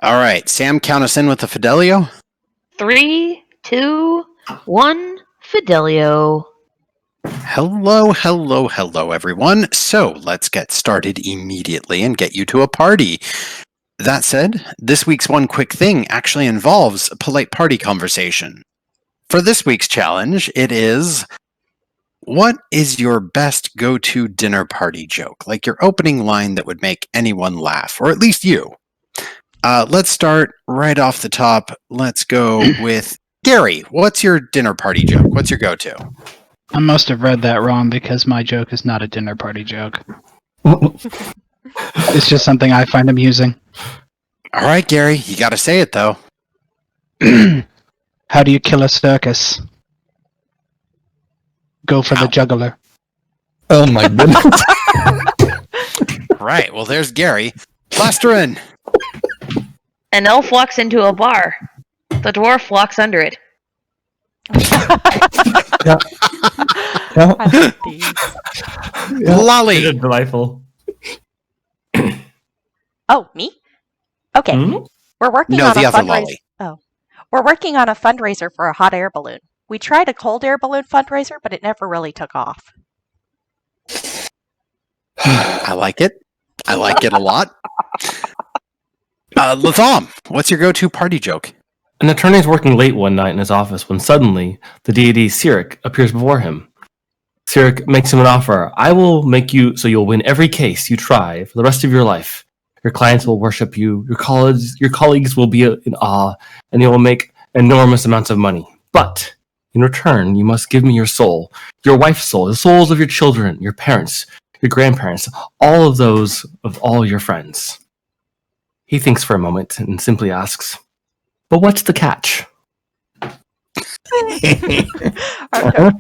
All right, Sam, count us in with the Fidelio. 3, 2, 1, Fidelio. Hello, everyone. So let's get started immediately and get you to a party. That said, this week's one quick thing actually involves a polite party conversation. For this week's challenge, it is, what is your best go-to dinner party joke? Like your opening line that would make anyone laugh, or at least you. Let's start right off the top. Let's go with Gary. What's your dinner party joke? What's your go-to? I must have read that wrong because my joke is not a dinner party joke. It's just something I find amusing. All right, Gary, you got to say it, though. How do you kill a circus? Go for the juggler. Oh my goodness. Right, well, there's Gary. Plastering. An elf walks into a bar. The dwarf walks under it. Yeah. I like these. Yeah. Lolly. They're delightful. Oh, me? Okay. Hmm? We're working No, on the a other fundraiser. Lolly. Oh. We're working on a fundraiser for a hot air balloon. We tried a cold air balloon fundraiser, but it never really took off. I like it. I like it a lot. Latham, what's your go-to party joke? An attorney is working late one night in his office when suddenly the deity Simic appears before him. Simic makes him an offer. I will make you so you'll win every case you try for the rest of your life. Your clients will worship you. Your colleagues will be in awe, and you will make enormous amounts of money. But in return, you must give me your soul, your wife's soul, the souls of your children, your parents, your grandparents, all of those of all your friends. He thinks for a moment and simply asks, but what's the catch?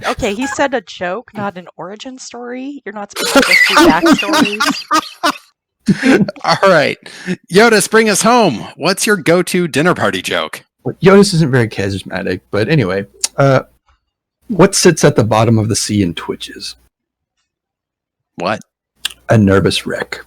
Okay, he said a joke, not an origin story. You're not supposed to just do backstories. All right. Jyotis, bring us home. What's your go-to dinner party joke? Jyotis isn't very charismatic, but anyway. What sits at the bottom of the sea and twitches? What? A nervous wreck.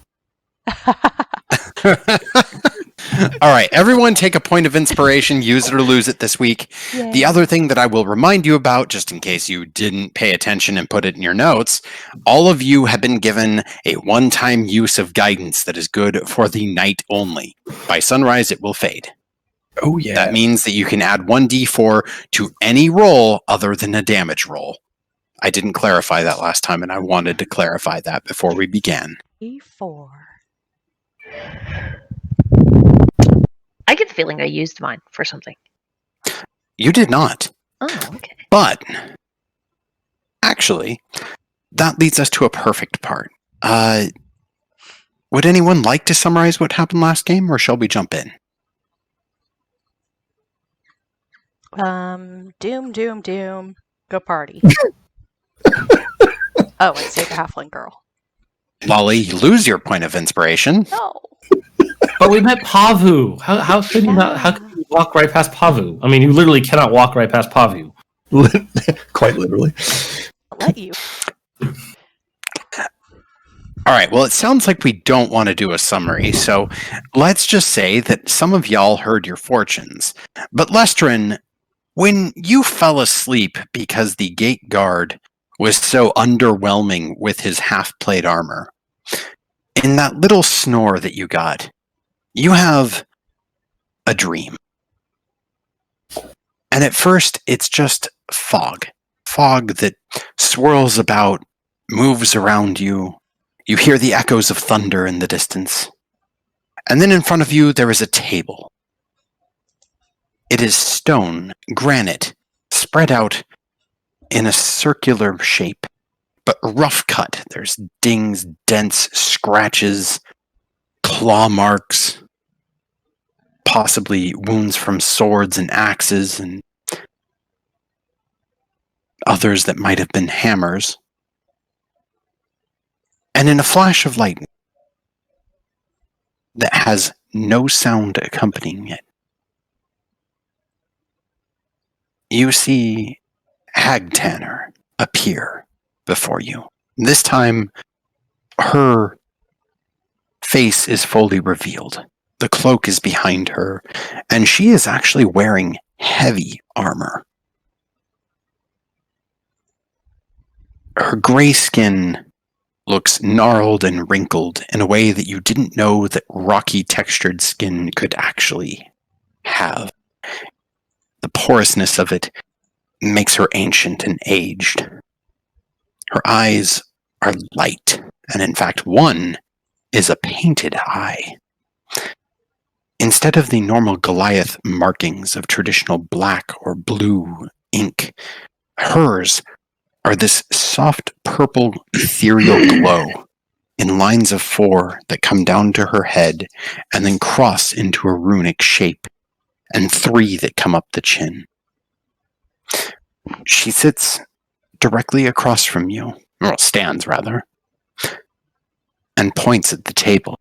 All right, everyone take a point of inspiration, use it or lose it this week. Yay. The other thing that I will remind you about, just in case you didn't pay attention and put it in your notes, all of you have been given a one-time use of guidance that is good for the night only. By sunrise, it will fade. Oh, yeah. That means that you can add 1d4 to any roll other than a damage roll. I didn't clarify that last time, and I wanted to clarify that before we began. E4. I get the feeling I used mine for something. You did not. Oh, okay. But, actually, that leads us to a perfect part. Would anyone like to summarize what happened last game, or shall we jump in? Doom. Go party. Oh, and save a halfling girl. Lolly, you lose your point of inspiration. No. But we met Pavu. How could you not? How could you walk right past Pavu? I mean, you literally cannot walk right past Pavu. Quite literally. I'll let you. All right, well, it sounds like we don't want to do a summary, so let's just say that some of y'all heard your fortunes. But Lestrin, when you fell asleep because the gate guard was so underwhelming with his half-plate armor, in that little snore that you got, you have a dream. And at first, it's just fog. Fog that swirls about, moves around you. You hear the echoes of thunder in the distance. And then in front of you, there is a table. It is stone, granite, spread out in a circular shape, but rough cut. There's dings, dents, scratches, claw marks, possibly wounds from swords and axes, and others that might have been hammers. And in a flash of lightning that has no sound accompanying it, you see Hag Tanner appear before you. This time, her face is fully revealed. The cloak is behind her, and she is actually wearing heavy armor. Her gray skin looks gnarled and wrinkled in a way that you didn't know that rocky textured skin could actually have. The porousness of it makes her ancient and aged. Her eyes are light, and in fact one is a painted eye. Instead of the normal Goliath markings of traditional black or blue ink, hers are this soft purple ethereal glow in lines of 4 that come down to her head and then cross into a runic shape, and 3 that come up the chin. She sits directly across from you, or stands rather, and points at the table.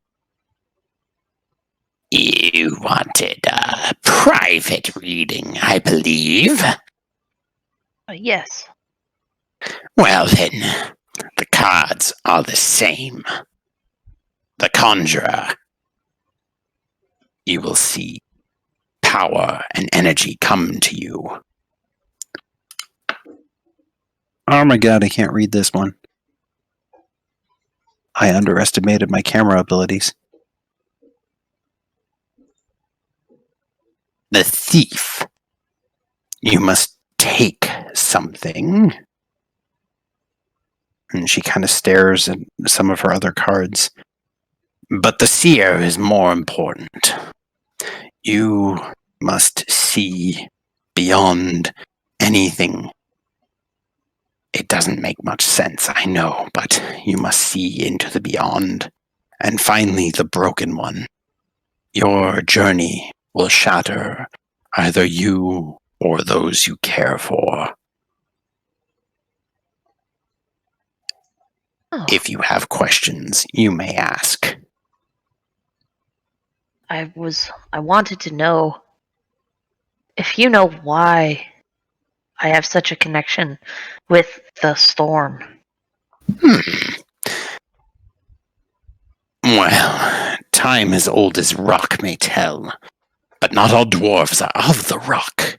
You wanted a private reading, I believe. Yes. Well then, the cards are the same. The Conjurer. You will see power and energy come to you. Oh my god, I can't read this one. I underestimated my camera abilities. The Thief. You must take something. And she kind of stares at some of her other cards. But the Seer is more important. You must see beyond anything. It doesn't make much sense, I know, but you must see into the beyond. And finally, the Broken One. Your journey will shatter either you or those you care for. Oh, If you have questions, you may ask. I wanted to know if you know why I have such a connection with the storm. Well, time as old as rock may tell, but not all dwarves are of the rock.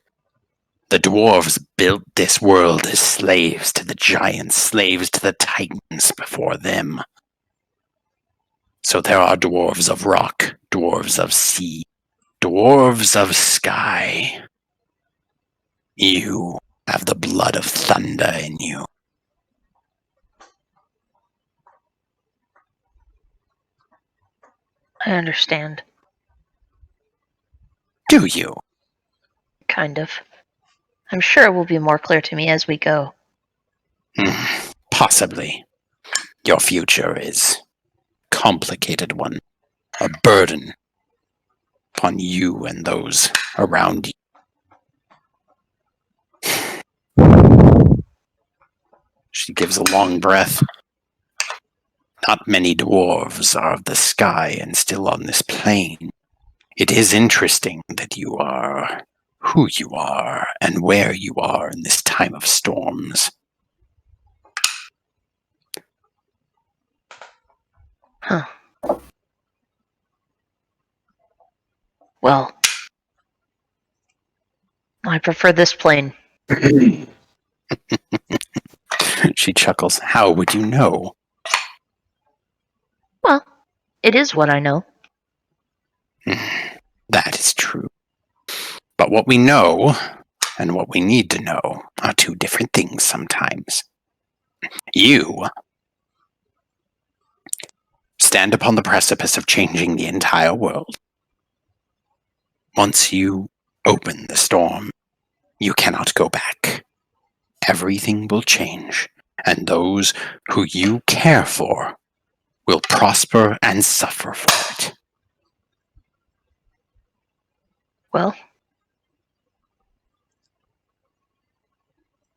The dwarves built this world as slaves to the giants, slaves to the titans before them. So there are dwarves of rock, dwarves of sea, dwarves of sky. You have the blood of thunder in you. I understand. Do you? Kind of. I'm sure it will be more clear to me as we go. Possibly. Your future is a complicated one, a burden upon you and those around you. She gives a long breath. Not many dwarves are of the sky and still on this plane. It is interesting that you are who you are and where you are in this time of storms. Huh. Well, I prefer this plane. She chuckles. How would you know? Well, it is what I know. That is true. But what we know and what we need to know are 2 different things sometimes. You stand upon the precipice of changing the entire world. Once you open the storm, you cannot go back. Everything will change, and those who you care for will prosper and suffer for it. Well,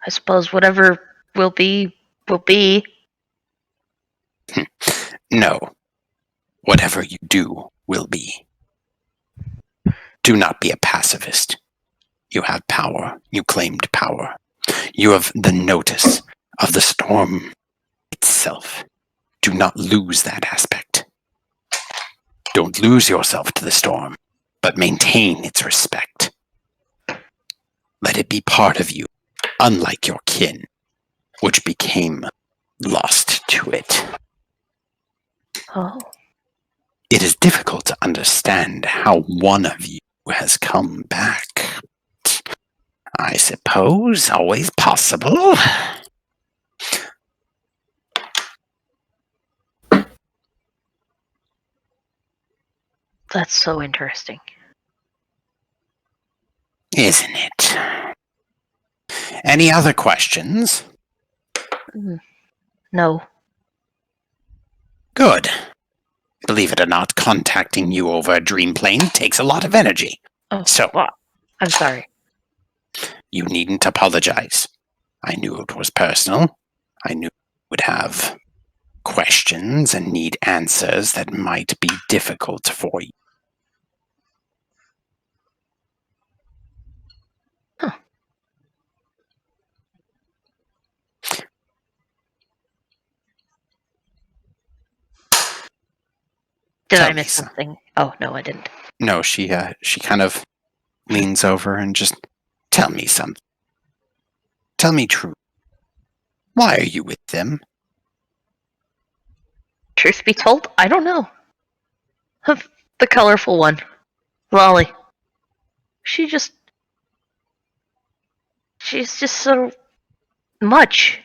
I suppose whatever will be, will be. No. Whatever you do will be. Do not be a pacifist. You have power. You claimed power. You have the notice of the storm itself. Do not lose that aspect. Don't lose yourself to the storm, but maintain its respect. Let it be part of you, unlike your kin, which became lost to it. Oh. It is difficult to understand how one of you has come back. I suppose always possible. That's so interesting. Isn't it? Any other questions? No. Good. Believe it or not, contacting you over a dream plane takes a lot of energy. Oh, So, well, I'm sorry. you needn't apologize. I knew it was personal. I knew you would have questions and need answers that might be difficult for you. Huh. Did Tell I me miss some. something? Oh, no, I didn't. No, she kind of leans over and just, tell me something. Tell me true. Why are you with them? Truth be told, I don't know. The colorful one. Lolly. She's just so much.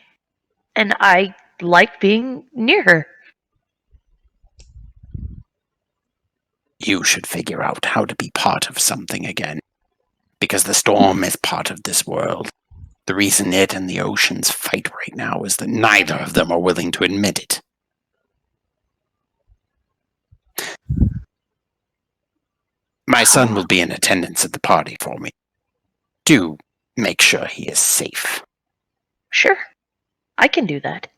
And I like being near her. You should figure out how to be part of something again. Because the storm is part of this world. The reason it and the oceans fight right now is that neither of them are willing to admit it. My son will be in attendance at the party for me. Do make sure he is safe. Sure. I can do that.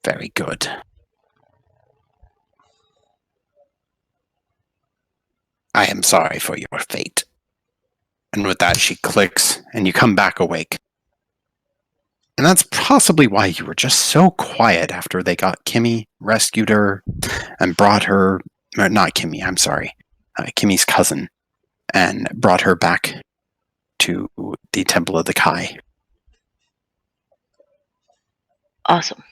Very good. I am sorry for your fate. And with that, she clicks, and you come back awake. And that's possibly why you were just so quiet after they got Kimmy, rescued her, and brought her... Or not Kimmy, I'm sorry. Kimmy's cousin. And brought her back to the Temple of the Kai. Awesome.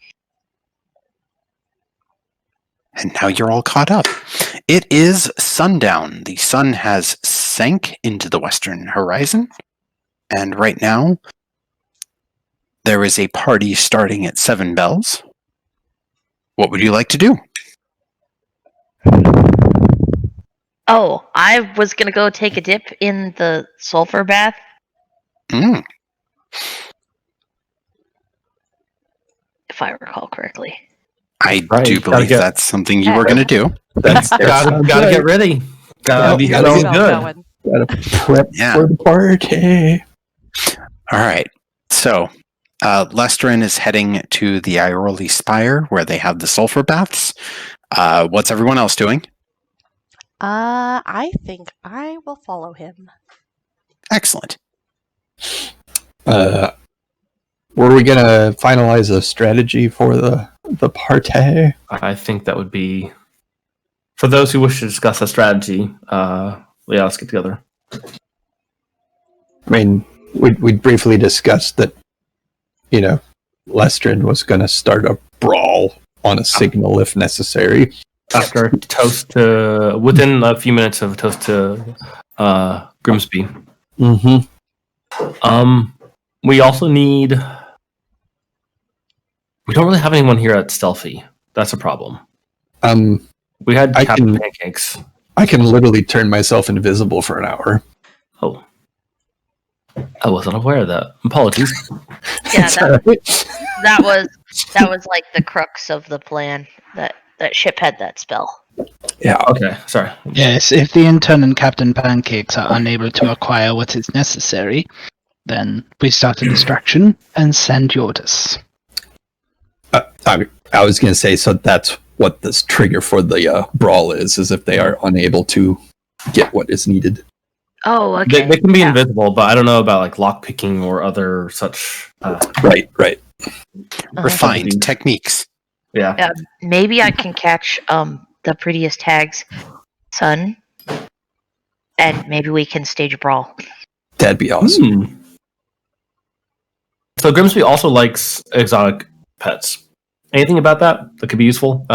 And now you're all caught up. It is sundown. The sun has sank into the western horizon. And right now, there is a party starting at 7 bells. What would you like to do? Oh, I was gonna go take a dip in the sulfur bath. Mm, If I recall correctly. I Right, do gotta believe get- that's something you were going to do. That's Gotta get ready. Gotta be Gotta feeling get good. Gotta prep Yeah. for the party. All right. So, Lestrin is heading to the Iorli Spire where they have the sulfur baths. What's everyone else doing? I think I will follow him. Excellent. Were we gonna finalize a strategy for the party? I think that would be for those who wish to discuss a strategy. Let's get together. I mean, we briefly discussed that, Lestrin was gonna start a brawl on a signal if necessary. After a toast to within a few minutes of a toast to Grimsby. Mm-hmm. We also need. We don't really have anyone here at Stealthy. That's a problem. We had I Captain can- Pancakes. I can literally turn myself invisible for an hour. Oh, I wasn't aware of that. Apologies. Yeah, It's alright. that was like the crux of the plan. That ship had that spell. Yeah. Okay, sorry. Yes, if the intern and Captain Pancakes are unable to acquire what is necessary, then we start a distraction and send Jyotis. I was gonna say, so that's what this trigger for the brawl is if they are unable to get what is needed. Oh, okay. They can be Yeah. invisible, but I don't know about like lock picking or other such. Right. Refined techniques. Yeah. Maybe I can catch the prettiest hag's son, and maybe we can stage a brawl. That'd be awesome. So Grimsby also likes exotic pets. Anything about that could be useful?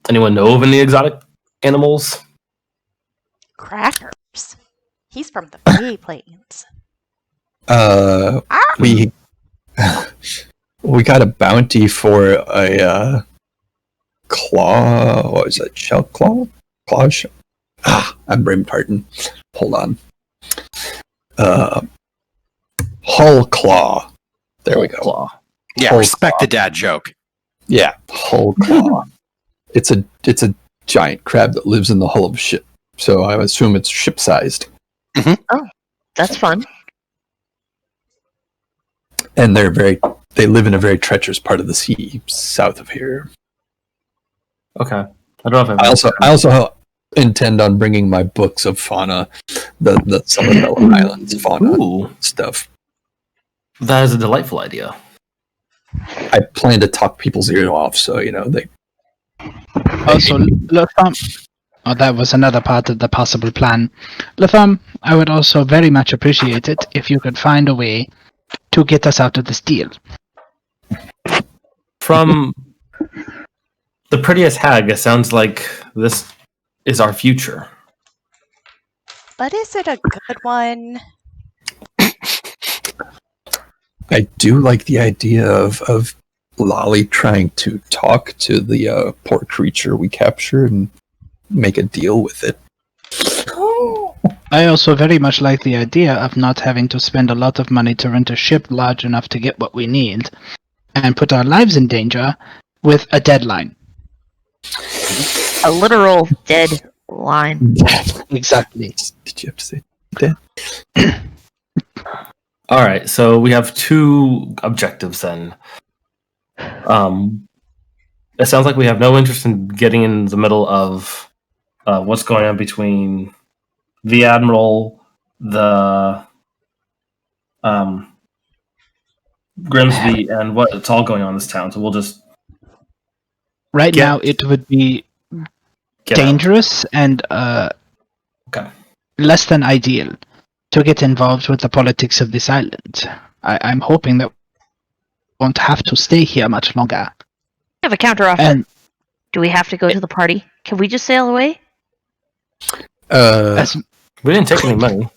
Anyone know of any exotic animals? Crackers. He's from the Fey Plains. We we got a bounty for a claw. What was that? Shell claw? Claw shell? I'm brain parting. Hold on. Hull claw. There we go. Claw. Yeah, Hull respect claw. the dad joke. Yeah, hull claw. It's a giant crab that lives in the hull of a ship. So I assume it's ship sized. That's fun. And they live in a very treacherous part of the sea south of here. Okay. I don't know if I also intend on bringing my books of fauna, the Summerbella Islands fauna Ooh, stuff. that is a delightful idea. I plan to talk people's ear off, so they. Also, Latham. Oh, that was another part of the possible plan. Latham, I would also very much appreciate it if you could find a way to get us out of this deal. From the prettiest hag, it sounds like this is our future. But is it a good one? I do like the idea of Lolly trying to talk to the poor creature we captured and make a deal with it. I also very much like the idea of not having to spend a lot of money to rent a ship large enough to get what we need, and put our lives in danger with a deadline. A literal deadline. Exactly. Did you have to say that? All right, so we have two objectives then. It sounds like we have no interest in getting in the middle of what's going on between the Admiral, the Grimsby, and what's all going on in this town. So we'll just Right Get- now, it would be get out. dangerous and Okay. less than ideal to get involved with the politics of this island. I'm hoping that we won't have to stay here much longer. I have a counteroffer. And Do we have to go to the party? Can we just sail away? as We didn't take any money.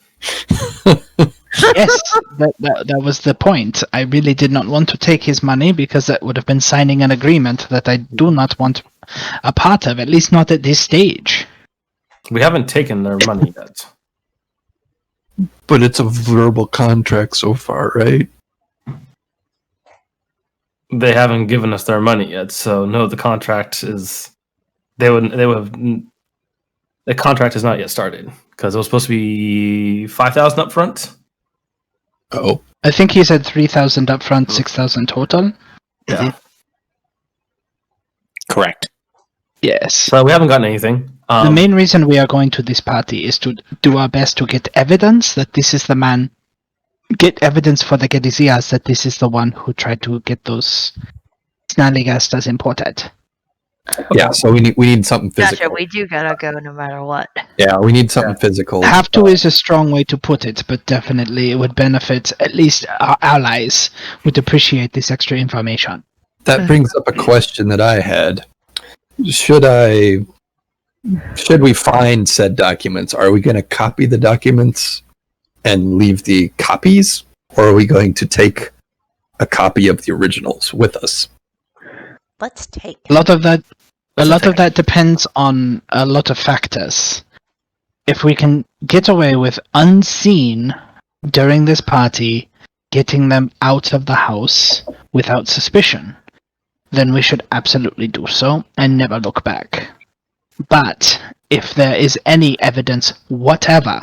yes, that was the point. I really did not want to take his money because that would have been signing an agreement that I do not want a part of, at least not at this stage. We haven't taken their money yet. But it's a verbal contract so far, right? They haven't given us their money yet, so no. The contract is. They would have. The contract has not yet started because it was supposed to be 5,000 up front. Oh, I think he said 3,000 up front, 6,000 total. Yeah. Correct. Yes. So we haven't gotten anything. The main reason we are going to this party is to do our best to get evidence that this is the man. Get evidence for the Gedisias that this is the one who tried to get those Snallygastas imported. yeah. So we need something physical. Gotcha, we do gotta go no matter what. Yeah, we need something physical. Have to is a strong way to put it, but definitely it would benefit at least our allies would appreciate this extra information. That brings up a question that I had. Should we find said documents? Are we going to copy the documents and leave the copies, or are we going to take a copy of the originals with us? Let's take A lot of that depends on a lot of factors. If we can get away with unseen during this party, getting them out of the house without suspicion, then we should absolutely do so and never look back. But if there is any evidence whatever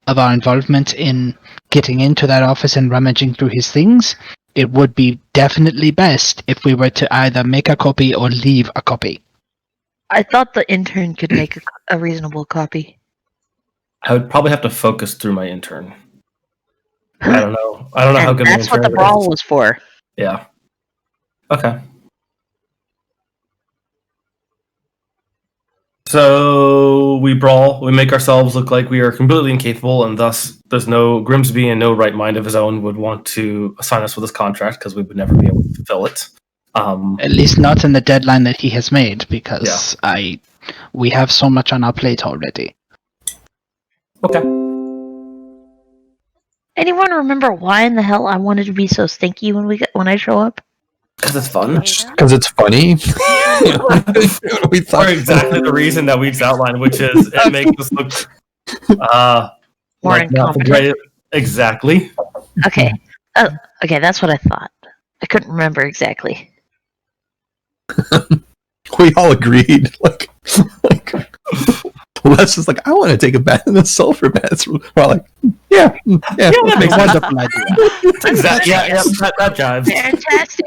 of our involvement in getting into that office and rummaging through his things, it would be definitely best if we were to either make a copy or leave a copy. I thought the intern could make a reasonable copy. I would probably have to focus through my intern. I don't know. I don't know how And good that's my what the intern brawl is. was for. Yeah. Okay. So we brawl. We make ourselves look like we are completely incapable, and thus there's no Grimsby in no right mind of his own would want to assign us with this contract because we would never be able to fulfill it. At least not in the deadline that he has made, because we have so much on our plate already. Okay. Anyone remember why in the hell I wanted to be so stinky when I show up? Because it's fun. Because it's funny. We thought For exactly the reason that we just outlined, which is it makes us look More like not incompetent. great. Exactly. Okay. Okay, that's what I thought. I couldn't remember exactly. we all agreed. Like Les was like, I want to take a bath in the sulfur baths. We're all like, yeah, that makes A wonderful idea. Exactly. Yeah, that jives. Fantastic.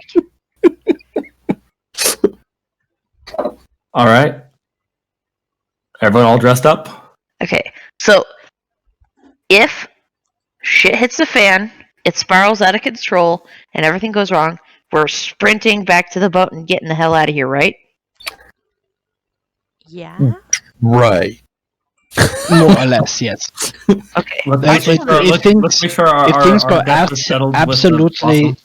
All right. Everyone all dressed up? Okay, so if shit hits the fan, it spirals out of control, and everything goes wrong, we're sprinting back to the boat and getting the hell out of here, right? Yeah. right. More or less, yes. Okay. Let's make sure If things go debts are settled with the absolutely, blossom.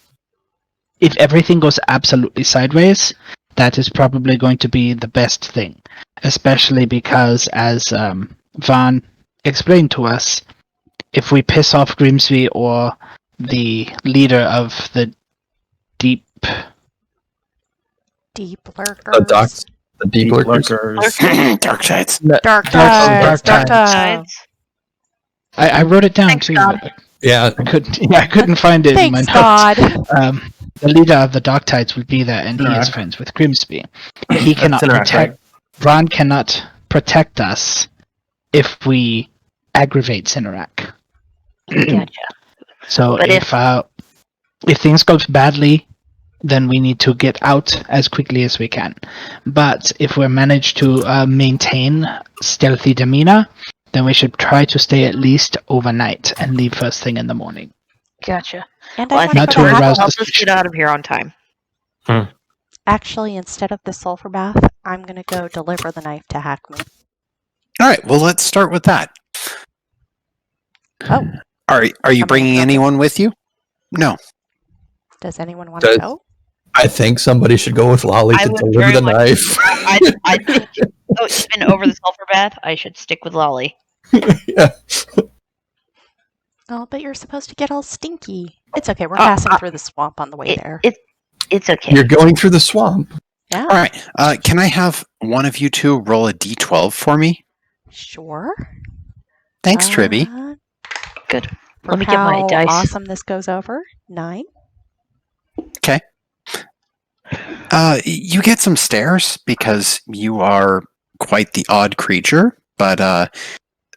if everything goes absolutely sideways, that is probably going to be the best thing. Especially because, as Van explained to us, if we piss off Grimsby or the leader of the deep lurkers. The deep lurkers. Dark sides. Dark Dark tides. tides. I wrote it down Thanks, too. God. Yeah. I couldn't find it in my Thanks, notes. God. The leader of the Dark Tides will be there, and he is friends with Grimsby. He cannot Interact, protect. Ron cannot protect us if we aggravate Cinerak. Gotcha. So But if things go badly, then we need to get out as quickly as we can. But if we manage to maintain stealthy demeanor, then we should try to stay at least overnight and leave first thing in the morning. Gotcha. And Well, I I think want to to go that to arouse will Hackle. help us get out of here on time. Actually, instead of the sulfur bath, I'm going to go deliver the knife to Hackme. All right, well, let's start with that. Oh. Are you Somebody bringing interrupted. anyone with you? No. Does anyone want to go? I think somebody should go with Lolly I to would deliver very the much- knife. I think, even over the sulfur bath, I should stick with Lolly. yeah. Oh, but you're supposed to get all stinky. It's okay. We're passing through the swamp on the way there. It's okay. You're going through the swamp. Yeah. All right. Can I have one of you two roll a d12 for me? Sure. Thanks, Tribby. Good. For Let me get my how dice. awesome this goes over. 9. Okay. You get some stares because you are quite the odd creature, but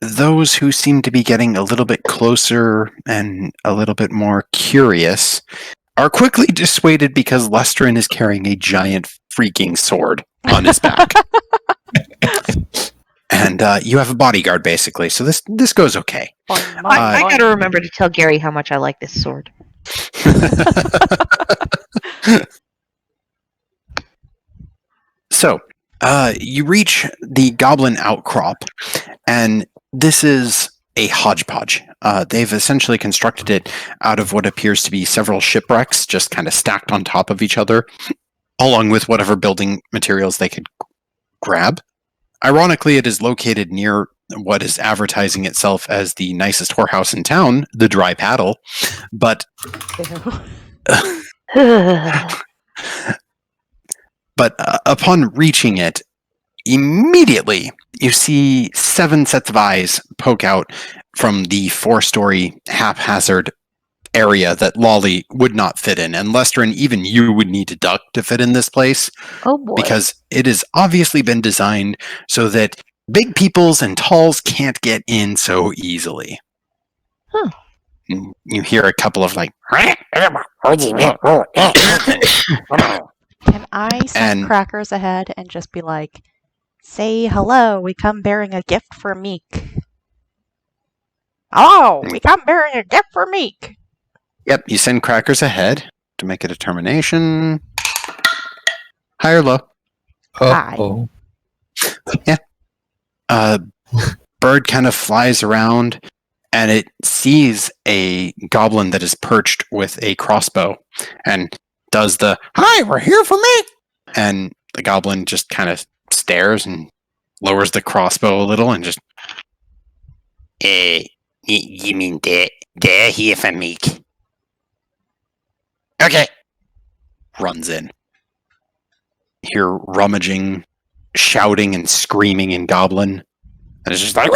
those who seem to be getting a little bit closer and a little bit more curious are quickly dissuaded because Lestrin is carrying a giant freaking sword on his back. And you have a bodyguard, basically, so this goes okay. I gotta remember to tell Gary how much I like this sword. So, you reach the goblin outcrop, and this is a hodgepodge. They've essentially constructed it out of what appears to be several shipwrecks, just kind of stacked on top of each other, along with whatever building materials they could grab. Ironically, it is located near what is advertising itself as the nicest whorehouse in town, the Dry Paddle, but upon reaching it, immediately you see 7 sets of eyes poke out from the 4-story haphazard area that Lolly would not fit in, and Lester and even you would need to duck to fit in this place Oh boy. because it has obviously been designed so that big peoples and talls can't get in so easily. Huh. And you hear a couple of like Can I send And- crackers ahead and just be like, say hello, we come bearing a gift for Meek. Hello, we come bearing a gift for Meek. Yep, you send crackers ahead to make a determination. High or low? Hi. Oh. bird kind of flies around, and it sees a goblin that is perched with a crossbow, and does the "Hi, we're here for me!" And the goblin just kind of stares and lowers the crossbow a little, and just, you mean they're here for me? Okay. Runs in. Hear rummaging, shouting, and screaming in Goblin. And it's just like...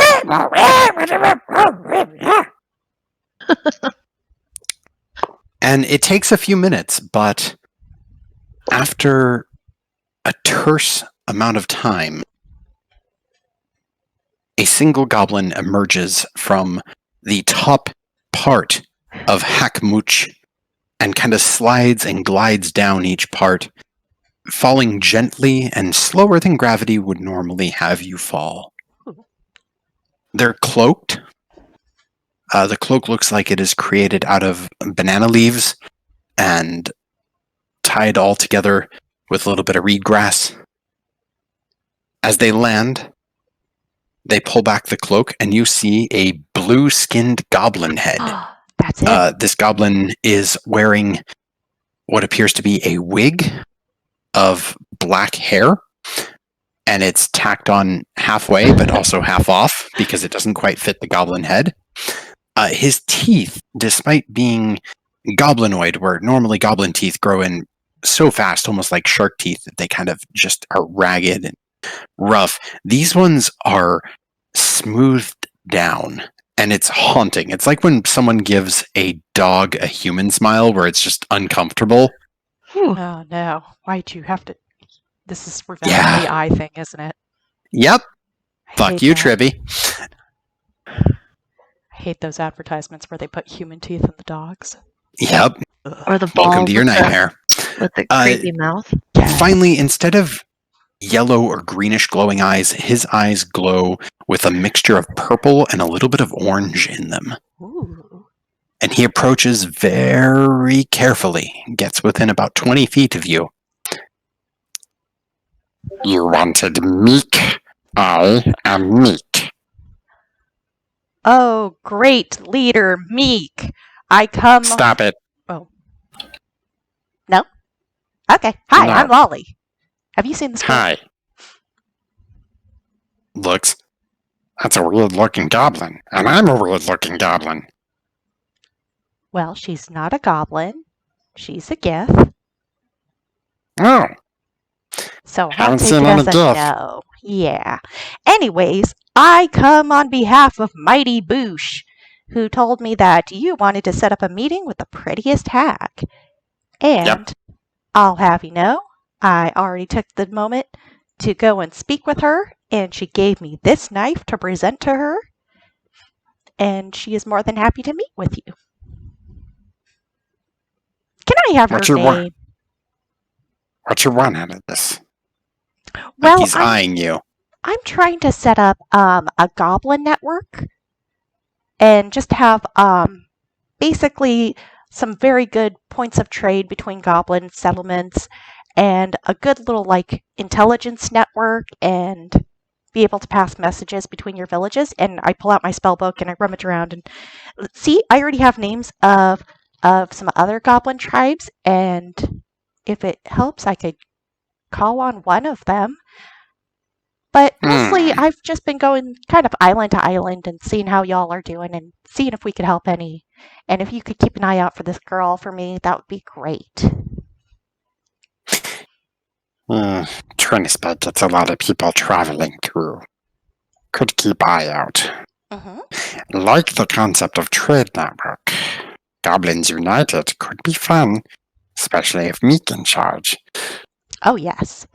And it takes a few minutes, but after a terse amount of time, a single goblin emerges from the top part of Hakmuch and kind of slides and glides down each part, falling gently and slower than gravity would normally have you fall. They're cloaked. The cloak looks like it is created out of banana leaves and tied all together with a little bit of reed grass. As they land, they pull back the cloak, and you see a blue-skinned goblin head. That's it. This goblin is wearing what appears to be a wig of black hair, and it's tacked on halfway, but also half off, because it doesn't quite fit the goblin head. His teeth, despite being goblinoid, where normally goblin teeth grow in so fast, almost like shark teeth, that they kind of just are ragged and rough. These ones are smoothed down, and it's haunting. It's like when someone gives a dog a human smile, where it's just uncomfortable. Oh no! Why'd you have to? This is revenge AI thing, isn't it? Yep. I Fuck hate you, that. Tribby. I hate those advertisements where they put human teeth in the dogs. Yep. Or the ball Welcome to your nightmare. with the creepy mouth. Finally, instead of yellow or greenish glowing eyes, his eyes glow with a mixture of purple and a little bit of orange in them. Ooh. And he approaches very carefully, gets within about 20 feet of you. You wanted Meek. I am Meek. Oh, great leader, Meek. I come. Stop it. Oh. No? Okay. Hi, No. I'm Lolly. Have you seen this girl? Hi. Looks. That's a weird looking goblin. And I'm a weird looking goblin. Well, she's not a goblin. She's a Gith. Oh. So I'll Haven't take seen it any as a Gith. no. Yeah. Anyways, I come on behalf of Mighty Boosh, who told me that you wanted to set up a meeting with the prettiest hag. And I'll have you know, I already took the moment to go and speak with her, and she gave me this knife to present to her, and she is more than happy to meet with you. Can I have What her you name? want? What you want out of this? Well, He's eyeing you. I'm trying to set up a goblin network and just have basically some very good points of trade between goblin settlements and a good little like intelligence network and be able to pass messages between your villages. And I pull out my spell book and I rummage around and see, I already have names of some other goblin tribes, and if it helps, I could call on one of them. But mostly, I've just been going kind of island to island and seeing how y'all are doing and seeing if we could help any. And if you could keep an eye out for this girl for me, that would be great. Trinspad gets a lot of people traveling through. Could keep eye out. Like the concept of trade network. Goblins United could be fun, especially if Meek in charge. Oh, yes.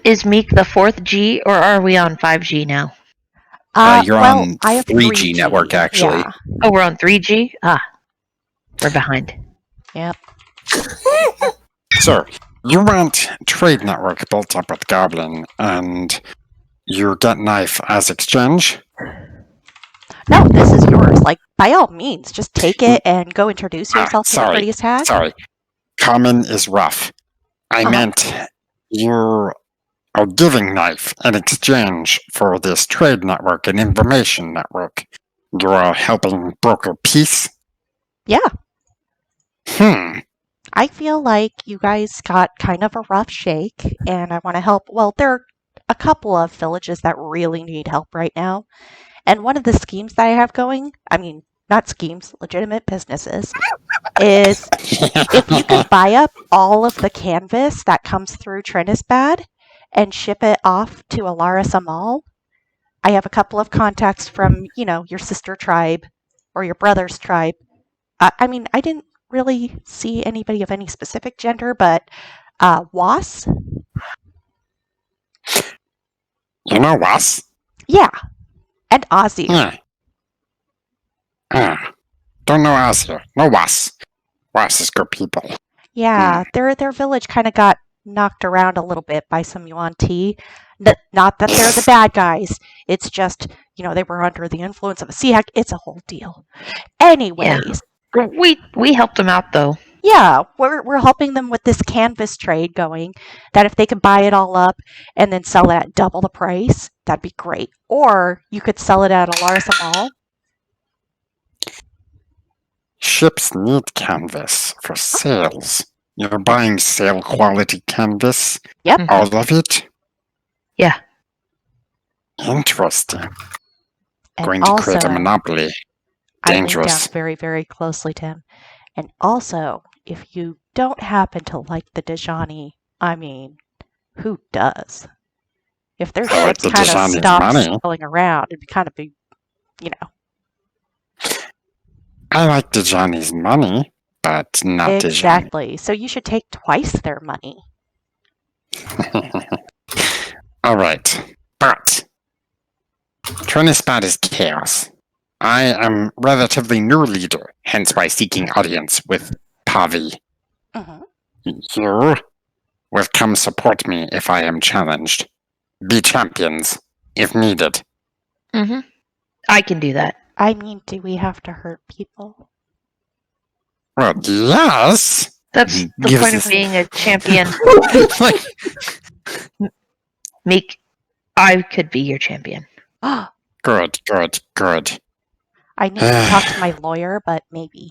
Is Meek the 4th G, or are we on 5G now? You're well, on I have 3G network, actually. Yeah. Oh, we're on 3G? We're behind. Yep. So, you want trade network built up with Goblin, and you get knife as exchange? No, this is yours. Like, by all means, just take it and go introduce yourself to the prettiest hag. Sorry. Common is rough. I Uh-huh. meant you a giving knife in exchange for this trade network and information network. You are helping broker peace? Yeah, I feel like you guys got kind of a rough shake, and I want to help. Well, there are a couple of villages that really need help right now. And one of the schemes that I have going, I mean, not schemes, legitimate businesses, is if you could buy up all of the canvas that comes through Trinisbad and ship it off to Alaris Amal. I have a couple of contacts from, your sister tribe or your brother's tribe. I mean, I didn't really see anybody of any specific gender, but Was? You know Was? Yeah. And Ozzy. Don't know Azir. No Was. Was is good people. Yeah, their village kind of got knocked around a little bit by some Yuan Ti. Not that they're the bad guys. It's just, they were under the influence of a sea hack. It's a whole deal. Anyways. Yeah. We helped them out, though. Yeah, we're helping them with this canvas trade going, that if they could buy it all up and then sell it at double the price, that'd be great. Or you could sell it at Alaris Amal. Ships need canvas for sales. You're buying sale quality canvas? Yep. All of it? Yeah. Interesting. And Going to create a also, monopoly. I lean Dangerous. down very, very closely to him. And also, if you don't happen to like the Dejani, I mean, who does? If their I like ships the kind of Dejani's stop money. sailing around, it'd be kind of big, I like Dejani's money, but not Dejani. Exactly. So you should take twice their money. All right. But Trinisbad is chaos. I am relatively new leader, hence why seeking audience with Pavi. Mm-hmm. You will come support me if I am challenged. Be champions, if needed. Mm-hmm. I can do that. I mean, do we have to hurt people? Well, yes. That's the Gives point us- of being a champion. Like, Meek, I could be your champion. good. I need to talk to my lawyer, but maybe.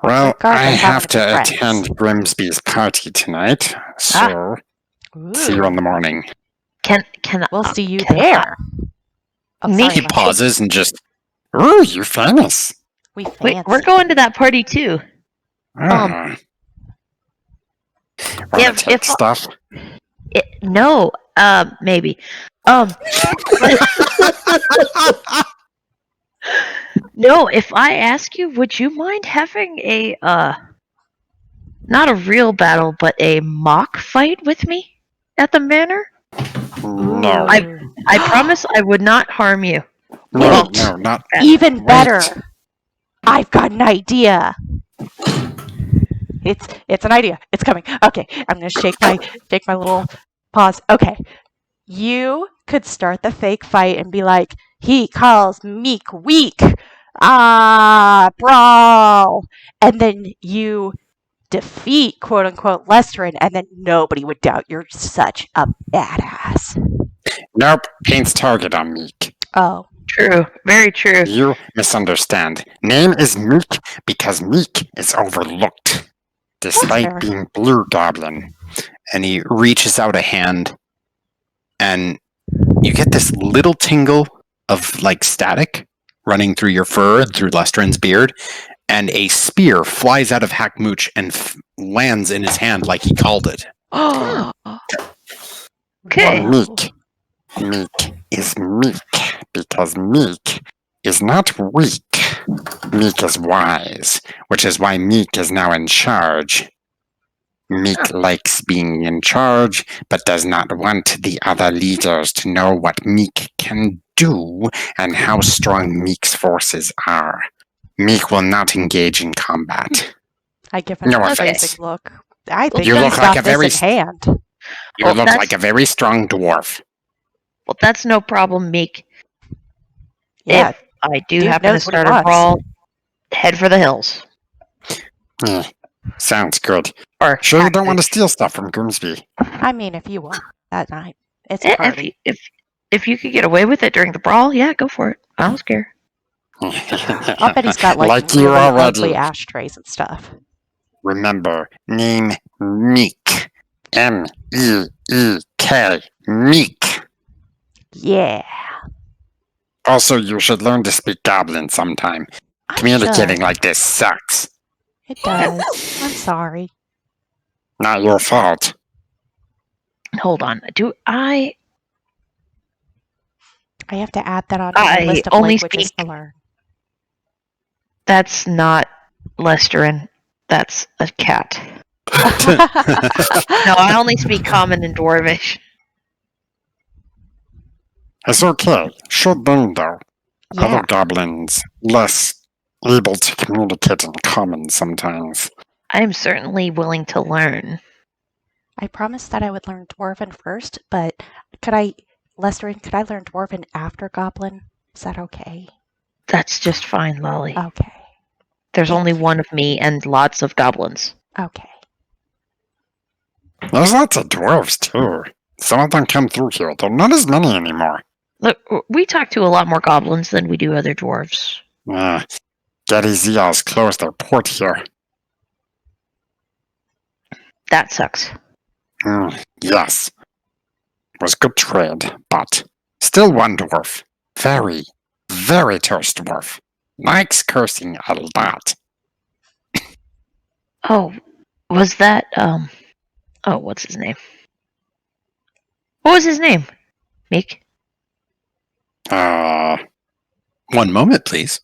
Well, Regardless, I I'm have to gonna be friends. attend Grimsby's party tonight, so see you in the morning. Can We'll see you can there. Oh, Me- sorry, He Mike. pauses and just, ooh, you're famous. We Wait, fancy. we're going to that party too. Wanna take stuff? No, maybe. No, if I ask you, would you mind having a not a real battle, but a mock fight with me at the manor? No. I promise I would not harm you. No, Wait. no, not. Even Wait. better. I've got an idea. It's an idea. It's coming. Okay, I'm gonna shake my little paws. Okay, you could start the fake fight and be like, he calls Meek weak. Brawl, and then you defeat quote unquote Lestrin, and then nobody would doubt you're such a badass. Nope, paints target on Meek. Oh, True, very true. You misunderstand. Name is Meek because Meek is overlooked, despite fair. being Blue Goblin. And he reaches out a hand, and you get this little tingle of like static running through your fur and through Lestrin's beard, and a spear flies out of Hackmooch and lands in his hand like he called it. oh, Okay. Meek is meek because Meek is not weak. Meek is wise, which is why Meek is now in charge. Meek likes being in charge, but does not want the other leaders to know what Meek can do and how strong Meek's forces are. Meek will not engage in combat. I give him No a offense. basic look. I think You he's look got like a this very in hand. You Well, look that's- like a very strong dwarf. Well, that's no problem, Meek. Yeah, If I do dude happen to knows what he start a wants. brawl, head for the hills. Eh, Sounds good. Or Sure you don't want to tactics. steal stuff from Grimsby? I mean, if you want that night, it's a party. If you could get away with it during the brawl, yeah, go for it. I don't care. I'll bet he's got like you really already. ugly ashtrays and stuff. Remember, name Meek. M-E-E-K. Meek. Yeah. Also, you should learn to speak Goblin sometime. I Communicating should. like this sucks. It does. I'm sorry. Not your fault. Hold on. Do I have to add that onto my I list of only languages speak- to learn. That's not Lesterin. That's a cat. No, I only speak Common and Dwarvish. It's okay. Should learn though. Yeah. Other goblins less able to communicate in common sometimes. I am certainly willing to learn. I promised that I would learn Dwarven first, but Lesterin, could I learn Dwarven after Goblin? Is that okay? That's just fine, Lolly. Okay. There's only one of me and lots of goblins. Okay. There's lots of dwarves too. Some of them come through here, though not as many anymore. Look, we talk to a lot more goblins than we do other dwarves. Getty Zials closed their port here. That sucks. Yes. Was good trade, but still one dwarf. Very, very terse dwarf. Likes cursing a lot. Oh, was that, oh, what's his name? What was his name? Meek? One moment, please.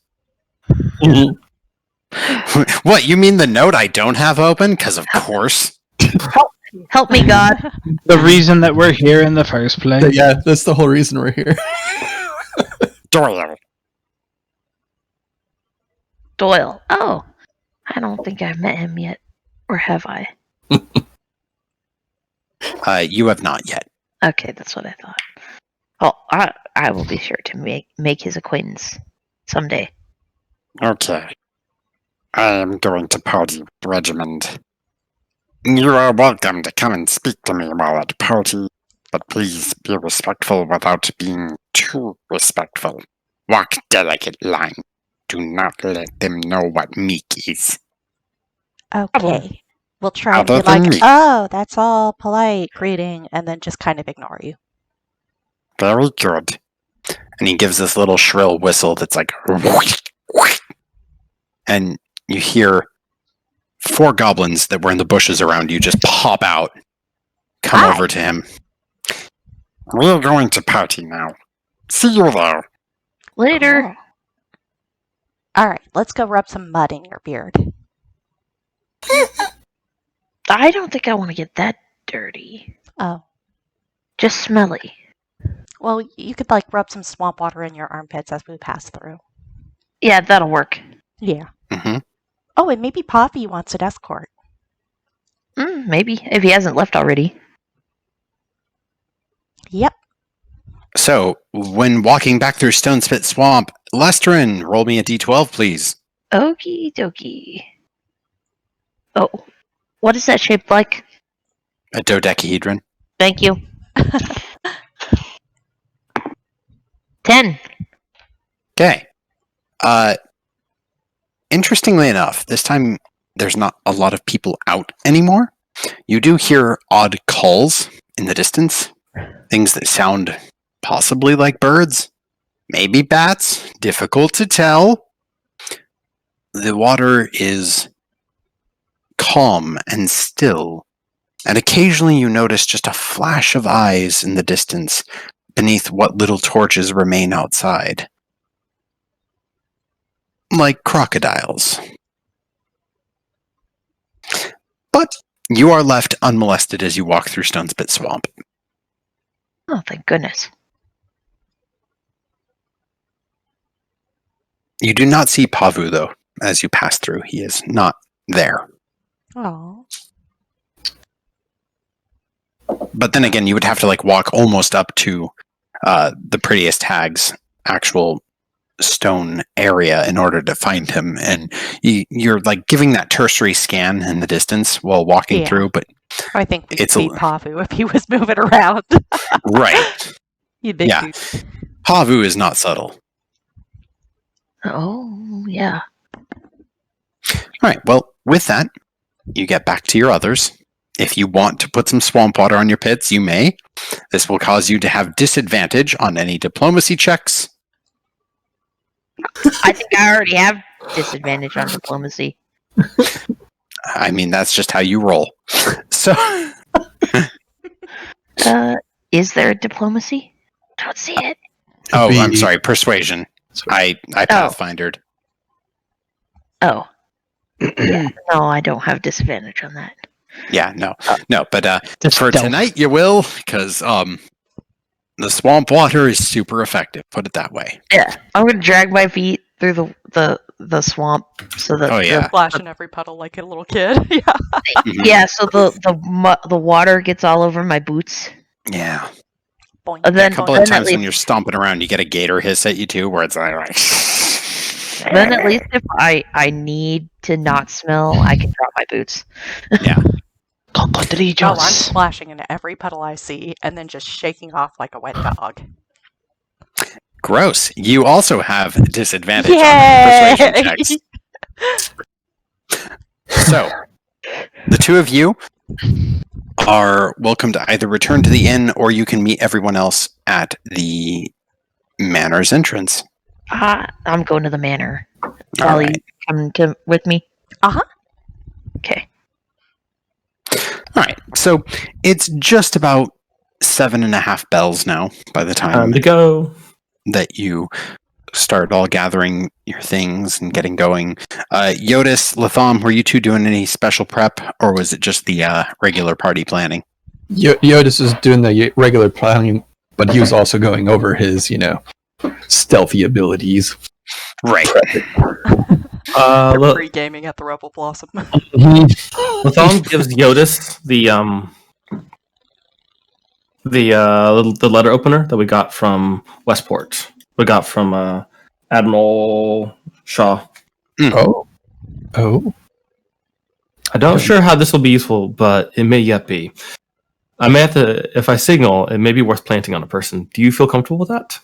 What, you mean the note I don't have open? Because of course. Help me, God. The reason that we're here in the first place. Yeah, that's the whole reason we're here. Doyle. Doyle. Oh, I don't think I've met him yet. Or have I? You have not yet. Okay, that's what I thought. Oh, I will be sure to make his acquaintance someday. Okay. I am going to party with Regiment. You are welcome to come and speak to me while at party, but please be respectful without being too respectful. Walk delicate line. Do not let them know what meek is. Okay. We'll try and Other be like, than me. oh, that's all polite greeting, and then just kind of ignore you. Very good. And he gives this little shrill whistle that's like... And you hear 4 goblins that were in the bushes around you just pop out, come Hi. over to him. We're going to party now. See you there. Later. Cool. All right, let's go rub some mud in your beard. I don't think I want to get that dirty. Oh. Just smelly. Well, you could like rub some swamp water in your armpits as we pass through. Yeah, that'll work. Yeah. Mm-hmm. Oh, and maybe Poppy wants an escort. Maybe, if he hasn't left already. Yep. So, when walking back through Stone Spit Swamp, Lesterin, roll me a d12, please. Okie dokie. Oh, what is that shaped like? A dodecahedron. Thank you. 10. Okay. Interestingly enough, this time there's not a lot of people out anymore. You do hear odd calls in the distance. Things that sound possibly like birds. Maybe bats. Difficult to tell. The water is calm and still. And occasionally you notice just a flash of eyes in the distance beneath what little torches remain outside. Like crocodiles. But you are left unmolested as you walk through Stonespit Swamp. Oh, thank goodness. You do not see Pavu, though, as you pass through. He is not there. Oh. But then again, you would have to walk almost up to the Prettiest Hag's actual stone area in order to find him, and you're like giving that tertiary scan in the distance while walking Yeah. through, but I think we'd It's see a- Pavu if he was moving around. right. You big Yeah. dude. Pavu is not subtle. Oh, yeah. All right, well, with that, you get back to your others. If you want to put some swamp water on your pits, you may. This will cause you to have disadvantage on any diplomacy checks. I think I already have disadvantage on diplomacy. I mean, that's just how you roll. So, Is there diplomacy? Don't see it. oh, Be- I'm sorry, persuasion. I pathfindered. Oh. Yeah. No, I don't have disadvantage on that. Yeah, no, but Just for stealth. tonight you will, because the swamp water is super effective. Put it that way. Yeah. I'm gonna drag my feet through the swamp so that Oh, yeah. Splash in every puddle like a little kid. Yeah. Mhm. yeah, so the water gets all over my boots. Yeah. Boing. And then, A couple then of at times when least, you're stomping around, you get a gator hiss at you too, where it's like, then at least if I need to not smell, I can drop my boots. yeah. Oh, I'm Cocodrillos. splashing into every puddle I see and then just shaking off like a wet dog. Gross. You also have disadvantage on Yay! persuasion checks. So, the two of you are welcome to either return to the inn or you can meet everyone else at the manor's entrance. I'm going to the manor. All Sally, right. come with me. Uh-huh. Okay. All right. So, it's just about 7.5 bells now by the time Time to go. that you start all gathering your things and getting going. Jyotis, Latham, were you two doing any special prep, or was it just the regular party planning? Jyotis is doing the regular planning, but he was also going over his, stealthy abilities. Right. They're pre-gaming at the Rebel Blossom. Latham gives Jyotis the letter opener that we got from Westport. We got from Admiral Shaw. Oh. I'm not sure how this will be useful, but it may yet be. I may have to, if I signal, it may be worth planting on a person. Do you feel comfortable with that?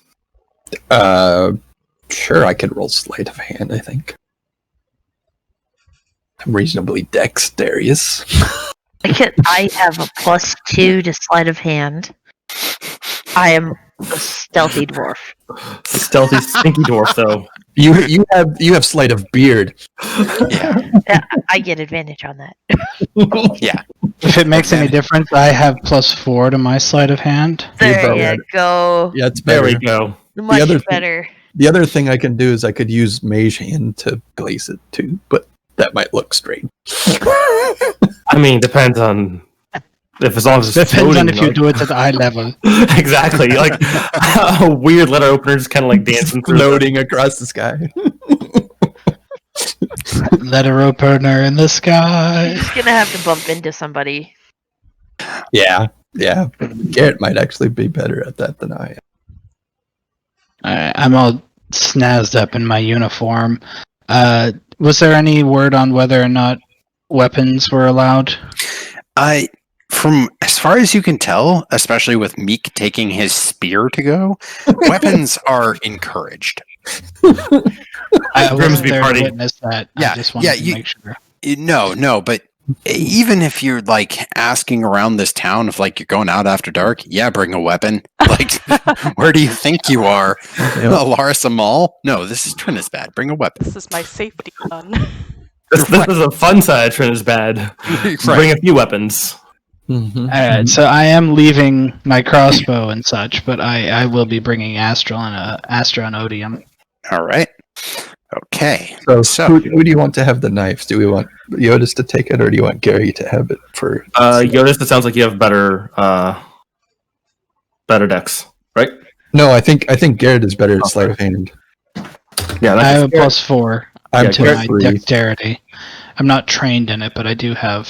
Sure, I could roll sleight of hand, I think. I'm reasonably dexterous. I have a +2 to sleight of hand. I am a stealthy dwarf. Stealthy, stinky dwarf, though. You have sleight of beard. Yeah. I get advantage on that. Yeah. If it makes any difference, I have +4 to my sleight of hand. There better. you go. Yeah, it's There better. we go. Much other thing- better. The other thing I can do is I could use Mage Hand to glaze it too, but that might look strange. I mean, depends on if as long as it's Depends on floating, if you do it at eye level. Exactly. Like a weird letter opener just kind of like dancing through. Floating across the sky. Letter opener in the sky. Just gonna have to bump into somebody. Yeah. Garret might actually be better at that than I am. I'm all snazzed up in my uniform. Was there any word on whether or not weapons were allowed? From as far as you can tell, especially with Meek taking his spear to go, weapons are encouraged. I wasn't Grimsby there to party. witness that. Yeah, I just wanted to you- make sure. No, but even if you're like asking around this town if like you're going out after dark, yeah, bring a weapon. Like, where do you think you are? Alaris Amal? No, this is Trinisbad. Bring a weapon. This is my safety gun. This is a fun side. Trin is bad. Bring a few weapons. Mm-hmm. Alright, so I am leaving my crossbow and such, but I will be bringing Astra and Odium. All right. Okay. So who do you want to have the knives? Do we want Jyotis to take it, or do you want Gary to have it for? Jyotis, it sounds like you have better decks, right? No, I think Garret is better at sleight of hand. Yeah, I have a that's +4 I'm to plus my 3. dexterity. I'm not trained in it, but I do have.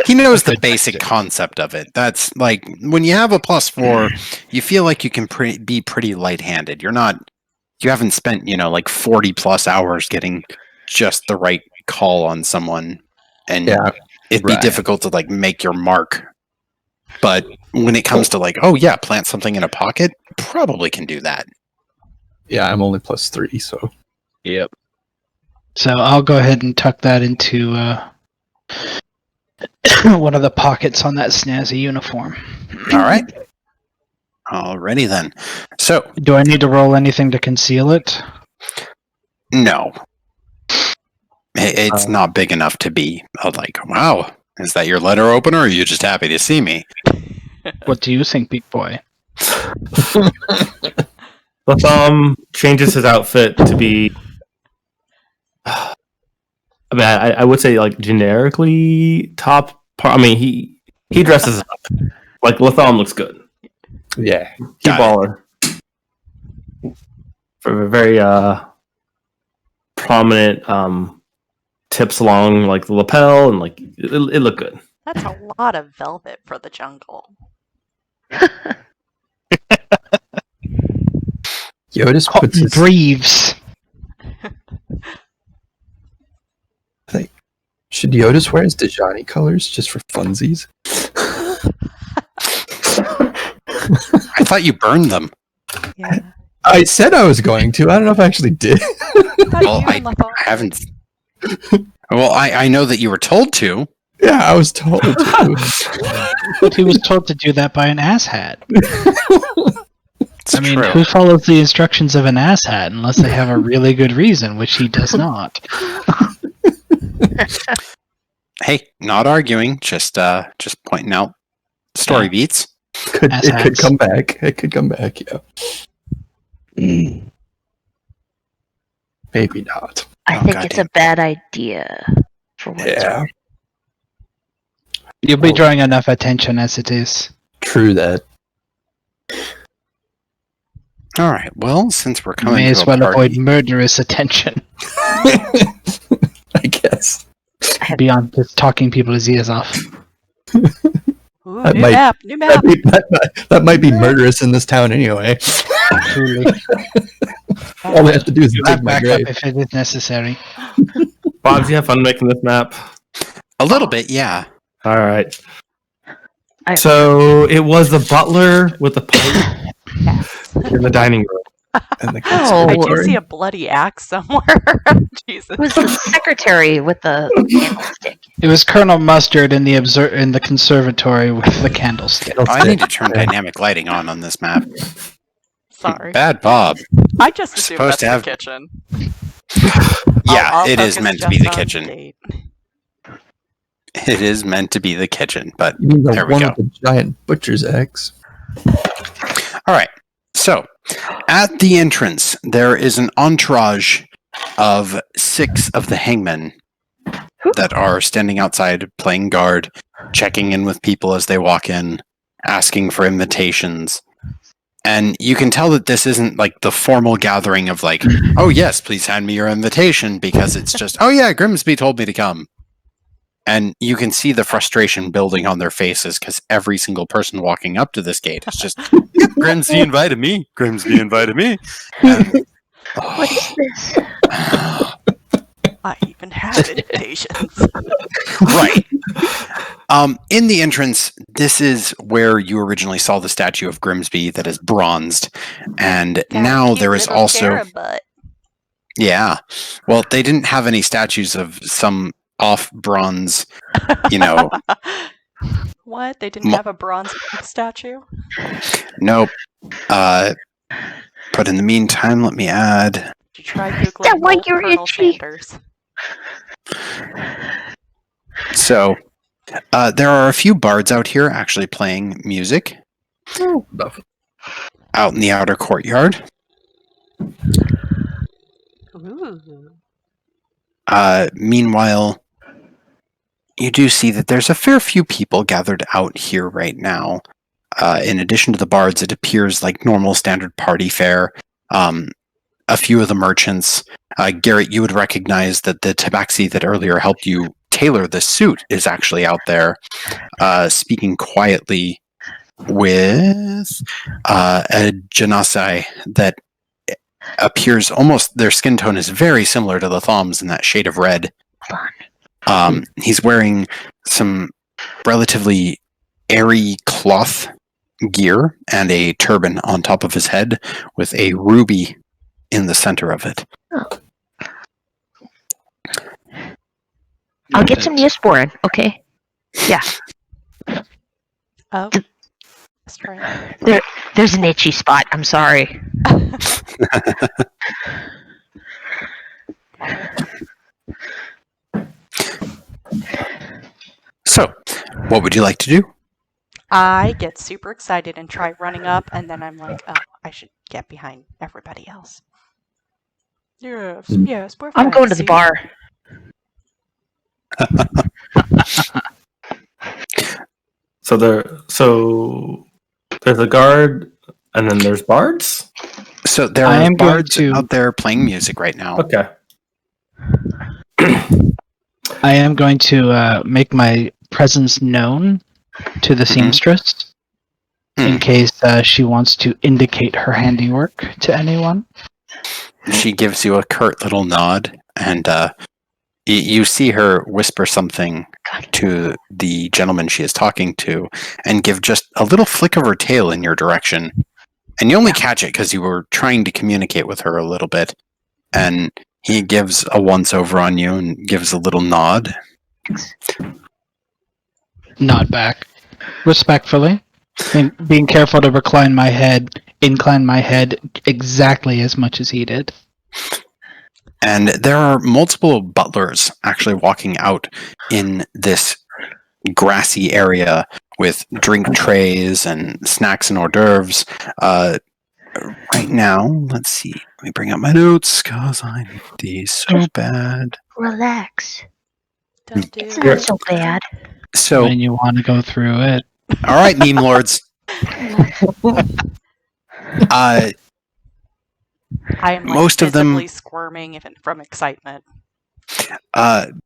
He knows the basic concept of it. That's like when you have a +4, you feel like you can be pretty light-handed. You haven't spent, like 40 plus hours getting just the right call on someone, and it'd be difficult to like make your mark. But when it comes to like, oh yeah, plant something in a pocket, probably can do that. Yeah, I'm only +3, so. Yep. So I'll go ahead and tuck that into one of the pockets on that snazzy uniform. All right. Alrighty then. So, do I need to roll anything to conceal it? No. It's not big enough to be like, wow, is that your letter opener, or are you just happy to see me? What do you think, big boy? Latham changes his outfit to be... I mean, I would say like generically top part. I mean, he dresses up. Like Latham looks good. Yeah. He baller. For a very prominent tips along like the lapel, and like it looked good. That's a lot of velvet for the jungle. Jyotis puts his... Breves. Should Jyotis wear his Dejani colors just for funsies? I thought you burned them. Yeah. I said I was going to. I don't know if I actually did. Well, I haven't. Well, I know that you were told to. Yeah, I was told to. But he was told to do that by an asshat. It's I mean, true. who follows the instructions of an asshat unless they have a really good reason, which he does not. Hey, not arguing, just pointing out story beats. It could come back. It could come back, yeah. Maybe not. I think it's a bad idea. For what it's worth. You'll be drawing enough attention as it is. True that. All right. Well, since we're coming May to as a well party, avoid murderous attention. I guess. Beyond just talking people's ears off. Ooh, That new might- map, new map. That might be murderous in this town anyway. Truly. All they have to do is dig Back my up grave. if it is necessary. Bob, do you have fun making this map? a little bit, yeah. All right. I- So it was the butler with the pipe Yes. in the dining room. And the Oh, I do conservatory. see a bloody axe somewhere. Jesus. It was the secretary with the candlestick. It was Colonel Mustard in the conservatory with the candlestick. I need to turn dynamic lighting on this map. Sorry. Bad Bob. I just assumed Supposed that's to the kitchen. Yeah, I'll it is focus meant to be just the on kitchen. date. It is meant to be the kitchen, but You mean the there we one go. with the giant butcher's axe? All right. So, at the entrance, there is an entourage of 6 of the hangmen that are standing outside, playing guard, checking in with people as they walk in, asking for invitations. And you can tell that this isn't like the formal gathering of like, oh yes, please hand me your invitation, because it's just, oh yeah, Grimsby told me to come. And you can see the frustration building on their faces because every single person walking up to this gate is just, yep, Grimsby invited me. Grimsby invited me. And, What is this? I even have invitations. right. In the entrance, this is where you originally saw the statue of Grimsby that is bronzed. And now Cute there is little also... scarab butt. Yeah. Well, they didn't have any statues of some off bronze, What? They didn't have a bronze statue? Nope. But in the meantime, let me add. Did you try googling that why old you're Colonel itchy? Sanders? So, there are a few bards out here actually playing music out in the outer courtyard. Ooh. Meanwhile, you do see that there's a fair few people gathered out here right now. In addition to the bards, it appears like normal standard party fare. A few of the merchants. Garret, you would recognize that the tabaxi that earlier helped you tailor the suit is actually out there, speaking quietly with a genasi that appears almost, their skin tone is very similar to Latham's in that shade of red. He's wearing some relatively airy cloth gear and a turban on top of his head with a ruby in the center of it. I'll get some Neosporin, okay? Yeah. Oh, that's right. There's an itchy spot. I'm sorry. So, what would you like to do? I get super excited and try running up, and then I'm like, oh, I should get behind everybody else. Yes, yes, we're I'm going to the bar. So there's a guard, and then there's bards. So there I are am going bards to- out there playing music right now. Okay. I am going to make my presence known to the seamstress in case she wants to indicate her handiwork to anyone. She gives you a curt little nod, and you see her whisper something to the gentleman she is talking to, and give just a little flick of her tail in your direction. And you only catch it because you were trying to communicate with her a little bit. And he gives a once-over on you and gives a little nod. Nod back. Respectfully. And being careful to incline my head exactly as much as he did. And there are multiple butlers actually walking out in this grassy area with drink trays and snacks and hors d'oeuvres. Right now, let's see. Let me bring up my notes because I need these so bad. Relax. Don't do It's not so bad. So, When you want to go through it. all right, meme lords. I am like, most of them- visibly squirming from excitement.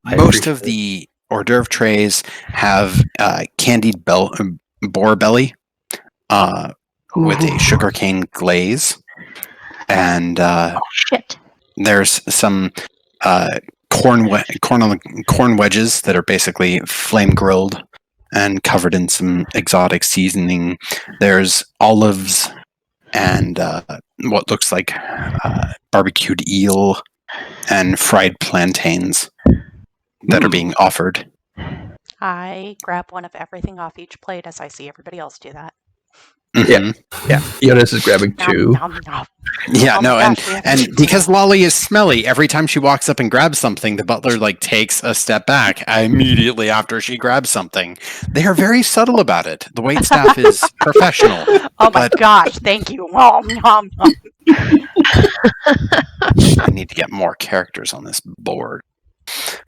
Most of the hors d'oeuvre trays have candied boar belly with a sugarcane glaze, and Oh shit. there's some corn wedges that are basically flame grilled and covered in some exotic seasoning. There's olives and what looks like barbecued eel and fried plantains that are being offered. I grab one of everything off each plate as I see everybody else do that. Mhm. Yeah, Jyotis is grabbing two. Nom, nom, nom. Yeah, Oh no, my gosh, we have and to- because Lolly is smelly, every time she walks up and grabs something, the butler takes a step back immediately after she grabs something. They are very subtle about it. The wait staff is professional. Oh my but- gosh, thank you. Nom, nom, nom. I need to get more characters on this board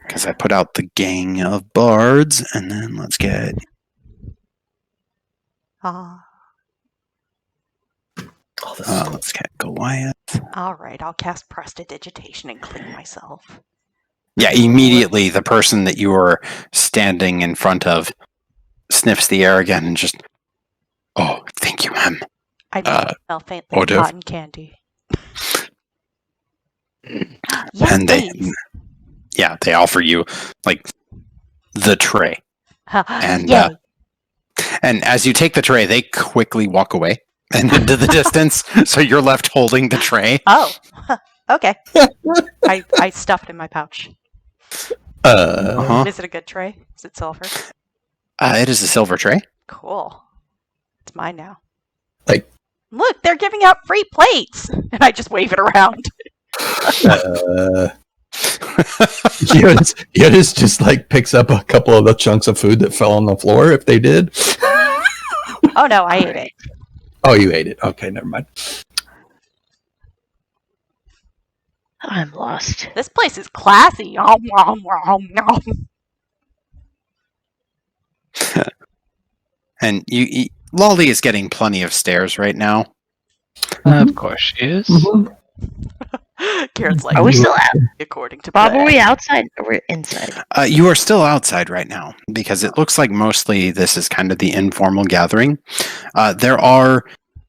because I put out the gang of bards, and then let's get let's get Goliath. All right, I'll cast Prestidigitation and clean myself. Yeah, immediately the person that you were standing in front of sniffs the air again and just, oh, thank you, ma'am. I smell faintly hors d'oeuvre. cotton candy. Yes, And please. they offer you the tray. And Yay. and as you take the tray, they quickly walk away and into the distance, so you're left holding the tray. Oh, okay. I stuffed it in my pouch. Uh-huh. Is it a good tray? Is it silver? It is a silver tray. Cool. It's mine now. Like- Look, they're giving out free plates! And I just wave it around. Jyotis just picks up a couple of the chunks of food that fell on the floor if they did. Oh no, I ate it. Oh, you ate it. Okay, never mind. I'm lost. This place is classy. Nom, nom, nom, nom. And Lolly is getting plenty of stares right now. Of course she is. Garrett's like, Are we still out? according to Bob, plan. are we outside or we're inside? You are still outside right now because it looks like mostly this is kind of the informal gathering. There are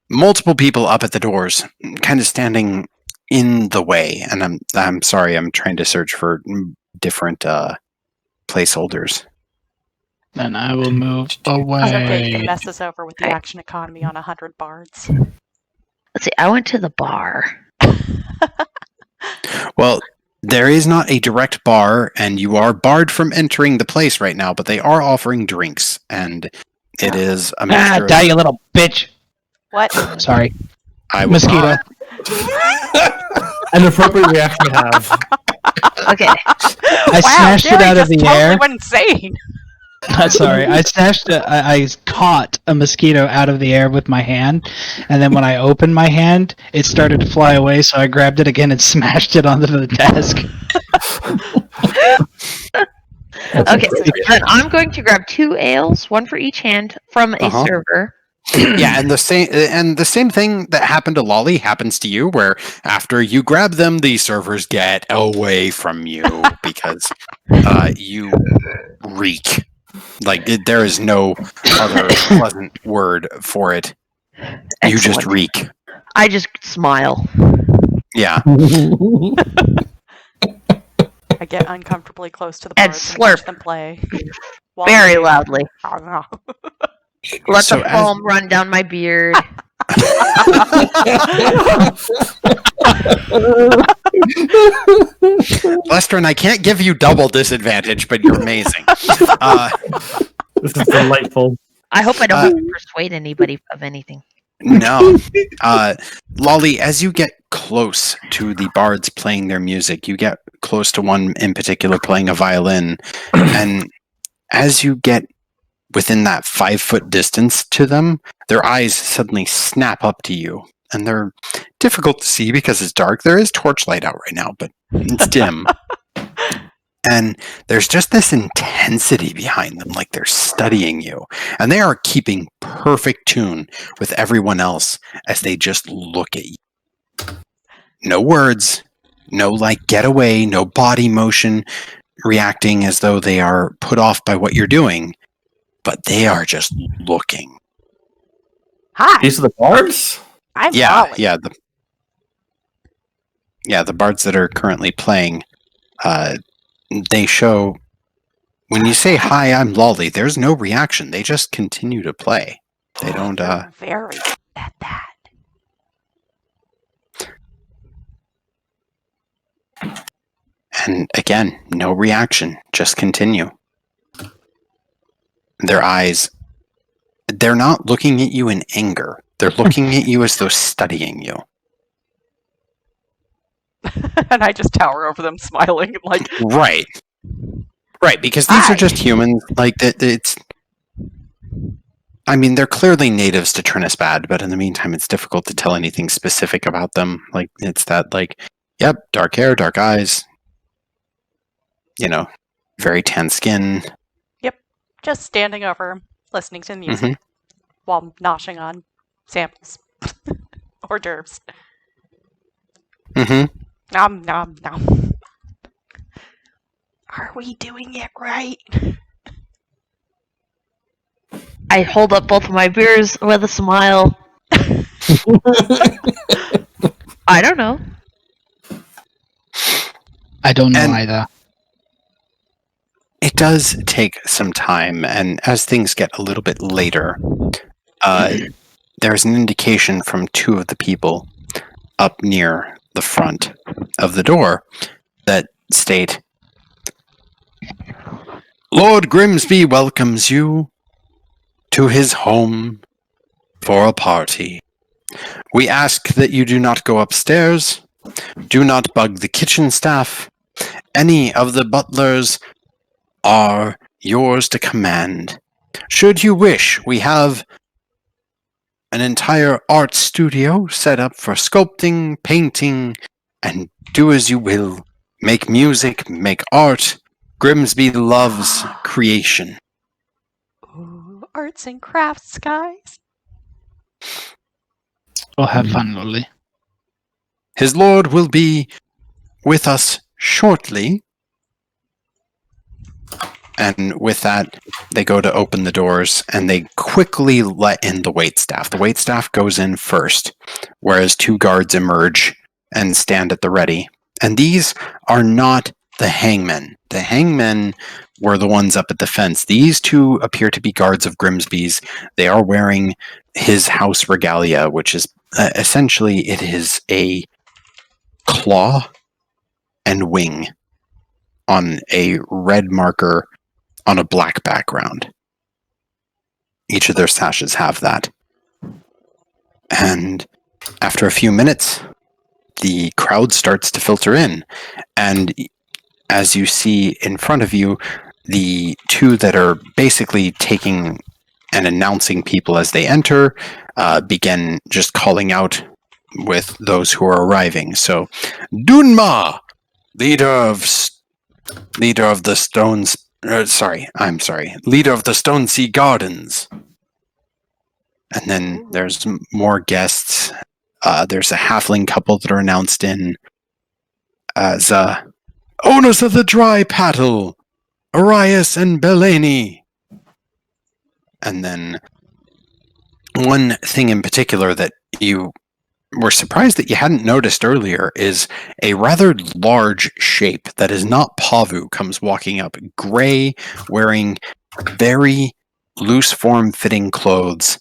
multiple people up at the doors, kind of standing in the way. And I'm sorry, I'm trying to search for different placeholders. Then I will move away. It's okay. It messes over with the action economy on 100 bards. Let's see. I went to the bar. Well, there is not a direct bar, and you are barred from entering the place right now, but they are offering drinks, and it is a mixture Die, you little bitch! What? Sorry. I will Mosquito. An appropriate reaction to have. Okay. I smashed it out of the totally air. went insane. Sorry, I smashed it. I caught a mosquito out of the air with my hand, and then when I opened my hand, it started to fly away. So I grabbed it again and smashed it onto the desk. Okay. Then I'm going to grab 2 ales, 1 for each hand, from a server. Yeah, and the same thing that happened to Lolly happens to you, where after you grab them, the servers get away from you because you reek. Like there is no other pleasant word for it. You just Excellent. reek. I just smile. Yeah. I get uncomfortably close to the And bards and slurp. watch them play. While Very they- loudly. Let So the foam run down my beard. Lester, and I can't give you double disadvantage, but you're amazing. This is delightful. I hope I don't have to persuade anybody of anything. No. Lolly, as you get close to the bards playing their music, you get close to one in particular playing a violin, and as you get within that 5-foot distance to them, their eyes suddenly snap up to you, and they're difficult to see because it's dark. There is torchlight out right now, but it's dim. And there's just this intensity behind them, like they're studying you. And they are keeping perfect tune with everyone else as they just look at you. No words, no like get away, no body motion, reacting as though they are put off by what you're doing. But they are just looking. Hi, These are the bards? I'm Yeah, Lolly. the bards that are currently playing, they show when you say hi, I'm Lolly, there's no reaction. They just continue to play. They don't You're very good at that. and again, no reaction. Just continue. Their eyes, they're not looking at you in anger. They're looking at you as though studying you. And I just tower over them, smiling, like, Right. Right, because these Hi. are just humans. Like, it's... I mean, they're clearly natives to Trinisbad, but in the meantime, it's difficult to tell anything specific about them. Like, it's that, like, yep, dark hair, dark eyes, you know, very tan skin. just standing over him, listening to the music while noshing on samples. Hors d'oeuvres. Mm-hmm. Nom, nom, nom. Are we doing it right? I hold up both of my beers with a smile. I don't know. I don't know And- either. It does take some time, and as things get a little bit later, there's an indication from 2 of the people up near the front of the door that state, Lord Grimsby welcomes you to his home for a party. We ask that you do not go upstairs, do not bug the kitchen staff. Any of the butlers are yours to command. Should you wish, we have an entire art studio set up for sculpting, painting, and do as you will. Make music, make art. Grimsby loves creation. Ooh, arts and crafts, guys. We'll have fun, Lolly. His lord will be with us shortly. And with that, they go to open the doors, and they quickly let in the waitstaff. The waitstaff goes in first, whereas 2 guards emerge and stand at the ready. And these are not the hangmen. The hangmen were the ones up at the fence. These 2 appear to be guards of Grimsby's. They are wearing his house regalia, which is essentially it is a claw and wing on a red marker on a black background. Each of their sashes have that. And after a few minutes, the crowd starts to filter in. And as you see in front of you, the 2 that are basically taking and announcing people as they enter begin just calling out with those who are arriving. So, Dunma, leader of the Stones. Leader of the Stone Sea Gardens. And then there's more guests. There's a halfling couple that are announced in as owners of the Dry Paddle, Arias and Belani. And then one thing in particular that you were surprised that you hadn't noticed earlier is a rather large shape that is not Pavu comes walking up, gray, wearing very loose form fitting clothes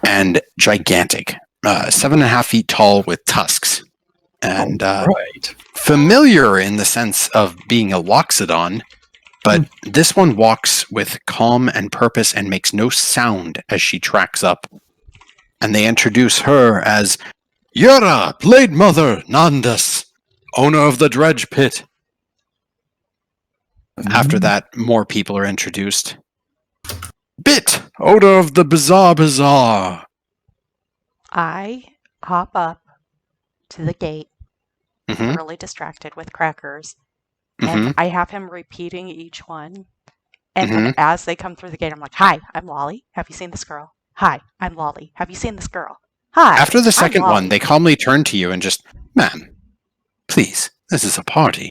and gigantic, 7.5 feet tall with tusks, and Right. familiar in the sense of being a Loxodon, but this one walks with calm and purpose and makes no sound as she tracks up. And they introduce her as Yura, Blade Mother Nandas, owner of the Dredge Pit. After that, more people are introduced. Bit, owner of the Bazaar. I hop up to the gate, Mm-hmm. really distracted with crackers, Mm-hmm. and I have him repeating each one. And then as they come through the gate, I'm like, "Hi, I'm Lolly. Have you seen this girl? Hi, I'm Lolly. Have you seen this girl? Hi." After the I'm second Lolly." one, they calmly turn to you and just, ma'am, please, this is a party.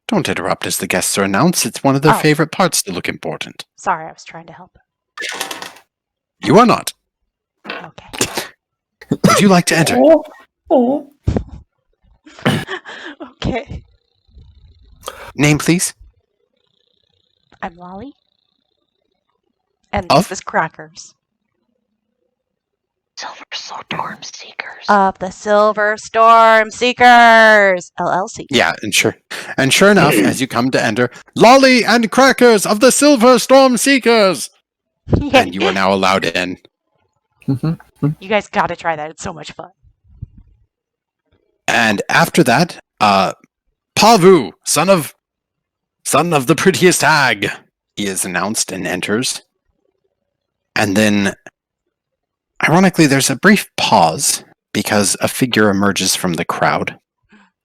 Don't interrupt as the guests are announced. It's one of their Oh. favorite parts to look important. Sorry, I was trying to help. You are not. Okay. Would you like to enter? Okay. Name, please. I'm Lolly. And Of? this is Crackers. Silver Storm Seekers. Of the Silver Storm Seekers, LLC. Yeah, and sure enough, as you come to enter, Lolly and Crackers of the Silver Storm Seekers! And you are now allowed in. You guys gotta try that. It's so much fun. And after that, Pavu, son of the prettiest hag, he is announced and enters. And then, ironically, there's a brief pause because a figure emerges from the crowd.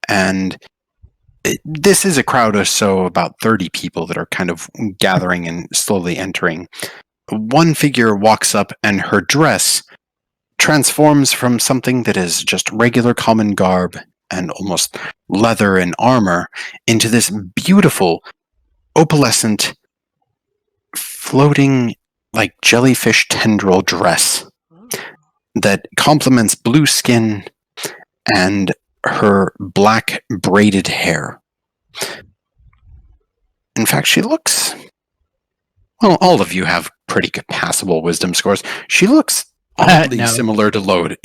And this is a crowd of about 30 people that are kind of gathering and slowly entering. One figure walks up and her dress transforms from something that is just regular common garb and almost leather and armor into this beautiful, opalescent, floating like jellyfish tendril dress that complements blue skin and her black braided hair. In fact, she looks... Well, all of you have pretty good passable wisdom scores. She looks oddly No. similar to Lode.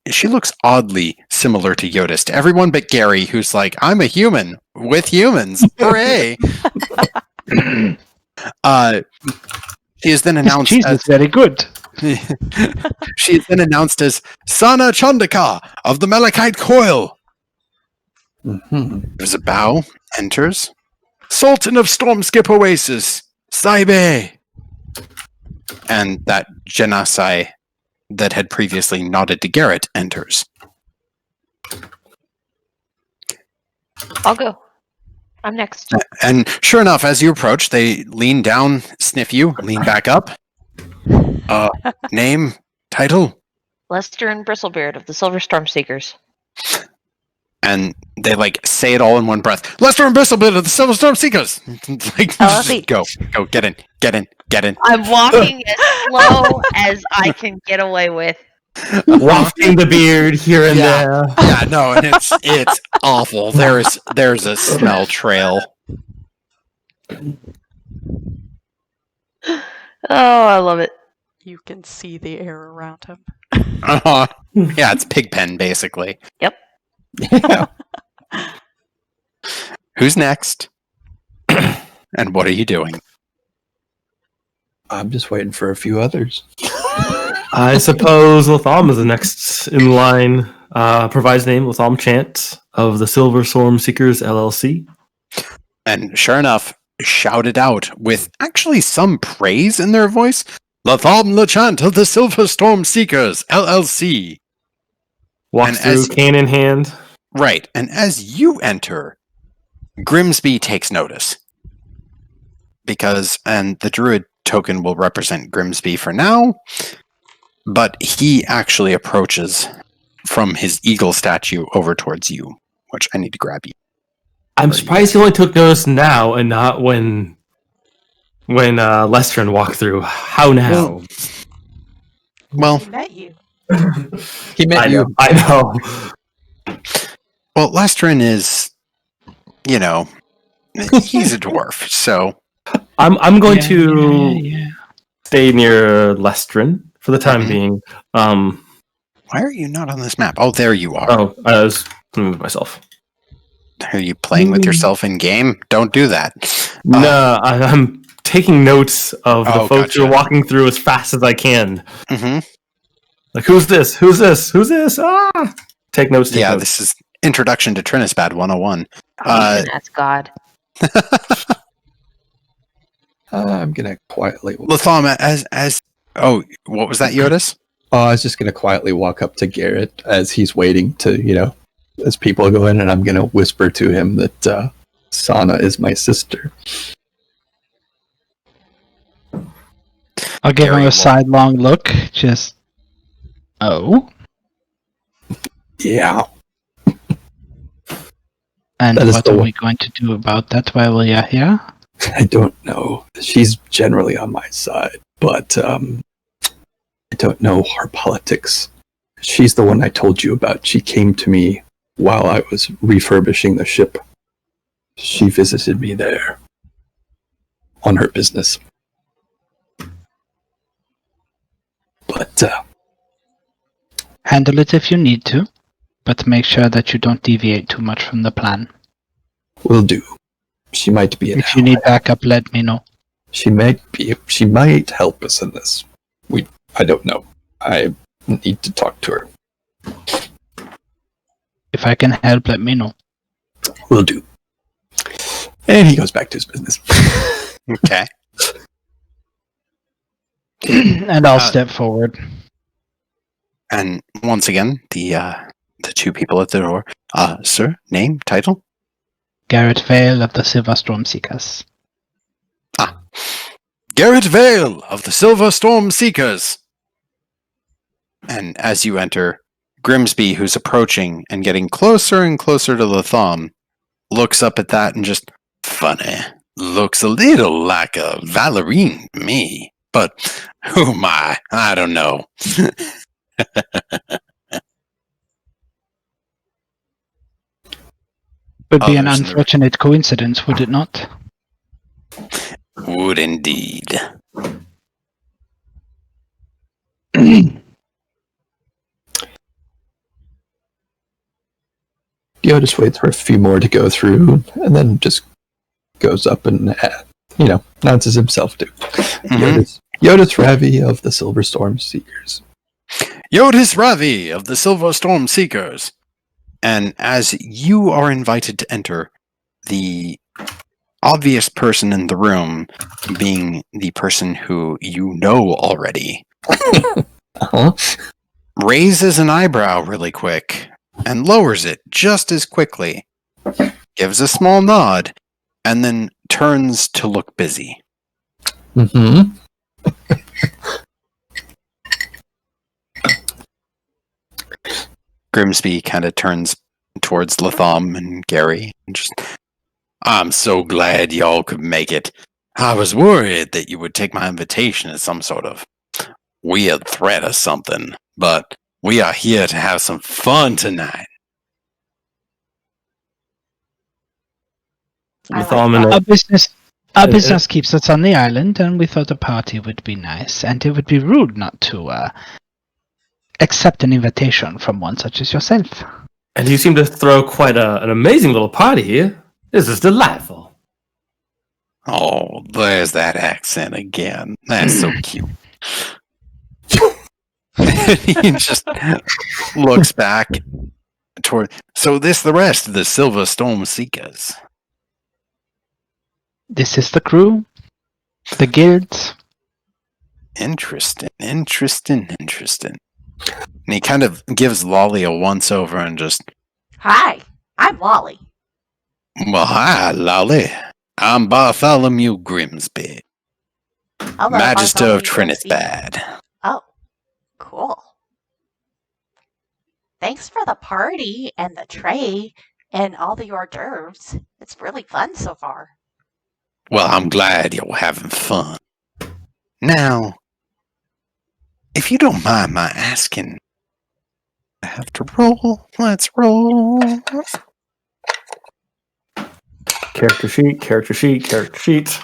She looks oddly similar to Jyotis. To everyone but Gary, who's like, I'm a human with humans. Hooray! She is then announced Cheese as... is very good. She is then announced as Sana Chandaka of the Malachite Coil. There's a bow, enters. Sultan of Stormskip Oasis, Saibe. And that Genasai that had previously nodded to Garret enters. I'll go. I'm next. And sure enough, as you approach, they lean down, sniff you, lean back up. Name, title? Lester and Bristlebeard of the Silver Storm Seekers. And they say it all in one breath. Lester and Bristlebeard of the Silver Storm Seekers. Go, get in. I'm walking as slow as I can get away with. Wafting the beard here and there. Yeah, no, and it's awful. There's a smell trail. Oh, I love it. You can see the air around him. Yeah, it's Pigpen, basically. Yep. Yeah. Who's next? And what are you doing? I'm just waiting for a few others. I suppose Latham is the next in line. Provides name Latham Chant of the Silver Storm Seekers LLC. And sure enough, shouted out with actually some praise in their voice. Latham Chant of the Silver Storm Seekers LLC. Walks through, cane in hand. Right, and as you enter, Grimsby takes notice. And the druid token will represent Grimsby for now, but he actually approaches from his eagle statue over towards you, which I need to grab you. I'm surprised he only took notice now and not when Lestrin walked through. How now? Well, He met you. He met you. I know. Well, Lestrin is, he's a dwarf, so I'm going to Yeah. stay near Lestrin for the time being. why are you not on this map? Oh, there you are. Oh, I was going to move myself. Are you playing with yourself in game? Don't do that. No, I'm taking notes of the folks gotcha. who are walking through as fast as I can. Mm-hmm. Like, who's this? Who's this? Who's this? Ah! Take notes. Take notes. This is Introduction to Trinisbad 101. That's God. I'm gonna quietly. Latham, what was that, Jyotis? I was just gonna quietly walk up to Garret as he's waiting to, as people go in, and I'm gonna whisper to him that Sana is my sister. I'll give Very him well. a sidelong look. Just, oh, Yeah. and That is what the are one. we going to do about that while we are here? I don't know. She's generally on my side, but I don't know her politics. She's the one I told you about. She came to me while I was refurbishing the ship. She visited me there on her business. But Handle it if you need to, but make sure that you don't deviate too much from the plan. will do. She might be an If you need backup, let me know. She might help us in this. I don't know. I need to talk to her. If I can help, let me know. Will do. And he goes back to his business. Okay. And I'll step forward. And once again, the two people at the door. Sir, name, title? Garret Vale of the Silver Storm Seekers. Garret Vale of the Silver Storm Seekers. And as you enter, Grimsby, who's approaching and getting closer and closer to Latham, looks up at that and just, funny, looks a little like a Valerine to me. But who am I? I don't know. Would be an Others in the- unfortunate coincidence, would it not? Would indeed. Jyotis waits for a few more to go through, and then just goes up and, announces himself to Jyotis Ravi of the Silver Storm Seekers. Jyotis Ravi of the Silver Storm Seekers. And as you are invited to enter, the obvious person in the room, being the person who you know already, Uh-huh. raises an eyebrow really quick and lowers it just as quickly, gives a small nod, and then turns to look busy. Mm-hmm. Grimsby kind of turns towards Latham and Gary. And just, I'm so glad y'all could make it. I was worried that you would take my invitation as some sort of weird threat or something, but we are here to have some fun tonight. I like Latham and that. Our business keeps us on the island, and we thought a party would be nice, and it would be rude not to accept an invitation from one such as yourself. And you seem to throw quite an amazing little party here. This is delightful. Oh, there's that accent again. That's so cute. He just looks back toward. So this the rest of the Silver Storm Seekers. This is the crew, the guilds. Interesting. And he kind of gives Lolly a once over and just, Hi, I'm Lolly. well, hi, Lolly. I'm Bartholomew Grimsby, Hello, Magister of Bartholomew Grimsby. Trinithbad. Oh, cool. Thanks for the party and the tray and all the hors d'oeuvres. It's really fun so far. Well, I'm glad you're having fun. Now, if you don't mind my asking, I have to roll. Let's roll. Character sheet.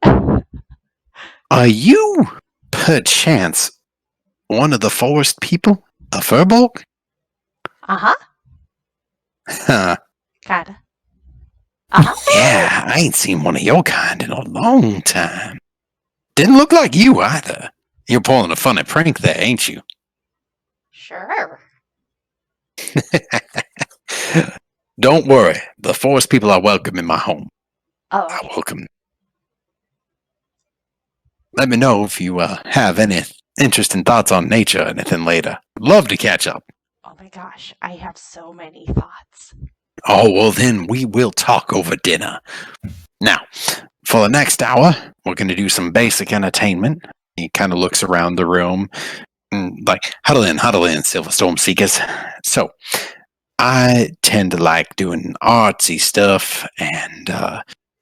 Are you, perchance, one of the forest people? A Firbolg? Uh-huh. Huh. Kinda. Uh-huh. Yeah, I ain't seen one of your kind in a long time. Didn't look like you either. You're pulling a funny prank there, ain't you? Sure. Don't worry. The forest people are welcome in my home. Oh, I okay. welcome. Let me know if you have any interesting thoughts on nature or anything later. Love to catch up. Oh my gosh, I have so many thoughts. Oh, well then we will talk over dinner. Now, for the next hour, we're going to do some basic entertainment. He kind of looks around the room and like, huddle in, Silverstorm Seekers. So, I tend to like doing artsy stuff, and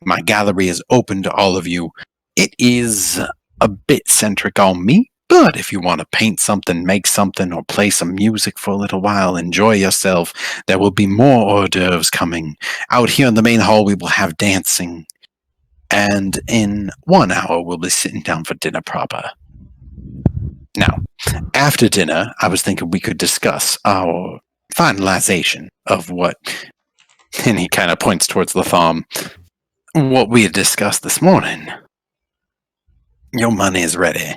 my gallery is open to all of you. It is a bit centric on me, but if you want to paint something, make something, or play some music for a little while, enjoy yourself, there will be more hors d'oeuvres coming. Out here in the main hall, we will have dancing, and in 1 hour, we'll be sitting down for dinner proper. Now, after dinner, I was thinking we could discuss our finalization of what, and he kind of points towards Latham, what we had discussed this morning. Your money is ready.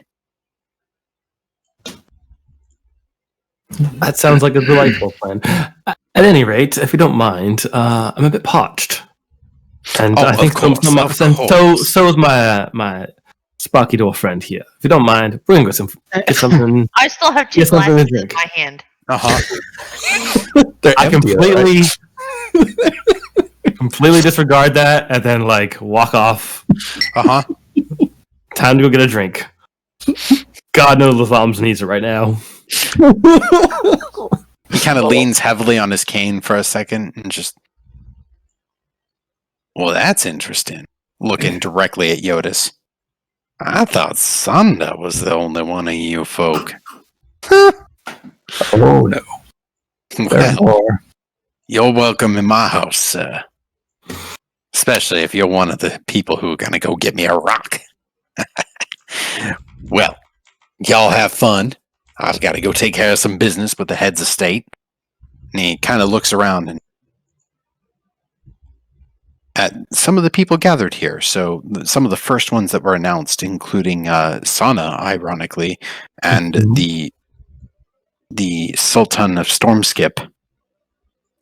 That sounds like a delightful plan. At any rate, if you don't mind, I'm a bit parched. And Oh, I think of course. so is my Sparky Door friend here. If you don't mind, bring us get something. I still have two Get something to glasses in drink. my hand. They're I empty, completely completely disregard that and then like walk off. Time to go get a drink. God knows Latham's needs it right now. He kind of leans heavily on his cane for a second and just, well, that's interesting. Looking directly at Jyotis. I thought Sanda was the only one of you folk. Oh no. There Well, are. you're welcome in my house, sir. Especially if you're one of the people who are going to go get me a rock. Well, y'all have fun. I've got to go take care of some business with the heads of state. And he kind of looks around and at some of the people gathered here. So some of the first ones that were announced, including Sana, ironically, and the Sultan of Stormskip,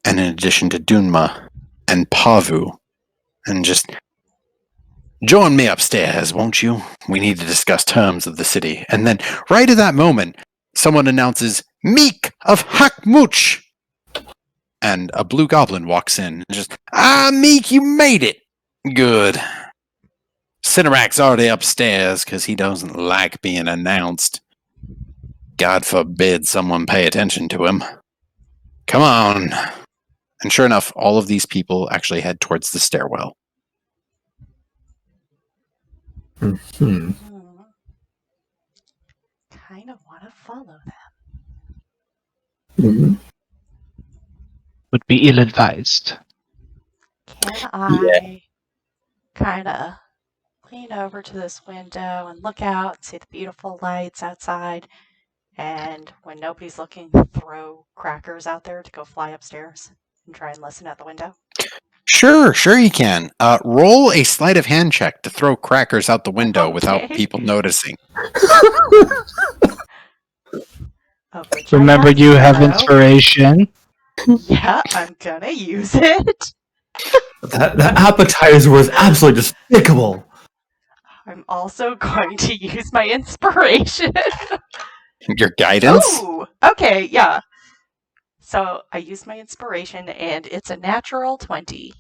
and in addition to Dunma and Pavu, and just join me upstairs, won't you? We need to discuss terms of the city. And then, right at that moment, someone announces, Meek of Hakmuch! And a blue goblin walks in and just, Meek, you made it! Good. Cinerak's already upstairs because he doesn't like being announced. God forbid someone pay attention to him. Come on. And sure enough, all of these people actually head towards the stairwell. Hmm. Kind of want to follow them. Mhm. Would be ill-advised. Can I kind of lean over to this window and look out and see the beautiful lights outside? And when nobody's looking, throw crackers out there to go fly upstairs and try and listen at the window? Sure you can. Roll a sleight of hand check to throw crackers out the window without Okay. people noticing. Of which I Remember, you have 0. inspiration. Yeah, I'm gonna use it. That appetizer was absolutely despicable. I'm also going to use my inspiration. Your guidance? Oh, okay, yeah. So I use my inspiration, and it's a natural 20.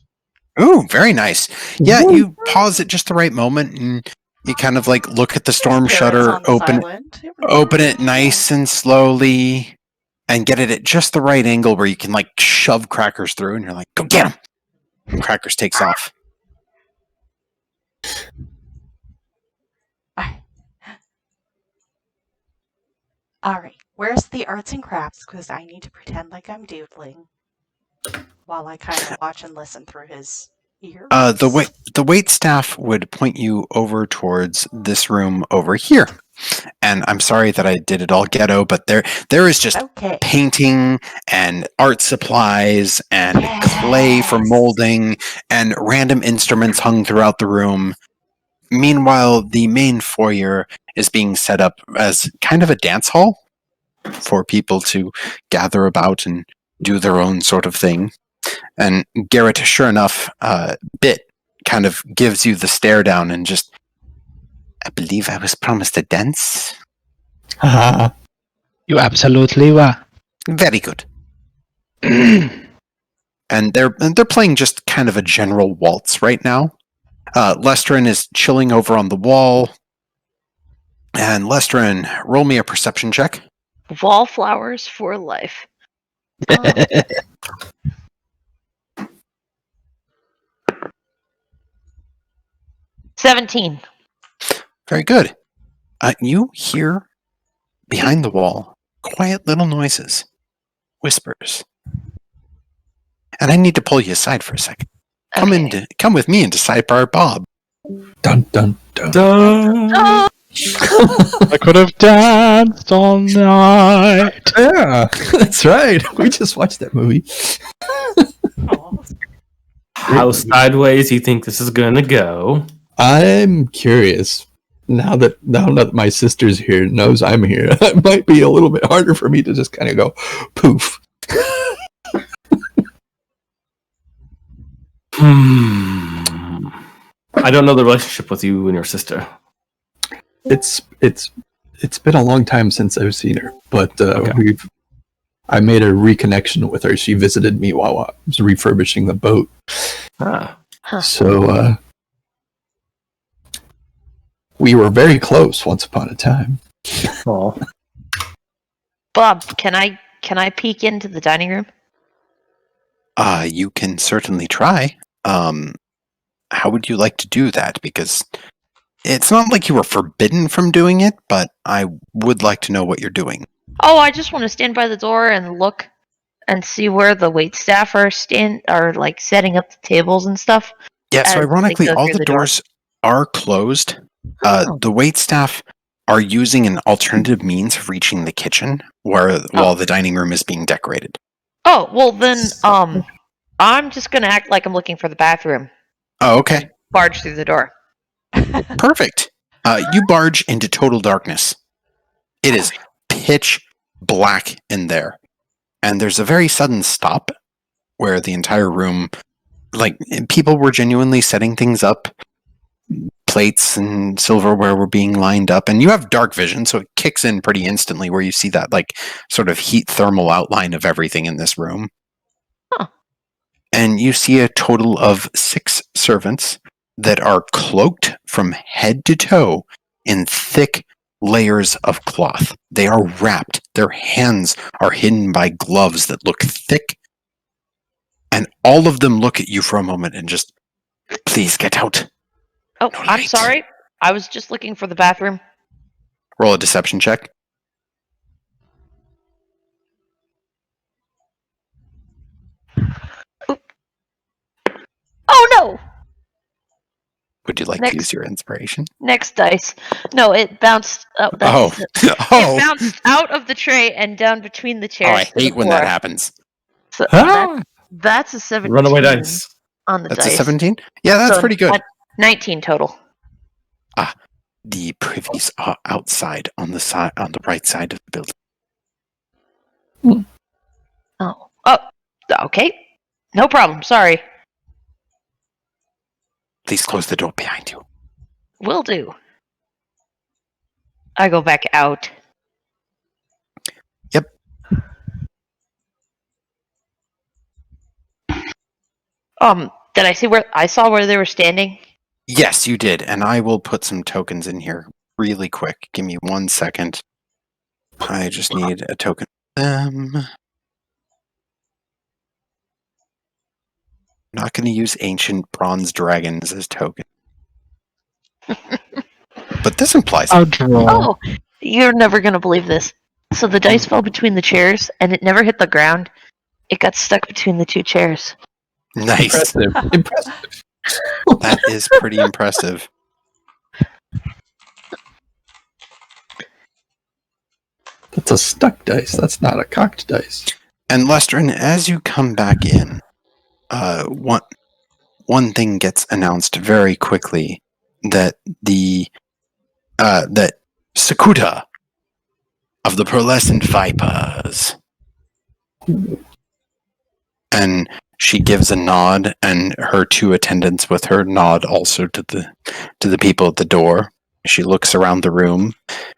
Ooh, very nice. Yeah, you pause at just the right moment, and you kind of like look at the storm Parrots shutter, on this island. open it nice and slowly, and get it at just the right angle where you can like shove crackers through, and you're like, go get him! And crackers takes off. All right, where's the arts and crafts? Because I need to pretend like I'm doodling while I kind of watch and listen through his ears. The wait staff would point you over towards this room over here. And I'm sorry that I did it all ghetto, but there is just Okay. painting and art supplies and clay for Yes. molding and random instruments hung throughout the room. Meanwhile, the main foyer is being set up as kind of a dance hall for people to gather about and do their own sort of thing. And Garret, sure enough, Bit kind of gives you the stare down and just, I believe I was promised a dance. Haha. You absolutely were. Very good. And they're playing just kind of a general waltz right now. Lestrin is chilling over on the wall. And Lestrin, roll me a perception check. Wallflowers for life. 17. Very good. You hear behind the wall quiet little noises, whispers. And I need to pull you aside for a second. Okay. Come with me into Sidebar Bob. Dun dun dun. Oh, I could have danced all night. Yeah, that's right. We just watched that movie. Oh, How sideways do you think this is going to go? I'm curious. Now that my sister's here, knows I'm here, it might be a little bit harder for me to just kind of go poof. I don't know the relationship with you and your sister. It's been a long time since I've seen her, but Okay. I made a reconnection with her. She visited me while I was refurbishing the boat. Ah. So we were very close once upon a time. Oh. Bob, can I peek into the dining room? You can certainly try. How would you like to do that? Because it's not like you were forbidden from doing it, but I would like to know what you're doing. Oh, I just want to stand by the door and look and see where the waitstaff are like setting up the tables and stuff. Yeah, so As ironically, they go all through the the door. doors are closed. Oh. The waitstaff are using an alternative means of reaching the kitchen while the dining room is being decorated. Oh, well then, I'm just gonna act like I'm looking for the bathroom. Oh, okay. Barge through the door. Perfect. You barge into total darkness. It is pitch black in there. And there's a very sudden stop where the entire room, like, people were genuinely setting things up. Plates and silverware were being lined up. And you have dark vision, so it kicks in pretty instantly where you see that, like, sort of heat thermal outline of everything in this room. Huh. And you see a total of 6 servants that are cloaked from head to toe in thick layers of cloth. They are wrapped. Their hands are hidden by gloves that look thick. And all of them look at you for a moment and just, please get out. Oh, No I'm light. sorry. I was just looking for the bathroom. Roll a deception check. Oh no! Would you like to use your inspiration? Next dice. No, it bounced. Oh, Oh. It Oh. bounced out of the tray and down between the Oh, chairs. I to the hate when floor. that happens. So Ah! that's a 17 Runaway dice. on the That's dice. a 17? Yeah, that's So pretty good. 19 total. The privies are outside on the right side of the building. Oh, okay. No problem. Sorry. Please close the door behind you. Will do. I go back out. Yep. Did I see where I saw where they were standing? Yes, you did, and I will put some tokens in here really quick. Give me 1 second. I just need a token. I'm not going to use ancient bronze dragons as token. But this implies I'll draw. Oh, you're never gonna believe this. So the dice fell between the chairs, and it never hit the ground. It got stuck between the two chairs. nice. Impressive. That is pretty impressive. That's a stuck dice. That's not a cocked dice. And Lestrin, as you come back in, one thing gets announced very quickly, that that Sakuta of the Pearlescent Vipers, and she gives a nod, and her two attendants with her nod also to the people at the door. She looks around the room,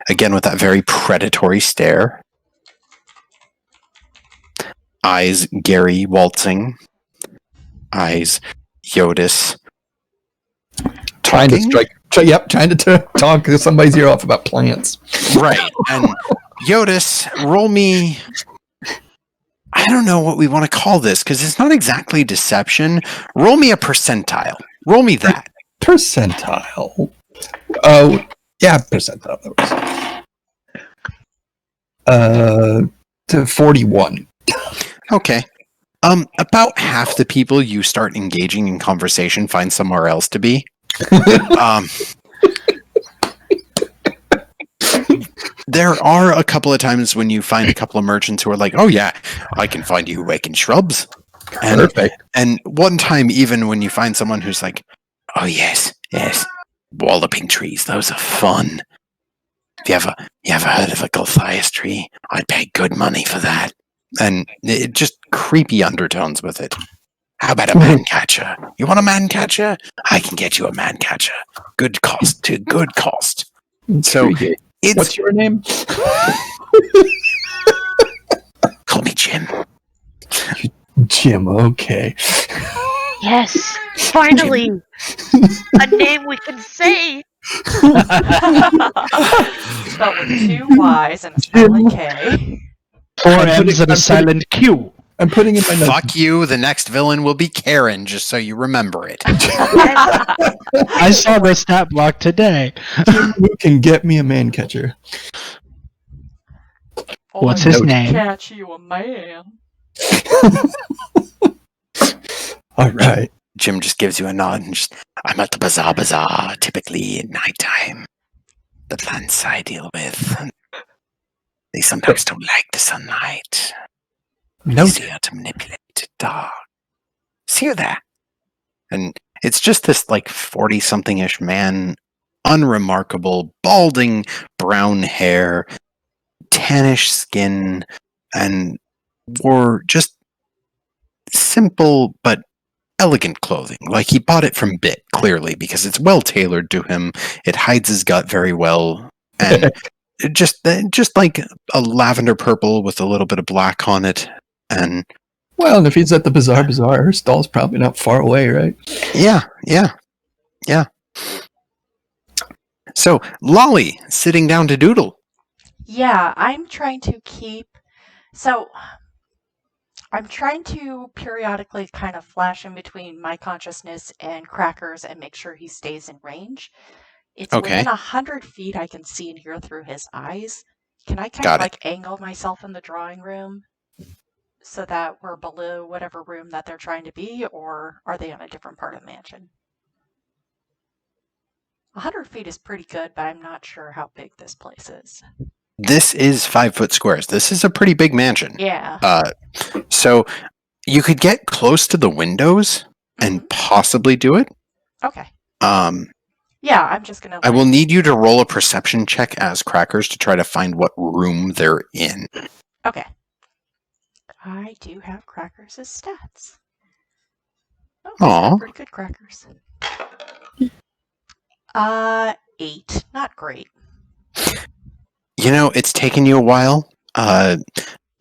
again with that very predatory stare. Eyes Gary waltzing. Eyes Jyotis Trying to talking. trying to talk somebody's ear off about plants. Right. And Jyotis, roll me. I don't know what we want to call this because it's not exactly deception. Roll me a percentile. Roll me that. Percentile. Oh, yeah, percentile. To 41. Okay. About half the people you start engaging in conversation find somewhere else to be. There are a couple of times when you find a couple of merchants who are like, "Oh yeah, I can find you waking shrubs." Perfect. And one time, even when you find someone who's like, "Oh yes, walloping trees, those are fun. You ever heard of a Gulthias tree? I'd pay good money for that." And it just creepy undertones with it. How about a man catcher? You want a man catcher? I can get you a man catcher. Good cost to good cost. So it's What's your name? call me Jim. Jim. Okay. Yes, finally, a name we can say. Spelled with two Y's and a silent K. 4 I'm putting- M's and a I'm silent Q. I'm putting in my notes. Fuck you. The next villain will be Karen, just so you remember it. I saw the stat block today. Jim who can get me a man catcher. What's his name? Catch you a man. All right. Jim just gives you a nod and just, I'm at the bazaar, typically at nighttime. The plants I deal with. They sometimes don't like the sunlight. No. Easier to manipulate. Dark. See you there. And it's just this like 40-something-ish man, unremarkable, balding brown hair, tannish skin, and wore just simple but elegant clothing. Like he bought it from Bit, clearly, because it's well tailored to him. It hides his gut very well. And just like a lavender purple with a little bit of black on it. And Well, and if he's at the bazaar, her stall's probably not far away, right? yeah. So, Lolly, sitting down to doodle. Yeah, I'm trying to keep. So, I'm trying to periodically kind of flash in between my consciousness and Crackers and make sure he stays in range. It's Okay. within 100 feet I can see and hear through his eyes. Can I kind Got of it. like angle myself in the drawing room so that we're below whatever room that they're trying to be, or are they on a different part of the mansion? 100 feet is pretty good, but I'm not sure how big this place is. This is 5 foot squares. This is a pretty big mansion. Yeah. So you could get close to the windows and possibly do it. Okay. Um, Yeah, I'm just gonna. I will need you to roll a perception check as Crackers to try to find what room they're in. Okay. I do have Crackers as stats. Oh, these Aw. are pretty good Crackers. 8. Not great. You know, it's taken you a while.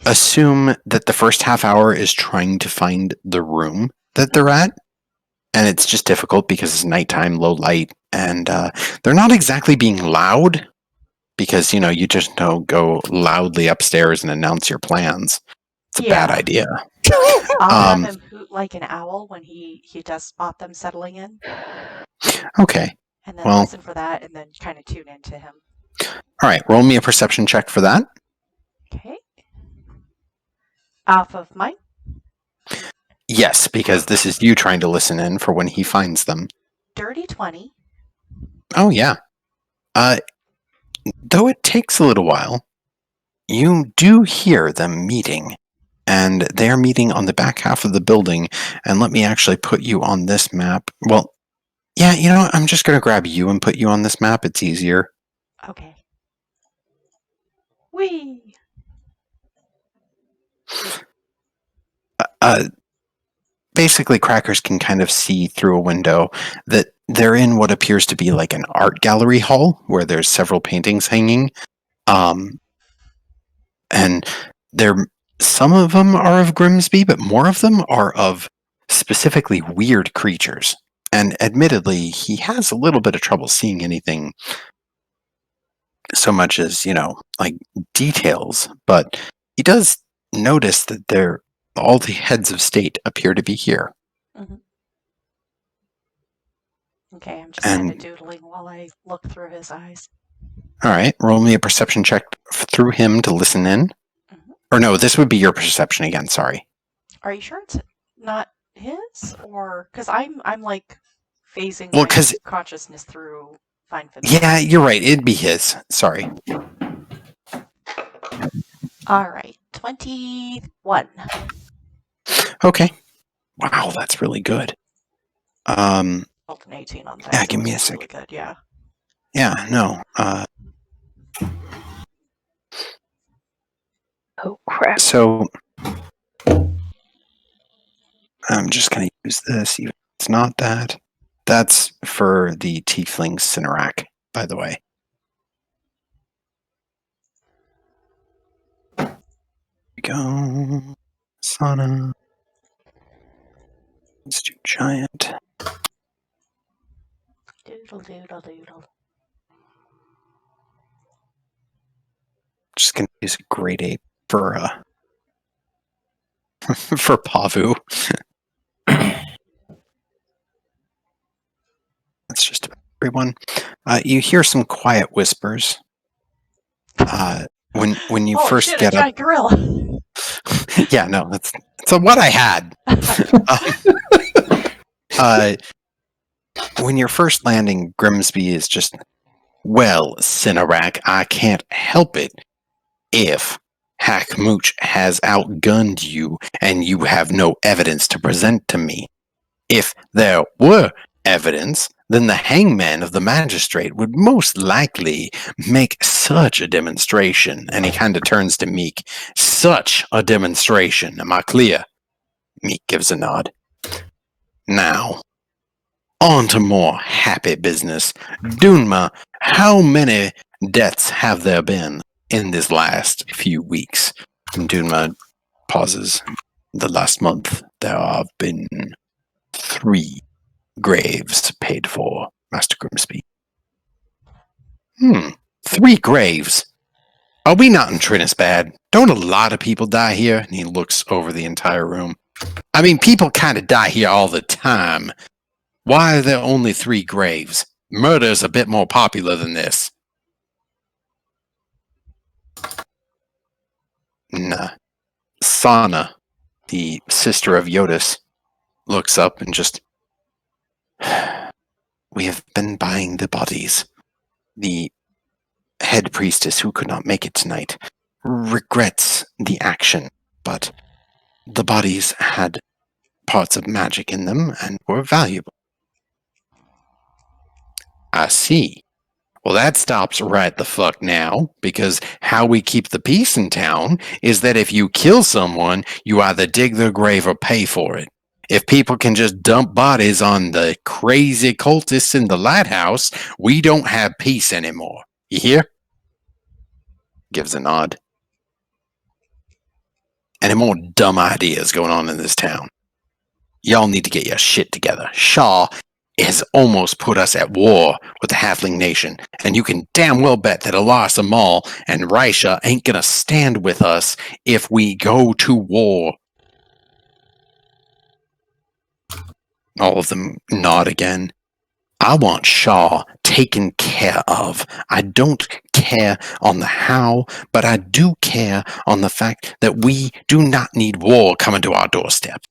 Assume that the first half hour is trying to find the room that they're at. And it's just difficult because it's nighttime, low light, and they're not exactly being loud because, you just don't go loudly upstairs and announce your plans. It's a bad idea. I'll have him hoot like an owl when he does spot them settling in. Okay. And then Well, listen for that and then kind of tune into him. All right, roll me a perception check for that. Okay. Off of mine. Yes, because this is you trying to listen in for when he finds them. Dirty 20. Oh, yeah. Though it takes a little while, you do hear them meeting. And they're meeting on the back half of the building. And let me actually put you on this map. Well, yeah, you know what? I'm just going to grab you and put you on this map. It's easier. Okay. Whee! Basically, Crackers can kind of see through a window that they're in what appears to be like an art gallery hall where there's several paintings hanging. And some of them are of Grimsby, but more of them are of specifically weird creatures. And admittedly, he has a little bit of trouble seeing anything so much as, like details, but he does notice that all the heads of state appear to be here. Mm-hmm. Okay, I'm just kind of doodling while I look through his eyes. All right, roll me a perception check through him to listen in. Mm-hmm. Or no, this would be your perception again, sorry. Are you sure it's not his? Or, because I'm like phasing my consciousness through Find Familiar. Yeah, you're right, it'd be his, sorry. All right, 21. Okay. Wow, that's really good. 18 on that. Yeah, give me a second. Really good, yeah. Yeah, no. Oh crap. So I'm just gonna use this, even if it's not that. That's for the Tiefling Cinerak, by the way. Here we go. Sauna. Let's do giant. Doodle. Just gonna use a grade 8 for for Pavu. That's just about everyone. You hear some quiet whispers. When you first get up. Gorilla. Yeah, no, that's what I had. When you're first landing, Grimsby is just, well, Cinerak, I can't help it if Hackmooch has outgunned you and you have no evidence to present to me. If there were evidence, then the hangman of the magistrate would most likely make such a demonstration. And he kind of turns to Meek. Such a demonstration. Am I clear? Meek gives a nod. Now, on to more happy business. Dunma, how many deaths have there been in this last few weeks? And Dunma pauses. The last month, there have been 3 graves paid for, Master Grimsby. 3 graves. Are we not in Trinidad? Don't a lot of people die here? And he looks over the entire room. I mean, people kind of die here all the time. Why are there only 3 graves? Murder's a bit more popular than this. Nah. Sana, the sister of Jyotis, looks up and just... We have been buying the bodies. The head priestess who could not make it tonight regrets the action, but the bodies had parts of magic in them and were valuable. I see. Well, that stops right the fuck now, because how we keep the peace in town is that if you kill someone, you either dig their grave or pay for it. If people can just dump bodies on the crazy cultists in the lighthouse, we don't have peace anymore. You hear? Gives a nod. Any more dumb ideas going on in this town? Y'all need to get your shit together. Shaw has almost put us at war with the Halfling Nation, and you can damn well bet that Alas Amal and Raisha ain't gonna stand with us if we go to war. All of them nod again. I want Shaw taken care of. I don't care on the how, but I do care on the fact that we do not need war coming to our doorstep.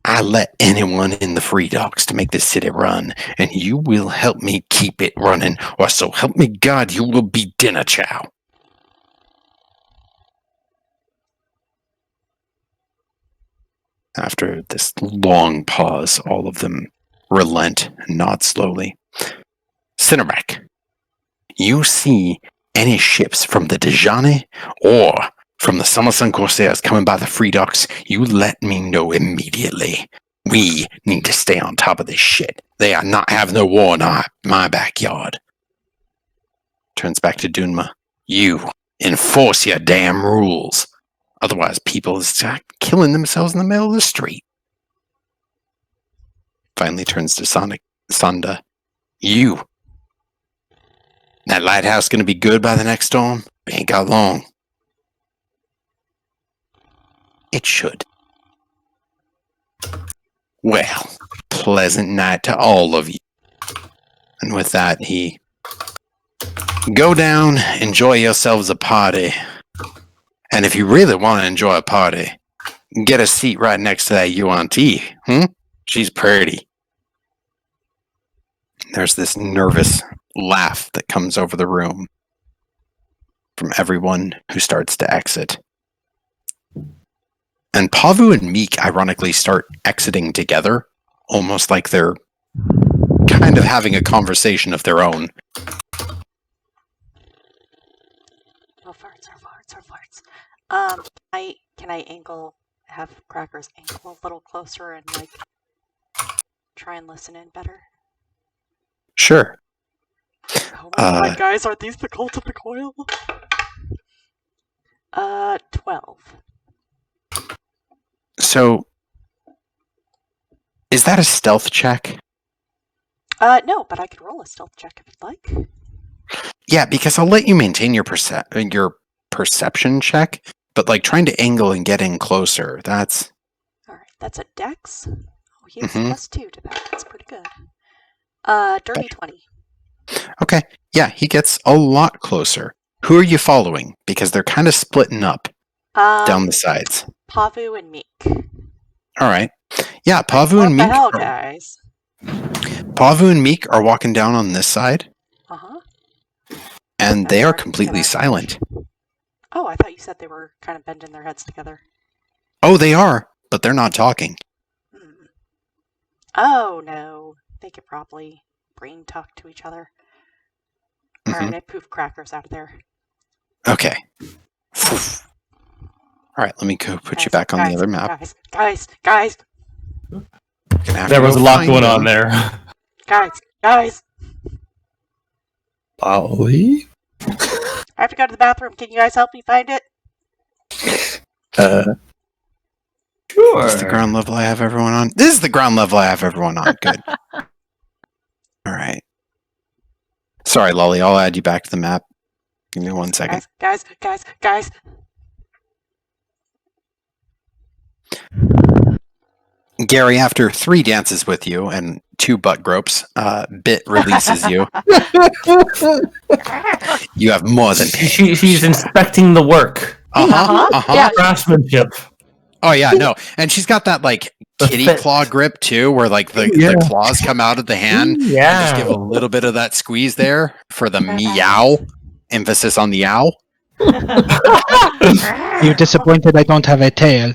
I let anyone in the free docks to make this city run, and you will help me keep it running, or so help me God, you will be dinner chow. After this long pause, all of them relent and nod slowly. Cinnerack, you see any ships from the Dejani or from the Summersun Corsairs coming by the free docks, you let me know immediately. We need to stay on top of this shit. They are not having no war in my backyard. Turns back to Dunma. You enforce your damn rules. Otherwise, people start killing themselves in the middle of the street. Finally turns to Sonda. You. That lighthouse gonna be good by the next storm? We ain't got long. It should. Well, pleasant night to all of you. And with that, he... Go down, enjoy yourselves a party. And if you really want to enjoy a party, get a seat right next to that Yuan-Ti. She's pretty. There's this nervous laugh that comes over the room from everyone who starts to exit. And Pavu and Meek ironically start exiting together, almost like they're kind of having a conversation of their own. Oh, farts. Can I have Crackers angle a little closer and, like, try and listen in better? Sure. Oh my god, guys, are these the Cult of the Coil? 12. So, is that a stealth check? No, but I could roll a stealth check if you'd like. Yeah, because I'll let you maintain your perception check, but like trying to angle and get in closer, that's... Alright, that's a dex. Oh, he has +2 to that. That's pretty good. Dirty 20. Okay, yeah, he gets a lot closer. Who are you following? Because they're kind of splitting up down the sides. Pavu and Meek. Alright. Yeah, Pavu and Meek... What the hell, guys? Pavu and Meek are walking down on this side. Uh-huh. And they are completely silent. Oh, I thought you said they were kind of bending their heads together. Oh, they are, but they're not talking. Oh, no. They could probably brain talk to each other. Alright, I poof Crackers out of there. Okay. Alright, let me go put you back on the other map. Guys! There was a lot going on there. Guys! Ollie? I have to go to the bathroom. Can you guys help me find it? Sure. This is the ground level I have everyone on. This is the ground level I have everyone on. Good. Alright. Sorry, Lolly, I'll add you back to the map. Give me 1 second. Guys. Gary, after 3 dances with you and 2 butt gropes, Bit releases you. You have more than She's inspecting the work. Yeah. Craftsmanship. Oh yeah, no, and she's got that like kitty fit. claw grip too, where like the claws come out of the hand. And just give a little bit of that squeeze there for the meow. Emphasis on the ow. You're disappointed I don't have a tail.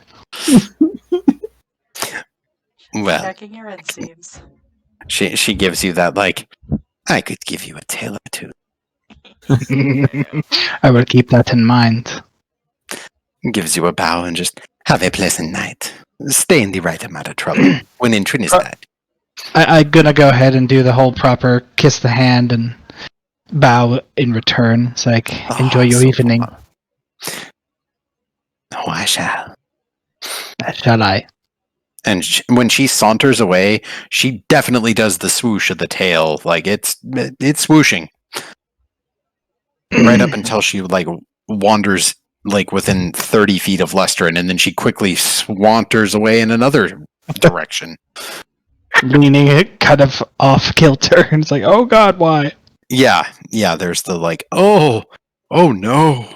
Well, Checking your inseams. she gives you that like, I could give you a tail or two. I will keep that in mind. Gives you a bow and just have a pleasant night. Stay in the right amount of trouble when in Trinidad. I'm gonna go ahead and do the whole proper kiss the hand and bow in return. It's like, enjoy your so evening. fun. Oh, I shall. Shall I? And when she saunters away, she definitely does the swoosh of the tail. Like it's swooshing right up until she like wanders like within 30 feet of Lestrin, and then she quickly swanters away in another direction. Leaning it kind of off kilter, and it's like, oh god, why? Yeah. There's the like, oh no.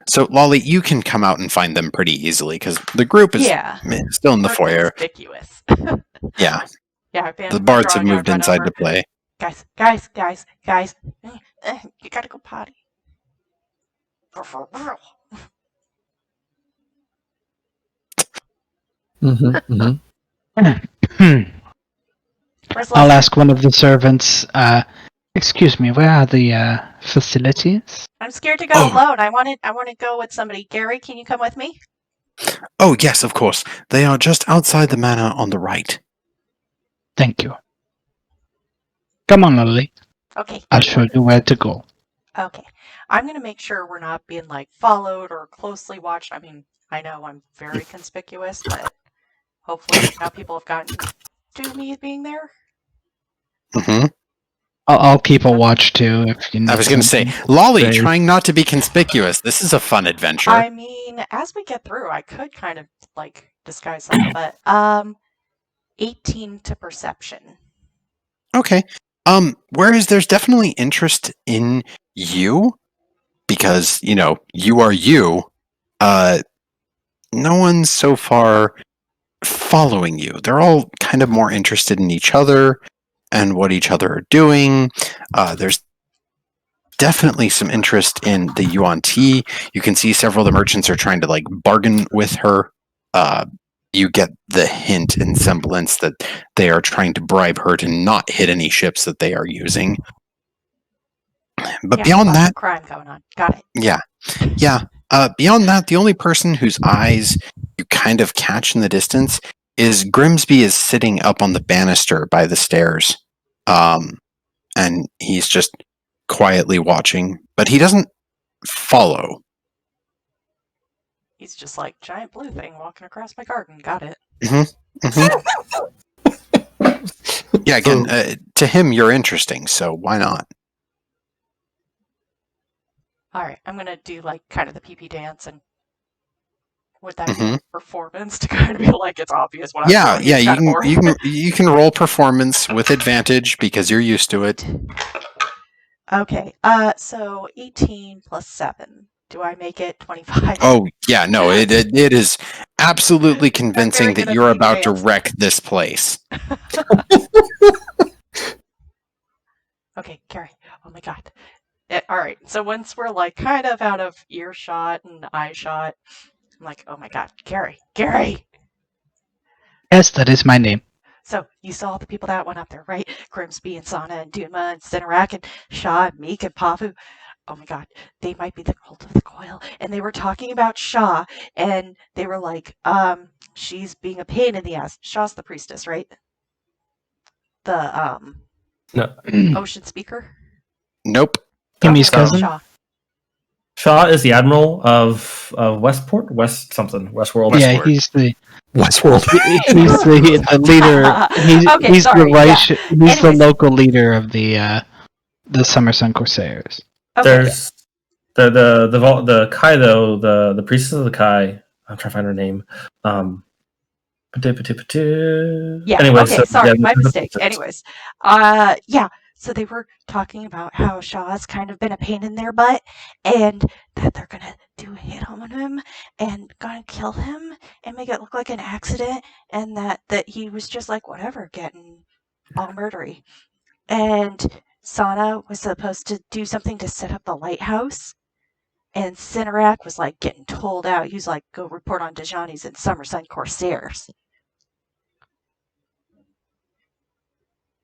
So, Lolly, you can come out and find them pretty easily because the group is still in the foyer. Conspicuous. Yeah, Yeah, the bards have moved inside to play. Guys. You gotta go potty. Where's I'll Lester? ask one of the servants, excuse me, where are the facilities? I'm scared to go alone. I want to go with somebody. Gary, can you come with me? Oh, yes, of course. They are just outside the manor on the right. Thank you. Come on, Lily. Okay. I'll show you where to go. Okay. I'm going to make sure we're not being like followed or closely watched. I mean, I know I'm very conspicuous, but hopefully now people have gotten to me being there. Mm-hmm. I'll keep a watch too. If you need I was going to say, something. Lolly, Great. trying not to be conspicuous. This is a fun adventure. I mean, as we get through, I could kind of like disguise something, but 18 to perception. Okay. Whereas there's definitely interest in you because, you know, you are you. No one's so far following you. They're all kind of more interested in each other and what each other are doing. There's definitely some interest in the yuan tea. You can see several of the merchants are trying to like bargain with her. You get the hint and semblance that they are trying to bribe her to not hit any ships that they are using. But beyond that, crime going on. Got it. Yeah. Beyond that, the only person whose eyes you kind of catch in the distance is Grimsby is sitting up on the banister by the stairs. And he's just quietly watching, but he doesn't follow. He's just like, giant blue thing walking across my garden. Got it. Yeah, again, to him, you're interesting, so why not? All right, I'm gonna do like kind of the pee-pee dance, and would that be performance to kind of be like it's obvious what I'm doing? Yeah, you can roll performance with advantage because you're used to it. Okay, so 18 plus 7. Do I make it 25? Oh, yeah, no, it is absolutely convincing that you're about to wreck this place. Okay, Gary. Oh my god. All right, so once we're like kind of out of earshot and eye shot, I'm like, oh my god, Gary. Yes, that is my name. So you saw the people that went up there, right? Grimsby and Sana and Duma and Cinerak and Shaw and Meek and Pavu. Oh my god, they might be the cult of the coil. And they were talking about Shaw, and they were like, she's being a pain in the ass. Shaw's the priestess, right? The No. ocean speaker? Nope. Kimmy's cousin? Shaw. Shaw is the admiral of Westport, Westworld. Yeah, Westward. he's the Westworld. he's the leader. Okay, He's sorry, he's the Anyways. local leader of the Summer Sun Corsairs. Okay, There's the Kai though, the priestess of the Kai. I'm trying to find her name. yeah. Anyway, Okay, so, sorry, yeah, my the- mistake. Anyways, yeah. So they were talking about how Shaw's kind of been a pain in their butt, and that they're gonna do a hit on him and gonna kill him and make it look like an accident, and that he was just like whatever, getting all murdery. And Sana was supposed to do something to set up the lighthouse. And Cinerak was like getting told out. He was like, go report on Dejani's and Summer Sun Corsairs.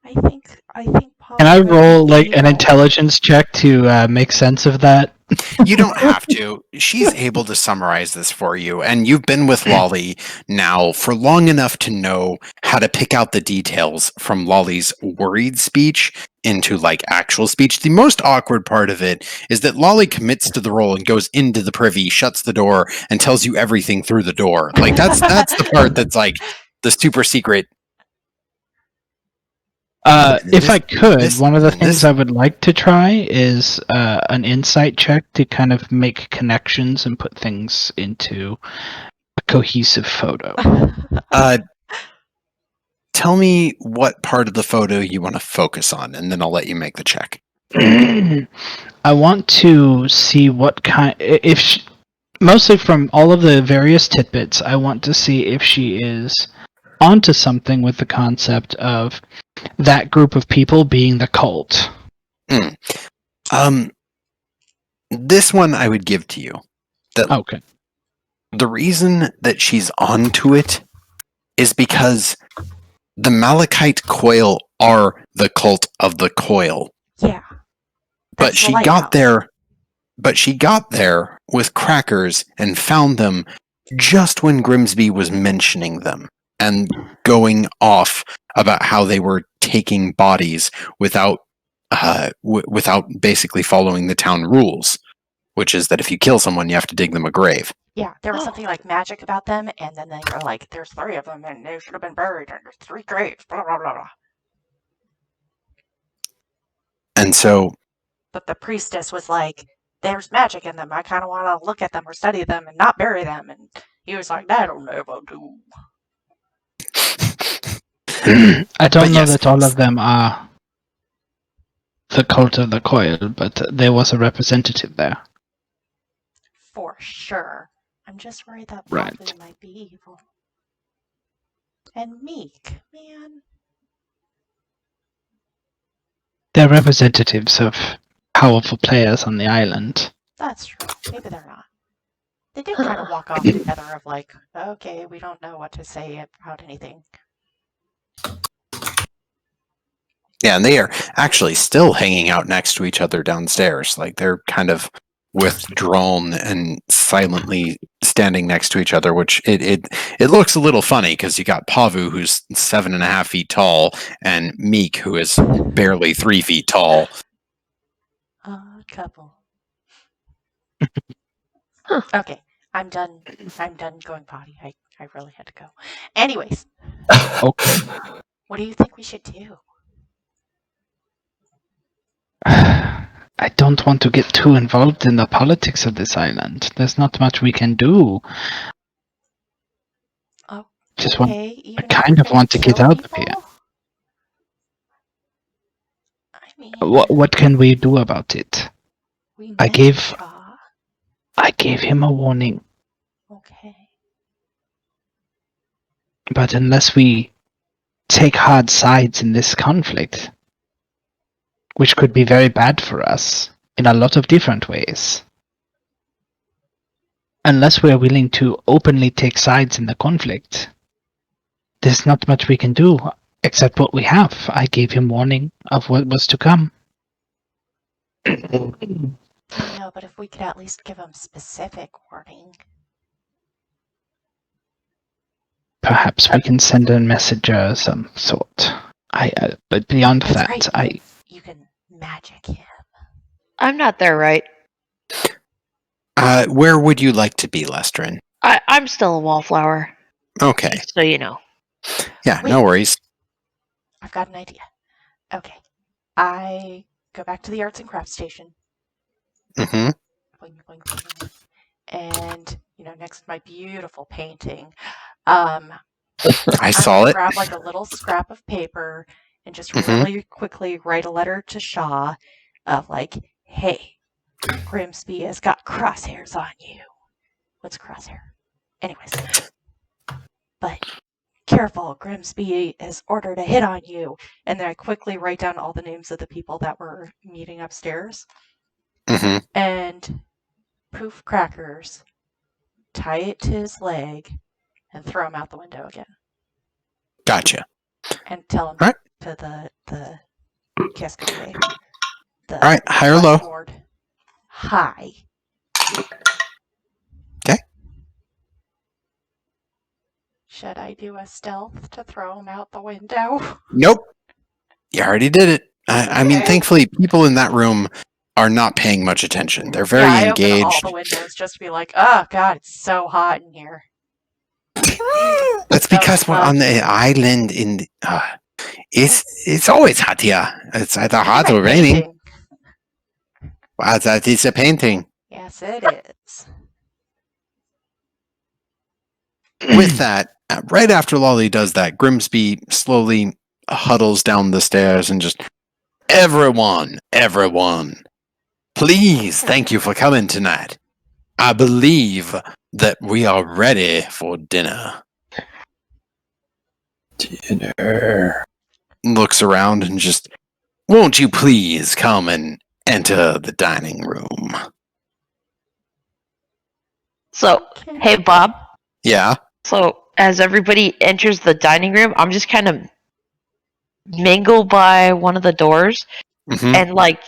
I think Can I Paul roll might be like an evil. intelligence check to make sense of that? You don't have to. She's able to summarize this for you, and you've been with Lolly now for long enough to know how to pick out the details from Lolly's worried speech into like actual speech. The most awkward part of it is that Lolly commits to the role and goes into the privy, shuts the door, and tells you everything through the door. Like that's the part that's like the super secret. If I could, this- one of the this- things I would like to try is an insight check to kind of make connections and put things into a cohesive photo. Tell me what part of the photo you want to focus on, and then I'll let you make the check. I want to see what kind. If she, mostly from all of the various tidbits, I want to see if she is onto something with the concept of that group of people being the cult. This one I would give to you. Okay. The reason that she's onto it is because the Malachite Coil are the cult of the Coil. Yeah. But That's she the got lighthouse. there with crackers and found them just when Grimsby was mentioning them and going off about how they were taking bodies without without basically following the town rules, which is that if you kill someone, you have to dig them a grave. Yeah, there was something like magic about them, and then they were like, there's 3 of them, and they should have been buried, and there's 3 graves, blah, blah, blah, blah. And so But the priestess was like, there's magic in them. I kind of want to look at them or study them and not bury them. And he was like, that'll never do. I don't But know yes, that all of them are the cult of the coil, but there was a representative there. For sure. I'm just worried that Right. Pavu might be evil. And Meek, man. They're representatives of powerful players on the island. That's true. Maybe they're not. They did kind of walk off together of like, okay, we don't know what to say about anything. yeah, and they are actually still hanging out next to each other downstairs. Like they're kind of withdrawn and silently standing next to each other, which it looks a little funny because you got Pavu, who's 7.5 feet tall, and Meek, who is barely 3 feet tall. Couple. Okay, I'm done. I'm done going potty. I really had to go. Anyways, Okay. what do you think we should do? I don't want to get too involved in the politics of this island. There's not much we can do. Oh, Just want. okay, even if kind we're of gonna want to get kill out of here. people? I mean, What can we do about it? we I met gave- Shaw. I gave him a warning, Okay. but unless we take hard sides in this conflict, which could be very bad for us in a lot of different ways, unless we're willing to openly take sides in the conflict, there's not much we can do except what we have. I gave him warning of what was to come. I know, but if we could at least give him specific warning. Perhaps we can send a messenger of some sort. But beyond That's that, right. You can magic him. I'm not there, right? Where would you like to be, Lestrin? I'm still a wallflower, Okay. so you know. Yeah, Wait. no worries. I've got an idea. Okay. I go back to the arts and crafts station. Mm-hmm. Boing, boing, boing. And, next to my beautiful painting, I'm I saw gonna it. grab like a little scrap of paper and just Mhm. really quickly write a letter to Shaw of like, hey, Grimsby has got crosshairs on you. What's crosshair? Anyways. But careful, Grimsby has ordered a hit on you. And then I quickly write down all the names of the people that were meeting upstairs. Mm-hmm. And poof crackers, tie it to his leg, and throw him out the window again. Gotcha. And tell him All right. to the cascade. All right, high or low? Board. High. Okay. Should I do a stealth to throw him out the window? Nope. You already did it. I mean, Okay. thankfully, people in that room are not paying much attention. They're very I open all engaged. the windows just to be like, oh god, it's so hot in here. That's So because we're on the island in. It's always hot here. It's either hot or raining. Painting. Wow, that is a painting. Yes, it is. With that, right after Lolly does that, Grimsby slowly huddles down the stairs and just, everyone, please, thank you for coming tonight. I believe that we are ready for dinner. Dinner. Looks around and just, won't you please come and enter the dining room? So, hey, Bob. Yeah? So, as everybody enters the dining room, I'm just kind of mingle by one of the doors Mm-hmm. and, like,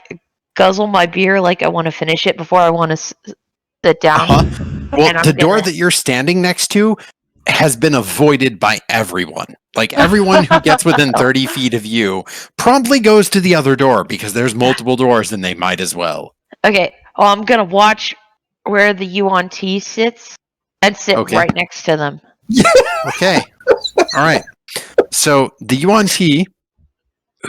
guzzle my beer like I want to finish it before I want to sit down. Uh-huh. Well, And I'm the door gonna- that you're standing next to has been avoided by everyone. Like, everyone who gets within 30 feet of you promptly goes to the other door because there's multiple doors and they might as well. Okay, well, I'm going to watch where the Yuan T sits and sit Okay. right next to them. Okay. All right. So the Yuan Ti,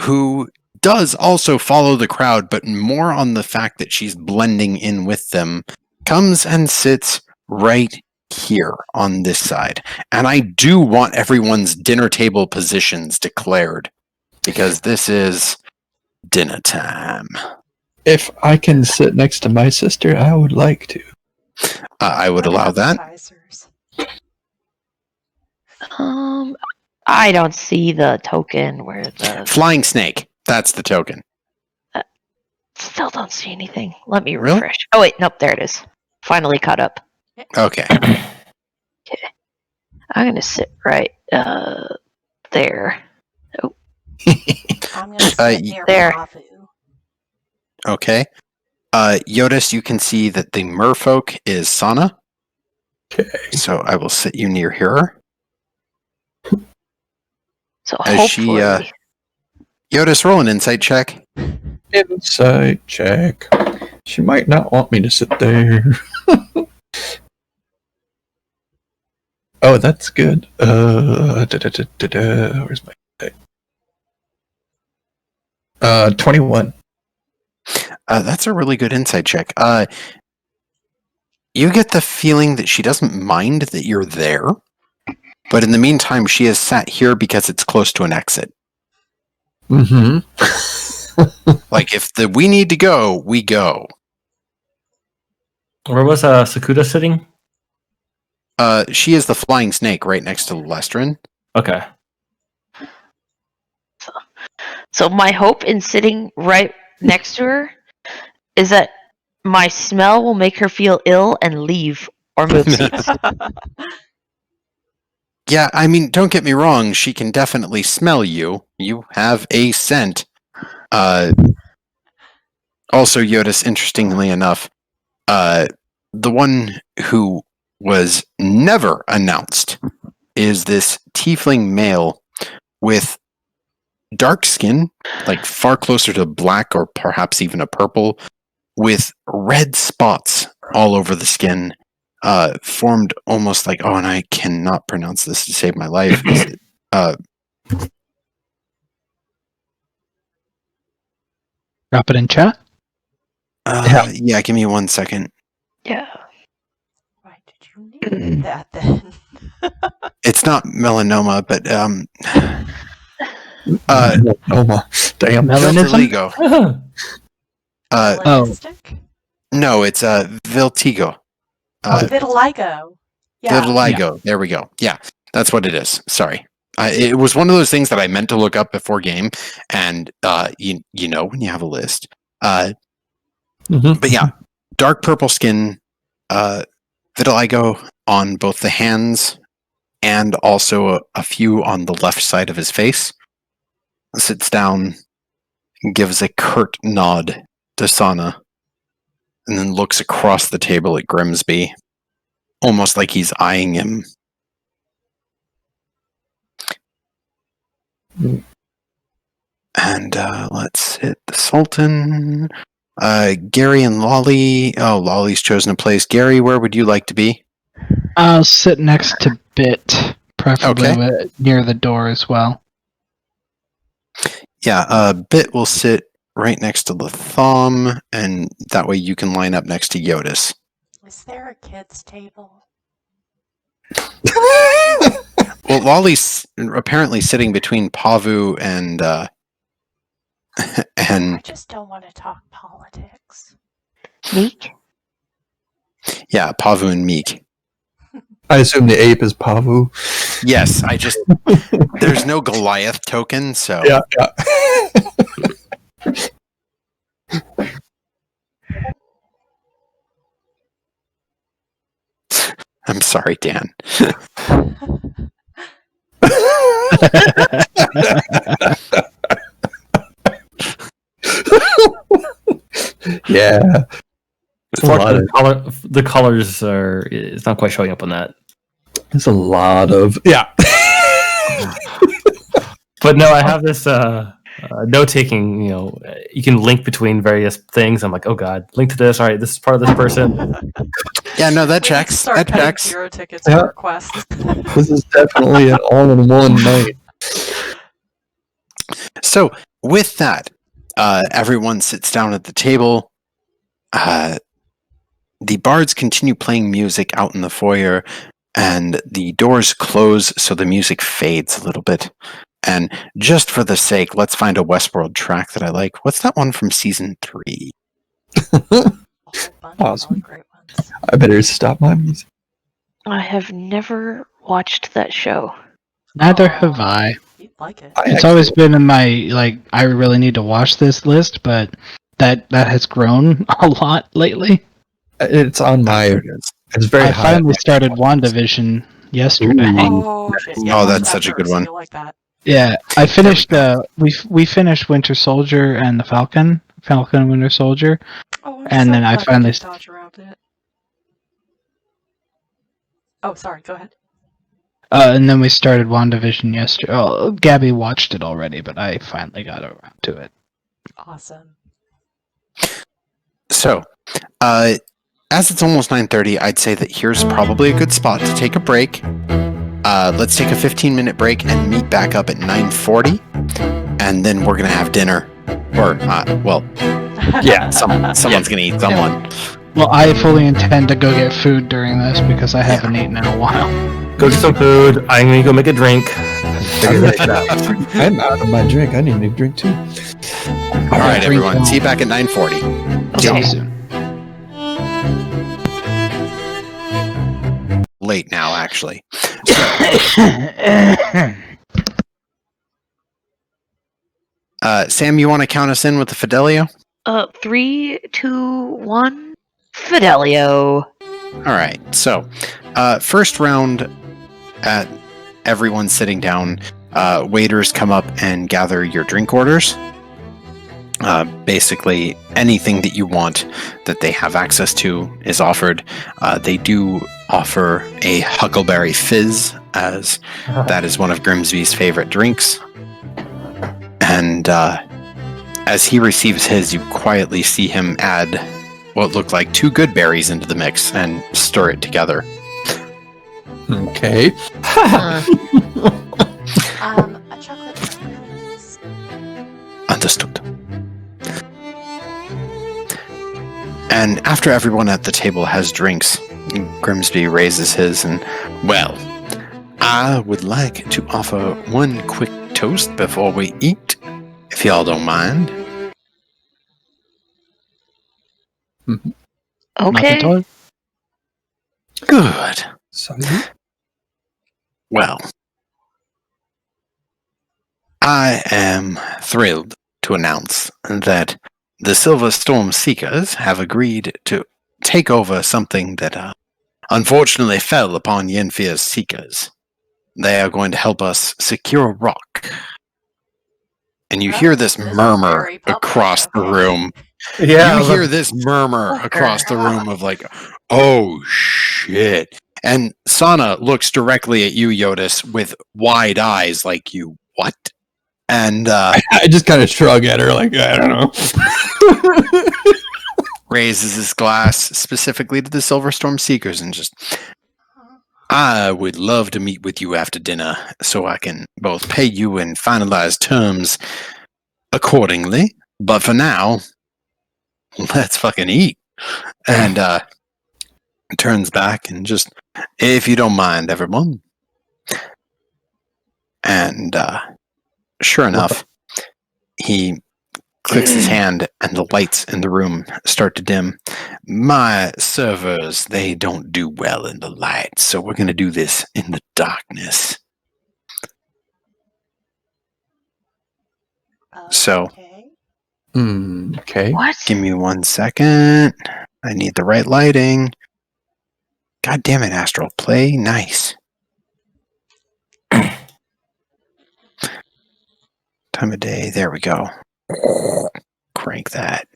who does also follow the crowd, but more on the fact that she's blending in with them, comes and sits right here on this side. And I do want everyone's dinner table positions declared because this is dinner time. If I can sit next to my sister, I would like to. I would allow that. Artificers. I don't see the token where the... Flying snake. That's the token. Still don't see anything. Let me Really? refresh. Oh, wait, nope, there it is. Finally caught up. Okay. I'm going to sit right there. I'm going to sit near there. Pavu. Okay. Jyotis, you can see that the merfolk is Sana. Okay. So I will sit you near her. So As she, hopefully... Jyotis, roll an insight check. Insight check. She might not want me to sit there. Oh, that's good. Where's my insight? 21. That's a really good insight check. You get the feeling that she doesn't mind that you're there, but in the meantime, she has sat here because it's close to an exit. Mm-hmm. Like, if we need to go, we go. Where was Sakuda sitting? She is the flying snake right next to Lestrin. Okay. So my hope in sitting right next to her is that my smell will make her feel ill and leave or move seats. Yeah, I mean, don't get me wrong, she can definitely smell you. You have a scent. Also, Jyotis, interestingly enough, the one who was never announced is this tiefling male with dark skin, like far closer to black or perhaps even a purple, with red spots all over the skin, formed almost like, and I cannot pronounce this to save my life. Drop it in chat. Yeah, give me 1 second. Yeah. Why did you name that then? It's not melanoma, but Melanoma. Damn. Melanism? vitiligo. Melanistic? No, it's Viltigo. Vitiligo. Yeah. Vitiligo. There we go. Yeah, that's what it is. Sorry. It was one of those things that I meant to look up before game, and you know when you have a list. But yeah, dark purple skin, vitiligo on both the hands and also a few on the left side of his face. Sits down, gives a curt nod to Sana, and then looks across the table at Grimsby, almost like he's eyeing him. And let's hit the Sultan. Gary and Lolly. Oh, Lolly's chosen a place. Gary, where would you like to be? I'll sit next to Bit, preferably near the door as well. Yeah, Bit will sit right next to Latham, and that way you can line up next to Jyotis. Is there a kids' table? Well, Lolly's apparently sitting between Pavu and I just don't want to talk politics. Meek? yeah, Pavu and Meek. I assume the ape is Pavu. Yes, there's no Goliath token, so Yeah. I'm sorry, Dan. Yeah. Unfortunately, the colors are. It's not quite showing up on that. There's a lot of But no, I have this note taking. You can link between various things. I'm like, oh god, link to this. All right, this is part of this person. Yeah, no, that We checks. start That cutting checks. Hero tickets Yeah. for requests. This is definitely an all-in-one night. So, with that, everyone sits down at the table. The bards continue playing music out in the foyer, and the doors close, so the music fades a little bit. And just for the sake, let's find a Westworld track that I like. What's that one from season 3? A whole bunch of Awesome. really great ones. I better stop my music. I have never watched that show. Neither have I. You'd like it. It's always been in my, I really need to watch this list, but that has grown a lot lately. It's on my. It's very I high. finally started WandaVision yesterday. Oh, shit, yeah, Oh, watch that's that such a good first. one. You'll like that. Yeah, I finished. We finished Winter Soldier and the Falcon and Winter Soldier. Oh, I'm And so then I glad you finally- can dodge around it. Oh, sorry. Go ahead. And then we started WandaVision yesterday. Oh, Gabby watched it already, but I finally got around to it. Awesome. So, as it's almost 9:30, I'd say that here's probably a good spot to take a break. Let's take a 15-minute break and meet back up at 9:40, and then we're gonna have dinner. Or, yeah, someone's gonna eat someone. Well, I fully intend to go get food during this because I haven't eaten in a while. Go get some food. I'm gonna go make a drink. Figure that shit out. I'm out of my drink. I need a new drink too. All right, everyone. See you back at 9:40. See you soon. Late now, actually. Sam, you want to count us in with the Fidelio? 3, 2, 1. Fidelio. All right. So, first round, at everyone sitting down, waiters come up and gather your drink orders. Basically, anything that you want that they have access to is offered. They do offer a Huckleberry Fizz, as that is one of Grimsby's favorite drinks. And as he receives his, you quietly see him add what look like 2 good berries into the mix and stir it together. Okay. Uh, A chocolate drink, please. Understood. And after everyone at the table has drinks, Grimsby raises his and, well, I would like to offer one quick toast before we eat, if y'all don't mind. Not at okay. all. Good. Salute. Well, I am thrilled to announce that the Silver Storm Seekers have agreed to take over something that unfortunately fell upon Yenfir's Seekers. They are going to help us secure a rock. And you hear this is murmur very public, across the okay. room. Yeah. You hear this murmur across the room of like, oh shit. And Sana looks directly at you, Jyotis, with wide eyes like, you what? And I just kind of shrug at her like, I don't know. raises his glass specifically to the Silverstorm Seekers and just, I would love to meet with you after dinner so I can both pay you and finalize terms accordingly. But for now, let's fucking eat. And turns back and just, if you don't mind, everyone. And sure enough, he clicks his hand and the lights in the room start to dim. My servers, they don't do well in the light, so we're going to do this in the darkness. So- Okay. Okay. What? Give me 1 second. I need the right lighting. God damn it, Astral. Play nice. Time of day. There we go. Crank that.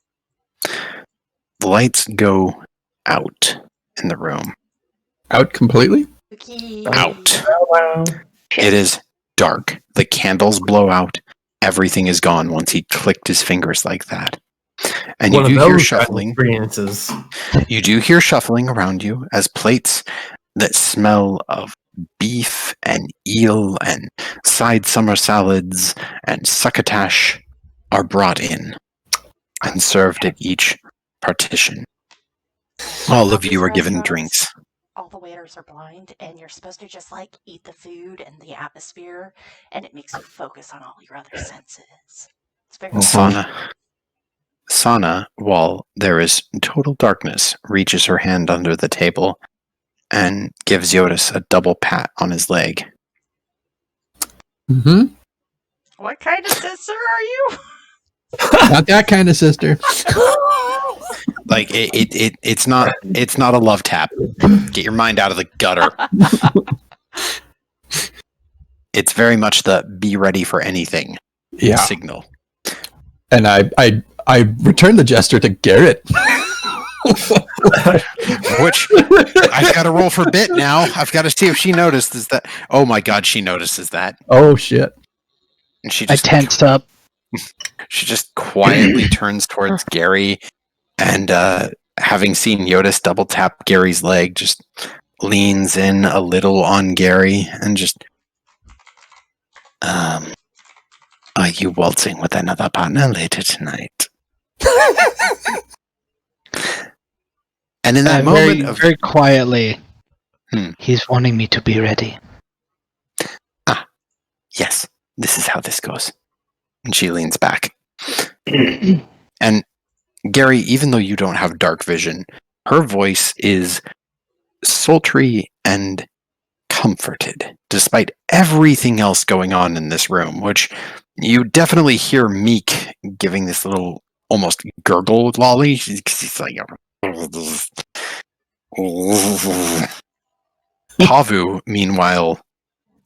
The lights go out in the room. Out completely? Okay. Out. It is dark. The candles blow out. Everything is gone once he clicked his fingers like that. And One you of do hear those kind of shuffling. experiences. You do hear shuffling around you as plates that smell of beef and eel and side summer salads and succotash are brought in and served at each partition. All of you are given drinks. All the waiters are blind, and you're supposed to just like eat the food and the atmosphere, and it makes you focus on all your other senses. It's very Sana, while there is total darkness, reaches her hand under the table and gives Jyotis a double pat on his leg. Mm-hmm. What kind of sister are you? Not that kind of sister. Like it's not a love tap. Get your mind out of the gutter. It's very much the be ready for anything Yeah. signal. And I returned the gesture to Garret. Which I've got to roll for bit now. I've got to see if she notices that. Oh my god, she notices that. Oh shit. And she I just tensed up. She just quietly turns towards Gary and having seen Jyotis double tap Gary's leg, just leans in a little on Gary and just are you waltzing with another partner later tonight? And in that moment very, of very quietly, Hmm. he's wanting me to be ready. yes, this is how this goes. And she leans back. And Gary, even though you don't have dark vision, her voice is sultry and comforted, despite everything else going on in this room, which you definitely hear Meek giving this little almost gurgle lolly. He's like, Pavu, meanwhile,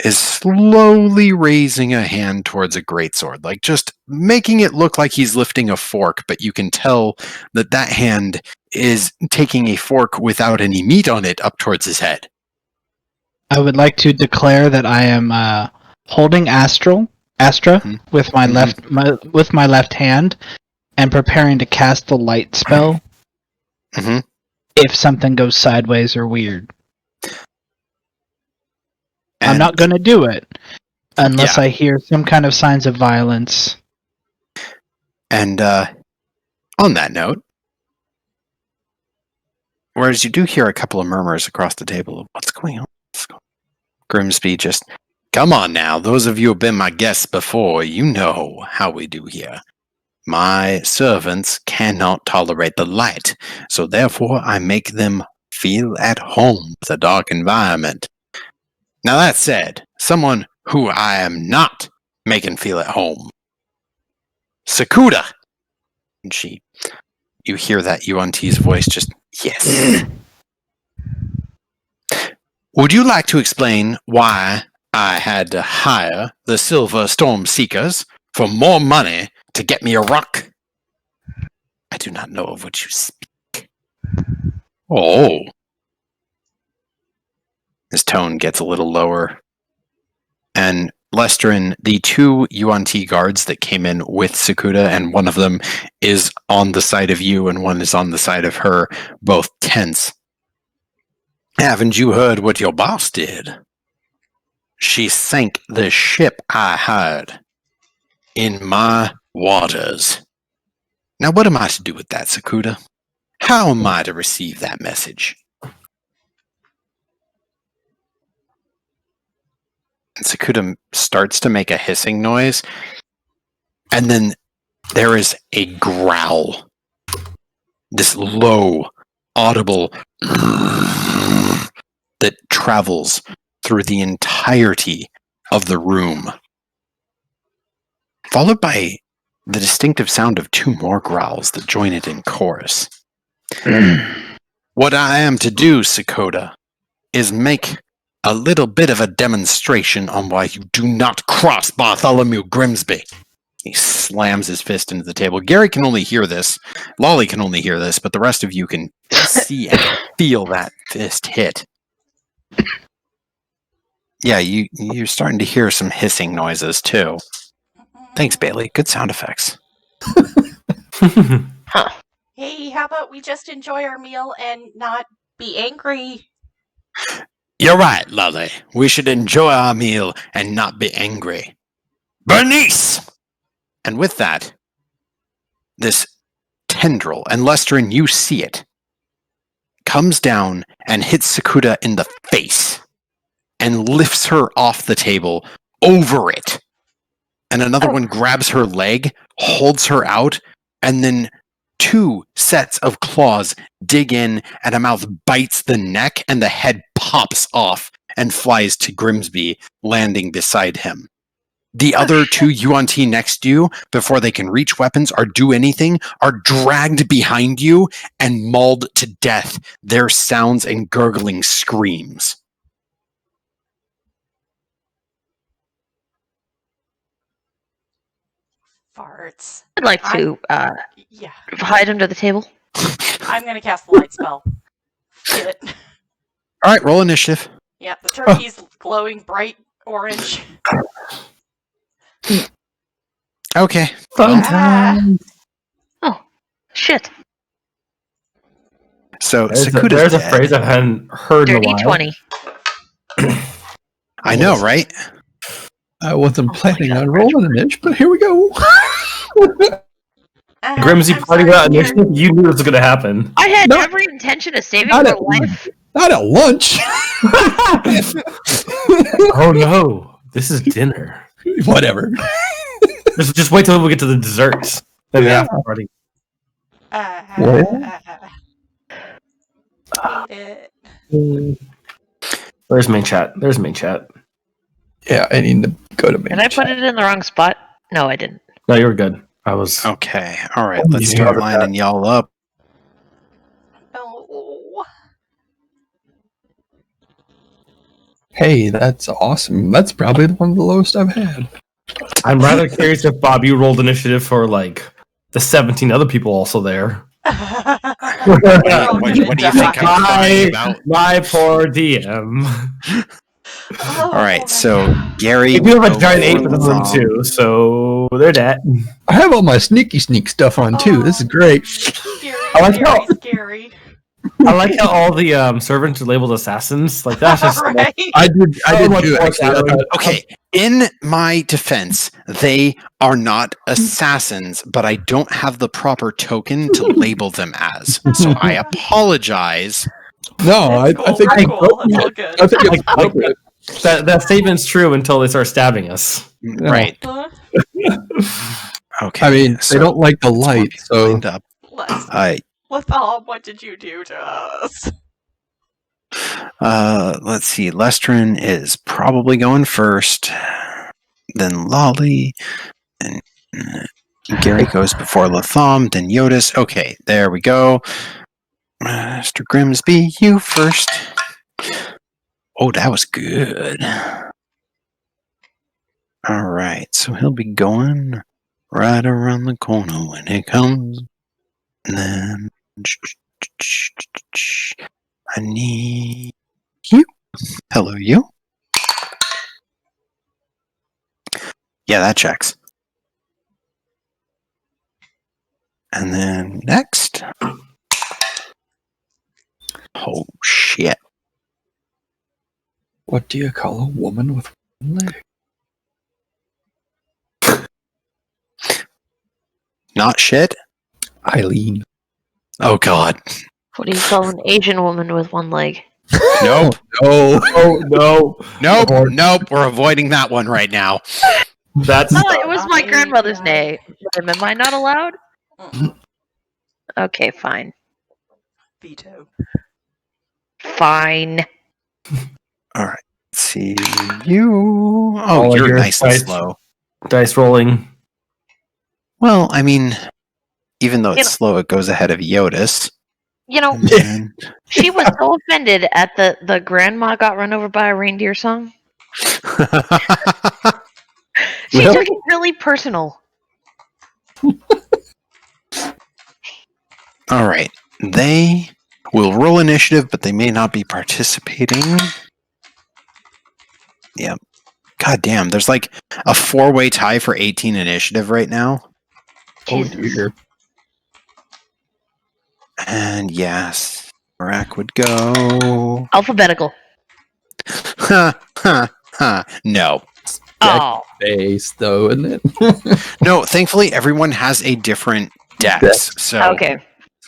is slowly raising a hand towards a greatsword, like just making it look like he's lifting a fork, but you can tell that that hand is taking a fork without any meat on it up towards his head. I would like to declare that I am holding Astra with my left hand and preparing to cast the light spell Mhm. if something goes sideways or weird. I'm And- not going to do it unless Yeah. I hear some kind of signs of violence. And on that note, whereas you do hear a couple of murmurs across the table of what's going on, Grimsby just, come on now, those of you who have been my guests before, you know how we do here. My servants cannot tolerate the light, so therefore I make them feel at home with a dark environment. Now that said, someone who I am not making feel at home, Sakuda. And you hear that Yuan-Ti's voice just, yes. Would you like to explain why I had to hire the Silver Storm Seekers for more money to get me a rock? I do not know of what you speak. Oh. His tone gets a little lower. And Lestrin, the two Yuan-Ti guards that came in with Sakuda, and one of them is on the side of you and one is on the side of her, both tense. Haven't you heard what your boss did? She sank the ship I hired in my waters. Now what am I to do with that, Sakuda? How am I to receive that message? And Sakuda starts to make a hissing noise, and then there is a growl. This low, audible that travels through the entirety of the room, followed by the distinctive sound of two more growls that join it in chorus. What I am to do, Sakuda, is make a little bit of a demonstration on why you do not cross Bartholomew Grimsby. He slams his fist into the table. Gary can only hear this. Lolly can only hear this, but the rest of you can see and feel that fist hit. Yeah, you're starting to hear some hissing noises, too. Thanks, Bailey. Good sound effects. Hey, how about we just enjoy our meal and not be angry? You're right, Lolly. We should enjoy our meal and not be angry. Bernice! And with that, this tendril, and Lestrin, you see it, comes down and hits Sakuda in the face and lifts her off the table over it. And another one grabs her leg, holds her out, and then two sets of claws dig in, and a mouth bites the neck, and the head pops off and flies to Grimsby, landing beside him. The other two Yuan-Ti next to you, before they can reach weapons or do anything, are dragged behind you and mauled to death, their sounds and gurgling screams. Farts. I'd like to Yeah. hide under the table. I'm going to cast the light spell. Shit. All right, roll initiative. Yeah, the turkey's glowing bright orange. Okay. Fun Ah. time. Oh, shit. So There's Sakuda's a dead. phrase I hadn't heard in a Dirty while. 20. I know, right? I wasn't Oh my planning God, on rolling an inch, but here we go. Grimsby I'm party sorry, without Gary. initiative. You knew this was going to happen. I had Not- every intention of saving not her at life. Not at lunch. Oh no, this is dinner. Whatever. Just wait till we get to the desserts. Then the Yeah. after party. Hate it. There's main chat. There's main chat. Yeah, I need to go to main Did I put chat. it in the wrong spot? No, I didn't. No, you were good. I was. Okay. All right. Oh, Let's yeah. start lining y'all up. Oh. Hey, that's awesome. That's probably one of the lowest I've had. I'm rather curious if Bob, you rolled initiative for like the 17 other people also there. What do you think I'm crying about? My poor DM. Oh, All right. my So God. Gary, We do have a will giant go ape in the room from- too, so they're that. I have all my sneak stuff on too. This is great. Scary, I like scary, how- scary. I like how all the servants are labeled assassins. Like that's just Right? I did much too, more actually. I flattering. thought- Okay, in my defense, they are not assassins, but I don't have the proper token to label them as. So I apologize. No, I think That's cool. That's all good. I think it's Like appropriate. that statement's true until they start stabbing us. No. Right. Huh? Okay. I mean, so they don't like the it's more light, people so lined up. Latham, what did you do to us? Let's see. Lestrin is probably going first. Then Lolly. And Gary goes before Latham. Then Jyotis. Okay, there we go. Mr. Grimsby, you first. Oh, that was good. All right, so he'll be going right around the corner when it comes. And then I need you. Hello, you. Yeah, that checks. And then next. Oh, shit. what do you call a woman with one leg? Not shit? Eileen. Oh, God. What do you call an Asian woman with one leg? Nope. No. Oh no, Nope. Nope. We're avoiding that one right now. that's Oh, it was Not my Asian, grandmother's right? name. Am I not allowed? Mm-mm. Okay, fine. Veto. Fine. All right. Let's see. You. Oh, All you're your nice and dice. slow. dice rolling. Well, I mean, even though You it's slow, it goes ahead of Jyotis. You know, And then- she was so offended at the grandma got run over by a reindeer song. She Really? took it really personal. All right. They will roll initiative, but they may not be participating. Yep. God damn, there's like a 4-way tie for 18 initiative right now. Oh Jesus. dear. And yes, Rack would go. Alphabetical. Ha, ha, ha. No. Oh. Base though, isn't it? No, thankfully, everyone has a different dex. Dex. So Okay.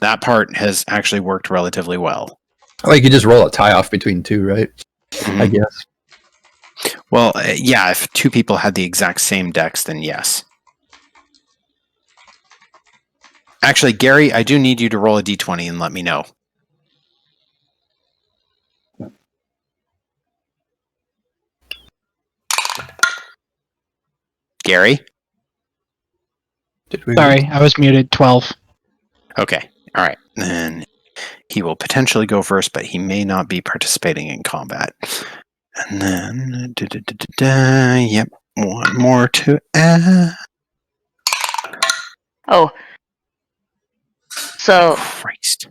that part has actually worked relatively well. Like you just roll a tie off between two, right? I Mhm. guess. Well, yeah, if two people had the exact same dex, then yes. Actually, Gary, I do need you to roll a d20 and let me know. Gary? Did we? Sorry, I was muted. 12. Okay. All right. Then he will potentially go first, but he may not be participating in combat. And then, yep, one more to add. Oh. So, Christ.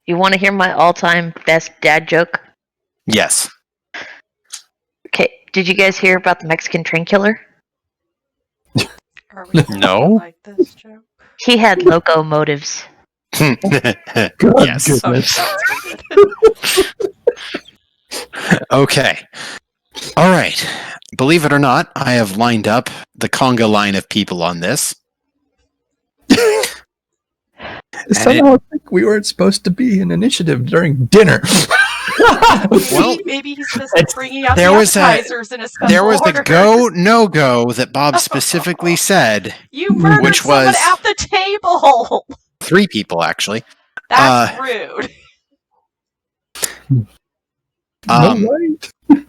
you want to hear my all-time best dad joke? Yes. Okay. Did you guys hear about the Mexican train killer? Are we No. like this joke? He had locomotives. Yes. Oh, Goodness. sounds good. Okay. All right. Believe it or not, I have lined up the conga line of people on this. Somehow I think we weren't supposed to be in initiative during dinner. Well, maybe he's just it's- bringing out there the was a- appetizers in a special There was order. a go-no-go that Bob specifically said. You murdered which someone was- at the table. 3 people, actually. That's rude. Um, No way.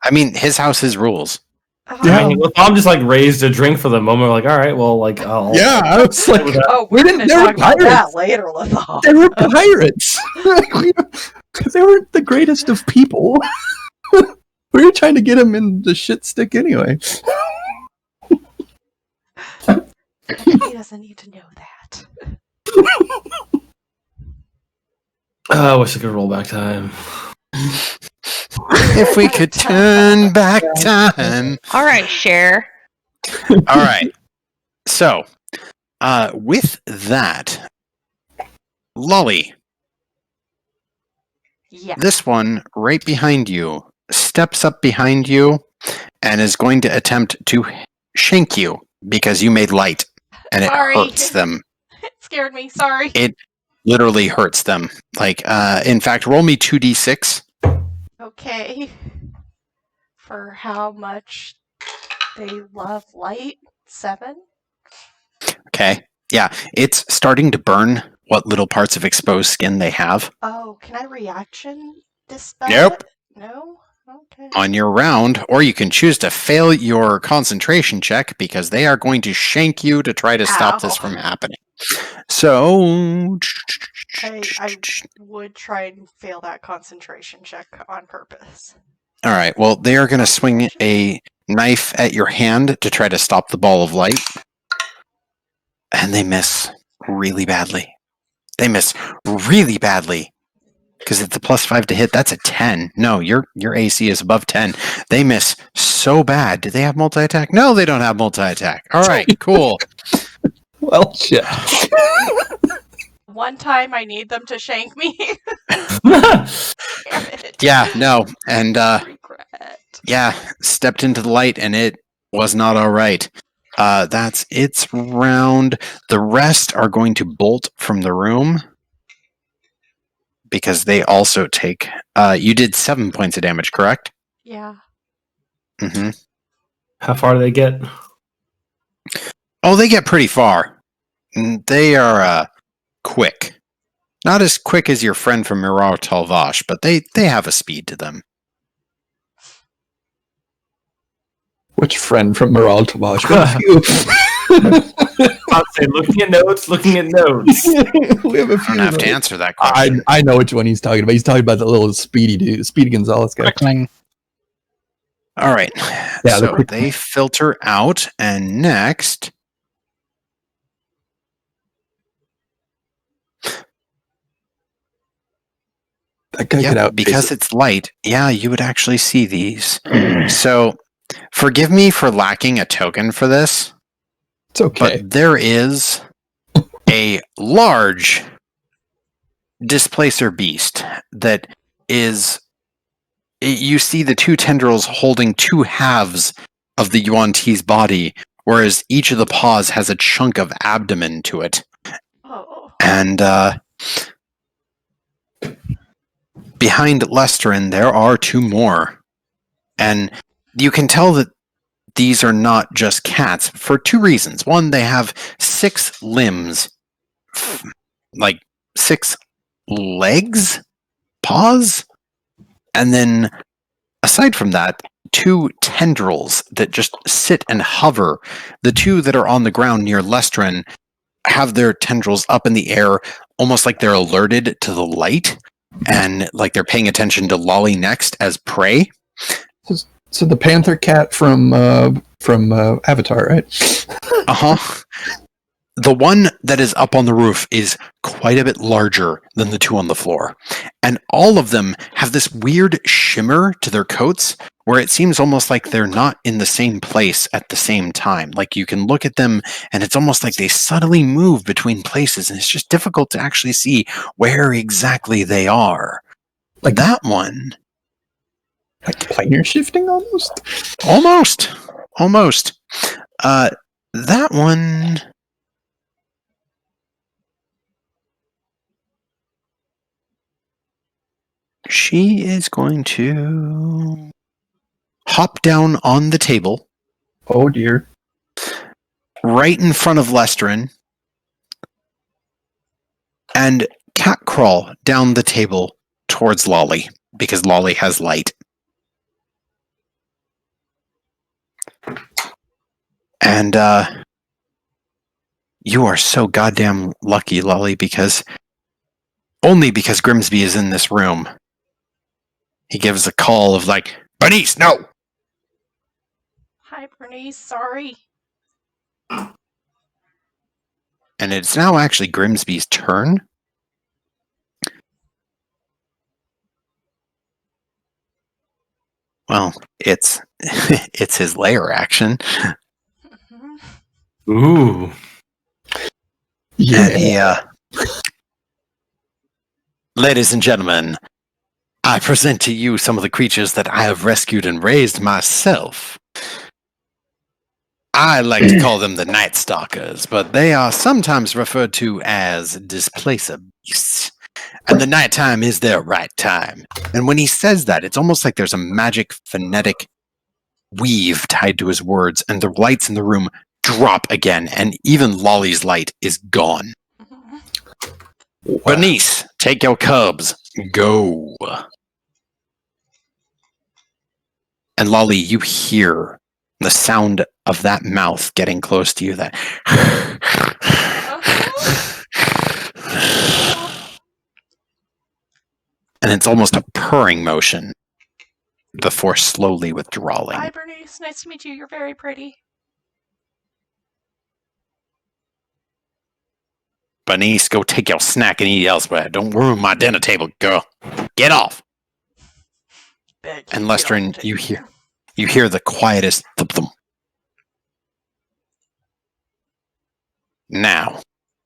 I mean, his house, his rules. Yeah. I mean, Tom just like raised a drink for the moment. Like, all right, well, like, I'll Yeah, I was like, Oh, We we're didn't- going they to were talk about pirates. that later, Latham. they were pirates. They weren't the greatest of people. We were trying to get them in the shit stick anyway. He doesn't need to know that. I wish I could roll back time. If we could turn back time. All right, Cher. All right. So, with that, Lolly, Yeah. This one right behind you steps up behind you and is going to attempt to shank you because you made light and Sorry. it hurts them. It scared me. Sorry. It literally hurts them. Like, in fact, roll me 2d6. Okay. For how much they love light? 7? Okay. Yeah, it's starting to burn what little parts of exposed skin they have. Oh, can I reaction dispel Nope. it? No? Okay. On your round, or you can choose to fail your concentration check because they are going to shank you to try to stop this Ow. from happening. So, I would try and fail that concentration check on purpose. all right. Well, they are going to swing a knife at your hand to try to stop the ball of light, and they miss really badly. They miss really badly because it's a +5 to hit. That's a 10. No, your AC is above 10. They miss so bad. Do they have multi-attack? No, they don't have multi-attack. All right, cool. Well, shit. One time I need them to shank me. Damn it. Yeah, no, and Regret. yeah, stepped into the light, and it was not all right. That's its round. The rest are going to bolt from the room because they also take. You did 7 points of damage, correct? Yeah. Mm-hmm. How far do they get? Oh, they get pretty far. They are quick. Not as quick as your friend from Mirar Talvash, but they have a speed to them. Which friend from Moral Tomash? I'll say looking at notes. We have a I few. don't have to answer that question. I know which one he's talking about. He's talking about the little Speedy dude, Speedy Gonzalez guy. Crackling. All right. Yeah, So they filter out, and next. That guy could Yeah, out because it's light. Yeah, you would actually see these. So, forgive me for lacking a token for this, It's okay. but there is a large displacer beast that is. You see the two tendrils holding two halves of the Yuan Ti's body, whereas each of the paws has a chunk of abdomen to it. Oh. And behind Lesterin, there are two more. And you can tell that these are not just cats for two reasons. One, they have 6 limbs, like 6 legs, paws, and then aside from that, 2 tendrils that just sit and hover. The 2 that are on the ground near Lestrin have their tendrils up in the air, almost like they're alerted to the light, and like they're paying attention to Lolly next as prey. So the panther cat from Avatar, right? Uh-huh. The one that is up on the roof is quite a bit larger than the 2 on the floor. And all of them have this weird shimmer to their coats where it seems almost like they're not in the same place at the same time. Like you can look at them and it's almost like they subtly move between places, and it's just difficult to actually see where exactly they are. Like that one. Like planar shifting almost? Almost. That one... She is going to hop down on the table Oh dear. right in front of Lestrin and cat crawl down the table towards Lolly because Lolly has light. And you are so goddamn lucky, Lolly, only because Grimsby is in this room. He gives a call of like, Bernice, no! Hi, Bernice. Sorry. And it's now actually Grimsby's turn. Well, it's it's his lair action. Mhm. Ooh. Yeah. And he, ladies and gentlemen, I present to you some of the creatures that I have rescued and raised myself. I like to call them the Night Stalkers, but they are sometimes referred to as Displacer Beasts. And the nighttime is their right time. And when he says that, it's almost like there's a magic phonetic weave tied to his words, and the lights in the room drop again, and even Lolly's light is gone. Wow. Bernice, take your cubs. Go. And Lolly, you hear the sound of that mouth getting close to you. That. And it's almost a purring motion before slowly withdrawing. Hi, Bernice. Nice to meet you. You're very pretty. Bernice, go take your snack and eat elsewhere. Don't ruin my dinner table, girl. Get off. And Lestrin, you hear the quietest thump. Now,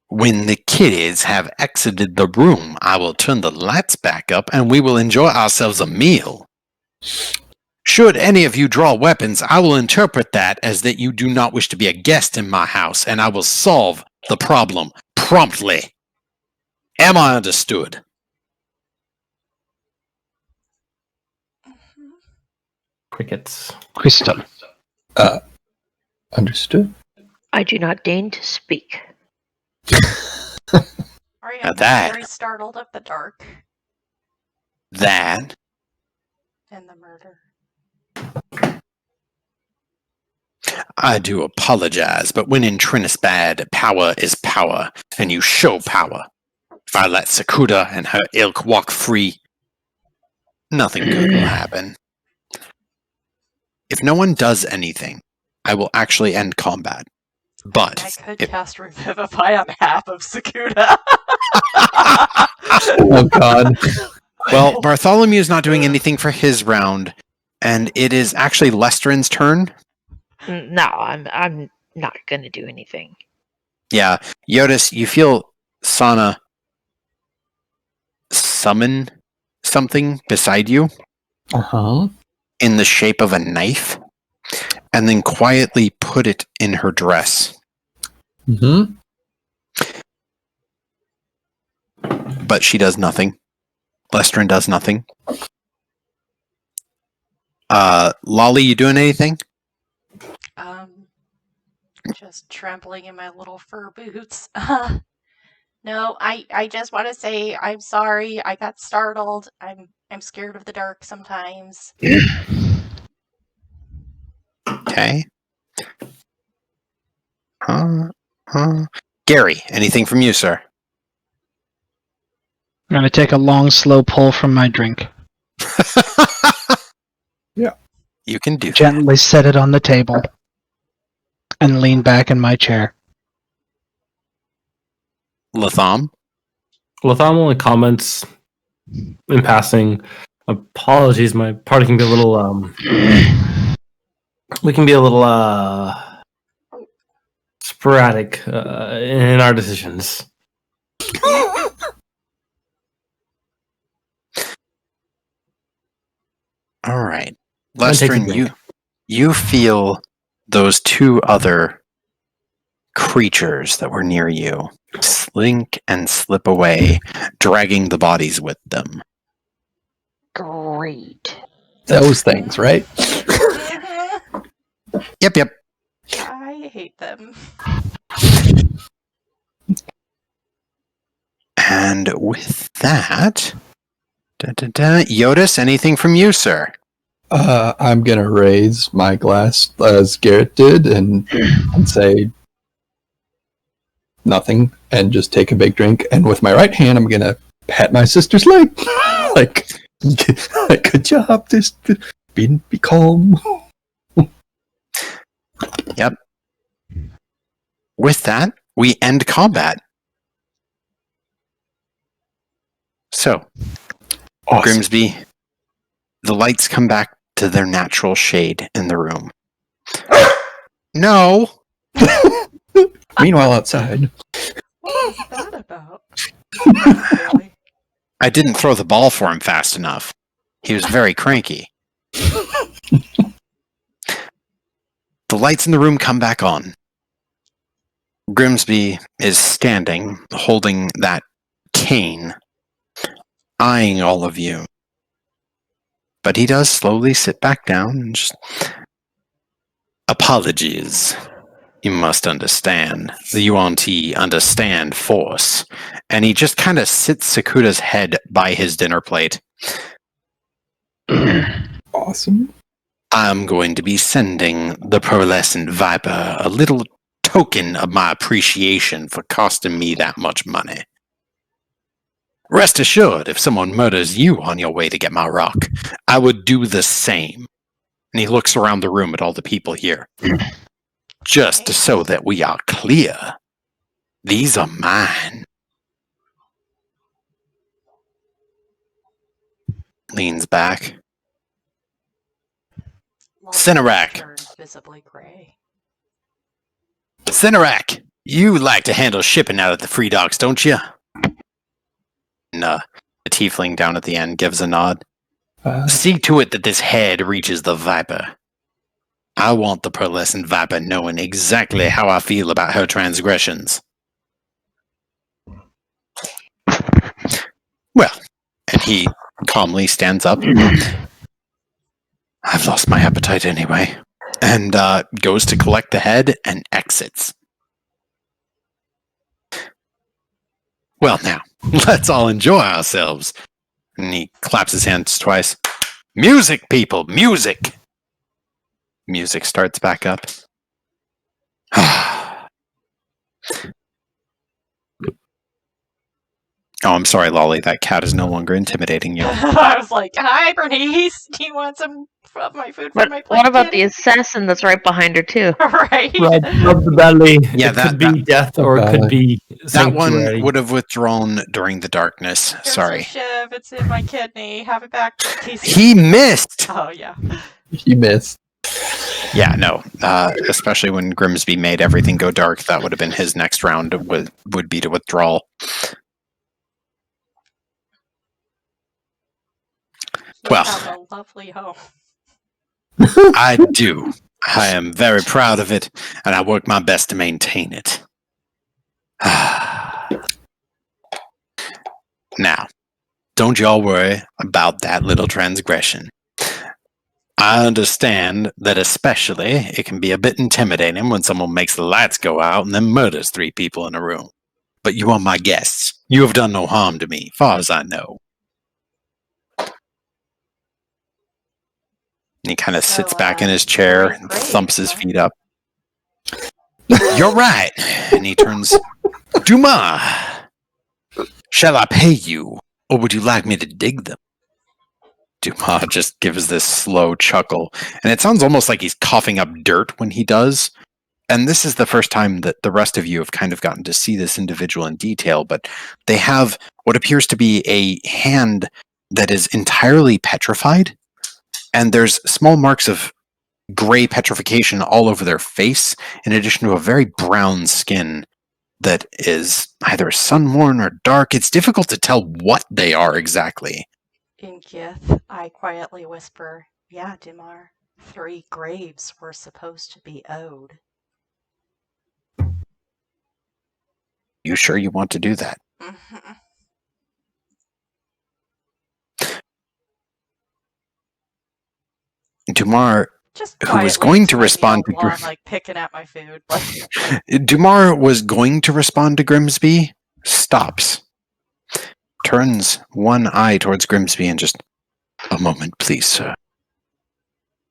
when the kiddies have exited the room, I will turn the lights back up and we will enjoy ourselves a meal. Should any of you draw weapons, I will interpret that as that you do not wish to be a guest in my house, and I will solve the problem promptly. Am I understood? Crickets. Crystal. Understood. I do not deign to speak. Sorry, I'm that- very startled of the dark That and the murder. I do apologize, but when in Trinisbad, power is power, and you show power. If I let Sakuda and her ilk walk free, nothing good will happen. If no one does anything, I will actually end combat. But I could if- cast Revivify on half of Sakuda. Oh God. well, Bartholomew is not doing anything for his round, and it is actually Lestrin's turn. No, I'm not gonna do anything. Yeah, Jyotis, you feel Sana summon something beside you Uh-huh. in the shape of a knife, and then quietly put it in her dress. Mm-hmm. But she does nothing. Lestrin does nothing. Lolly, you doing anything? Just trampling in my little fur boots. No, I just want to say I'm sorry. I got startled. I'm scared of the dark sometimes. Okay. Gary, anything from you, sir? I'm going to take a long, slow pull from my drink. You can do that. Gently set it on the table. And lean back in my chair. Latham? Latham only comments in passing. Apologies, my party can be a little we can be a little sporadic in our decisions. All right. And take a Lestrin, drink. you feel those two other creatures that were near you slink and slip away, dragging the bodies with them. Great. Those things, right? Yep. I hate them. And with that, Jyotis, anything from you, sir? I'm gonna raise my glass as Garret did and say nothing and just take a big drink. And with my right hand, I'm gonna pat my sister's leg, like good job. Just be calm. Yep. With that, we end combat. So, Awesome. Grimsby, the lights come back to their natural shade in the room. No! Meanwhile, outside. What was that about? Really? I didn't throw the ball for him fast enough. He was very cranky. The lights in the room come back on. Grimsby is standing, holding that cane, eyeing all of you. But he does slowly sit back down and just... Apologies. You must understand. The UNT understand force. And he just kind of sits Sakuta's head by his dinner plate. Awesome. I'm going to be sending the pearlescent viper a little token of my appreciation for costing me that much money. Rest assured, if someone murders you on your way to get my rock, I would do the same. And he looks around the room at all the people here. Just so that we are clear. These are mine. Leans back. Cinerak. Turned visibly gray. Cinerak, you like to handle shipping out at the Free Docks, don't you? No. The tiefling down at the end gives a nod. See to it that this head reaches the viper. I want the pearlescent viper knowing exactly how I feel about her transgressions. Well, and he calmly stands up. I've lost my appetite anyway. And goes to collect the head and exits. Well, now, let's all enjoy ourselves. And he claps his hands twice. Music, people, music! Music starts back up. Oh, I'm sorry, Lolly. That cat is no longer intimidating you. I was like, hi, Bernice. Do you want some of my food from my plate? What about the kitty?" assassin that's right behind her, too? Right. Rub the belly. Yeah, it that- could be death or it could be That one sanctuary. would have withdrawn during the darkness. Here's Sorry. your shiv. It's in my kidney. Have it back. He missed! Oh, yeah. You missed. Yeah, no. Especially when Grimsby made everything go dark, that would have been his next round, would be to withdraw. You Well. have a lovely home. I do. I am very proud of it, and I work my best to maintain it. Now, don't y'all worry about that little transgression. I understand that especially it can be a bit intimidating when someone makes the lights go out and then murders 3 people in a room. But you are my guests. You have done no harm to me, far as I know. And he kind of sits back in his chair and thumps his feet up. You're right. And he turns, Dumas, shall I pay you, or would you like me to dig them? Dumas just gives this slow chuckle, and it sounds almost like he's coughing up dirt when he does. And this is the first time that the rest of you have kind of gotten to see this individual in detail, but they have what appears to be a hand that is entirely petrified. And there's small marks of gray petrification all over their face, in addition to a very brown skin that is either sun-worn or dark. It's difficult to tell what they are exactly. In Gith, I quietly whisper, yeah, Dimar, 3 graves were supposed to be owed. You sure you want to do that? Mhm. Dumar, Just who was quietly going as to I respond kneel to while I'm, like, picking at my food. Like, Dumar was going to respond to Grimsby, stops, turns one eye towards Grimsby and just, a moment, please, sir.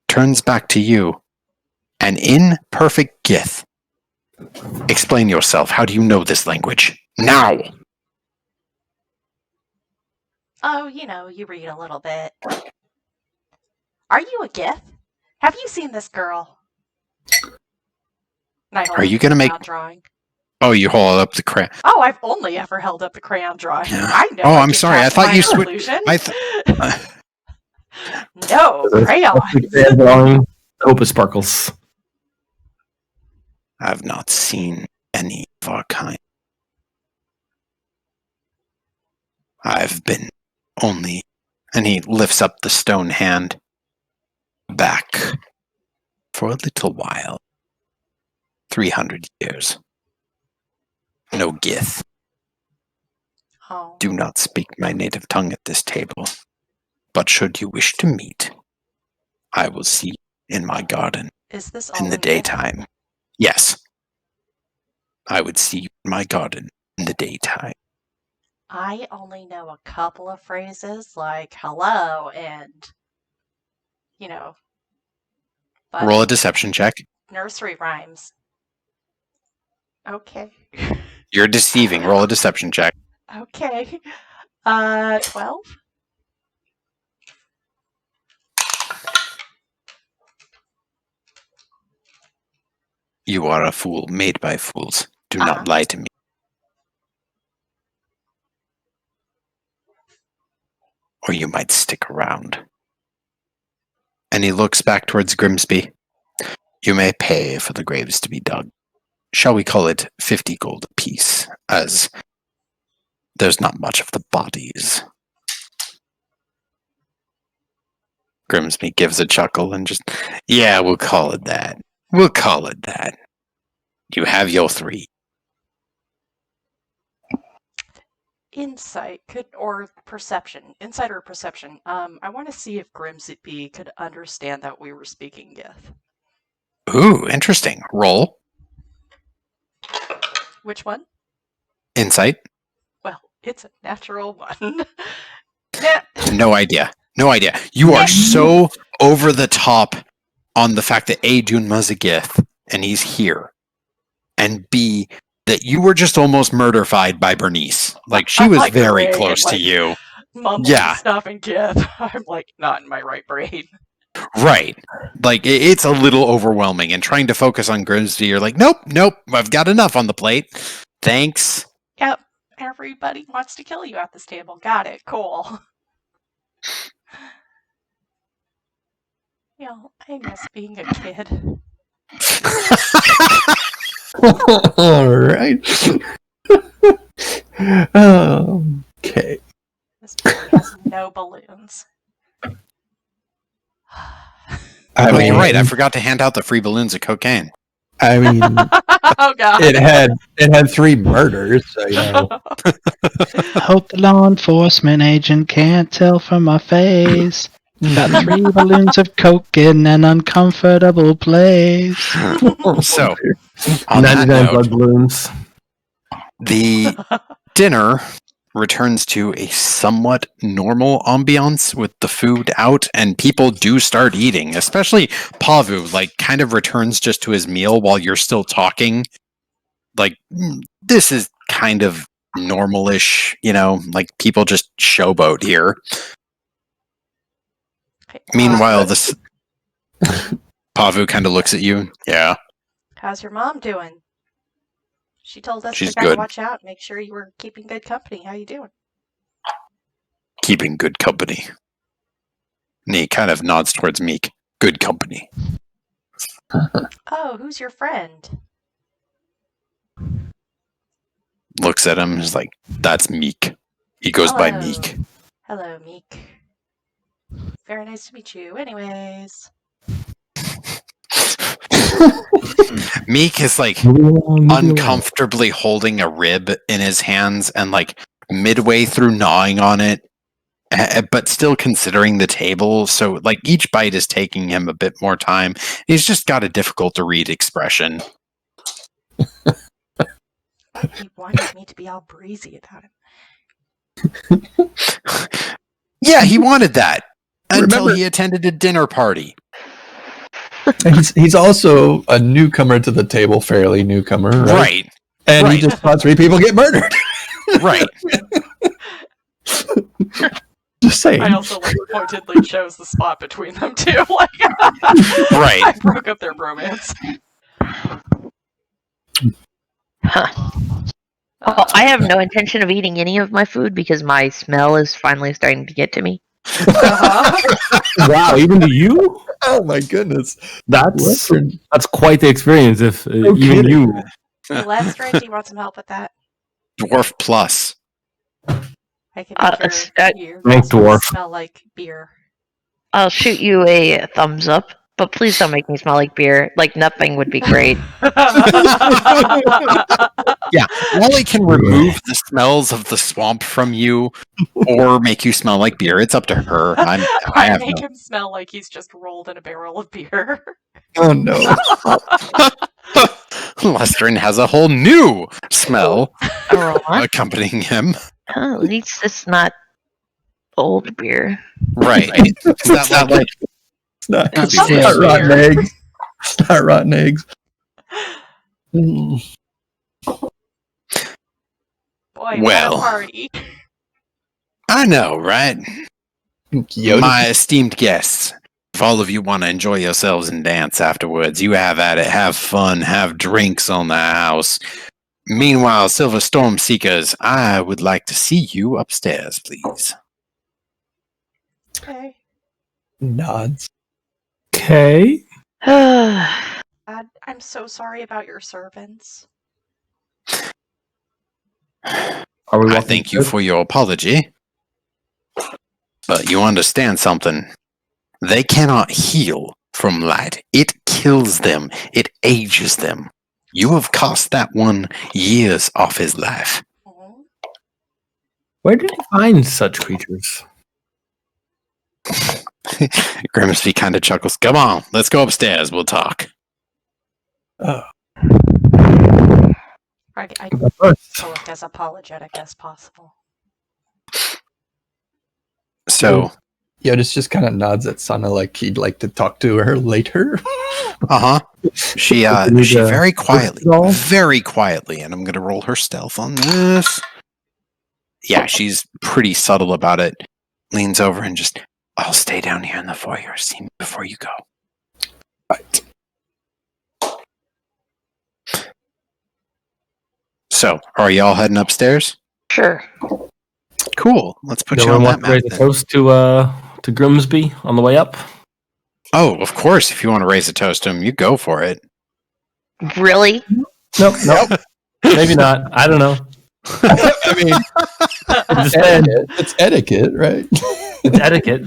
Turns back to you, and in perfect Gith, explain yourself. How do you know this language? Now! oh, you know, you read a little bit. Are you a Gith? Have you seen this girl? And I hold Are up you the gonna make- crayon drawing. Oh, you hold up the crayon. Oh, I've only ever held up the crayon drawing. Yeah. I know. Oh, I I'm can sorry. I cast thought you minor switched. illusion. No, crayon. Drawing. Hope it sparkles. I've not seen any of our kind. I've been only And he lifts up the stone hand. Back for a little while. 300 years. No gith. Oh, Do not speak my native tongue at this table. But should you wish to meet, I will see you in my garden is this all in the myth? daytime. Yes. I would see you in my garden in the daytime. I only know a couple of phrases like hello and, but Roll a deception check. nursery rhymes. Okay. You're deceiving. Roll a deception check. Okay. 12? You are a fool made by fools. Do Uh-huh. not lie to me. Or you might stick around. And he looks back towards Grimsby. You may pay for the graves to be dug. Shall we call it 50 gold apiece, as there's not much of the bodies. Grimsby gives a chuckle and just, yeah, we'll call it that. We'll call it that. You have your 3. Insight or perception. Insight or perception. I want to see if Grimsby could understand that we were speaking Gith. Ooh, interesting. Roll. Which one? Insight. Well, it's a natural one. Yeah. No idea. No idea. You are so over the top on the fact that A, Dunma's a Gith, and he's here. And B, that you were just almost murder-fied by Bernice. Like, she was like very Ray close and, to you. Mumbling Yeah. stuff and Gith. I'm like, not in my right brain. Right. Like, it's a little overwhelming. And trying to focus on Grimsby, you're like, nope, I've got enough on the plate. Thanks. Yep. Everybody wants to kill you at this table. Got it. Cool. I miss being a kid. All right. Okay. This party has no balloons. Oh, you're right. I forgot to hand out the free balloons of cocaine. I mean, Oh god. it had 3 murders, so I hope the law enforcement agent can't tell from my face. Got 3 balloons of coke in an uncomfortable place. So, on that 99 note, blood balloons. the dinner returns to a somewhat normal ambiance with the food out, and people do start eating, especially Pavu, like, kind of returns just to his meal while you're still talking. Like, this is kind of normal-ish, like, people just showboat here. Meanwhile, this Pavu kind of looks at you. Yeah. How's your mom doing? She told us She's to kind good. of watch out, make sure you were keeping good company. How you doing? Keeping good company. And he kind of nods towards Meek. Good company. Oh, who's your friend? Looks at him, is like, that's Meek. He goes by Hello. Meek. Hello, Meek. Very nice to meet you. Anyways. Meek is like uncomfortably holding a rib in his hands and like midway through gnawing on it, but still considering the table. So like each bite is taking him a bit more time. He's just got a difficult to read expression. He wanted me to be all breezy about him. Yeah, he wanted that until Remember- he attended a dinner party. he's also a newcomer to the table, fairly newcomer, right? Right, And he right. just saw 3 people get murdered. right. Just saying. I also like pointedly chose the spot between them too. Like, Right. I broke up their bromance. Oh, I have no intention of eating any of my food because my smell is finally starting to get to me. Wow, even to you? Oh my goodness. That's Listen. quite the experience. If even kidding. you. Last range, do you want some help with that? Dwarf plus. I can Uh, make s- your Thank vessel dwarf. smell like beer. I'll shoot you a thumbs up, but please don't make me smell like beer. Like nothing would be great. Yeah, Wally can remove the smells of the swamp from you, or make you smell like beer. It's up to her. I I have make no. him smell like he's just rolled in a barrel of beer. Oh no. Lestrin has a whole new smell Aroma. accompanying him. At least it's not old beer. Right. Is that like It's not, Not it's not stale rotten beer. eggs. It's not rotten eggs. Mm. Boy, Well. what a party. I know, right? Jyotis, My esteemed guests, if all of you want to enjoy yourselves and dance afterwards, you have at it. Have fun. Have drinks on the house. Meanwhile, Silver Storm Seekers, I would like to see you upstairs, please. Okay. nods. Okay. I'm so sorry about your servants. Are we I walking thank you upstairs? for your apology. But you understand something. They cannot heal from light. It kills them. It ages them. You have cost that one years off his life. Mhm. Where did he find such creatures? Grimsby kind of chuckles. Come on, let's go upstairs. We'll talk. Oh, I But first, look as apologetic as possible. So, Jyotis just kind of nods at Sana like he'd like to talk to her later. she need she to very fix quietly, and I'm gonna roll her stealth on this. Yeah, she's pretty subtle about it. Leans over and just, I'll stay down here in the foyer. See me before you go. Right. So, are y'all heading upstairs? Sure. Cool. Let's put no you one on that wants to map. raise a Then. toast to Grimsby on the way up. Oh, of course. If you want to raise a toast to him, you go for it. Really? Nope. Maybe not. I don't know. I mean, Just saying, it's etiquette, right? it's etiquette.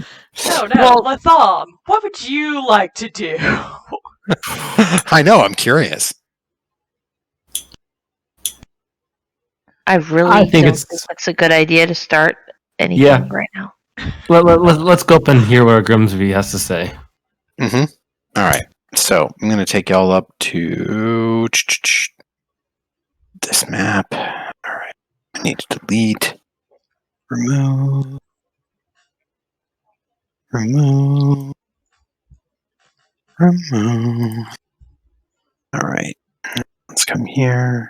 No, Well- Latham, what would you like to do? I know. I'm curious. I really I think don't it's- think that's a good idea to start anything Yeah. right now. Let's go up and hear what Grimsby has to say. Mm-hmm. All right. So I'm going to take y'all up to this map. All right. I need to delete, remove. All right. Let's come here.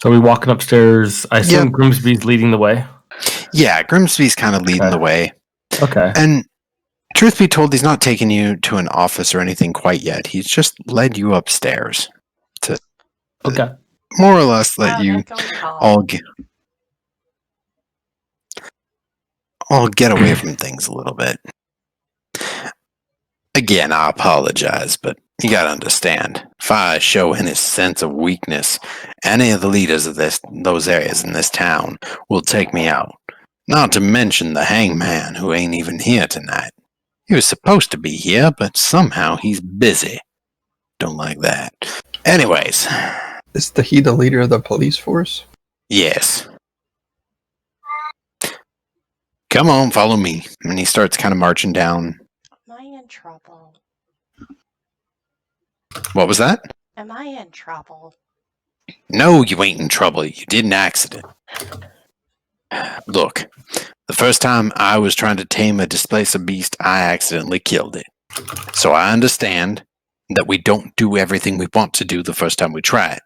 So are we walking upstairs? I assume Yep. Grimsby's leading the way. Yeah, Grimsby's kind of leading Okay. the way. Okay. And truth be told, he's not taking you to an office or anything quite yet. He's just led you upstairs to Okay. more or less let you That goes calm. all get away from things a little bit. Again, I apologize, but you gotta understand, if I show any sense of weakness, any of the leaders of those areas in this town will take me out. Not to mention the hangman, who ain't even here tonight. He was supposed to be here, but somehow he's busy. Don't like that. Anyways, Is he the leader of the police force? yes. Come on, follow me. And he starts kind of marching down. Am I in trouble? What was that? Am I in trouble? No, you ain't in trouble. You did an accident. Look, the first time I was trying to tame a displacer beast, I accidentally killed it. So I understand that we don't do everything we want to do the first time we try it.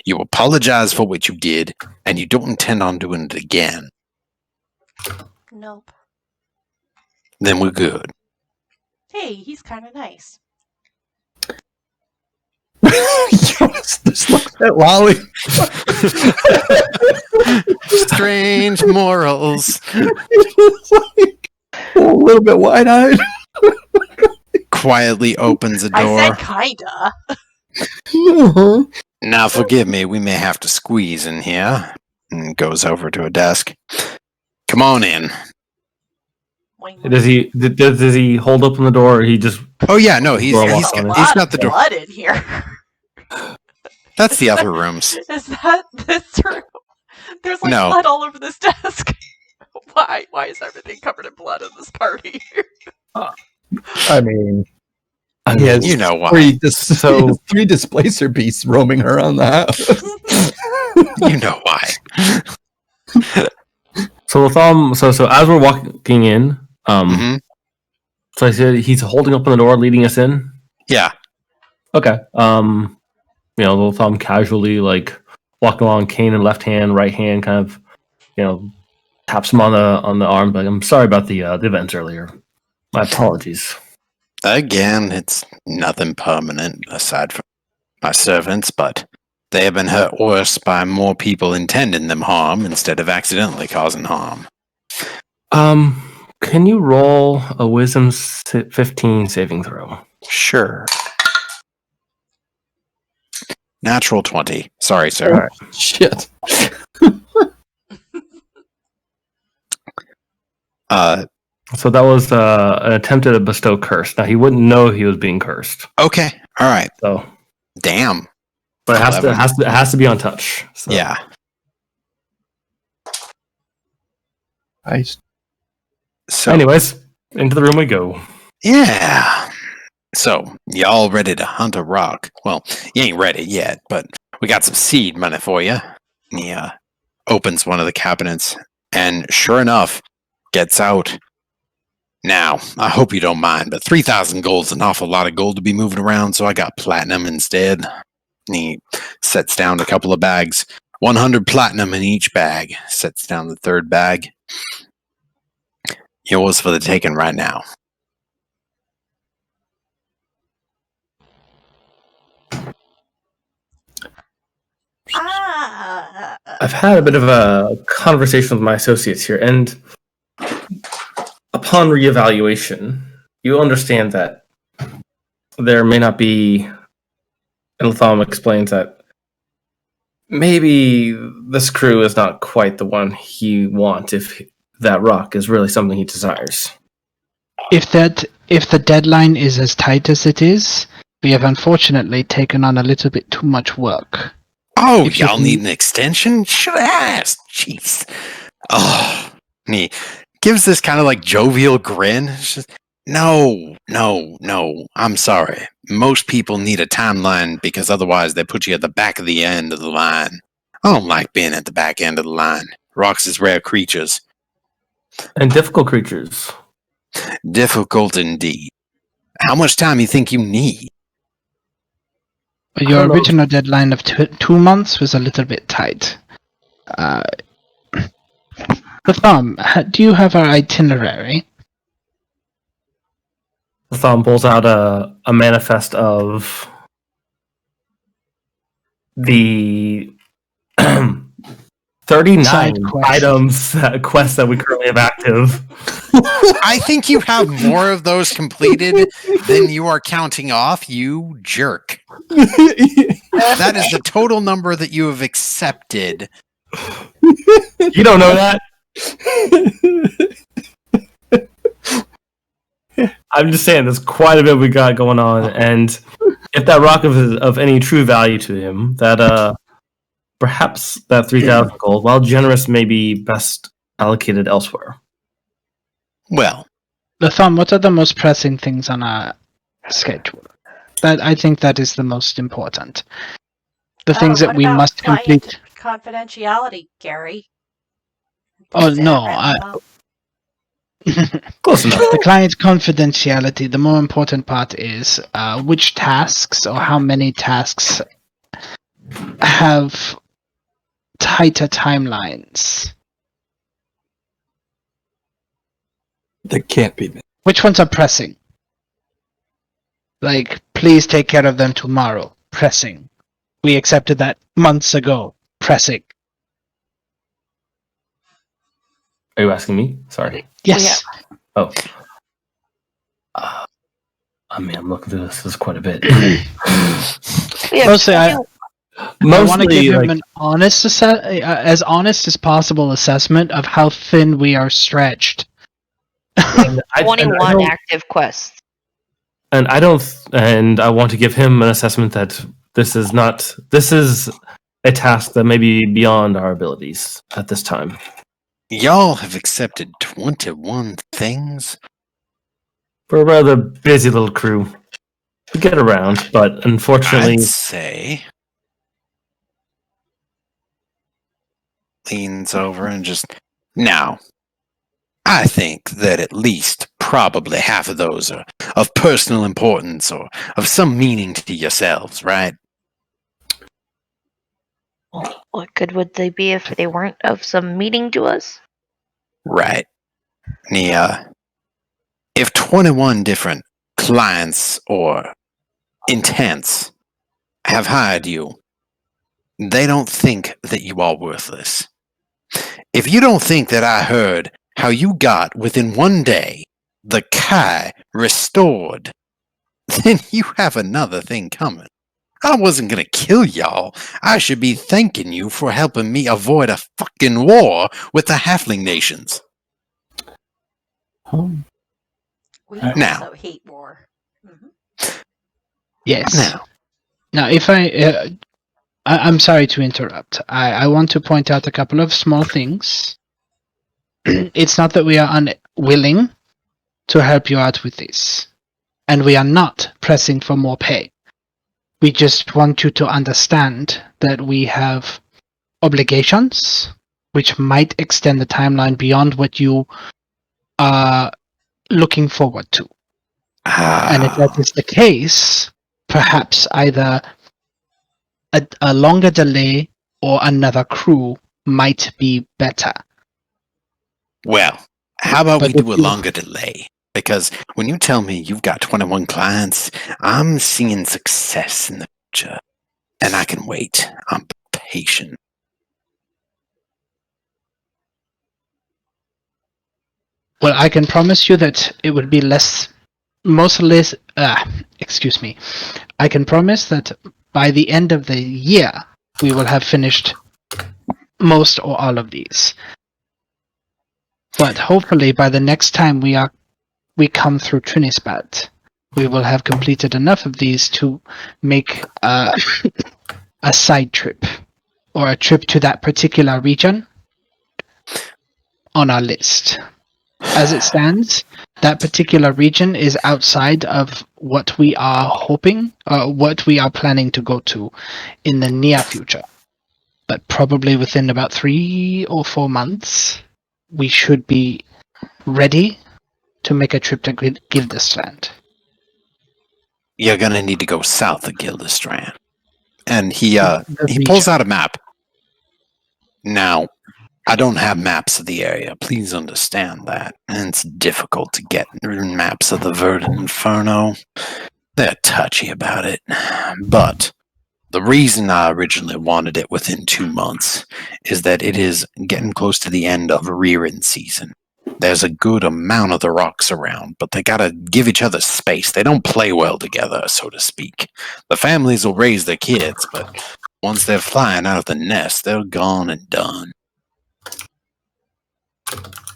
You apologize for what you did, and you don't intend on doing it again. Nope. Then we're good. Hey, he's kind of nice. Jyotis just looks at Lolly. Strange morals. It's like a little bit wide-eyed. Quietly opens a I door. said kinda. Uh-huh. Now, forgive me, we may have to squeeze in here. And goes over to a desk. Come on in. Does he hold open the door, or he just? Oh yeah, no, he's Warlock on it. got the door. Blood in here. That's the other rooms. Is that this room? There's like No. blood all over this desk. Why? Why is everything covered in blood in this party? I mean, he has You know why. three displacer beasts roaming around the house. You know why. So Latham, so as we're walking in, Mhm. so I said he's holding open the door, leading us in. Yeah. Okay. Latham casually like walking along, cane in left hand, right hand, kind of, taps him on the arm. Like, I'm sorry about the events earlier. My apologies. Again, it's nothing permanent aside from my servants, but they have been hurt worse by more people intending them harm instead of accidentally causing harm. Can you roll a Wisdom 15 saving throw? Sure. Natural 20. Sorry, sir. All right. Shit. So that was an attempt at a bestow curse. Now he wouldn't know he was being cursed. Okay. All right. So, Damn. but it 11. has to be on touch. So. Yeah. Nice. So, Anyways, into the room we go. yeah. So, y'all ready to hunt a rock? Well, you ain't ready yet, but we got some seed money for you. He opens one of the cabinets, and sure enough, gets out. Now, I hope you don't mind, but 3,000 gold's an awful lot of gold to be moving around, so I got platinum instead. And he sets down a couple of bags. 100 platinum in each bag. Sets down the third bag. Yours for the taking right now. I've had a bit of a conversation with my associates here, and upon reevaluation, you understand that there may not be, and Latham explains that maybe this crew is not quite the one he wants if that rock is really something he desires. If the deadline is as tight as it is, we have unfortunately taken on a little bit too much work. Oh, If you y'all can- need an extension? Should have asked. Jeez. Oh, and he gives this kind of like jovial grin. It's just, no. I'm sorry. Most people need a timeline because otherwise they put you at the back of the end of the line. I don't like being at the back end of the line. Rocks is rare creatures. And difficult creatures. Difficult indeed. How much time you think you need? Your don't know. original deadline of 2 months was a little bit tight. Latham, do you have our itinerary? Latham pulls out a manifest of the 39 Side quests. items, quests that we currently have active. I think you have more of those completed than you are counting off, you jerk. That is the total number that you have accepted. You don't know that? I'm just saying, there's quite a bit we got going on, and if that rock is of any true value to him, that perhaps that 3,000 gold, while generous, may be best allocated elsewhere. Well, Latham, what are the most pressing things on our schedule? I think that is the most important. The things that what we about must client complete. confidentiality, Gary. Oh Is that no, right? Close enough. the client's confidentiality. The more important part is which tasks or how many tasks have tighter timelines. That can't be me. Which ones are pressing? Like, please take care of them tomorrow. Pressing. We accepted that months ago. Pressing. Are you asking me? Sorry. Yes. Oh. I mean, I'm looking through this. This is quite a bit. Yeah, Mostly, can I want to Mostly, give him like, an honest, as honest as possible assessment of how thin we are stretched. and I 21 don't- active quests. and I don't, and I want to give him an assessment that this is a task that may be beyond our abilities at this time. Y'all have accepted 21 things? We're a rather busy little crew. We get around, but unfortunately, I'd say. Leans over and just. Now, I think that at least probably half of those are of personal importance or of some meaning to yourselves, right? What good would they be if they weren't of some meaning to us? Right. If 21 different clients or intents have hired you, they don't think that you are worthless. If you don't think that I heard how you got within one day the Kai restored, then you have another thing coming. I wasn't gonna kill y'all. I should be thanking you for helping me avoid a fucking war with the Halfling nations. Oh. We Now. also hate war. Mhm. Yes. Now, Now, if I'm sorry to interrupt. I want to point out a couple of small things. It's not that we are unwilling to help you out with this, and we are not pressing for more pay. We just want you to understand that we have obligations which might extend the timeline beyond what you are looking forward to. And if that is the case, perhaps either a longer delay or another crew might be better. well, how about we But if do a you- longer delay? Because when you tell me you've got 21 clients, I'm seeing success in the future. And I can wait. I'm patient. Well, I can promise you that it will be excuse me. I can promise that by the end of the year, we will have finished most or all of these. But hopefully by the next time we come through Trinisbat, we will have completed enough of these to make a side trip or a trip to that particular region on our list. As it stands, that particular region is outside of what we are hoping, what we are planning to go to in the near future. But probably within about 3 or 4 months, we should be ready to make a trip to Gildestrand. You're gonna need to go south of Gildestrand. And he The pulls region. out a map. Now, I don't have maps of the area. Please understand that. And it's difficult to get maps of the Verdant Inferno. They're touchy about it. But the reason I originally wanted it within 2 months is that it is getting close to the end of rearing season. There's a good amount of the rocks around, but they gotta give each other space. They don't play well together, so to speak. The families will raise their kids, but once they're flying out of the nest, they're gone and done.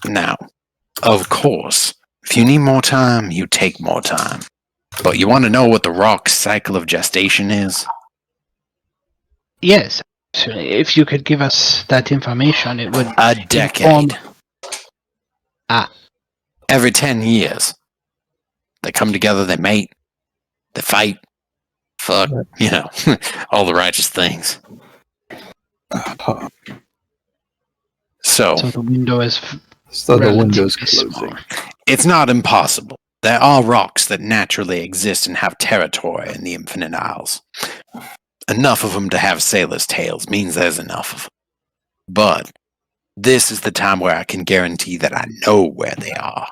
Now, of course, if you need more time, you take more time. But you want to know what the rock cycle of gestation is? Yes. So if you could give us that information, it would A decade. Ah. Every 10 years. They come together, they mate, they fight, fuck, you know, all the righteous things. So So the window is So the window's relatively closing. small. it's not impossible. There are rocks that naturally exist and have territory in the Infinite Isles. Enough of them to have sailors' tales means there's enough of them. But this is the time where I can guarantee that I know where they are.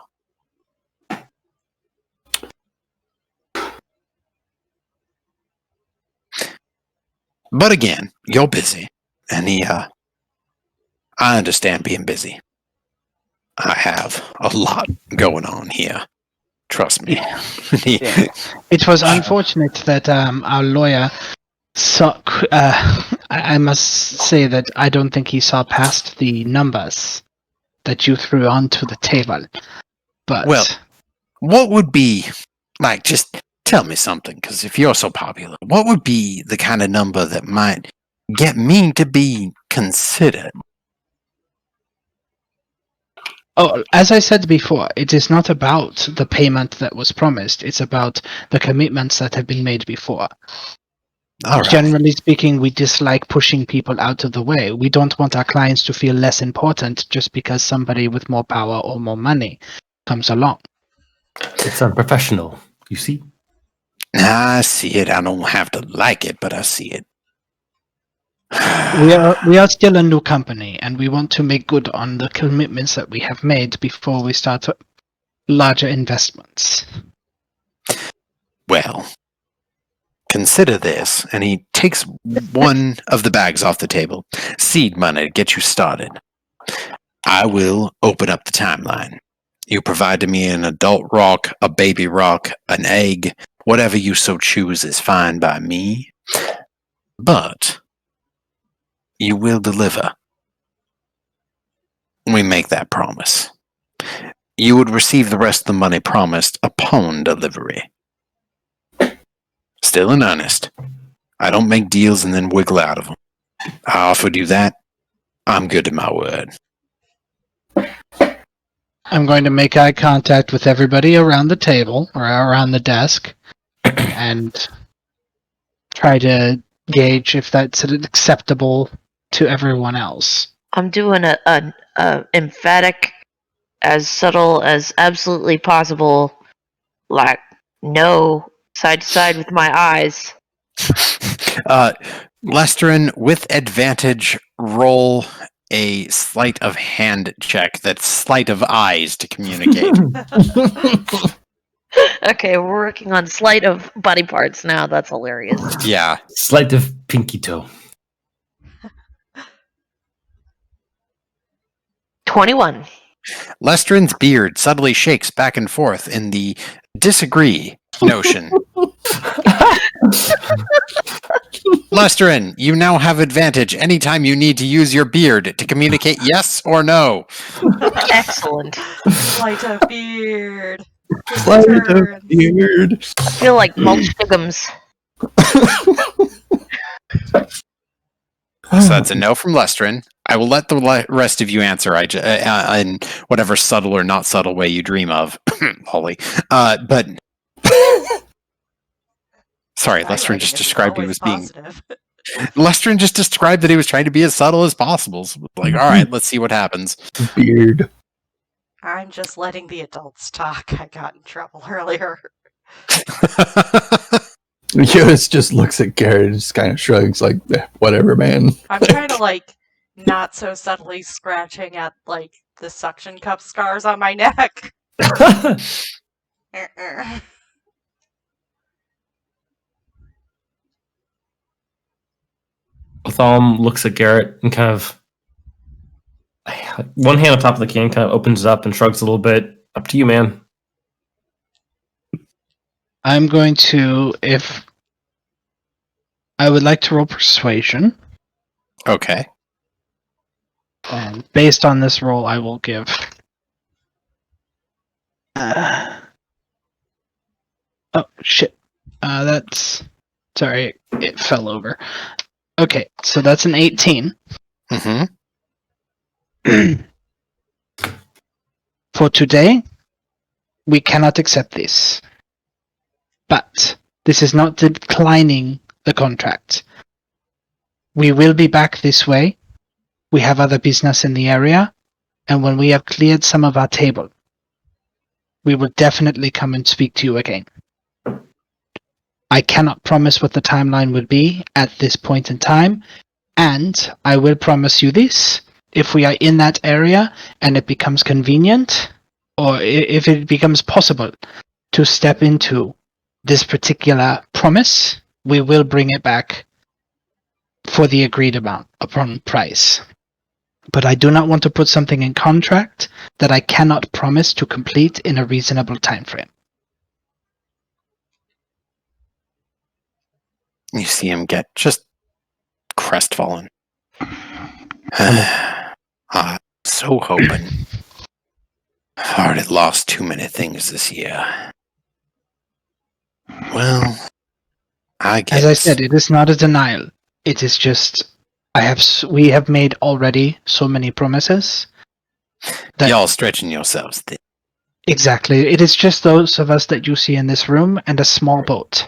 But again, you're busy. And I understand being busy. I have a lot going on here. Trust me. It was unfortunate that our lawyer So, I must say that I don't think he saw past the numbers that you threw onto the table. But Well, what would be, like, just tell me something, because if you're so popular, what would be the kind of number that might get me to be considered? oh, as I said before, it is not about the payment that was promised. It's about the commitments that have been made before. All right. Generally speaking, we dislike pushing people out of the way. We don't want our clients to feel less important just because somebody with more power or more money comes along. It's unprofessional, you see? I see it. I don't have to like it, but I see it. We are still a new company, and we want to make good on the commitments that we have made before we start larger investments. Well, consider this, and he takes one of the bags off the table. Seed money to get you started. I will open up the timeline. You provide to me an adult rock, a baby rock, an egg, whatever you so choose is fine by me. But you will deliver. We make that promise. You would receive the rest of the money promised upon delivery. Still in earnest. I don't make deals and then wiggle out of them. I offered you that. I'm good to my word. I'm going to make eye contact with everybody around the table or around the desk and try to gauge if that's acceptable to everyone else. I'm doing a emphatic, as subtle as absolutely possible, like no side to side with my eyes. Lesterin, with advantage, roll a sleight of hand check. That's sleight of eyes to communicate. Okay, we're working on sleight of body parts now. That's hilarious. Yeah. Sleight of pinky toe. 21. Lesterin's beard subtly shakes back and forth in the disagree notion. Lesterin, you now have advantage anytime you need to use your beard to communicate yes or no. Excellent. Sleight of beard. Sleight of beard. I feel like Mulchigums. So that's a no from Lesterin. I will let the rest of you answer in whatever subtle or not subtle way you dream of. Holly. But sorry, Lesterin just described he was being... Lesterin just described that he was trying to be as subtle as possible. So like, all right, let's see what happens. Beard. I'm just letting the adults talk. I got in trouble earlier. Jyotis just looks at Garret and just kind of shrugs, like, whatever, man. I'm kind of like not so subtly scratching at like the suction cup scars on my neck. Latham looks at Garret and kind of one hand on top of the can kind of opens up and shrugs a little bit. Up to you, man. I'm going to, if I would like to roll persuasion, Okay. and based on this roll, I will give. Oh shit! That's sorry, it fell over. Okay, so that's an 18. Mm-hmm. For today, we cannot accept this. But this is not declining the contract. We will be back this way. We have other business in the area, and when we have cleared some of our table, we will definitely come and speak to you again. I cannot promise what the timeline would be at this point in time, and I will promise you this: if we are in that area and it becomes convenient, or if it becomes possible to step into this particular promise, we will bring it back for the agreed amount upon price. But I do not want to put something in contract that I cannot promise to complete in a reasonable time frame. You see him get just crestfallen. I'm so hoping. I've already lost too many things this year. Well, I guess. As I said, it is not a denial. It is just we have made already so many promises that y'all stretching yourselves thin. exactly. It is just those of us that you see in this room and a small boat.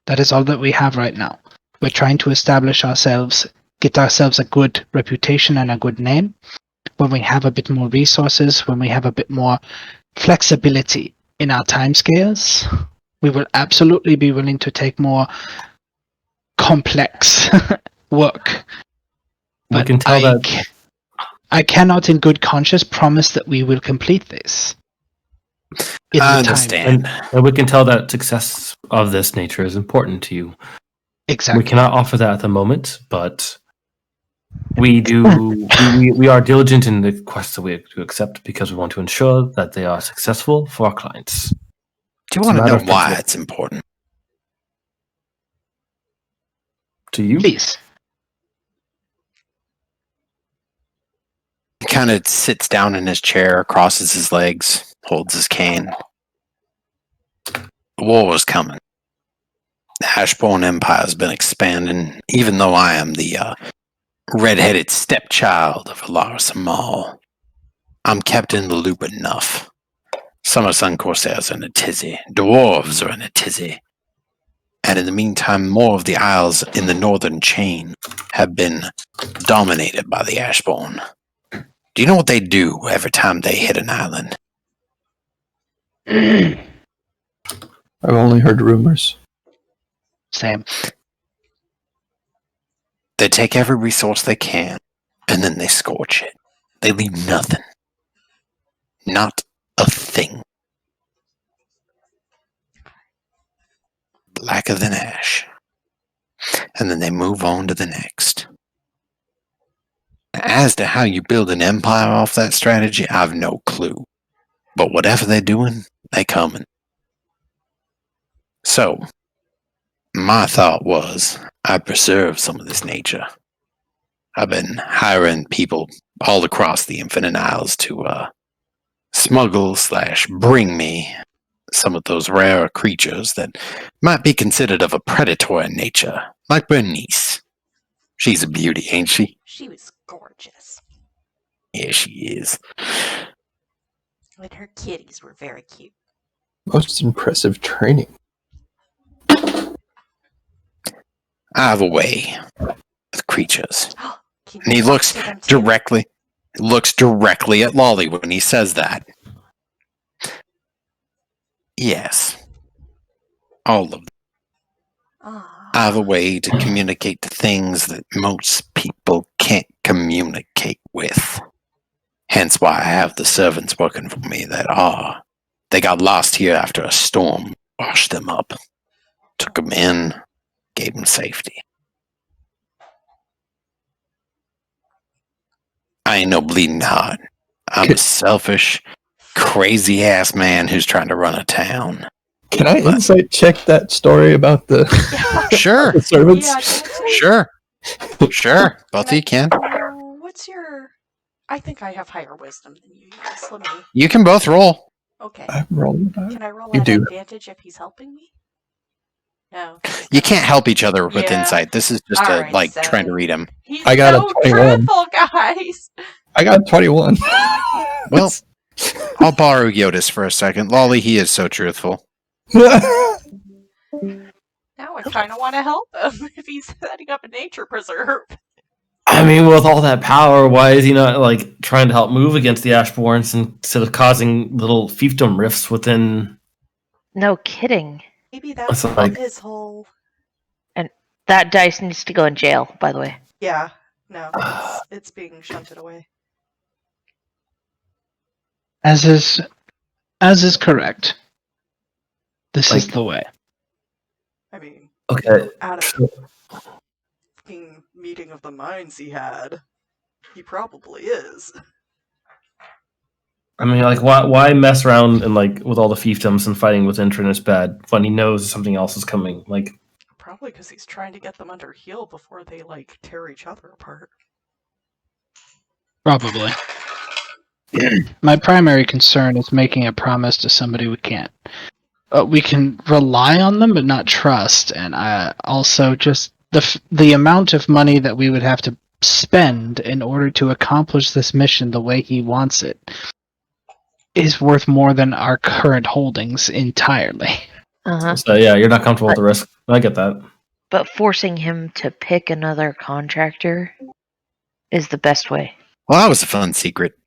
That is all that we have right now. We're trying to establish ourselves, get ourselves a good reputation and a good name. When we have a bit more resources, when we have a bit more flexibility in our timescales, we will absolutely be willing to take more complex work. We But can tell that. I cannot in good conscience promise that we will complete this. In I the time. understand. And we can tell that success of this nature is important to you. Exactly. We cannot offer that at the moment, but we do. we are diligent in the quests that we have to accept because we want to ensure that they are successful for our clients. Do you It's want a to matter know of why principle. it's important? To you? Please. He kind of sits down in his chair, crosses his legs, holds his cane. The war was coming. The Ashbourne Empire has been expanding, even though I am the red-headed stepchild of Alaris Amal. I'm kept in the loop enough. Summer Sun Corsairs are in a tizzy. Dwarves are in a tizzy. And in the meantime, more of the isles in the northern chain have been dominated by the Ashbourne. Do you know what they do every time they hit an island? I've only heard rumors. Same. They take every resource they can, and then they scorch it. They leave nothing. Not a thing. Blacker than ash. And then they move on to the next. As to how you build an empire off that strategy, I've no clue. But whatever they're doing, they coming. So, my thought was, I'd preserve some of this nature. I've been hiring people all across the Infinite Isles to smuggle/bring me some of those rare creatures that might be considered of a predatory nature, like Bernice. She's a beauty, ain't she? She was gorgeous. Yeah, she is. And her kitties were very cute. Most impressive training. I have a way with creatures. Can And he you looks talk to them too? directly at Lolly when he says that. Yes. All of them. Aw. I have a way to communicate to things that most people can't communicate with. Hence why I have the servants working for me that are. They got lost here after a storm washed them up. Took them in, gave them safety. I ain't no bleeding heart. I'm a selfish, crazy-ass man who's trying to run a town. Can I insight check that story about the, Sure, the servants? Yeah, can I say, sure. Both of you can. what's your... I think I have higher wisdom than you. Just let me... You can both roll. Okay. I'm rolling that. Can I roll You at do. advantage if he's helping me? No. You can't help each other with Yeah. insight. This is just Alright, trying to 7. read him. He's I got a so 21. truthful, guys! I got 21. Well, I'll borrow Jyotis for a second. Lolly, he is so truthful. Now I kind of want to help him if he's setting up a nature preserve. I mean, with all that power, why is he not like trying to help move against the Ashbournes instead of causing little fiefdom rifts within? No kidding. Maybe that's That's like- his whole... That dice needs to go in jail, by the way. Yeah, no, it's being shunted away. As is correct. This is Like- the way. I mean, Okay, out of the fucking meeting of the minds he had, he probably is. I mean, like, why mess around and like with all the fiefdoms and fighting with Intern is bad when he knows something else is coming? Like, Probably because he's trying to get them under heel before they, tear each other apart. Probably. My primary concern is making a promise to somebody we can't. We can rely on them, but not trust. And also just the amount of money that we would have to spend in order to accomplish this mission the way he wants it is worth more than our current holdings entirely. Uh-huh. So yeah, you're not comfortable with the risk. I get that. But forcing him to pick another contractor is the best way. Well, that was a fun secret.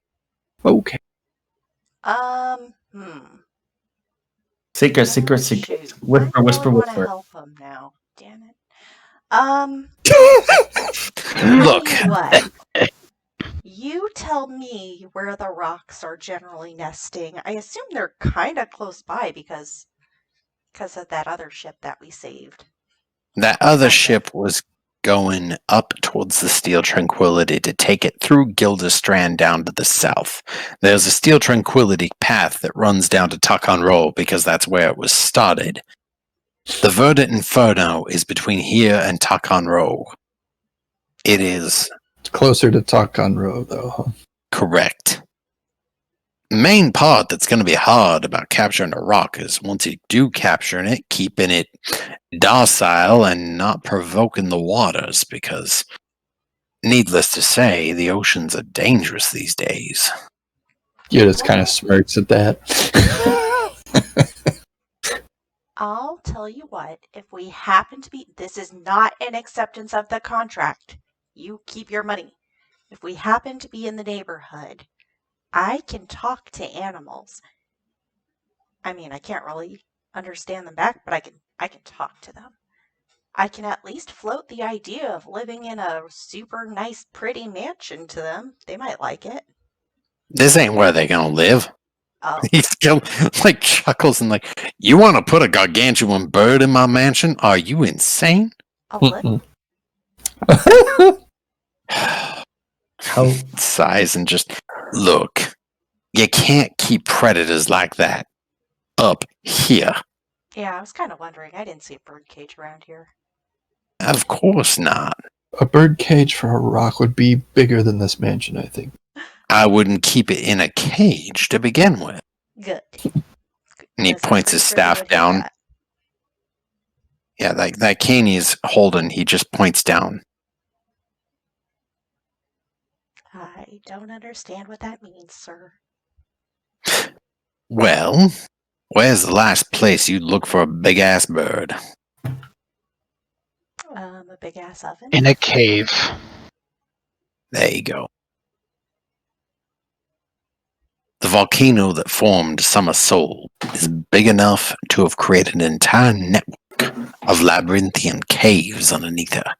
Okay. Secret. Shoot. Whisper, I whisper, don't want to whisper. help him now. Damn it. Look, Tell you what. You tell me where the rocks are generally nesting. I assume they're kind of close by because of that other ship that we saved. that other ship was going up towards the Steel Tranquility to take it through Gildestrand down to the south. There's a Steel Tranquility path that runs down to Tucson Roll because that's where it was started. The Verdant Inferno is between here and Tucson Roll. It is It's closer to Tucson Road, though, huh? correct. The main part that's going to be hard about capturing a rock is once you do capture it, keeping it docile and not provoking the waters, because, needless to say, the oceans are dangerous these days. Jyotis kind of smirks at that. I'll tell you what, if we happen to be... This is not an acceptance of the contract. You keep your money. If we happen to be in the neighborhood, I can talk to animals. I mean, I can't really understand them back, but I can talk to them. I can at least float the idea of living in a super nice, pretty mansion to them. They might like it. This ain't where they're going to live. Oh, He still chuckles and you want to put a gargantuan bird in my mansion? Are you insane? a what? How? Sighs and just, look, you can't keep predators like that up here. Yeah, I was kind of wondering. I didn't see a bird cage around here. Of course not. A bird cage for a rock would be bigger than this mansion, I think. I wouldn't keep it in a cage to begin with. Good. And he Because I'm points his pretty sure they staff would hate down. that. Yeah, that cane he's holding, he just points down. I don't understand what that means, sir. Well, where's the last place you'd look for a big-ass bird? A big ass oven. In a cave. There you go. The volcano that formed Summer Soul is big enough to have created an entire network of labyrinthian caves underneath her.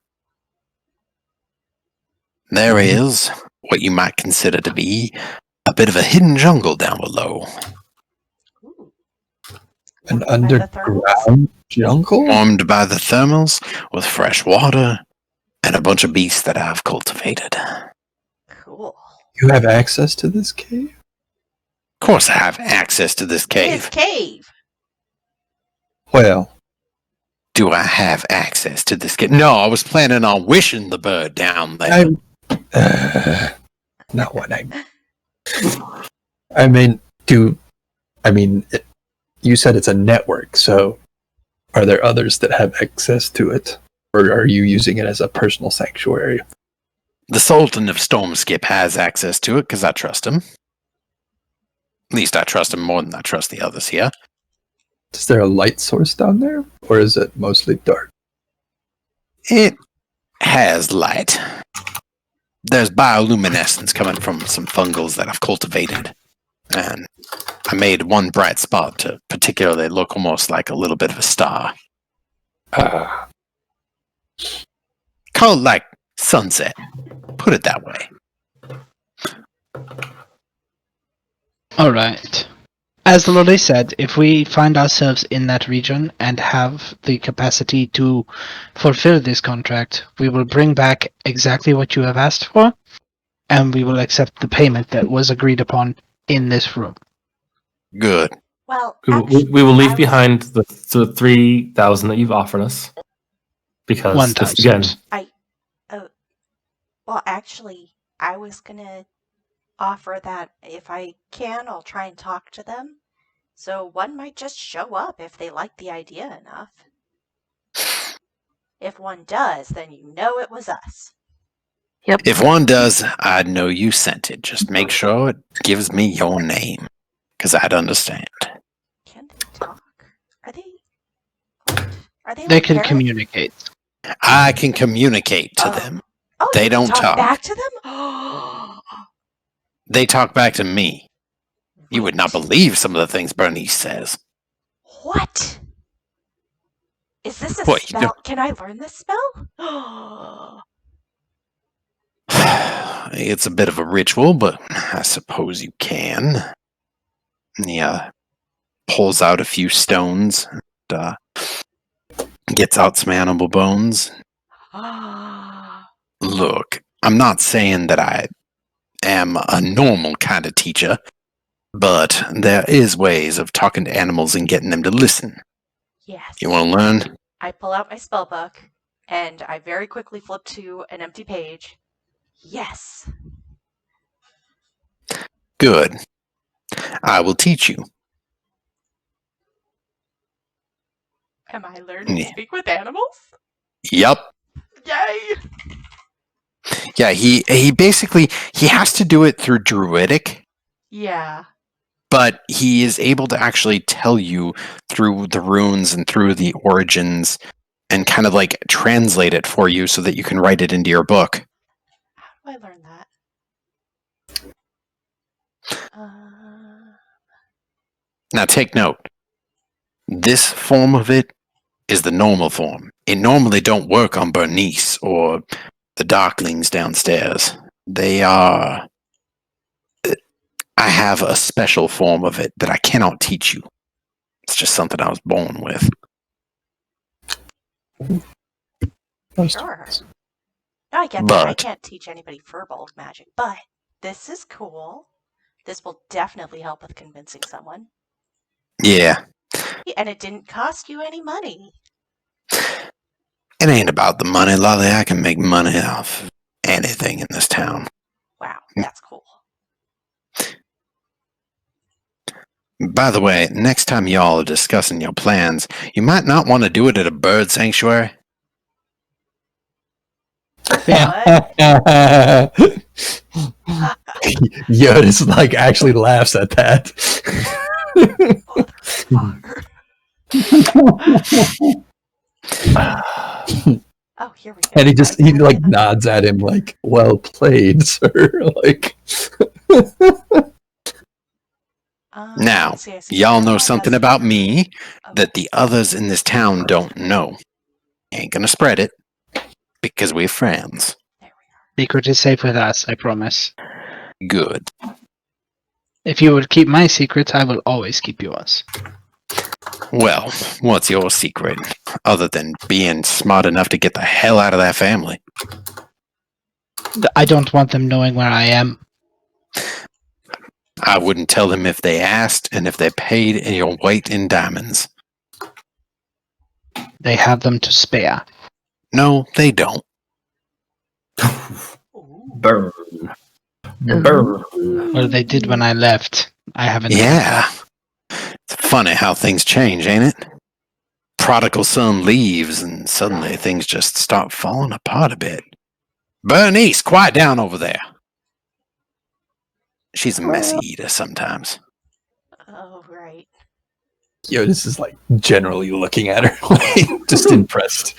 There is what you might consider to be a bit of a hidden jungle down below, Ooh. An By the thermals? underground jungle? formed by the thermals with fresh water and a bunch of beasts that I've cultivated. Cool. You have access to this cave? Of course I have access to this His cave. cave. Well, Do I have access to this cave? No, I was planning on wishing the bird down there. not what I mean, you said it's a network, so are there others that have access to it? Or are you using it as a personal sanctuary? The Sultan of Stormskip has access to it because I trust him. At least I trust him more than I trust the others here. Is there a light source down there? Or is it mostly dark? It has light. There's bioluminescence coming from some fungals that I've cultivated. And I made one bright spot to particularly look almost like a little bit of a star. Call it like sunset. Put it that way. Alright. As Lolly said, if we find ourselves in that region and have the capacity to fulfill this contract, we will bring back exactly what you have asked for, and we will accept the payment that was agreed upon in this room. Good. Well, We actually, will I leave was- behind the 3,000 that you've offered us. Because this, again, 1,000. Well, actually, I was gonna offer that if I can, I'll try and talk to them. So one might just show up if they like the idea enough. If one does, then you know it was us. Yep. If one does, I'd know you sent it. Just make sure it gives me your name, because I'd understand. Can they talk? Are they? What? Are they? They like can parrots? communicate. I can communicate to Oh. them. Oh, They you can don't talk. back to them. They talk back to me. You would not believe some of the things Bernice says. What? Is this a What, you spell? Can I learn this spell? It's a bit of a ritual, but I suppose you can. He pulls out a few stones and gets out some animal bones. Look, I'm not saying that I am a normal kind of teacher, but there is ways of talking to animals and getting them to listen. Yes. You want to learn? I pull out my spell book, and I very quickly flip to an empty page. Yes. Good. I will teach you. Am I learning to Yeah. speak with animals? Yup. Yay! Yeah, he basically, he has to do it through Druidic, Yeah. but he is able to actually tell you through the runes and through the origins and kind of like translate it for you so that you can write it into your book. How do I learn that? Now take note. This form of it is the normal form. It normally don't work on Bernice or the Darklings downstairs. They are... I have a special form of it that I cannot teach you. It's just something I was born with. Sure. No, I get that. I But- can't teach anybody Firbolg magic, but this is cool. This will definitely help with convincing someone. Yeah, And it didn't cost you any money. it ain't about the money, Lolly. I can make money off anything in this town. Wow, that's cool. By the way, next time y'all are discussing your plans, you might not want to do it at a bird sanctuary. Yeah. Jyotis like actually laughs at that. Oh, here we go. And he like nods at him like, well played, sir. Like Now, let's see, I see y'all know Firbolg something has- about me Oh, that the others in this town don't know. Ain't gonna spread it, because we're friends. there we Secret is safe with us, I promise. Good. If you will keep my secret, I will always keep yours. Well, what's your secret, other than being smart enough to get the hell out of that family? I don't want them knowing where I am. I wouldn't tell them if they asked, and if they paid in your weight in diamonds. They have them to spare. No, they don't. burn. Burn. Well, they did when I left. I haven't. Yeah. It's funny how things change, ain't it? Prodigal son leaves, and suddenly things just start falling apart a bit. Bernice, quiet down over there. She's a messy eater sometimes. Oh, right. Jyotis is like generally looking at her, like, just impressed.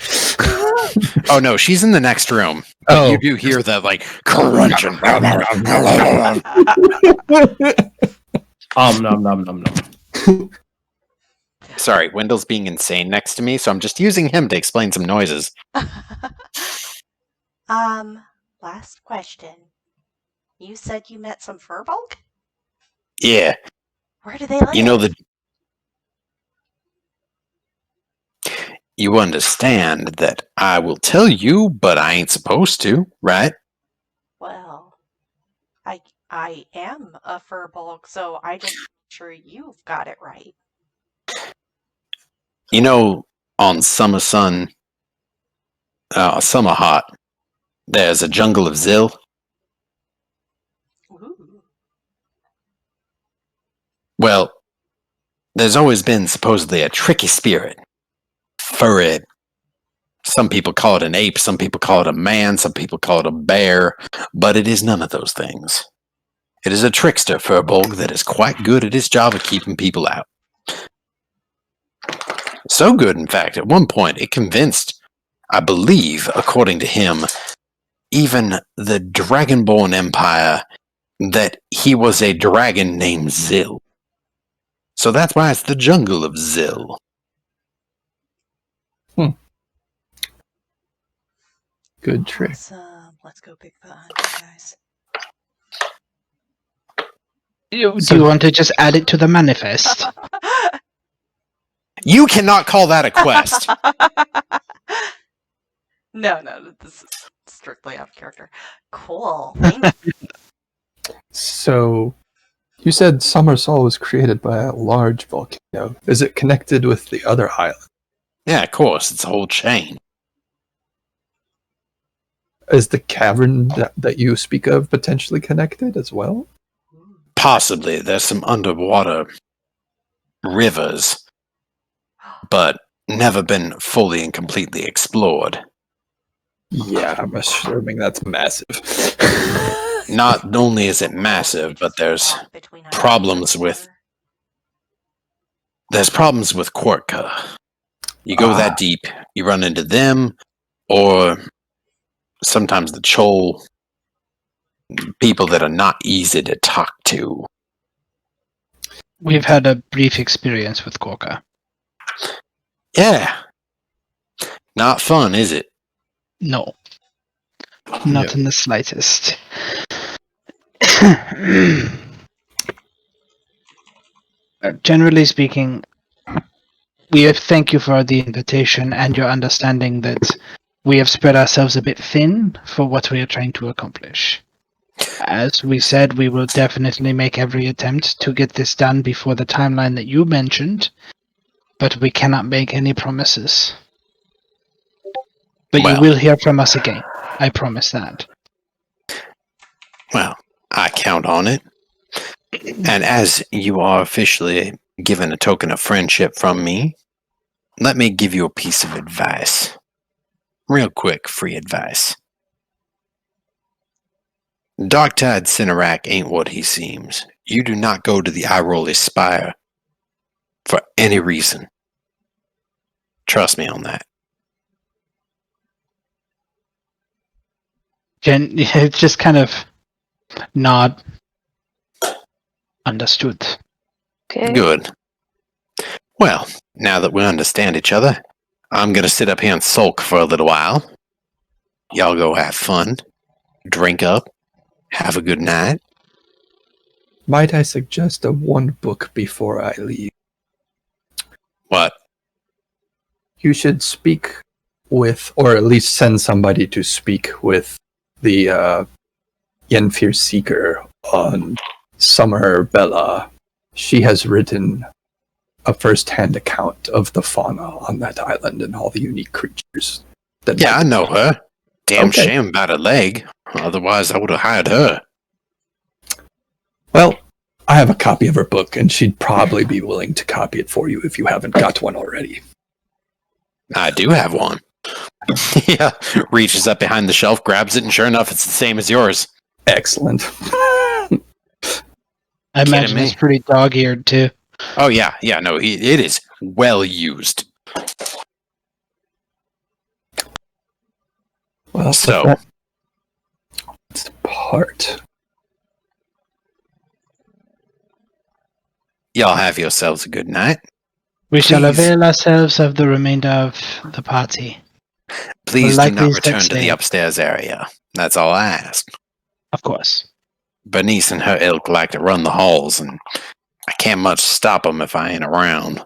Oh no, she's in the next room. Oh. You do hear that like crunching. Nom nom nom nom. Sorry, Wendell's being insane next to me, so I'm just using him to explain some noises. Last question. You said you met some Firbolg? Yeah, Where do they live? you know the. You understand that I will tell you, but I ain't supposed to, right? Well, I am a Firbolg, so I just make sure you've got it right. You know, on Summer Sun, Oh, some are hot. There's a jungle of Zil. Ooh. Well, there's always been supposedly a tricky spirit. Furry. Some people call it an ape, some people call it a man, some people call it a bear, but it is none of those things. It is a trickster, Firbolg, that is quite good at his job of keeping people out. So good, in fact, at one point it convinced, I believe, according to him, even the Dragonborn Empire that he was a dragon named Zil. So that's why it's the jungle of Zil. Good trick. Let's go pick the hunt, guys. Do you want to just add it to the manifest? You cannot call that a quest. No, this is strictly out of character. Cool. Thank you. So, you said Summer Sol was created by a large volcano. Is it connected with the other island? Yeah, of course, it's a whole chain. Is the cavern that you speak of potentially connected as well? Possibly. There's some underwater rivers, but never been fully and completely explored. Yeah, I'm assuming that's massive. Not only is it massive, but there's problems with Quirka. You go that deep, you run into them, or sometimes the Chol, people that are not easy to talk to. We've had a brief experience with Quokka. Yeah. Not fun, is it? No. Not in the slightest. Generally speaking, we thank you for the invitation and your understanding that we have spread ourselves a bit thin for what we are trying to accomplish. As we said, we will definitely make every attempt to get this done before the timeline that you mentioned, but we cannot make any promises. But you will hear from us again. I promise that. Well, I count on it. And as you are officially given a token of friendship from me, let me give you a piece of advice. Real quick, free advice. Darktide Cinerak ain't what he seems. You do not go to the Eye-Rolly Spire for any reason. Trust me on that. It's just kind of nod. Understood. Okay. Good. Well, now that we understand each other, I'm gonna sit up here and sulk for a little while. Y'all go have fun, drink up, have a good night. Might I suggest one book before I leave? What? You should speak with, or at least send somebody to speak with the Yenfir Seeker on Summer Bella. She has written a first-hand account of the fauna on that island and all the unique creatures. Yeah, I know her. Damn shame about her leg. Otherwise, I would have hired her. Well, I have a copy of her book, and she'd probably be willing to copy it for you if you haven't got one already. I do have one. Yeah, reaches up behind the shelf, grabs it, and sure enough, it's the same as yours. Excellent. I imagine it's pretty dog-eared, too. Oh, yeah, no, it is well used. Well, so let's part. Y'all have yourselves a good night. We shall avail ourselves of the remainder of the party. Please do not return to the upstairs area. That's all I ask. Of course. Bernice and her ilk like to run the halls, and I can't much stop them if I ain't around.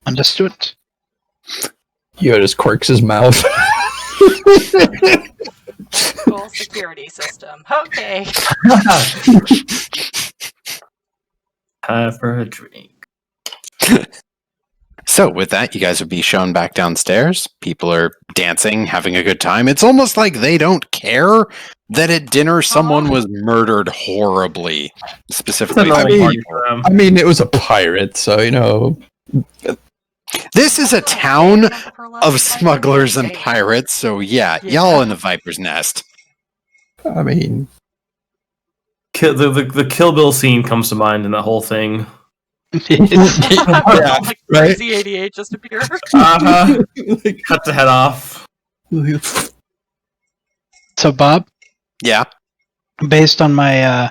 Understood. Jyotis quirks his mouth. Cool security system. Okay. Have for a drink. So with that, you guys would be shown back downstairs. People are dancing, having a good time. It's almost like they don't care that at dinner someone was murdered horribly. Specifically, It's a normal by party people. for them. I mean, it was a pirate, so This is a town of smugglers and pirates, so yeah, y'all in the Viper's Nest. I mean, The Kill Bill scene comes to mind in that whole thing. yeah, Like right? crazy 88 just appeared. Uh-huh. Cut the head off. So, Bob, Yeah. based on my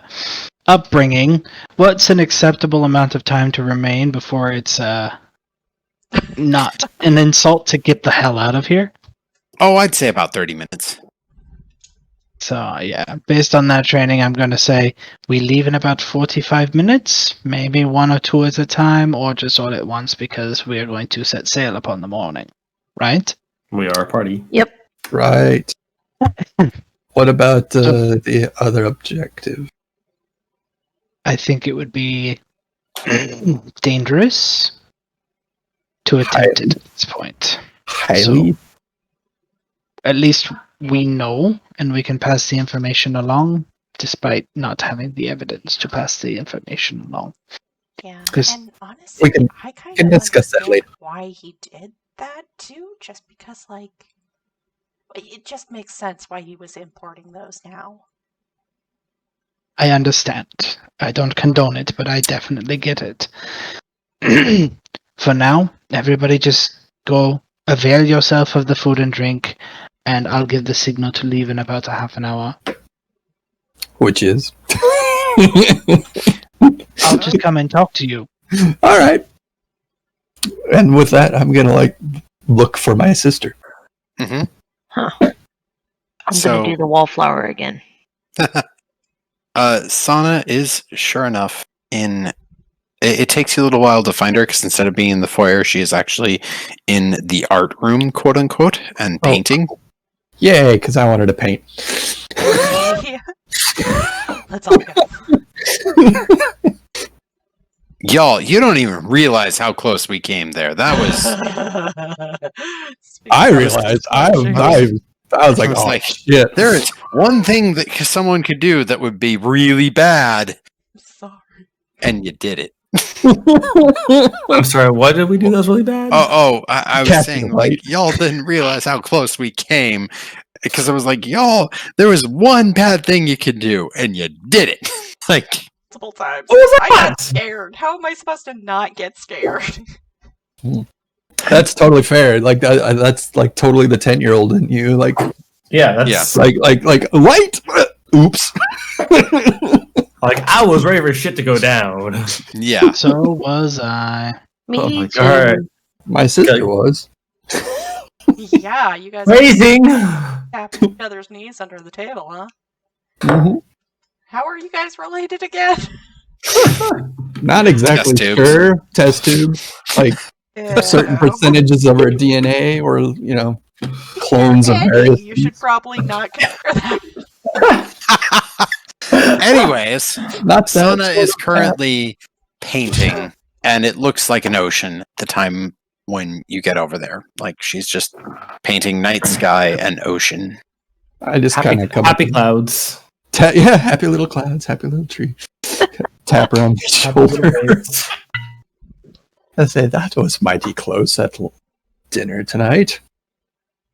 upbringing, what's an acceptable amount of time to remain before it's not an insult to get the hell out of here? Oh, I'd say about 30 minutes. So, yeah, based on that training, I'm going to say we leave in about 45 minutes, maybe 1 or 2 at a time, or just all at once because we are going to set sail upon the morning. Right? We are a party. Right. What about the other objective? I think it would be dangerous to attempt it at this point. Highly. At least we know, and we can pass the information along, despite not having the evidence to pass the information along. Yeah, 'Cause and honestly, I kind can of discuss that later. why he did that too, just because, like, it just makes sense why he was importing those now. I understand. I don't condone it, but I definitely get it. For now, everybody just go avail yourself of the food and drink, and I'll give the signal to leave in about a half an hour. Which is? I'll just come and talk to you. All right. And with that, I'm going to, look for my sister. Mm-hmm. I'm So- gonna do the wallflower again. Sana is, sure enough, in... It takes you a little while to find her, because instead of being in the foyer, she is actually in the art room, quote-unquote, and painting. Yay, because I wanted to paint. Yeah. Let's all go. Y'all, you don't even realize how close we came there. That was... I realized. I was like, I was oh, like, shit. There is one thing that someone could do that would be really bad, Sorry. and you did it. I'm sorry, why did we do that? Was really bad? I was Casting saying, a light. like, y'all didn't realize how close we came, because I was like, y'all, there was one bad thing you could do, and you did it. Like, Multiple times. What was I that? got scared. How am I supposed to not get scared? That's totally fair. That's like totally the 10-year-old in you. Like, Yeah, that's Yeah. like light. Oops. like I was ready for shit to go down. yeah. So was I. Me Oh my too. God. My sister was. Yeah, you guys Amazing. tapping each other's knees under the table, huh? Mhm. How are you guys related again? Not exactly Test tubes. sure. Test tubes. Like certain percentages of our DNA or, clones of Hey, various you should probably not consider that. Anyways, Not that Sana sort is of currently painting, and it looks like an ocean the time when you get over there. Like, she's just painting night sky and ocean. I just kind of come Happy up clouds. and happy little clouds, happy little tree. Tap her on the shoulder. I say that was mighty close at dinner tonight.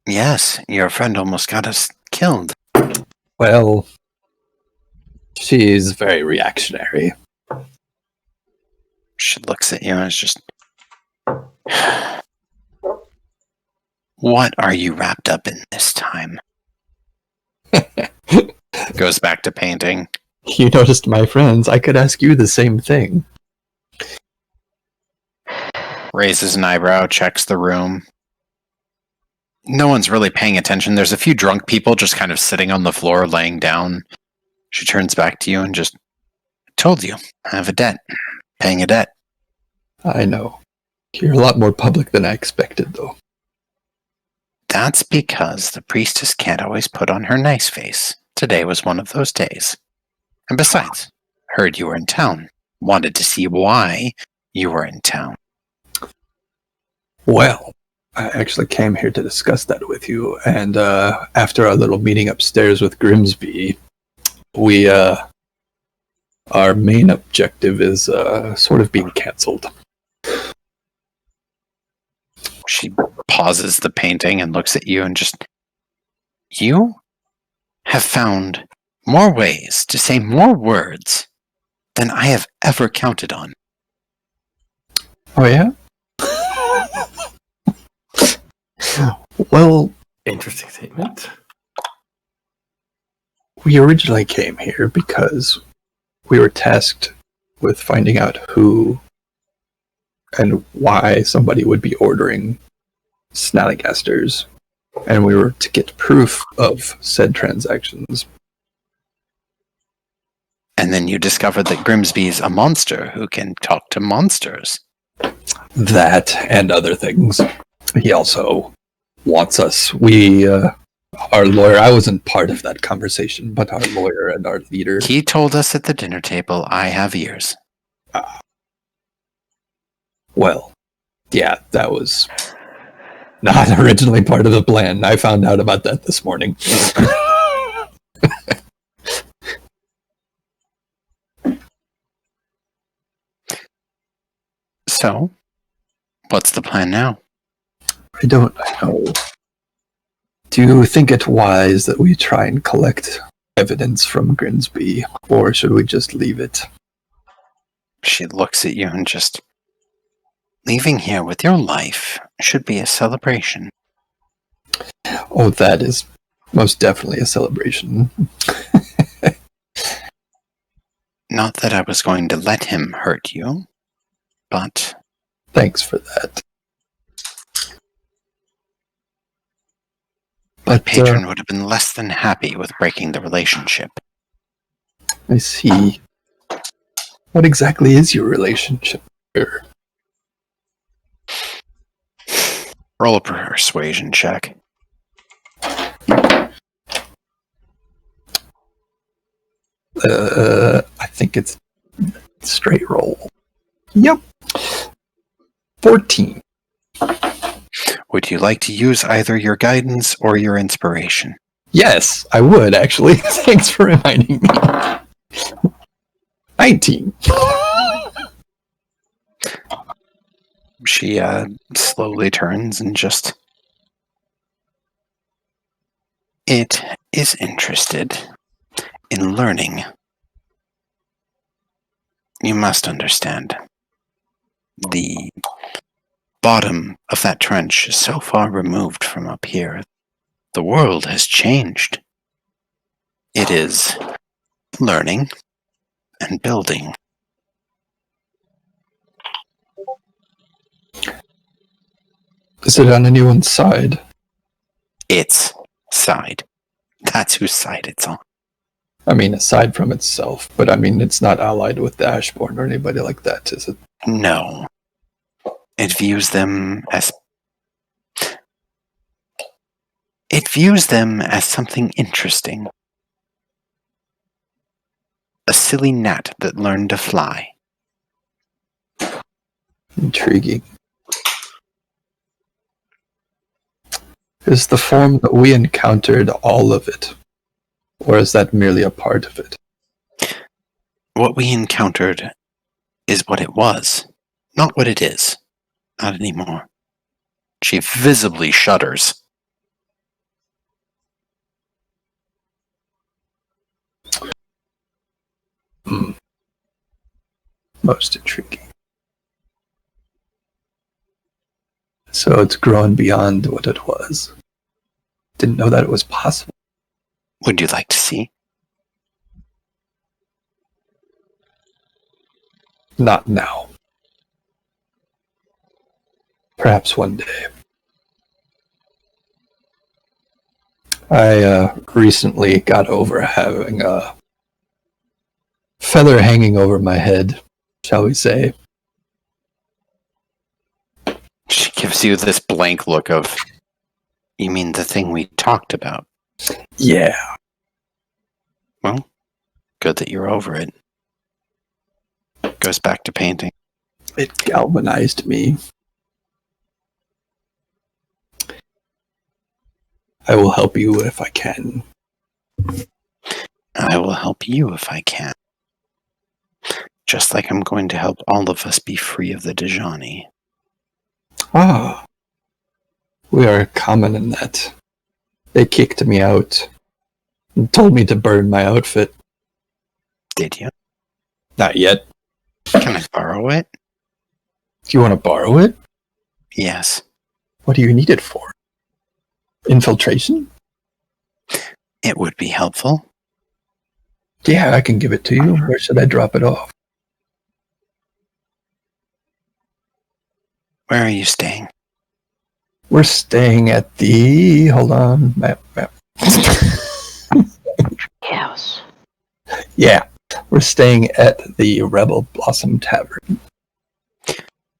Yes, your friend almost got us killed. Well, she's very reactionary. She looks at you and is just... What are you wrapped up in this time? Goes back to painting. You noticed my friends. I could ask you the same thing. Raises an eyebrow, checks the room. No one's really paying attention. There's a few drunk people just kind of sitting on the floor, laying down. She turns back to you and just... Told you, I have a debt. Paying a debt. I know. You're a lot more public than I expected, though. That's because the priestess can't always put on her nice face. Today was one of those days. And besides, heard you were in town. Wanted to see why you were in town. Well, I actually came here to discuss that with you, and after our little meeting upstairs with Grimsby, we, our main objective is sort of being cancelled. She pauses the painting and looks at you and just... You have found more ways to say more words than I have ever counted on. Oh, yeah? Well, Interesting statement. we originally came here because we were tasked with finding out who and why somebody would be ordering Snallygasters, and we were to get proof of said transactions. And then you discovered that Grimsby's a monster who can talk to monsters. That and other things. He also wants us. Our lawyer, I wasn't part of that conversation, but our lawyer and our leader. He told us at the dinner table, I have ears. Well, yeah, that was not originally part of the plan. I found out about that this morning. So, what's the plan now? I don't know. Do you think it wise that we try and collect evidence from Grimsby, or should we just leave it? She looks at you and just... Leaving here with your life should be a celebration. Oh, that is most definitely a celebration. Not that I was going to let him hurt you, but... Thanks for that. But Patron would have been less than happy with breaking the relationship. I see. What exactly is your relationship here? Roll a persuasion check. I think it's straight roll. Yep. 14. Would you like to use either your guidance or your inspiration? Yes, I would, actually. Thanks for reminding me. 19. She slowly turns and just... It is interested in learning. You must understand. The bottom of that trench is so far removed from up here. The world has changed. It is learning and building. Is it on anyone's side? Its side. That's whose side it's on. I mean, aside from itself, but I mean, it's not allied with the Ashborn or anybody like that, is it? No. It views them as... It views them as something interesting. A silly gnat that learned to fly. Intriguing. Is the form that we encountered all of it? Or is that merely a part of it? What we encountered is what it was, not what it is. Not anymore. She visibly shudders. Most intriguing. So it's grown beyond what it was. Didn't know that it was possible. Would you like to see? Not now. Perhaps one day. I recently got over having a feather hanging over my head, shall we say. She gives you this blank look of, you mean the thing we talked about? Yeah. Well, good that you're over it. Goes back to painting. It galvanized me. I will help you if I can. I will help you if I can. Just like I'm going to help all of us be free of the Dejani. Ah, we are common in that. They kicked me out and told me to burn my outfit. Did you? Not yet. Can I borrow it? Do you want to borrow it? Yes. What do you need it for? Infiltration? It would be helpful. Yeah, I can give it to you. Where should I drop it off? Where are you staying? We're staying at the... Hold on. Map. Yes. Yeah, we're staying at the Rebel Blossom Tavern.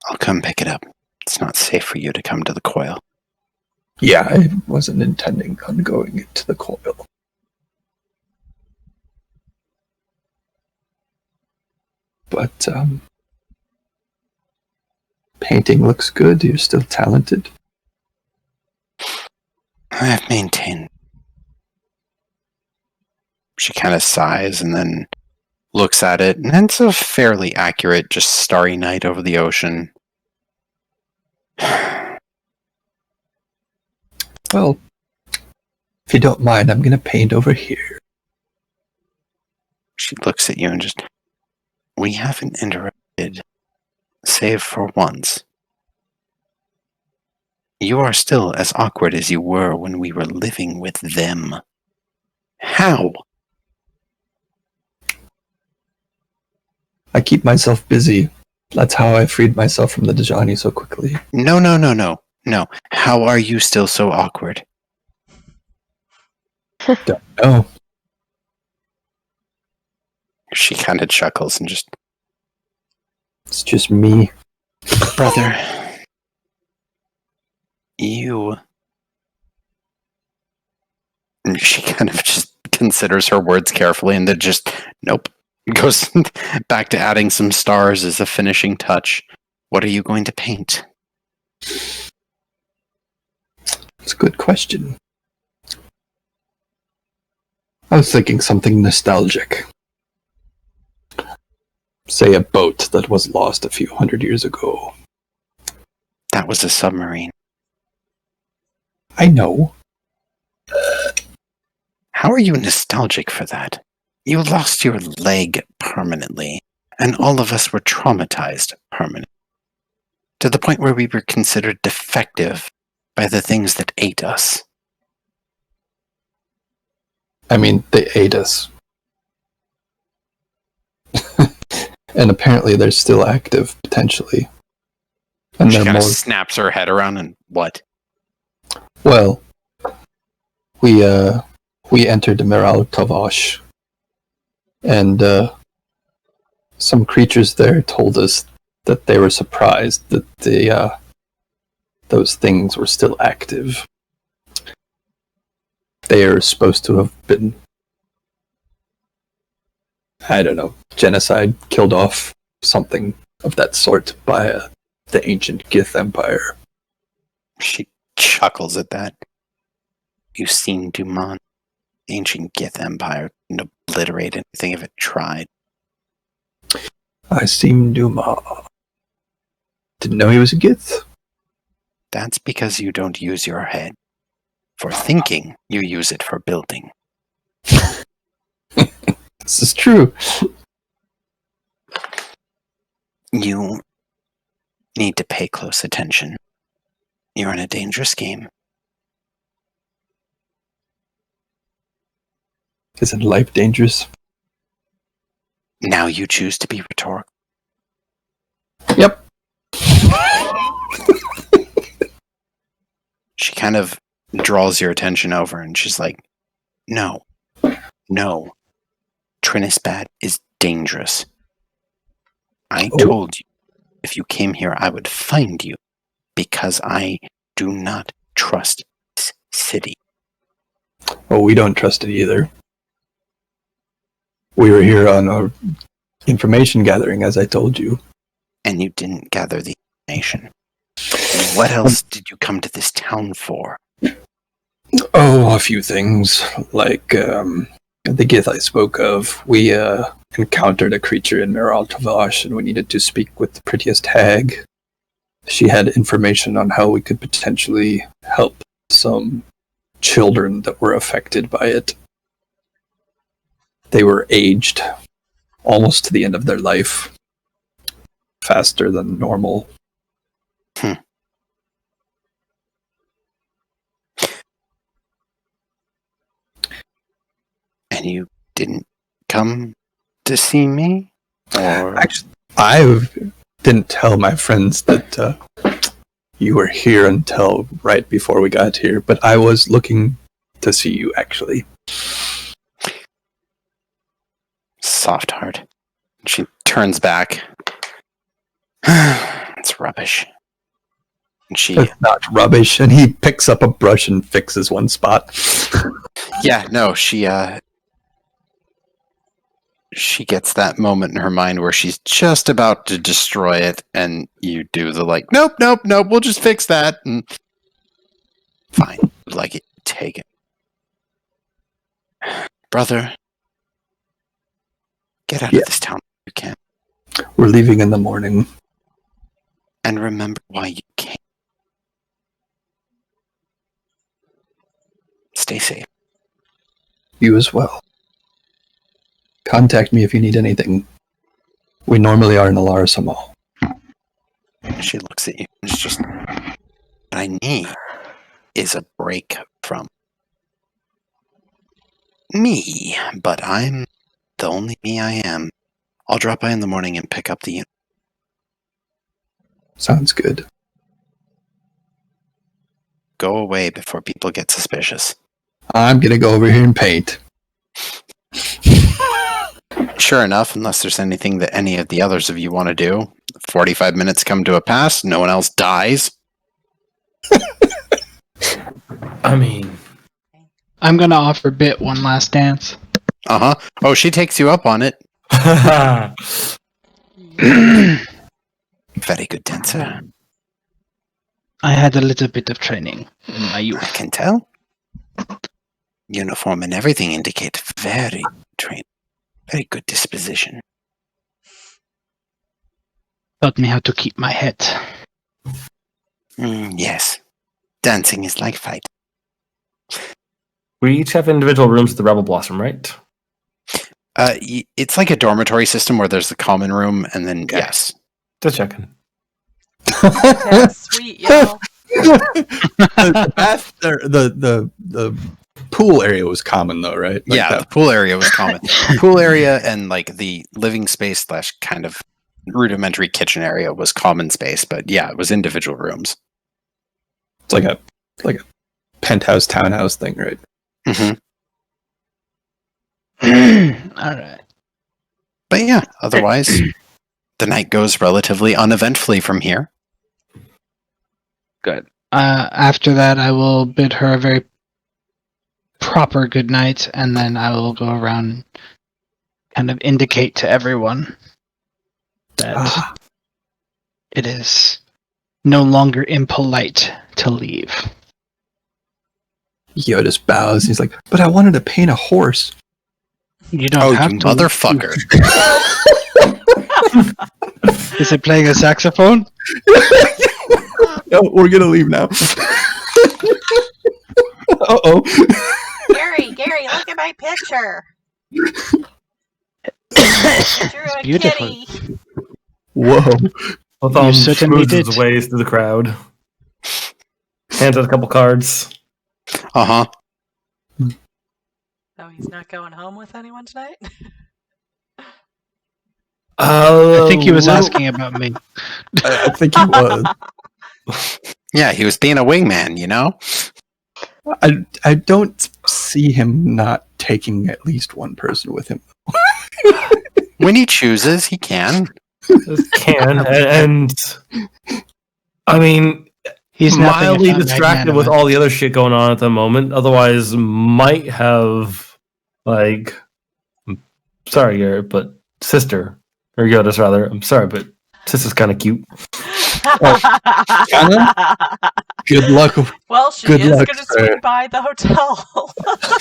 I'll come pick it up. It's not safe for you to come to the coil. Yeah, I wasn't intending on going to the coil. But, painting looks good. You're still talented. I've maintained. She kind of sighs and then looks at it, and it's a fairly accurate, just starry night over the ocean. Well, if you don't mind, I'm going to paint over here. She looks at you and just, we haven't interrupted, save for once. You are still as awkward as you were when we were living with them. How? I keep myself busy. That's how I freed myself from the Dejani so quickly. No. How are you still so awkward? Don't know. She kind of chuckles and just, It's just me. brother, you... And she kind of just considers her words carefully and then just, nope. Goes back to adding some stars as a finishing touch. What are you going to paint? It's a good question. I was thinking something nostalgic. Say a boat that was lost a few hundred years ago. That was a submarine. I know. How are you nostalgic for that? You lost your leg permanently, and all of us were traumatized permanently. To the point where we were considered defective by the things that ate us. I mean, they ate us. And apparently they're still active, potentially. And She they're kind of more... snaps her head around and what? Well, we entered the Miral Tavash, and some creatures there told us that they were surprised that those things were still active. They are supposed to have been, I don't know, genocide, killed off, something of that sort by the ancient Gith Empire. She chuckles at that. You've seen Dumont. Ancient Gith Empire couldn't obliterate anything if it tried. I seen Duma. Didn't know he was a Gith. That's because you don't use your head. For thinking, you use it for building. This is true. You need to pay close attention. You're in a dangerous game. Isn't life dangerous? Now you choose to be rhetorical. Yep. She kind of draws your attention over and she's like, no. Trinisbad is dangerous. I told you if you came here, I would find you because I do not trust this city. Oh, we don't trust it either. We were here on our information gathering, as I told you. And you didn't gather the information. What else did you come to this town for? Oh, a few things. Like, the Gith I spoke of, we encountered a creature in Miraltavash, and we needed to speak with the prettiest hag. She had information on how we could potentially help some children that were affected by it. They were aged almost to the end of their life, faster than normal. And you didn't come to see me? Or... Actually, I didn't tell my friends that you were here until right before we got here, but I was looking to see you, actually. Soft heart. She turns back. It's rubbish. And she... It's not rubbish, and he picks up a brush and fixes one spot. Yeah, no, she gets that moment in her mind where she's just about to destroy it, and you do the like, nope, we'll just fix that. And fine, like it, take it. Brother, get out of this town if you can. We're leaving in the morning. And remember why you came. Stay safe. You as well. Contact me if you need anything. We normally are in Alarsamal. She looks at you and it's just, what I need is a break from me, but I'm the only me I am. I'll drop by in the morning and pick up the unit. Sounds good. Go away before people get suspicious. I'm gonna go over here and paint. Sure enough, unless there's anything that any of the others of you want to do, 45 minutes come to a pass, no one else dies. I mean, I'm gonna offer Bit one last dance. Uh-huh. Oh, she takes you up on it. Very good dancer. I had a little bit of training in my I youth. can tell. Uniform and everything indicate very trained, very good disposition. Taught me how to keep my head. Yes. Dancing is like fight. we each have individual rooms at the Rebel Blossom, right? It's like a dormitory system where there's the common room and then, Okay. yes. Just checking. Yeah, sweet, yo. the pool area was common though, right? Like Yeah, that- the pool area was common. Pool area and like the living space / kind of rudimentary kitchen area was common space, but yeah, it was individual rooms. It's like a penthouse townhouse thing, right? Mm-hmm. Alright. But yeah, otherwise, the night goes relatively uneventfully from here. Good. After that, I will bid her a very proper good night, and then I will go around and kind of indicate to everyone that it is no longer impolite to leave. Jyotis bows. He's like, "But I wanted to paint a horse." You don't Oh, have you to. motherfucker. Is it playing a saxophone? No, we're gonna leave now. Uh-oh. Gary, look at my picture. Drew a beautiful. kitty. Whoa. Latham certainly smooths his did. ways through the crowd. Hands out a couple cards. Uh-huh. Oh, he's not going home with anyone tonight? I think he was asking about me. I think he was. Yeah, he was being a wingman, you know? I don't see him not taking at least one person with him. When he chooses, he can. Can and I mean, He's nothing mildly if not distracted with magnanimous. all the other shit going on at the moment. Otherwise, might have like, I'm sorry, Garret, but sister or Jyotis rather. I'm sorry, but sister's kind of cute. Good luck. Well, she Good is luck, going to sir. swing by the hotel.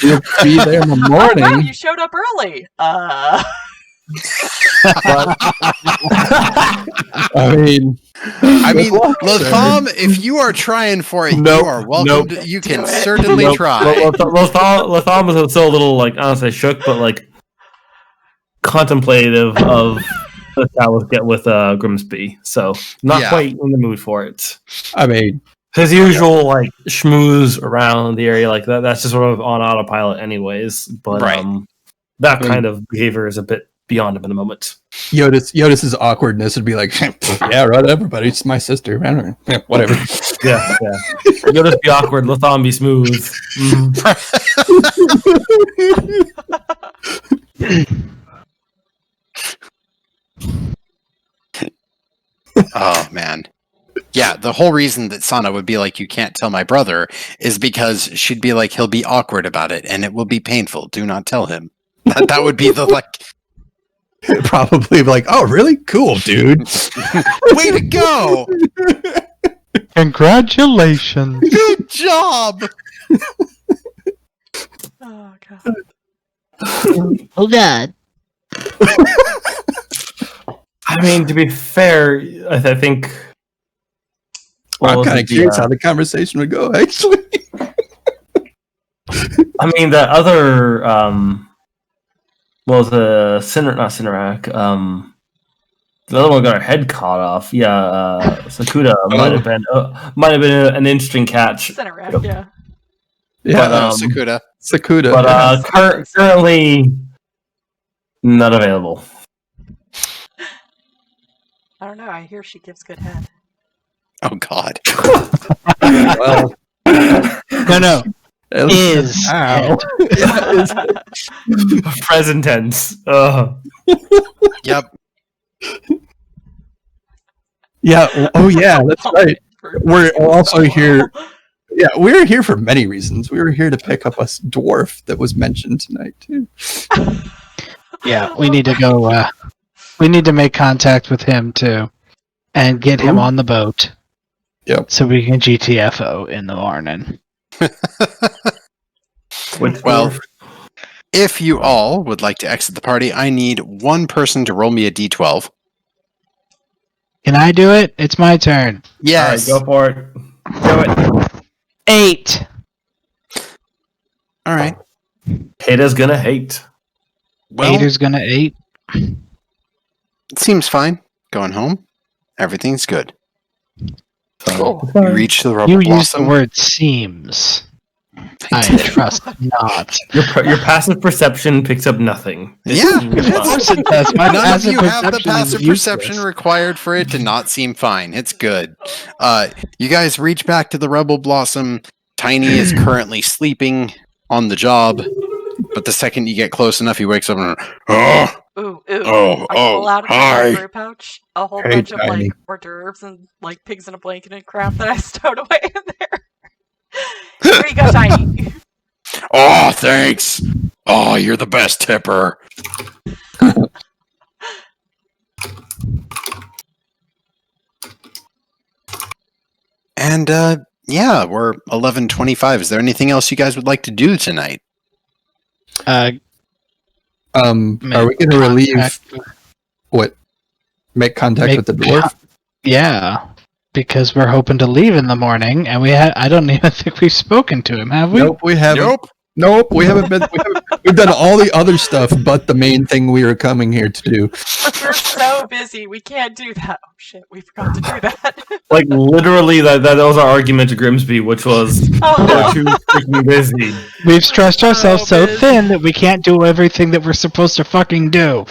You'll be there in the Wow, morning. you showed up early. I mean, good luck, sir. Latham, if you are trying for it, Nope, you are welcome. nope. You Do can it. certainly try. Latham was still a little like honestly shook, but like contemplative of the challenge get with Grimsby, so not Yeah. quite in the mood for it. I mean, His usual like schmooze around the area like that's just sort of on autopilot anyways. But Right. that kind of behavior is a bit beyond him in the moment. Yotis's awkwardness would be like, yeah, right, everybody, it's my sister. I don't know. Yeah, whatever. Yeah. You'll just be awkward. Latham be smooth. Oh man. Yeah, the whole reason that Sana would be like, you can't tell my brother, is because she'd be like, he'll be awkward about it, and it will be painful. Do not tell him. That would be the like. Probably like, oh, really? Cool, dude. Way to go! Congratulations. Good job! Oh, God. Oh God. I mean, to be fair, I think. I'm kind of curious how the conversation would go, actually. I mean, the other. The Cinerak. The other one got her head caught off. Yeah, Sakuda might have been an interesting catch. Center rep, yeah. Yeah, But, Sakuda. Sakuda. But currently not available. I don't know. I hear she gives good head. Oh God. well, No. Is Ow. Present tense. Yep. Yeah. Oh, yeah. That's right. We're also here. Yeah, we're here for many reasons. We were here to pick up a dwarf that was mentioned tonight too. Yeah, we need to go. We need to make contact with him too, and get him on the boat. Yep. So we can GTFO in the morning. Well, if you all would like to exit the party, I need one person to roll me a d12. Can I do it? It's my turn. Yes. All right, go for it. Do it. 8. All right. Hata's gonna hate. Well, Hater's gonna 8. it seems fine. Going home. Everything's good. Cool. You reach the rubber You used the blossom. word seems. I did. trust not. Your passive perception picks up nothing. Yeah. Of course it does. My None of passive you have the perception is passive useless. perception required for it to not seem fine. It's good. You guys reach back to the Rebel Blossom. Tiny is currently sleeping on the job, but the second you get close enough, he wakes up and Ooh. Oh, I pull out of my hi. library pouch a whole Hey, bunch of Tiny. like hors d'oeuvres and like pigs in a blanket and crap that I stowed away in there. Here you go, Tiny. Oh, thanks. Oh, you're the best tipper. And yeah, we're 11:25. Is there anything else you guys would like to do tonight? Are we going to relieve what? Make contact with the dwarf? Yeah, because we're hoping to leave in the morning, and I don't even think we've spoken to him, have we? Nope, we haven't. Nope, we haven't been. We've done all the other stuff, but the main thing we were coming here to do. We're so busy, we can't do that. Oh shit, we forgot to do that. Like literally, that was our argument to Grimsby, which was Oh, too freaking busy. We've stressed ourselves so busy. thin that we can't do everything that we're supposed to fucking do.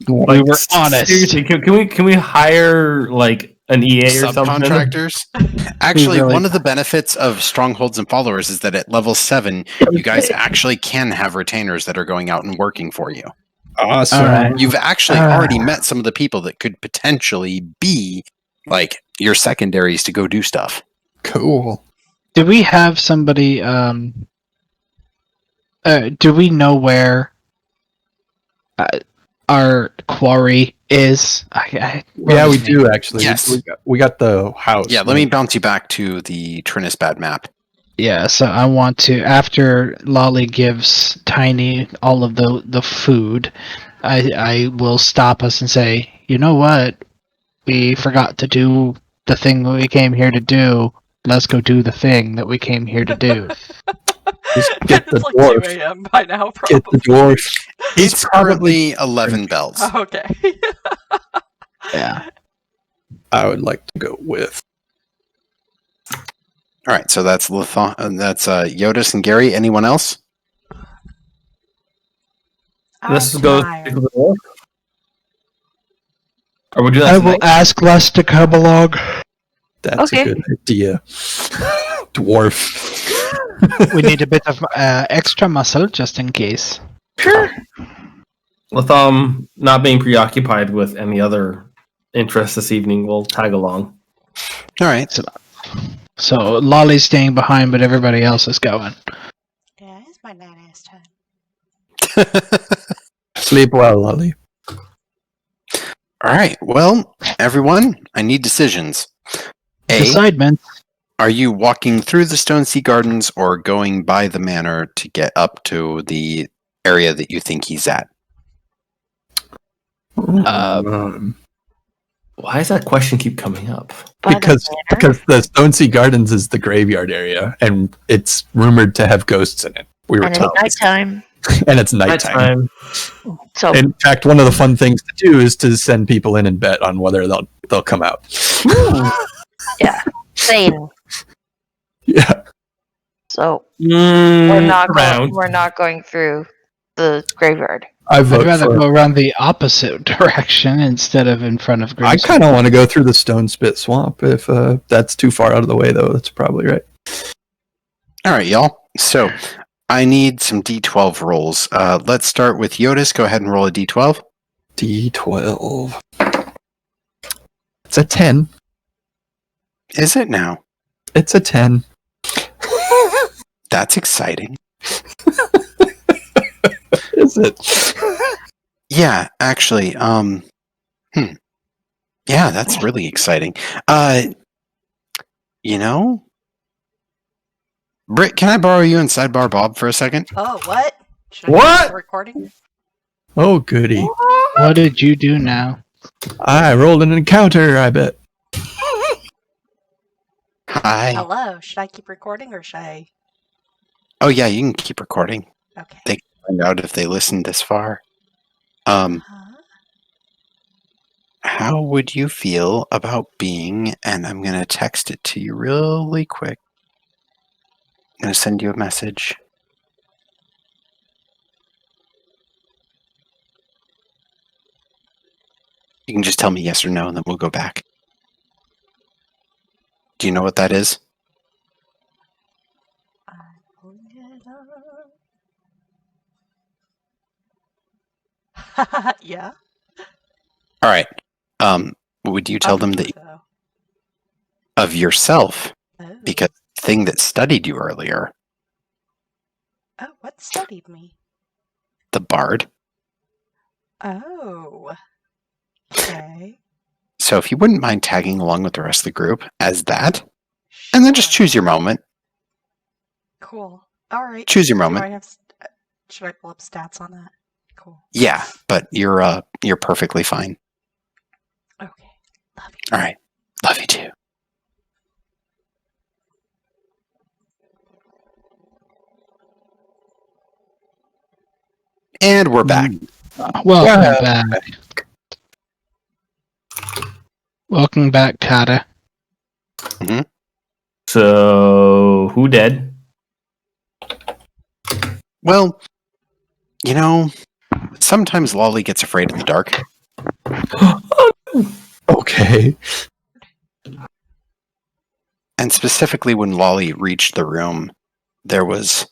We were honest. Seriously, can we hire like an EA or something? Subcontractors. Actually, really- one of the benefits of strongholds and followers is that at level 7, you guys actually can have retainers that are going out and working for you. Awesome. All right. You've actually already met some of the people that could potentially be like your secondaries to go do stuff. Cool. Do we have somebody? Do we know where? our quarry is? Yeah, we do actually. Yes. We got the house. Yeah, let me bounce you back to the Trinisbad map. Yeah, so I want to, after Lolly gives Tiny all of the food, I will stop us and say, you know what? We forgot to do the thing that we came here to do. Let's go do the thing that we came here to do. Just get the It's like dwarf. 2 a.m. by now, Get probably. the dwarf. It's currently 11 bells. Oh, okay. Yeah. I would like to go with. All right, so that's that's Jyotis and Gary. Anyone else? Let's I'm go. tired. Or we'll do that I tonight. will ask Les to come along. That's Okay. a good idea. Dwarf. We need a bit of extra muscle just in case. Sure. Latham, not being preoccupied with any other interests this evening, will tag along. All right. So Lolly's staying behind, but everybody else is going. Yeah, it's my night-ass time. Sleep well, Lolly. All right. Well, everyone, I need decisions. A, Decide, man. are you walking through the Stone Sea Gardens or going by the manor to get up to the area that you think he's at? Why does that question keep coming up? By the Because manor? the Stone Sea Gardens is the graveyard area, and it's rumored to have ghosts in it. We were And it's told, nighttime. and it's nighttime. So In fact, one of the fun things to do is to send people in and bet on whether they'll come out. yeah, sane. Yeah, So we're not around. going through the graveyard. I vote I'd rather for. go around the opposite direction instead of in front of I Grace. kind of want to go through the Stone Spit Swamp. If that's too far out of the way, though, that's probably right. All right, y'all. So I need some D12 rolls. Let's start with Jyotis. Go ahead and roll a D12. D12. It's a 10. Is it now? It's a 10. That's exciting. Is it? Yeah, actually. Yeah, that's really exciting. You know, Brit, can I borrow you and Sidebar Bob for a second? Oh, what? Should I What? start recording? Oh, goody. What did you do now? I rolled an encounter, I bet. Hi. Hello. Should I keep recording or should I? Oh yeah, you can keep recording. Okay. They- Find out if they listened this far. How would you feel about being? And I'm gonna text it to you really quick. I'm gonna send you a message. You can just tell me yes or no, and then we'll go back. Do you know what that is? Yeah. All right. Would you tell them that Though. of yourself? Oh. Because the thing that studied you earlier, Oh, what studied me? the bard. Oh. Okay. So if you wouldn't mind tagging along with the rest of the group as that, and then just Sure. choose your moment. Cool. All right. Choose your Do moment. I have? Should I pull up stats on that? Cool. Yeah, but you're perfectly fine. Okay. Love you. All right. Love you too. And we're back. Welcome back. Welcome back, Kata. So, who dead? Well, you know, sometimes Lolly gets afraid in the dark. Okay. And specifically when Lolly reached the room, there was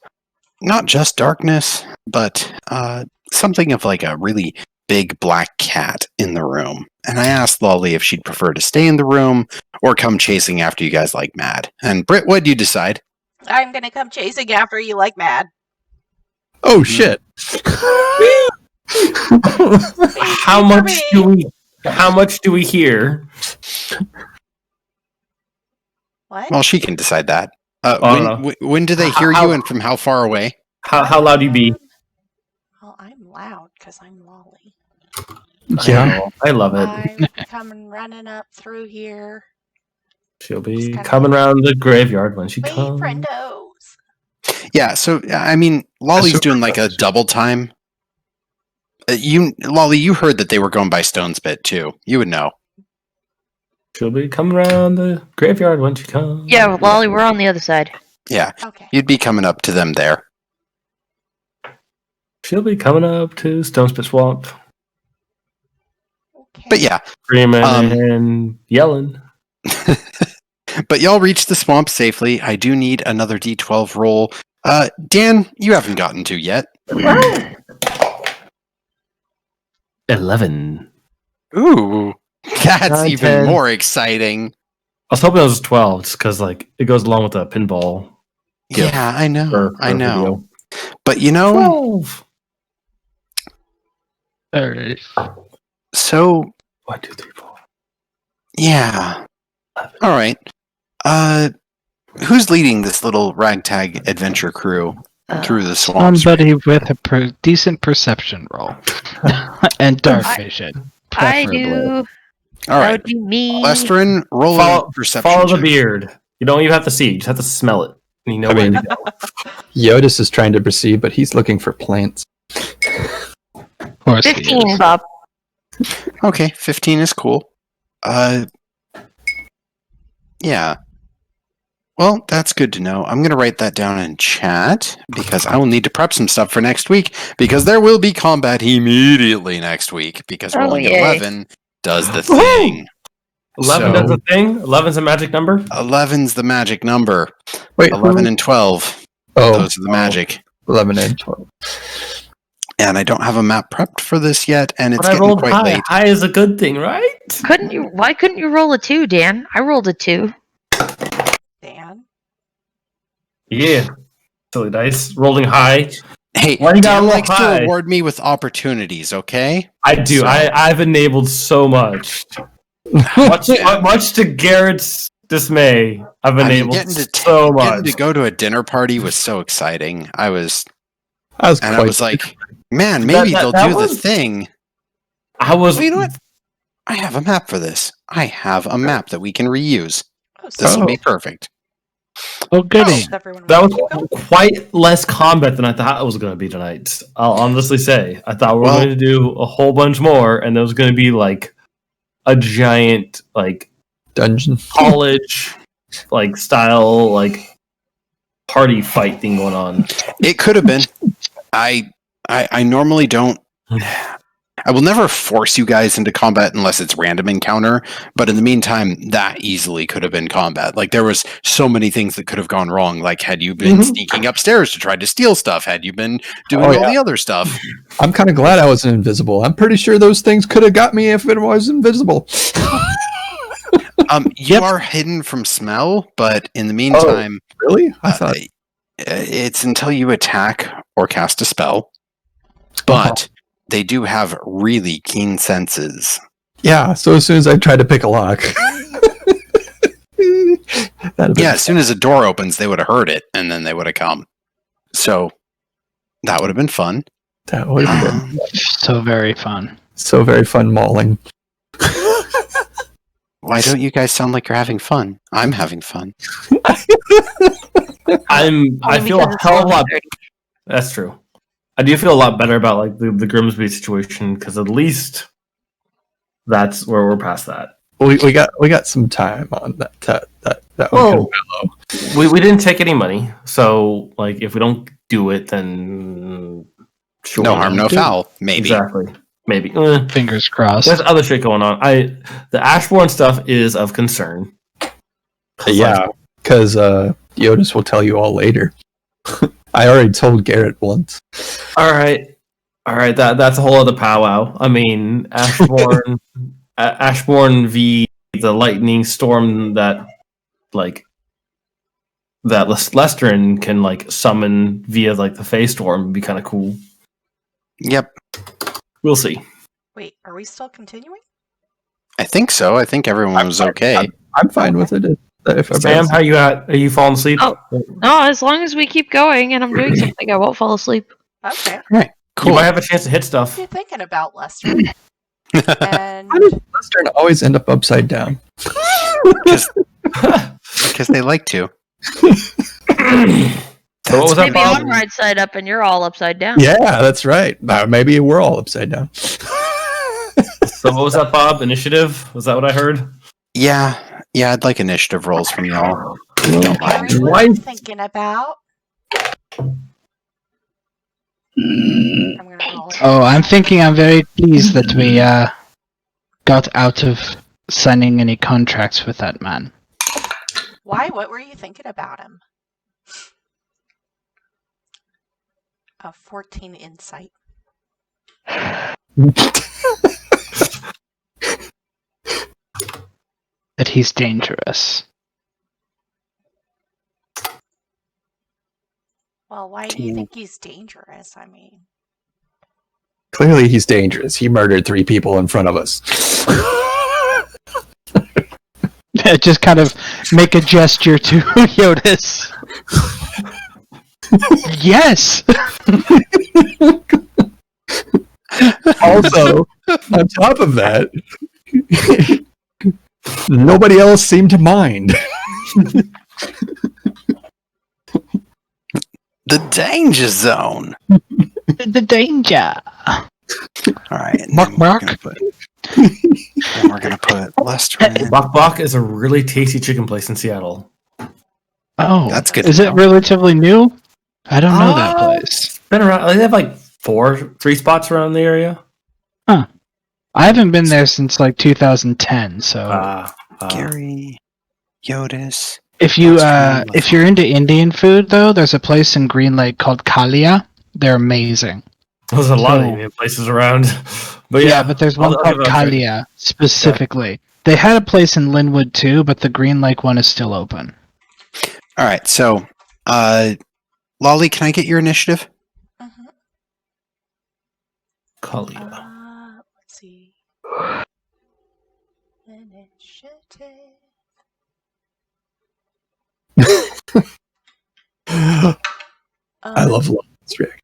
not just darkness, but something of like a really big black cat in the room. And I asked Lolly if she'd prefer to stay in the room or come chasing after you guys like mad. And Britt, what'd you decide? I'm gonna come chasing after you like mad. Oh, shit. How much do we hear? What? Well, she can decide that. I don't know. When do they hear you, and from how far away? How loud do you be? Well, I'm loud because I'm Lolly. Yeah. I love it. I'm coming running up through here. She'll be Just kinda coming around the graveyard when she Wait, comes. friendos. Yeah, so I mean, Lolly's doing like a double time. Lolly, you heard that they were going by Stonespit too. You would know. She'll be coming around the graveyard when she comes. Yeah, Lolly, we're on the other side. Yeah, Okay. you'd be coming up to them there. She'll be coming up to Stonespit Swamp, Okay. But yeah, screaming and yelling. but y'all reached the swamp safely. I do need another D12 roll. Dan, you haven't gotten to yet. 11. Ooh, that's 9, even 10. more exciting. I was hoping it was 12, just because like it goes along with the pinball. Yeah, I know. for I know. video. But you know, 12. so 1, 2, 3, 4. yeah. All right. Who's leading this little ragtag adventure crew through the swamps? Somebody with a decent perception roll and dark vision. I preferably. do. All That right. would be me. Lesterin, roll a perception Follow the check. beard. You don't even have to see. You just have to smell it. And you know I where mean- to go. Jyotis is trying to proceed, but he's looking for plants. Of course he 15, is. Bob. Okay, 15 is cool. Yeah. Well, that's good to know. I'm going to write that down in chat because I will need to prep some stuff for next week because there will be combat immediately next week because Oh, rolling yay. 11 does the thing. 11 So- does a thing. 11's a magic number. 11's the magic number. Wait, 11 and 12. Oh, Those are the magic. 11 and 12. And I don't have a map prepped for this yet, and it's But I getting rolled quite high. late. High is a good thing, right? Why couldn't you roll a 2, Dan? I rolled a 2. Dan. Yeah. Silly dice. Rolling high. Hey, Why you gotta Dan roll likes high? to reward me with opportunities, okay? I do. So- I've enabled so much. Much to Garrett's dismay, I've I mean, enabled getting so to much. go to a dinner party was so exciting. I was I like, man, maybe That they'll do the was- thing. I was. Well, you know what? I have a map for this. I have a map that we can reuse. Oh, This will Oh. be perfect. Oh, goody. Does everyone That want to keep was going? quite less combat than I thought it was going to be tonight. I'll honestly say. I thought we were Well- going to do a whole bunch more, and there was going to be like a giant, like dungeon. college, like style, like party fight thing going on. It could have been. I normally don't. I will never force you guys into combat unless it's random encounter. But in the meantime, that easily could have been combat. Like there was so many things that could have gone wrong. Like had you been sneaking upstairs to try to steal stuff? Had you been doing Oh, all yeah. the other stuff? I'm kind of glad I wasn't invisible. I'm pretty sure those things could have got me if it was invisible. You are hidden from smell, but in the meantime, Really? I thought. it's until you attack or cast a spell. But they do have really keen senses. Yeah, so as soon as I tried to pick a lock. That'd have been Yeah, as soon as a door opens, they would have heard it, and then they would have come. So that would have been fun. That would have been So very fun. so very fun mauling. Why don't you guys sound like you're having fun? I'm having fun. I feel a hell of a lot. That's true. I do feel a lot better about like the Grimsby situation because at least that's where we're past that. We got some time on that Well, one. we didn't take any money, so like if we don't do it, then sure, No harm, no foul. Maybe. Exactly. Maybe. Fingers crossed. There's other shit going on. The Ashbourne stuff is of concern. Yeah, because Jyotis will tell you all later. I already told Garret once. All right. That's a whole other powwow. I mean, Ashbourne, Ashbourne v the lightning storm that Lesterin can summon via the Fey storm would be kind of cool. Yep. We'll see. Wait, are we still continuing? I think so. I think everyone was okay. I'm fine with it. If Sam, how you at? Are you falling asleep? Oh. No, as long as we keep going and I'm doing something, I won't fall asleep. Okay. Right. You Cool. might have a chance to hit stuff. What are you thinking about, Lester? And How does Western always end up upside down? Because they like to. So what was that, Maybe Bob? I'm right side up and you're all upside down. Yeah, that's right. Maybe we're all upside down. So what was that, Bob? Initiative? Was that what I heard? Yeah, I'd like initiative rolls from y'all. Don't mind. Harry, what are you thinking about? I'm gonna roll it. Oh, I'm thinking I'm very pleased that we got out of signing any contracts with that man. Why? What were you thinking about him? 14 insight. That he's dangerous. Well, why do you think he's dangerous? I mean, Clearly, he's dangerous. He murdered 3 people in front of us. Just kind of make a gesture to Jyotis. Yes! Also, on top of that, nobody else seemed to mind. The danger zone. The danger! All right. and Mark, then we're Mark. gonna put- Then we're going to put Lester in. Bok Bok is a really tasty chicken place in Seattle. Oh, That's good Is to it know. relatively new? I don't know that Oh. place. Been around. They have like 3 spots around the area. I haven't been there since like 2010, so Gary, Jyotis. if you Lester, if you're into Indian food though, there's a place in Green Lake called Kalia. They're amazing. there's a lot of So- Indian places around. But Yeah, but there's one I'll called give it a try. Kalia specifically. They had a place in Linwood too, but the Green Lake one is still open. All right. So, Lolly, can I get your initiative? mhm. Kalia. Let's see. Initiative. I love Lawrence Rick.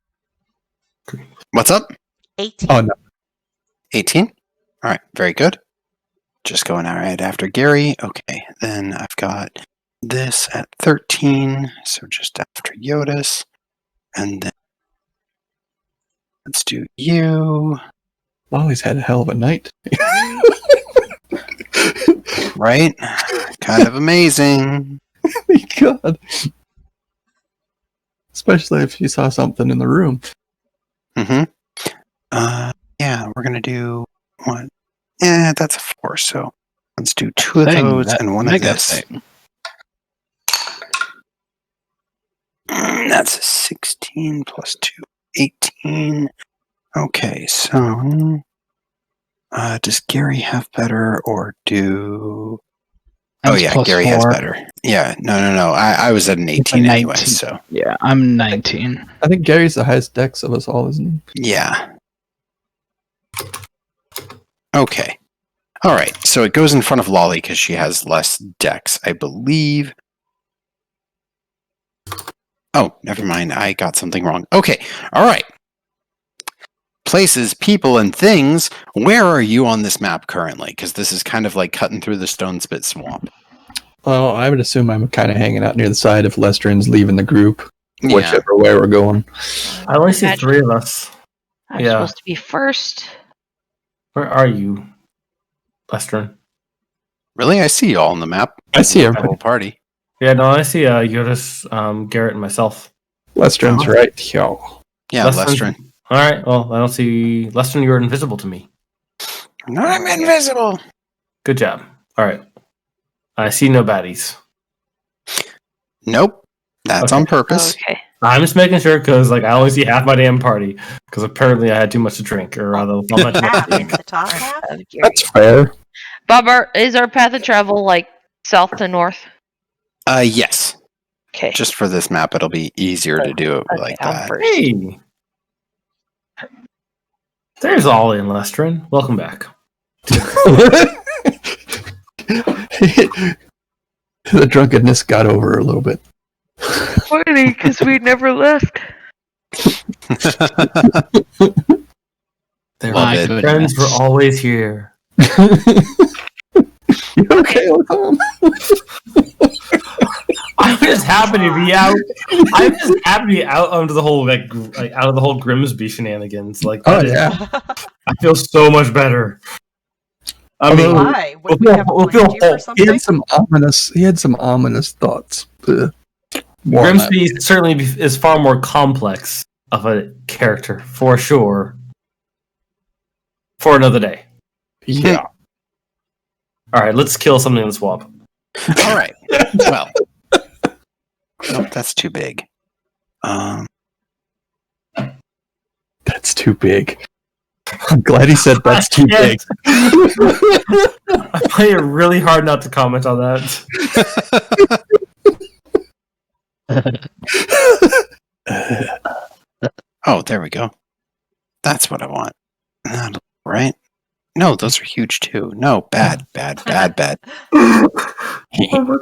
What's up? 18. Oh, no. 18? All right. Very good. Just going all right after Gary. Okay. Then I've got this at 13. So just after Jyotis. And then let's do you. Lolly's had a hell of a night. Right? Kind of amazing. My God. Especially if you saw something in the room. Mm-hmm. Yeah, we're gonna do one. Yeah, that's a 4. So let's do 2 of those That and 1 of mega this. thing. That's a 16 plus 2, 18. Okay, so does Gary have better or do? Oh Mine's yeah, plus Gary has 4. better. Yeah, no. I was at an It's a 18 anyway. 19. So Yeah, I'm 19. I think Gary's the highest dex of us all, isn't he? yeah. Okay. All right. So it goes in front of Lolly because she has less dex, I believe. Oh, never mind. I got something wrong. Okay. All right. Places, people, and things. Where are you on this map currently? Because this is kind of like cutting through the Stone Spit Swamp. Well, I would assume I'm kind of hanging out near the side if Lestern's leaving the group, Yeah. whichever way we're going. I only see Imagine- 3 of us. I'm Yeah. supposed to be first. Where are you, Lester? Really? I see you all on the map. I see The everybody. whole party. Yeah, no, I see Jyotis, Garret, and myself. Lestern's right. Yo. Yeah, Lestern. Lestrin. All right. Well, I don't see Lester. You're invisible to me. I'm invisible. Good job. All right. I see no baddies. Nope. That's Okay. on purpose. Okay. I'm just making sure because I only see half my damn party because apparently I had too much to drink or rather not much to Half, drink. the top half? That's fair. Bob, is our path of travel like south to north? Yes. Okay. Just for this map, it'll be easier to do it Okay, like I'm that. first. Hey, There's Ollie and Lestrin. Welcome back. The drunkenness got over a little bit. Funny, because we never left. Their Love it. friends were always here. You okay, Latham? I'm just happy to be out. I'm just happy to be out under the whole like out of the whole Grimsby shenanigans. Like, Oh yeah. I feel so much better. I mean, Why? Would we have blamed you for He something? had some ominous thoughts. Grimsby certainly is far more complex of a character, for sure. For another day. Yeah. All right, let's kill something in the swamp. All right. Well, nope, that's too big. That's too big. I'm glad he said that's too big. I find it really hard not to comment on that. Oh, there we go. That's what I want. Right? No, those are huge too. No, bad. Oh, that's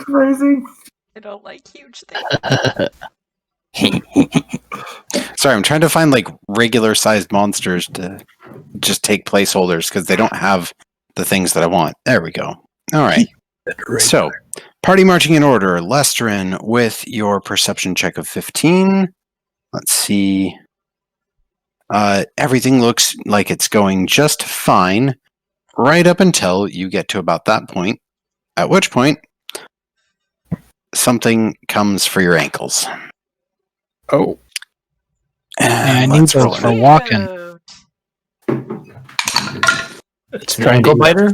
crazy. I don't like huge things. Sorry, I'm trying to find like regular sized monsters to just take placeholders because they don't have the things that I want. There we go. All right. So, party marching in order. Lestrin with your perception check of 15. Let's see. Everything looks like it's going just fine right up until you get to about that point, at which point something comes for your ankles. Oh. I And need let's roll those it. for walking. It's an ankle biter.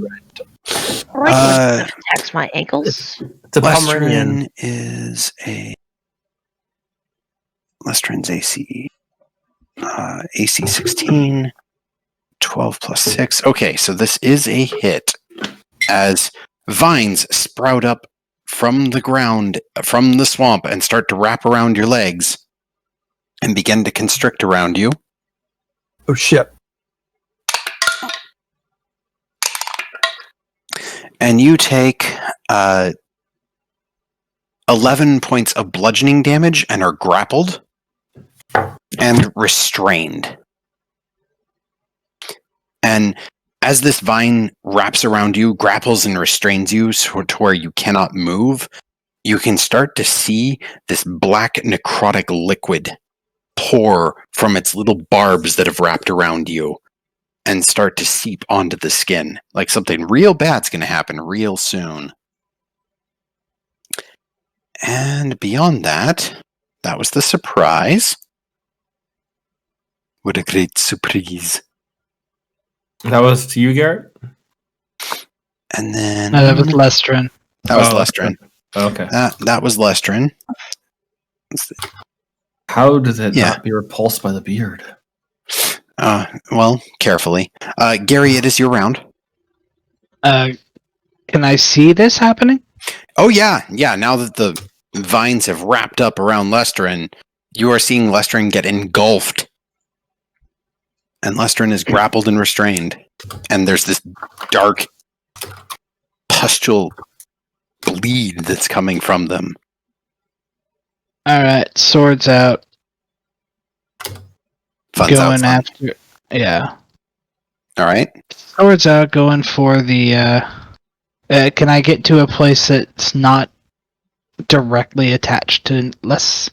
Attacks my ankles. It's a Pomeranian. Lestrin is a Lestrin's AC 16, 12 plus 6. Okay, so this is a hit as vines sprout up from the ground, from the swamp, and start to wrap around your legs and begin to constrict around you. Oh shit. And you take 11 points of bludgeoning damage and are grappled and restrained. And as this vine wraps around you, grapples and restrains you to where you cannot move, you can start to see this black necrotic liquid pour from its little barbs that have wrapped around you and start to seep onto the skin. Like something real bad's going to happen real soon. And beyond that, that was the surprise. What a great surprise. That was to you, Garret? And then... No, that was Lestrin. That was Oh, Lestrin. Okay. That was Lestrin. How does it Yeah. not be repulsed by the beard? Well, carefully. Gary, it is your round. Can I see this happening? Oh, yeah. Yeah, now that the vines have wrapped up around Lestrin, you are seeing Lestrin get engulfed. And Lestrin is grappled and restrained. And there's this dark, pustule bleed that's coming from them. Alright, swords out. Fun's Going out, fun. after. Yeah. All right. Swords out, going for the. Can I get to a place that's not directly attached to less.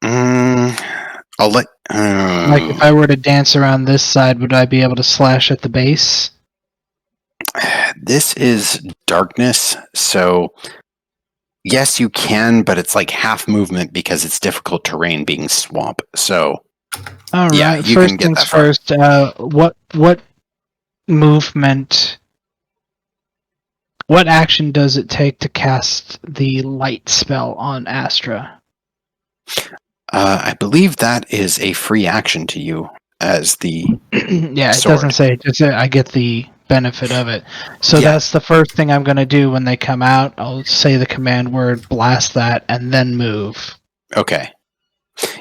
I'll let. Like if I were to dance around this side, would I be able to slash at the base? This is darkness, so yes, you can, but it's like half movement because it's difficult terrain being swamp. So All right. yeah, you first can get things that far. first. What movement? What action does it take to cast the light spell on Astra? I believe that is a free action to you as the Yeah, it sword. doesn't say. Just I get the benefit of it. So Yeah. that's the first thing I'm going to do when they come out. I'll say the command word, blast that, and then move. Okay.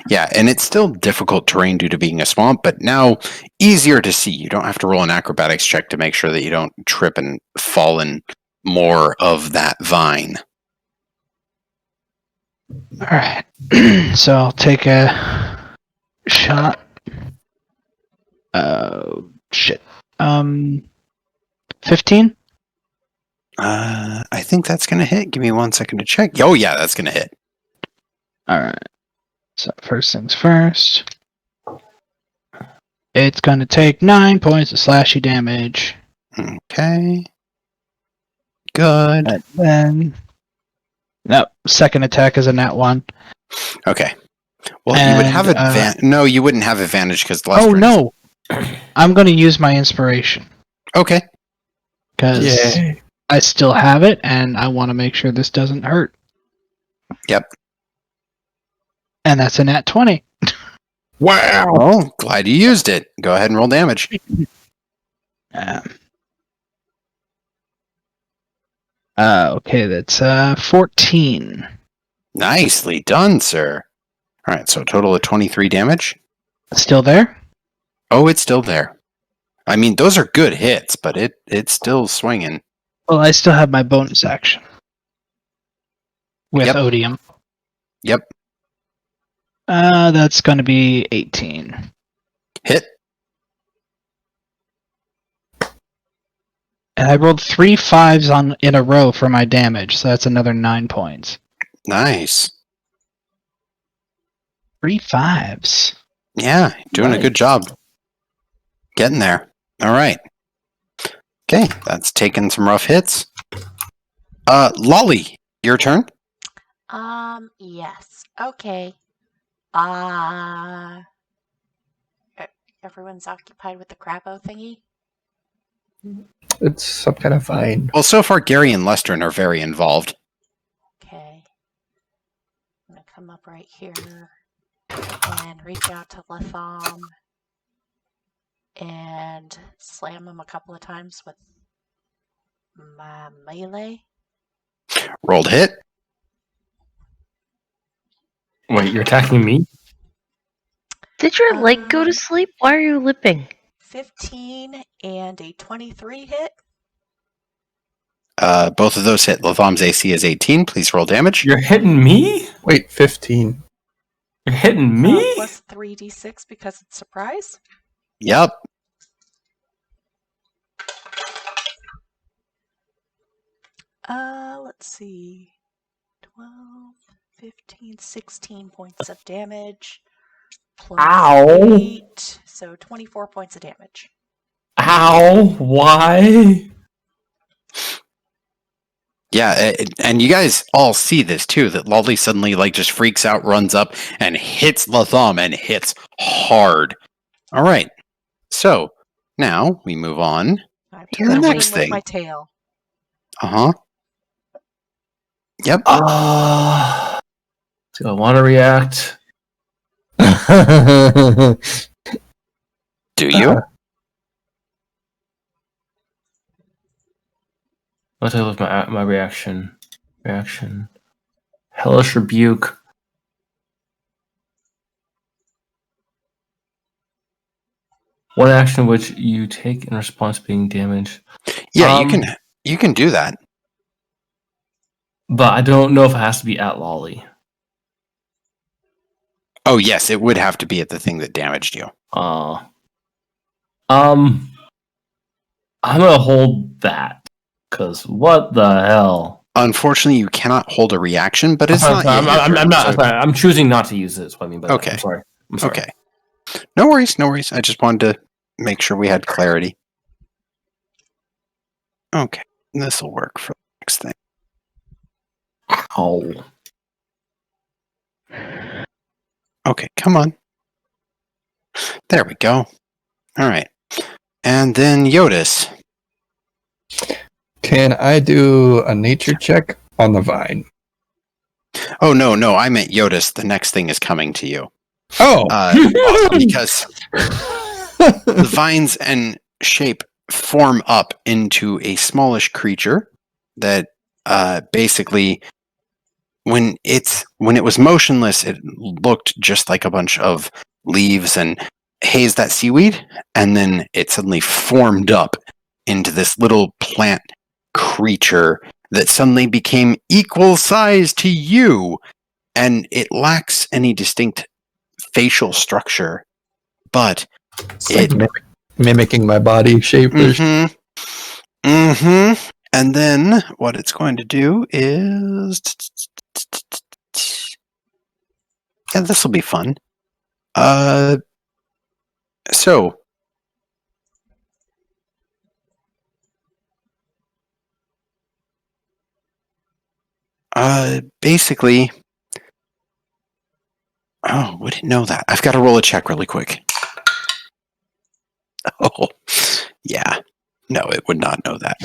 Yeah, and it's still difficult terrain due to being a swamp, but now easier to see. You don't have to roll an acrobatics check to make sure that you don't trip and fall in more of that vine. All right. So I'll take a shot. Shit. 15? I think that's going to hit. Give me 1 second to check. Oh, yeah, that's going to hit. All right. So first things first. It's going to take 9 points of slashy damage. Okay. Good. And then... No, second attack is a nat 1. Okay. Well, you would have advantage. No, you wouldn't have advantage because the last Oh, turn no! I'm going to use my inspiration. Okay. Because I still have it, and I want to make sure this doesn't hurt. Yep. And that's a nat 20. Wow. Well, glad you used it. Go ahead and roll damage. Okay, that's 14. Nicely done, sir. All right, so a total of 23 damage. Still there? Oh, it's still there. I mean, those are good hits, but it's still swinging. Well, I still have my bonus action. With Yep. Odium. Yep. That's going to be 18. Hit. And I rolled 3 5s in a row for my damage, so that's another 9 points. Nice. 3 5s. Yeah, doing a good job. Getting there. All right. Okay, that's taking some rough hits. Lolly, your turn. Yes. Okay. Everyone's occupied with the crabbo thingy? It's some kind of vine. Well, so far, Gary and Lestern are very involved. Okay. I'm gonna come up right here and reach out to Latham and slam him a couple of times with my melee. Rolled hit. Wait, you're attacking me? Did your leg go to sleep? Why are you lipping? 15 and a 23 hit. Both of those hit. Latham's AC is 18. Please roll damage. You're hitting me? Wait, 15. You're hitting me? Plus 3d6 because it's surprise. Yep. Let's see. 12, 15, 16 points of damage. Plus Ow. 8, so 24 points of damage. Ow, why? Yeah, and you guys all see this too, that Lolly suddenly just freaks out, runs up, and hits Latham, and hits hard. All right, so now we move on I'm to here the to next win with thing. my tail. Uh-huh. Yep. Do I want to react? Do you? Let's take a look at my reaction. Reaction. Hellish Rebuke. One action which you take in response to being damaged. Yeah, you can do that. But I don't know if it has to be at Lolly. Oh, yes, it would have to be at the thing that damaged you. I'm gonna hold that. Cause what the hell? Unfortunately, you cannot hold a reaction, but it's not. I'm not. Sorry, I'm choosing not to use it. That's what I mean by Okay. that. I'm sorry. Okay. No worries, no worries. I just wanted to make sure we had clarity. Okay, this will work for the next thing. Ow. Okay, come on. There we go. All right. And then Jyotis. Can I do a nature check on the vine? Oh, no, I meant Jyotis. The next thing is coming to you. Oh! Because the vines and shape form up into a smallish creature that basically, when its when it was motionless, it looked just like a bunch of leaves and haze, that seaweed, and then it suddenly formed up into this little plant creature that suddenly became equal size to you, and it lacks any distinct facial structure, but It's like mimicking my body shape. And then what it's going to do is, yeah, this will be fun. So basically, oh, we didn't know that. I've got to roll a check really quick. Oh, yeah. No, it would not know that.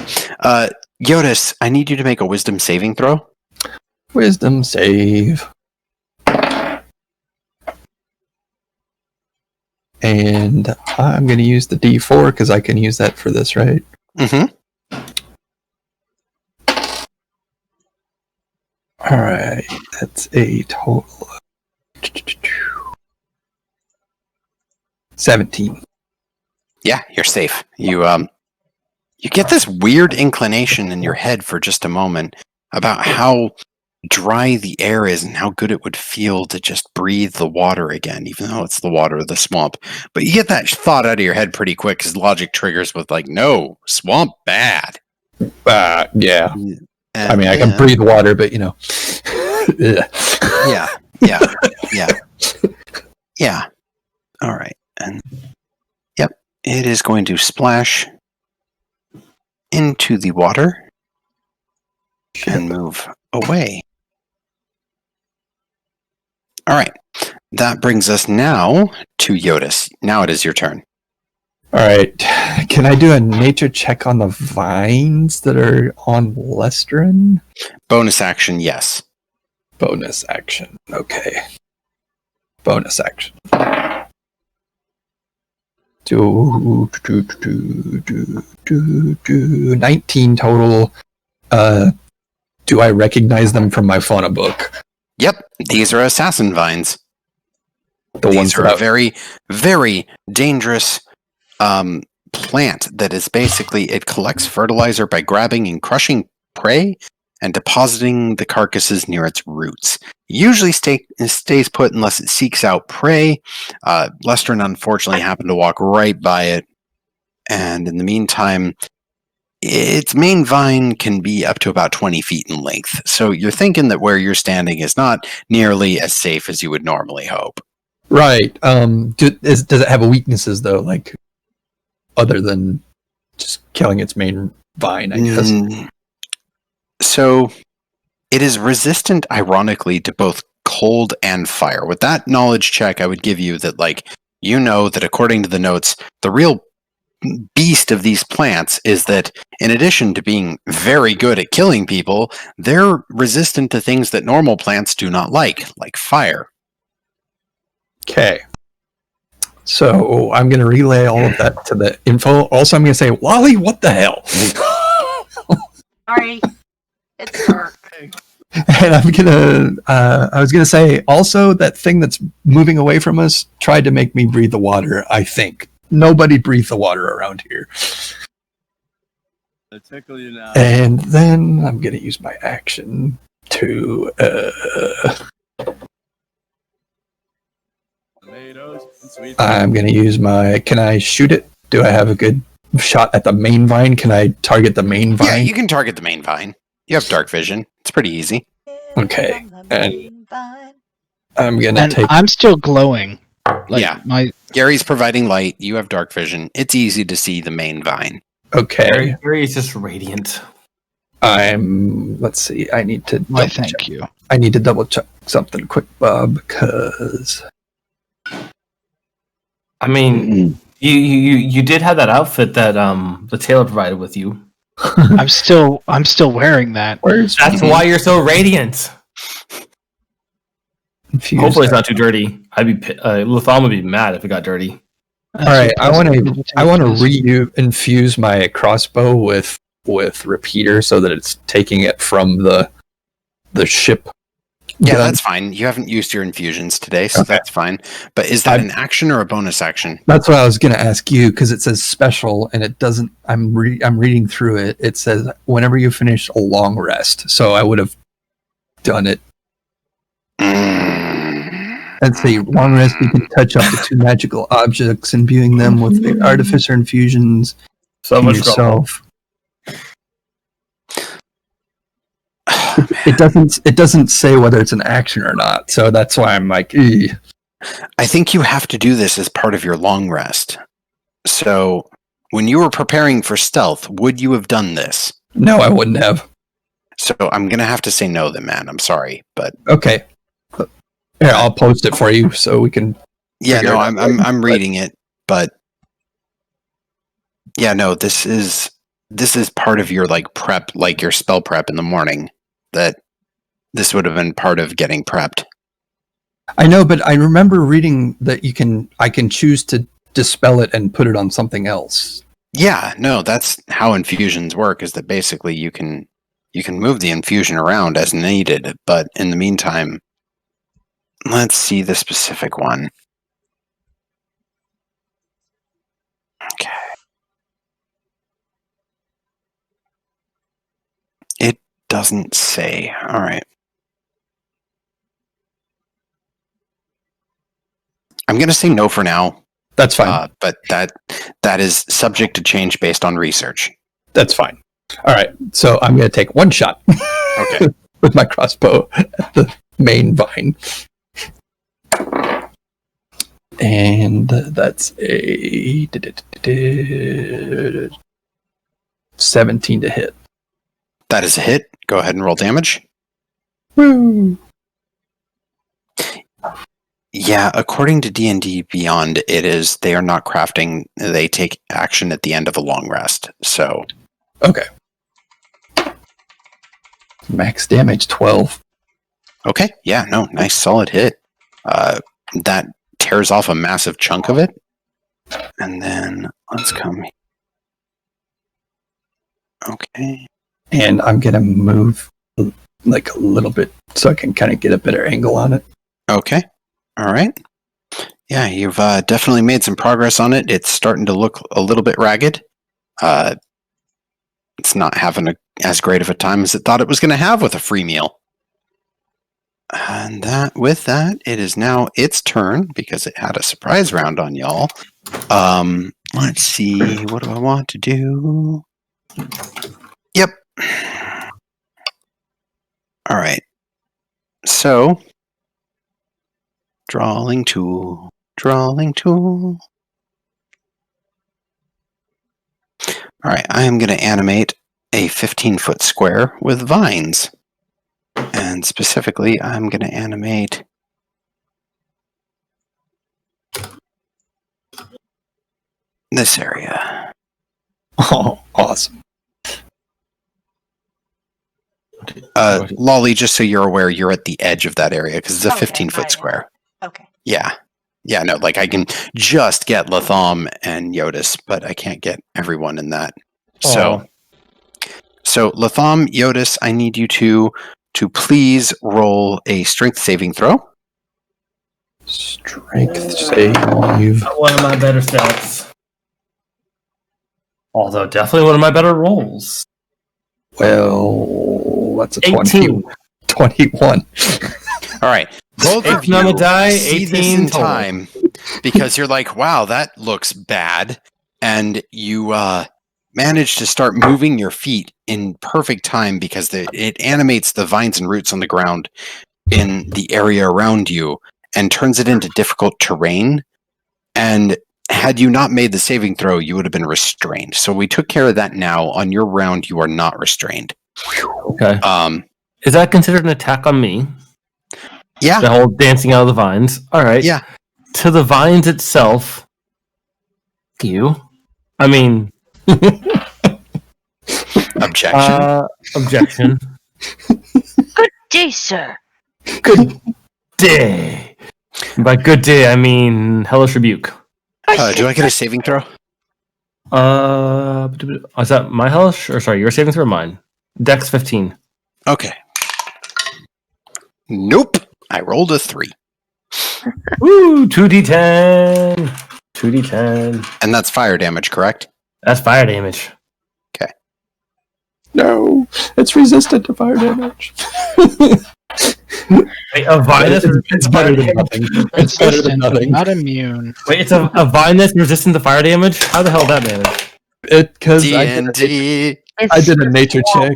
Jyotis, I need you to make a wisdom saving throw. Wisdom save. And I'm going to use the D4 because I can use that for this, right? Mm-hmm. Alright, that's a total of 17. Yeah, you're safe. You get this weird inclination in your head for just a moment about how dry the air is and how good it would feel to just breathe the water again, even though it's the water of the swamp. But you get that thought out of your head pretty quick because logic triggers with like, no, swamp bad. Yeah. And I mean, I can breathe water, but Yeah. All right. And yep, it is going to splash into the water and move away. All right. That brings us now to Jyotis. Now it is your turn. Alright. Can I do a nature check on the vines that are on Lestrin? Bonus action, yes. Bonus action. Okay. Bonus action. 19 total. Do I recognize them from my fauna book? Yep, these are assassin vines. These ones are a very, very dangerous plant that is basically, it collects fertilizer by grabbing and crushing prey and depositing the carcasses near its roots. Usually stays put unless it seeks out prey. Lestrin unfortunately happened to walk right by it, and in the meantime, its main vine can be up to about 20 feet in length. So you're thinking that where you're standing is not nearly as safe as you would normally hope. Right. Does it have weaknesses though, like other than just killing its main vine, I guess? So it is resistant, ironically, to both cold and fire. With that knowledge check, I would give you that, like, you know that according to the notes, the real beast of these plants is that in addition to being very good at killing people, they're resistant to things that normal plants do not like fire. Okay. So I'm going to relay all of that to the info. Also, I'm going to say, Wally, what the hell? Sorry. It's dark. And I'm going to, I was going to say, also, that thing that's moving away from us tried to make me breathe the water, I think. Nobody breathe the water around here. I tickle you now. And then I'm going to use my action to... I'm going to use my... Can I shoot it? Do I have a good shot at the main vine? Can I target the main vine? Yeah, you can target the main vine. You have dark vision. It's pretty easy. Okay. And I'm going to take... I'm still glowing. Yeah. Gary's providing light. You have dark vision. It's easy to see the main vine. Okay. Gary is just radiant. Let's see. I need to... Why, thank you. I need to double check something quick, Bob, because... I mean, you did have that outfit that the tailor provided with you. I'm still wearing that. That's why you're so radiant. Confused. Hopefully it's not too dirty. Latham would be mad if it got dirty. All right, I want to infuse my crossbow with repeater so that it's taking it from the ship Yeah, Gun. that's fine. You haven't used your infusions today, so Okay. that's fine. But is that an action or a bonus action? That's what I was going to ask you, because it says special, and it doesn't. I'm reading through it. It says whenever you finish a long rest. So I would have done it. Let's see. Long rest, you can touch up to 2 magical objects, imbuing them with the Artificer infusions. So in much yourself. It doesn't say whether it's an action or not. So that's why I'm like, eeh. I think you have to do this as part of your long rest. So, when you were preparing for stealth, would you have done this? No, I wouldn't have. So, I'm going to have to say no then, man. I'm sorry, but Okay. Here, I'll post it for you so we can. yeah, figure no, it out I'm later, but- reading it, but yeah, no, this is part of your like prep, like your spell prep in the morning. That this would have been part of getting prepped. I know, but I remember reading that I can choose to dispel it and put it on something else. Yeah, no, that's how infusions work. Is that basically you can move the infusion around as needed, but in the meantime, let's see the specific one. Okay. It doesn't say. All right. I'm going to say no for now, That's fine. but that is subject to change based on research. That's fine. All right. So I'm going to take 1 shot. Okay. With my crossbow at the main vine. And that's a 17 to hit. That is a hit. Go ahead and roll damage. Woo! Yeah, according to D&D Beyond, it is they are not crafting. They take action at the end of a long rest. So, Okay. Max damage 12. okay, yeah, no, nice solid hit. That tears off a massive chunk of it, and then let's come. Okay, And I'm going to move like a little bit so I can kind of get a better angle on it. okay, all right. Yeah, you've definitely made some progress on it. It's starting to look a little bit ragged. It's not having as great of a time as it thought it was going to have with a free meal. And with that, it is now its turn because it had a surprise round on y'all. Let's see. What do I want to do? Yep. All right. So, drawing tool. All right, I am going to animate a 15-foot square with vines. And specifically, I'm going to animate this area. Oh, awesome. Lolly, just so you're aware, you're at the edge of that area because it's a Okay, 15-foot got it. square. Okay. Yeah. Yeah, no, like I can just get Latham and Jyotis, but I can't get everyone in that. So Latham, Jyotis, I need you to please roll a strength saving throw. Strength save. One of my better stats. Although definitely one of my better rolls. Well, that's a 18. 21. All right. Both of Eighteen on the you die, see this 18 in total. time because you're like, wow, that looks bad. And you manage to start moving your feet in perfect time because it animates the vines and roots on the ground in the area around you and turns it into difficult terrain. And had you not made the saving throw, you would have been restrained. So we took care of that now. On your round, you are not restrained. Okay. Is that considered an attack on me? Yeah. The whole dancing out of the vines. All right. Yeah. To the vines itself. You. I mean. Objection. Objection. Good day, sir. Good day. By good day, I mean hellish rebuke. Do I get a saving throw? Is that my hellish? Or sorry, your saving throw or mine? Dex 15. Okay. Nope. I rolled a 3. Woo! 2d10. 2d10. And that's fire damage, correct? That's fire damage. No, it's resistant to fire damage. Wait, a vine that's It's better than nothing. It's better than Resistant, but nothing. not immune. Wait, it's a vine that's resistant to fire damage? How the hell is that managed? Because D&D. I did a nature check.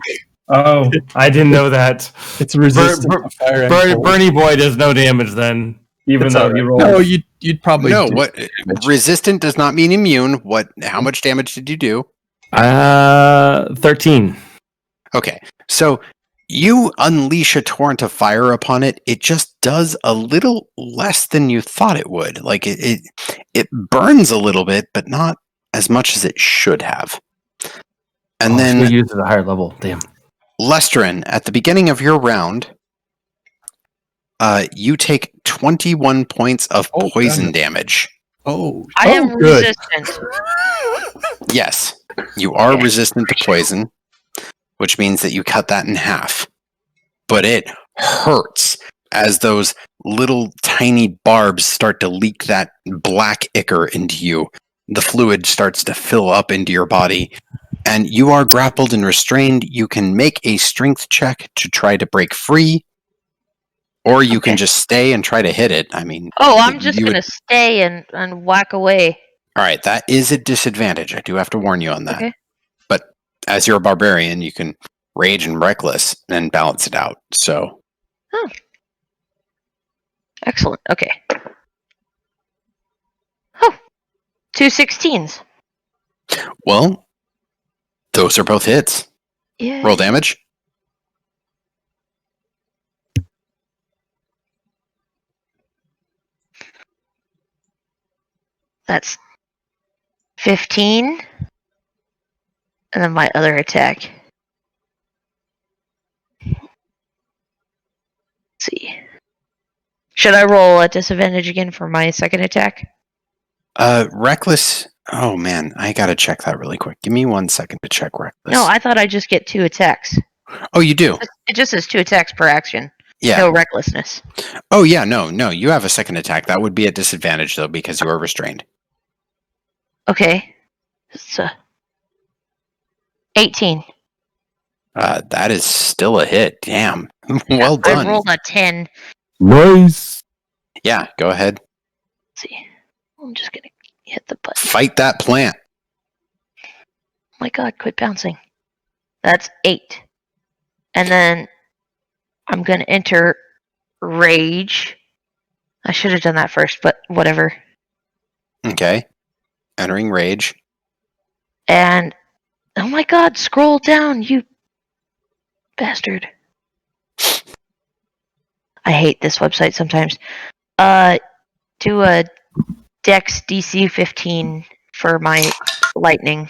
Oh, I didn't know that. It's resistant to fire and cold. Bernie Boy does no damage then, even It's though alright. he rolled. No, you'd probably No, do what? damage. Resistant does not mean immune. How much damage did you do? 13. Okay, so you unleash a torrent of fire upon it. It just does a little less than you thought it would. Like it burns a little bit, but not as much as it should have. And then then use it at a higher level. Damn. Lestrin, at the beginning of your round, you take 21 points of Oh, poison God. damage. Oh, I am good. resistant. Yes, you are Okay. resistant to poison, which means that you cut that in half. But it hurts as those little tiny barbs start to leak that black ichor into you. The fluid starts to fill up into your body, and you are grappled and restrained. You can make a strength check to try to break free, or you can Okay. just stay and try to hit it. I mean, Oh, I'm just you gonna stay and whack away. all right, that is a disadvantage. I do have to warn you on that. Okay. But as you're a barbarian, you can rage and reckless and balance it out. So, Excellent. Okay. Oh, 2 16s. well, those are both hits. Yeah. Roll damage. That's 15. And then my other attack. Let's see. Should I roll at disadvantage again for my second attack? Reckless. Oh man, I gotta check that really quick. Give me 1 second to check reckless. No, I thought I just get 2 attacks. Oh, you do. It just says 2 attacks per action. Yeah. No recklessness. Oh yeah. No. You have a second attack. That would be at disadvantage though because you are restrained. Okay. It's 18. That is still a hit. Damn. Well done. I rolled a 10. Nice. Yeah. Go ahead. Let's see. I'm just gonna hit the button. Fight that plant. Oh my god, quit bouncing. That's 8. And then I'm gonna enter rage. I should have done that first, but whatever. Okay. Entering rage. And oh my god, scroll down, you bastard. I hate this website sometimes. Do a Dex DC 15 for my lightning.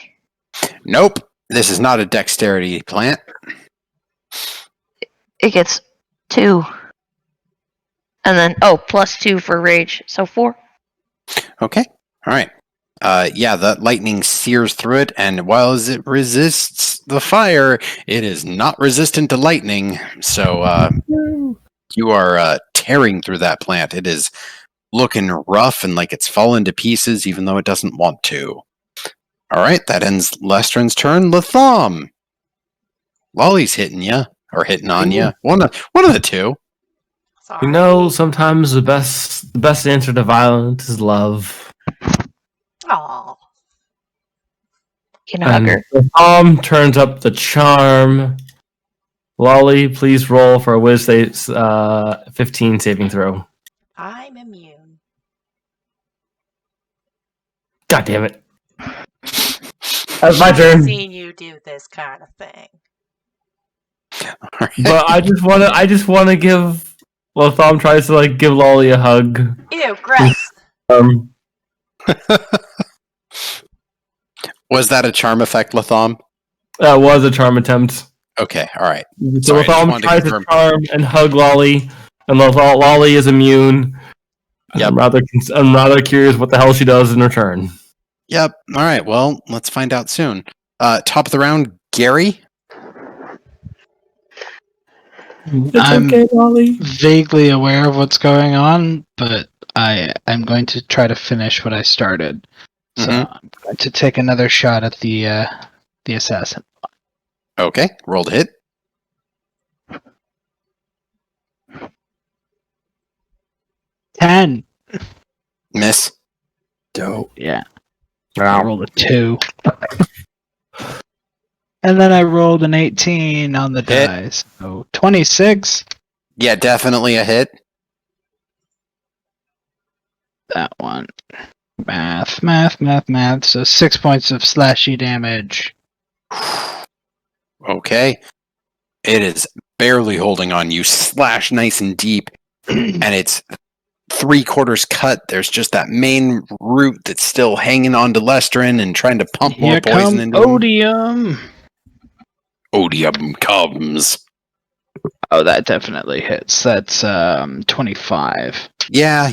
Nope. This is not a dexterity plant. It gets 2. And then plus 2 for rage. So 4. Okay. All right. Yeah, the lightning sears through it, and while it resists the fire, it is not resistant to lightning. So you are tearing through that plant. It is looking rough and like it's fallen to pieces, even though it doesn't want to. All right, that ends Lestrin's turn. Latham. Lolly's hitting you or hitting on you. One of the two. Sorry. You know, sometimes the best answer to violence is love. Aw. Can hug her. Tom turns up the charm. Lolly, please roll for a Wisdom 15 saving throw. I'm immune. God damn it. That's my turn. I've seen you do this kind of thing. All right. But I just wanna give Latham tries to give Lolly a hug. Ew, gross. Was that a charm effect, Latham? That was a charm attempt. Okay, all right. So Sorry, I just Latham wanted to tries to confirm. charm and hug Lolly, and Lolly is immune. Yep. I'm rather curious what the hell she does in return. Yep. All right. Well, let's find out soon. Top of the round, Gary. I'm okay, Lolly. vaguely aware of what's going on, but I'm going to try to finish what I started. So I'm going to take another shot at the assassin. Okay, roll to hit. Ten. Miss. Dope. Yeah. I rolled a 2. And then I rolled an 18 on the Hit. dice. So 26. Yeah, definitely a hit. That one. Math. So 6 points of slashy damage. Okay. It is barely holding on. You slash nice and deep, and it's 3/4 cut. There's just that main root that's still hanging on to Lestrin and trying to pump more Here poison come into him. Odium. Odium comes. Oh, that definitely hits. That's 25. Yeah.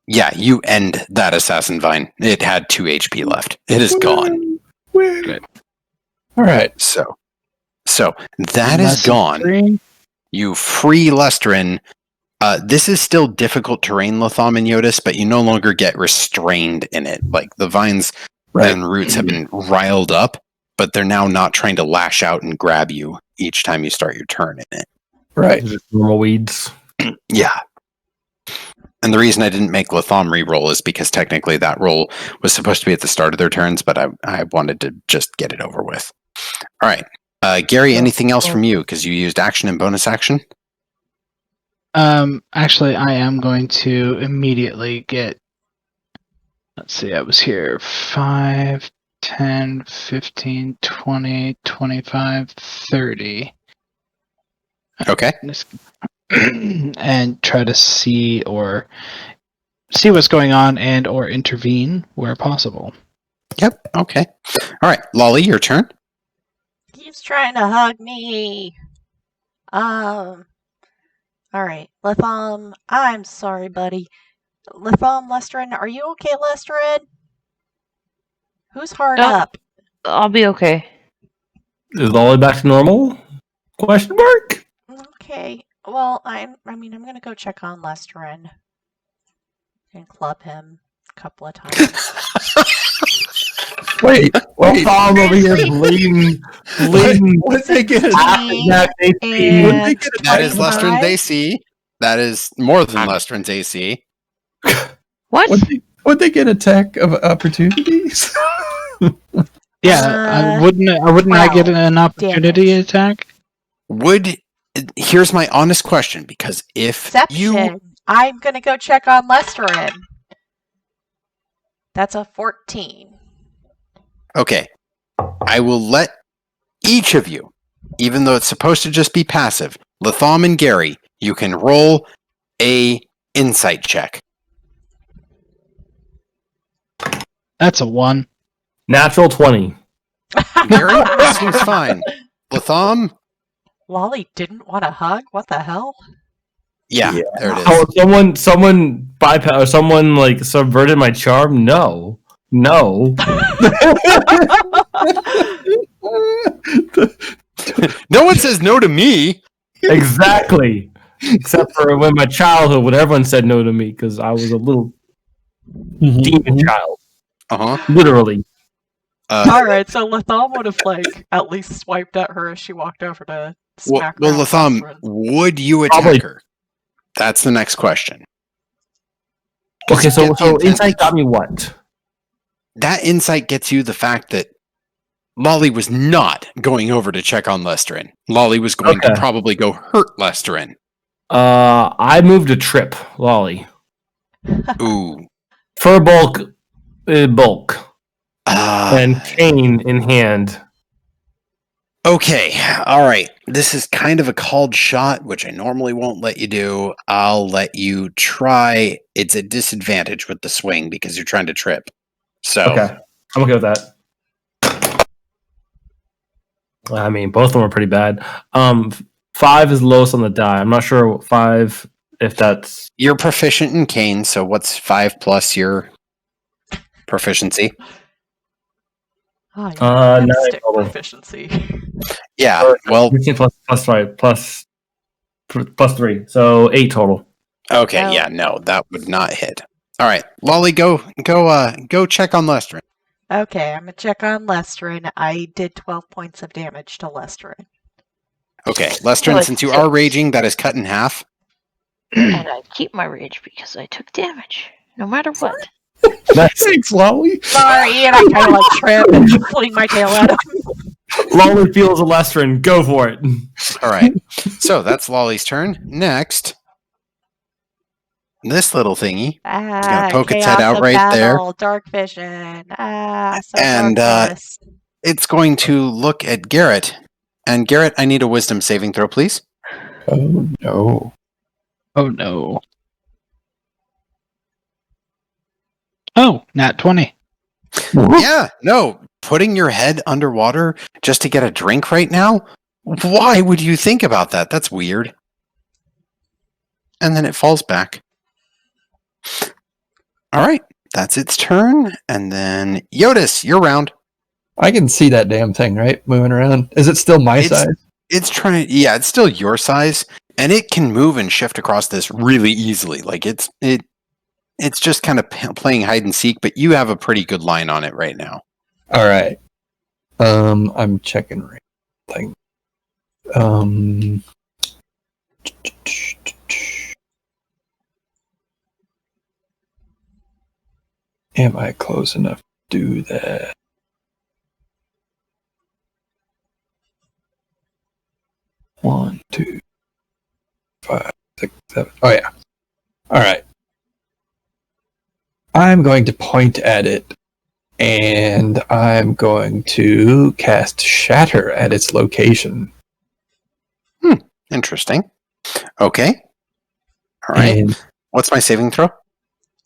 Yeah, you end that assassin vine. It had 2 HP left. It is gone. Good. All right. So that is Lesson gone. 3. You free Lestrin. This is still difficult terrain, Latham and Jyotis, but you no longer get restrained in it. Like the vines and roots have been riled up, but they're now not trying to lash out and grab you each time you start your turn in it. Right. Just normal weeds. Yeah. And the reason I didn't make Latham re-roll is because technically that roll was supposed to be at the start of their turns, but I wanted to just get it over with. All right. Gary, anything else from you? Because you used action and bonus action? Actually, I am going to immediately get. Let's see, I was here 5, 10, 15, 20, 25, 30. Okay. And try to see what's going on and or intervene where possible. Yep. Okay. All right. Lolly, your turn. He's trying to hug me. Alright. Latham, I'm sorry, buddy. Latham, Lestrin, are you okay, Lestrin? Who's hard Oh. up? I'll be okay. Is Lolly back to normal? Question mark? Okay. Well, I'm gonna go check on Lestrin. And club him a couple of times. Wait. Tom over here bleeding. What they get? That And That is 25. Lestrin's AC. That is more than Lestrin's AC. What? Would they get attack of opportunities? Yeah, wouldn't I get an opportunity attack? Here's my honest question, because if you Deception. I'm gonna go check on Lestrin. That's a 14. okay, I will let each of you, even though it's supposed to just be passive, Latham and Gary, you can roll a insight check. That's a 1. Natural 20. Gary, seems fine. Latham, Lolly didn't want a hug? What the hell? yeah, Yeah. there it is. Oh, someone bypass or someone like subverted my charm? No. No one says no to me. Exactly. Except for when my childhood, when everyone said no to me because I was a little demon child. Literally. Alright, so Latham would have, at least swiped at her as she walked over to smack Well, down Latham, Lestrin. would you attack Probably. her? That's the next question. Okay, so Get the insight got me what? That insight gets you the fact that Lolly was not going over to check on Lestrin. Lolly was going to probably go hurt Lestrin. I moved a trip, Lolly. Ooh. Firbolg bulk. Ah. And cane in hand. Okay, all right. This is kind of a called shot, which I normally won't let you do. I'll let you try. It's a disadvantage with the swing because you're trying to trip. So Okay, I'm okay with that. I mean, both of them are pretty bad. 5 is lowest on the die. I'm not sure what 5, if that's... You're proficient in cane, so what's 5 plus your proficiency? Oh, you have 9 stick total. proficiency. Yeah, well, 15 plus 5 plus 3, so 8 total. okay, No. yeah, no, that would not hit. All right, Lolly, go check on Lester. Okay, I'm gonna check on Lestrin. I did 12 points of damage to Lestrin. Okay, So Lestrin, it's since you are 6. raging, that is cut in half. And I keep my rage because I took damage, no matter what. Thanks, Lolly. Sorry, and I kind of like trip and fling my tail at him. Lolly feels a Lestrin. Go for it. All right, so that's Lolly's turn. Next, this little thingy. gonna poke its head Chaos out of right there. battle, dark vision. So And, darkness. It's going to look at Garret. And Garret, I need a wisdom saving throw, please. Oh no. Oh no. Oh, nat 20. Yeah, no, putting your head underwater just to get a drink right now? Why would you think about that? That's weird. And then it falls back. All right, that's its turn. And then Jyotis, your round. I can see that damn thing, right? Moving around. Is it still my size? It's trying. Yeah, it's still your size, and it can move and shift across this really easily. Like it's just kind of playing hide and seek, but you have a pretty good line on it right now. All right. I'm checking right thing. Am I close enough to do that? One, 2, 5, 6, 7. Oh yeah. All right. I'm going to point at it, and I'm going to cast Shatter at its location. Interesting. Okay. All right. And What's my saving throw?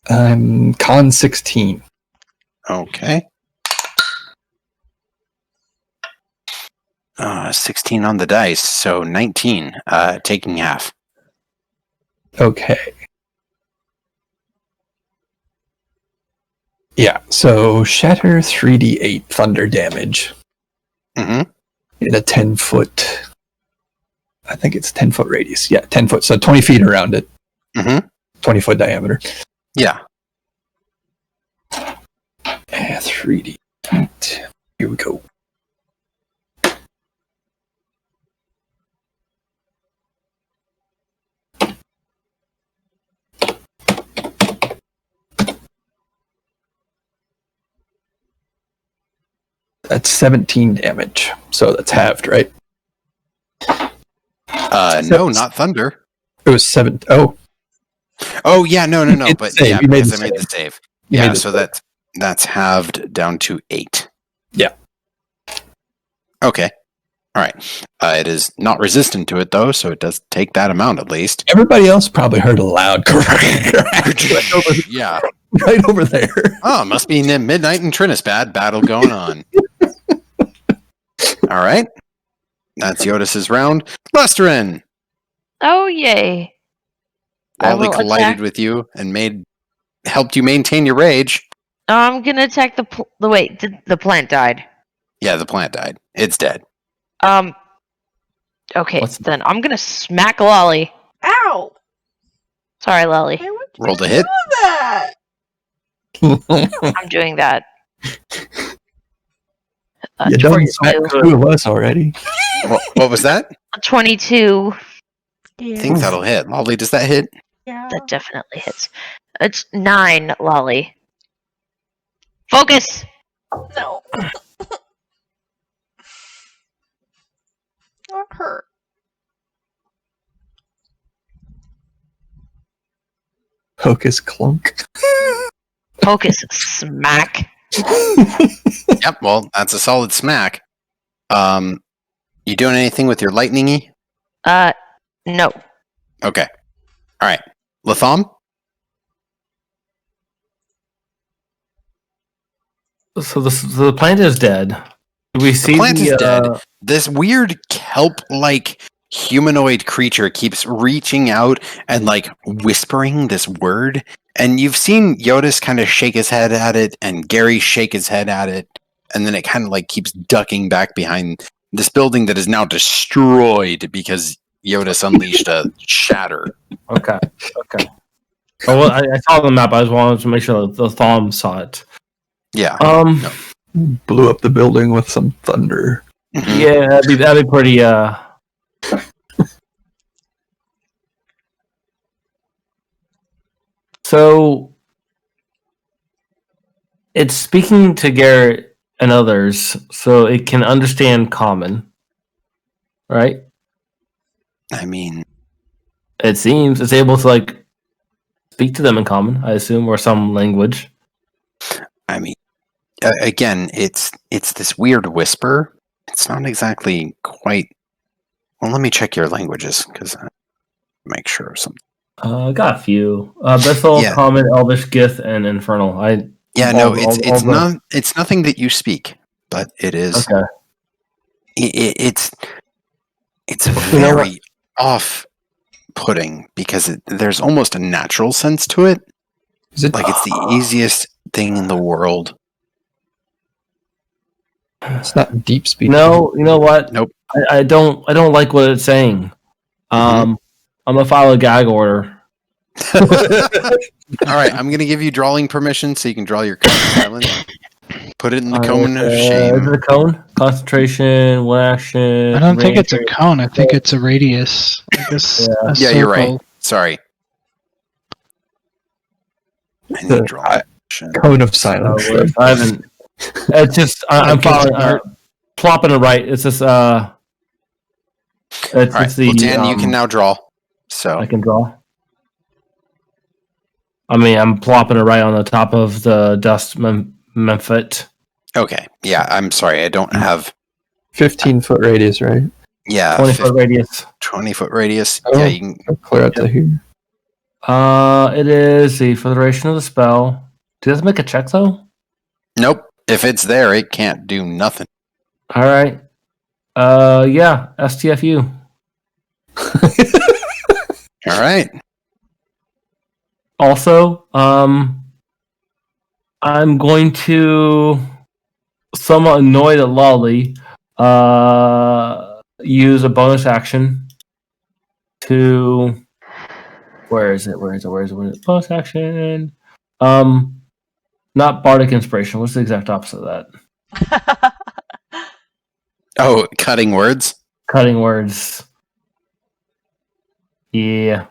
I'm con 16. Okay. 16 on the dice, so 19, taking half. Okay. Yeah, so Shatter 3d8 thunder damage Mm-hmm. in a 10-foot. I think it's 10-foot radius. Yeah, 10 foot, so 20 feet around it. Mm-hmm. 20-foot diameter. Yeah. 3d8. Here we go. That's 17 damage. So that's halved, right? No, not thunder. It was 7. Oh, Oh, yeah, no. It's But the same. yeah, You made because the I made save. the save. you Yeah, made it. so that's halved down to 8. Yeah. Okay. All right. It is not resistant to it, though, so it does take that amount at least. Everybody else probably heard a loud crack Yeah. right over there. Oh, must be midnight in Trinisbad battle going on. All right. That's Jyotis' round. Lestrin! Oh, yay. I Lolly will collided attack. with you and helped you maintain your rage. I'm gonna attack the plant died. Yeah, the plant died. It's dead. Okay, What's- then I'm gonna smack Lolly. Ow! Sorry, Lolly. Why would you Rolled a do hit. that? I'm doing that. You done 22. smacked 2 of us already. What was that? 22. Yeah. I think that'll hit. Lolly, does that hit? Yeah. That definitely hits. It's 9, Lolly. Focus! No. That hurt. Hocus clunk. Focus. Smack. Yep, well, that's a solid smack. You doing anything with your lightningy? No. Okay. All right. Latham? So the plant is dead. Do we see plant is dead. uh, This weird kelp-like humanoid creature keeps reaching out and like whispering this word. And you've seen Jyotis kind of shake his head at it and Gary shake his head at it. and then it kind of like keeps ducking back behind this building that is now destroyed because Jyotis unleashed a shatter. Okay. Oh, well, I saw the map. I just wanted to make sure that the Thom saw it. Yeah. No. Blew up the building with some thunder. Mhm. Yeah, that'd be pretty. So it's speaking to Garret and others, so it can understand common, right? I mean, It seems it's able to like speak to them in common, I assume, or some language. Again, it's this weird whisper. It's not exactly quite. Well, let me check your languages because I make sure of something. Got a few. Bethel, Yeah. Common, Elvish, Gith, and Infernal. It's not. It's nothing that you speak, but it is. Okay. It's You know what? very off-putting because there's almost a natural sense to it. Is it Like it's the easiest thing in the world. It's not deep speech. No, you know what? Nope. I don't like what it's saying. I'm gonna file a gag order. All right, I'm gonna give you drawing permission so you can draw your cone of silence. Put it in the cone of Is shame. it a cone? Concentration, one action. I don't think range, it's a cone. I think it's a radius. Like a Yeah, you're right. circle. Sorry. I need drawing permission. Cone of silence. I haven't. It's just I'm following. Plopping it right. It's just All right. it's the. Well, Dan, you can now draw. So I can draw. I mean, I'm plopping it right on the top of the dust memphit. okay. Yeah, I'm sorry. I don't have. 15-foot radius, right? Yeah, 20-foot radius. 20-foot radius. Oh. Yeah, you can. I'll clear out to here. It is for the duration of the spell. Do you have to make a check though? Nope. If it's there, it can't do nothing. All right. Yeah, STFU. All right. Also, I'm going to somewhat annoy the Lolly. Use a bonus action to. Where is it? Bonus action. Not bardic inspiration. What's the exact opposite of that? Oh, cutting words. Cutting words. Yeah.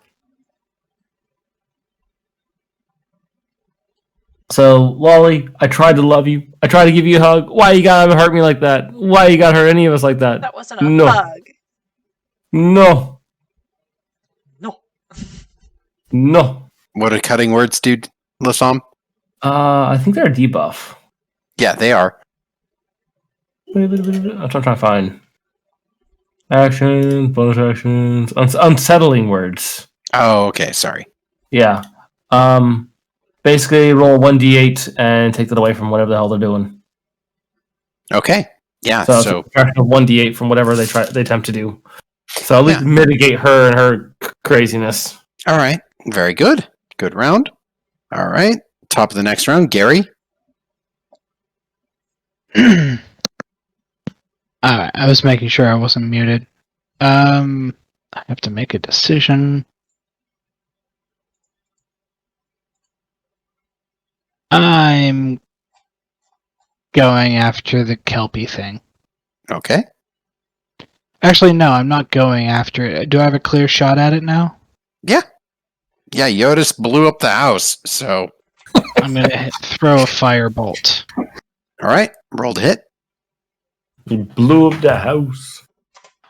So, Lolly, I tried to love you. I tried to give you a hug. Why you gotta hurt me like that? Why you gotta hurt any of us like that? That wasn't a No. hug. No. No. No. What do cutting words do, Latham? I think they're a debuff. Yeah, they are. I'm trying to find. Actions, bonus actions, unsettling words. Oh, okay. Sorry. Yeah. Basically, roll 1d8 and take that away from whatever the hell they're doing. Okay. Yeah. So, So it's a fraction of 1d8 from whatever they attempt to do. So at least mitigate her and her craziness. all right. Very good. Good round. All right. Top of the next round, Gary. Alright, I was making sure I wasn't muted. I have to make a decision. I'm going after the Kelpie thing. Okay. Actually, no, I'm not going after it. Do I have a clear shot at it now? Yeah. Yeah. Jyotis blew up the house. So I'm going to throw a firebolt. all right. Rolled hit. He blew up the house.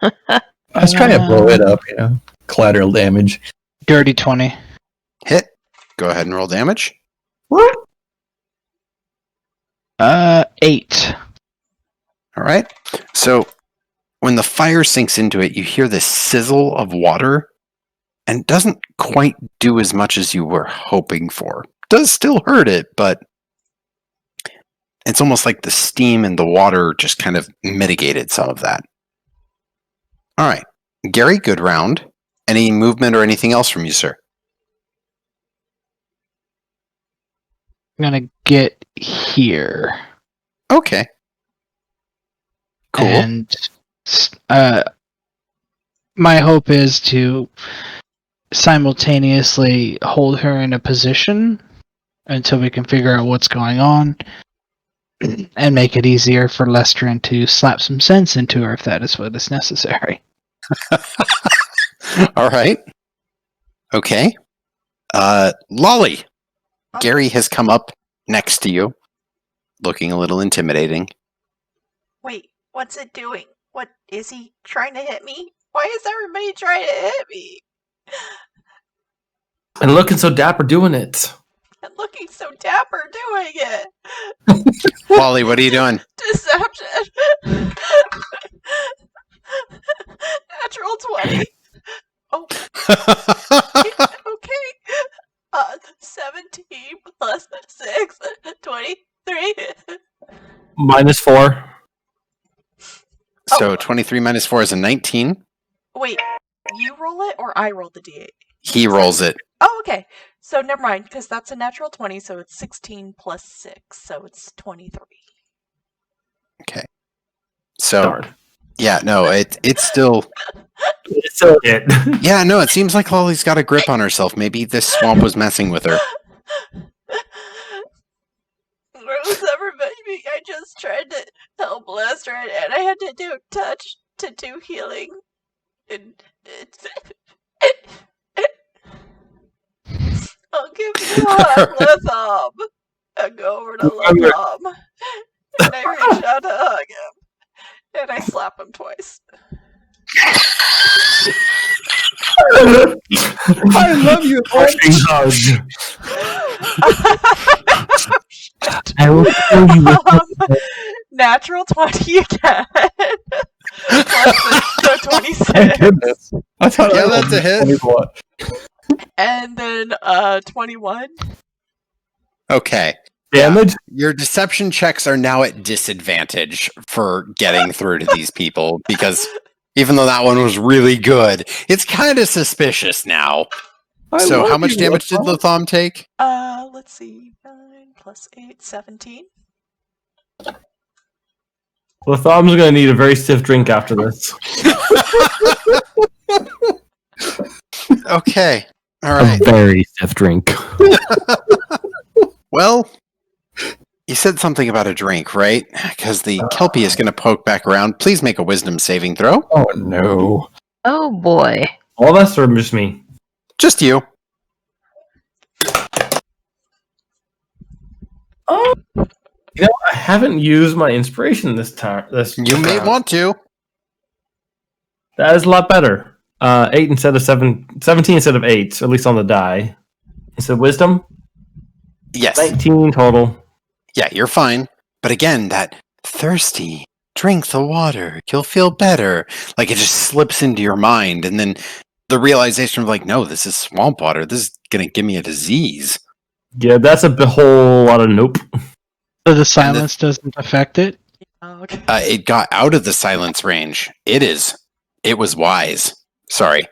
I was trying to blow it up, collateral damage. Dirty 20. Hit. Go ahead and roll damage. 8. All right. So when the fire sinks into it, you hear this sizzle of water and it doesn't quite do as much as you were hoping for. Does still hurt it, but it's almost like the steam and the water just kind of mitigated some of that. All right. Gary, good round. Any movement or anything else from you, sir? I'm going to get here. Okay. Cool. And my hope is to simultaneously hold her in a position until we can figure out what's going on and make it easier for Lestrin to slap some sense into her if that is what is necessary. All right. Okay. Lolly. Gary has come up next to you, looking a little intimidating. Wait, what's it doing? What is he trying to hit me? Why is everybody trying to hit me? And looking so dapper doing it. And looking so dapper doing it. Wally, what are you doing? Deception. Natural 20. Oh, okay. 17 plus 6, 23. -4. So 23 minus 4 is a 19. Wait, you roll it or I roll the d8? He rolls it. Oh, okay. So never mind, because that's a natural 20, so it's 16 plus 6, so it's 23. Okay. So, Darn. yeah, no, it's still... It's still it. Yeah, no, it seems like Lolly's got a grip on herself. Maybe this swamp was messing with her. Rose everybody, I just tried to help Lester, and I had to do touch to do healing. And I'll give you a hug, Latham. I go over to Latham, and I reach out to hug him, and I slap him twice. I love you. Pushing hug. I will kill you with Natural 20 again. Plus 6, so 26. Thank goodness. I thought Yeah, I that's a hit. 21. And then 21. Okay. Damage? Your deception checks are now at disadvantage for getting through to these people because even though that one was really good, it's kind of suspicious now. So how much damage did Latham take? Let's see. 9 plus 8, 17. Latham's gonna need a very stiff drink after this. Okay. All right. A very stiff drink. Well, you said something about a drink, right? Because the Kelpie is going to poke back around. Please make a wisdom saving throw. Oh no. Oh boy. All of us or just me? Just you. Oh, you know, I haven't used my inspiration this time. You may want to. That is a lot better. 8 instead of 7, 17 instead of 8, at least on the die. Instead of wisdom, Yes. 19 total. Yeah, you're fine. But again, that thirsty, drink the water, you'll feel better. Like it just slips into your mind. And then the realization of like, no, this is swamp water. This is going to give me a disease. Yeah, that's a whole lot of nope. So the silence doesn't affect it? Oh, okay. It got out of the silence range. It was wise. Sorry.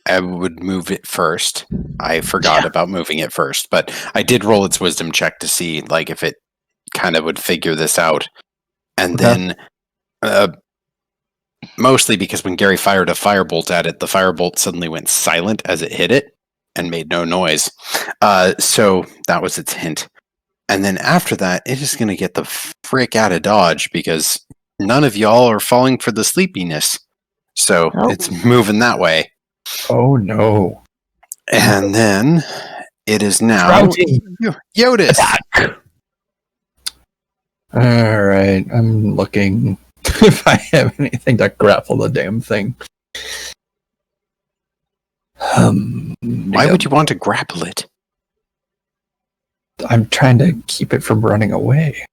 I would move it first. I forgot about moving it first, but I did roll its wisdom check to see like if it kind of would figure this out. And then mostly because when Gary fired a firebolt at it, the firebolt suddenly went silent as it hit it and made no noise. So that was its hint. And then after that, it is going to get the frick out of Dodge because none of y'all are falling for the sleepiness. So it's moving that way. Oh no. And then it is now Jyotis. Alright, I'm looking if I have anything to grapple the damn thing. Why would you want to grapple it? I'm trying to keep it from running away.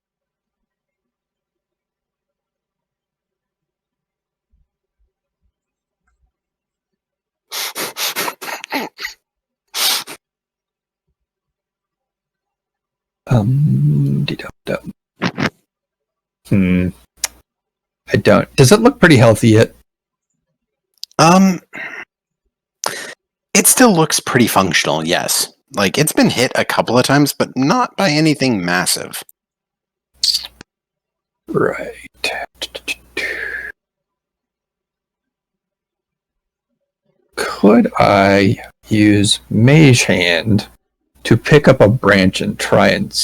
Dum-dum. I don't. Does it look pretty healthy yet? It still looks pretty functional, yes. Like, it's been hit a couple of times, but not by anything massive. Right. could I use Mage Hand to pick up a branch and try and...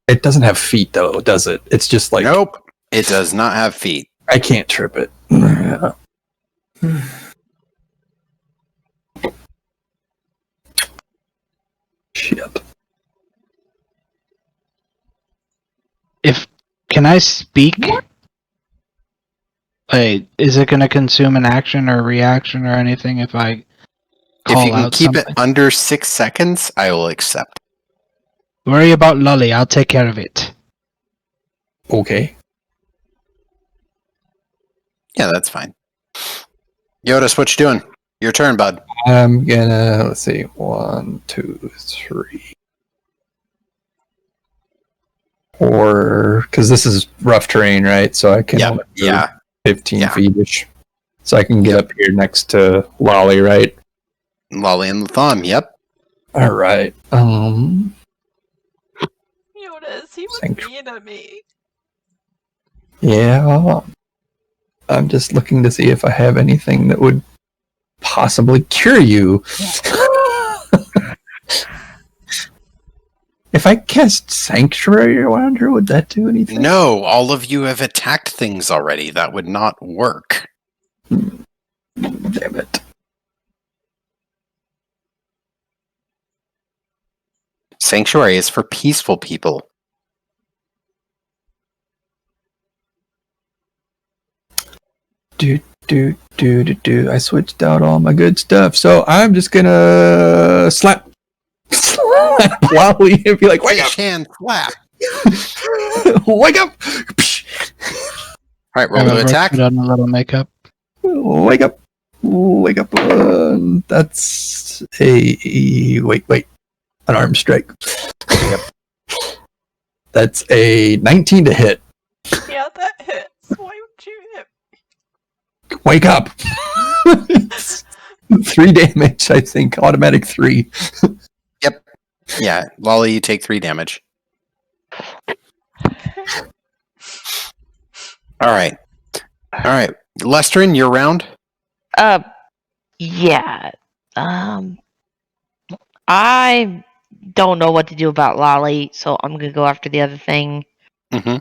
It doesn't have feet, though, does it? It's just like... Nope. It does not have feet. I can't trip it. Shit. Can I speak? Like, is it going to consume an action or reaction or anything if I call If you can out keep something? it under 6 seconds, I will accept. Worry about Lolly. I'll take care of it. Okay. Yeah, that's fine. Jyotis, what you doing? Your turn, bud. I'm gonna... Let's see. 1, 2, 3... Or... Because this is rough terrain, right? So I can... only move 15 feet-ish. So I can get up here next to Lolly, right? Lolly and Latham, yep. Alright. Jyotis, he was Thank- mean to me. Yeah. I'm just looking to see if I have anything that would possibly cure you. If I cast Sanctuary around her, would that do anything? No, all of you have attacked things already. That would not work. Damn it. Sanctuary is for peaceful people. Do. I switched out all my good stuff, so I'm just gonna slap Lolly and be like, wake up! Hand flap. Wake up! Alright, roll to attack. Put on a little makeup. Wake up! Wake up! That's a... Wait. An arm strike. Yep. That's a 19 to hit. Yeah, that hits. Why would you hit? Wake up! 3 damage, I think. Automatic 3. Yep. Yeah, Lolly, you take 3 damage. Alright. Lestrin, your round? Yeah. I don't know what to do about Lolly, so I'm gonna go after the other thing. Mm-hmm.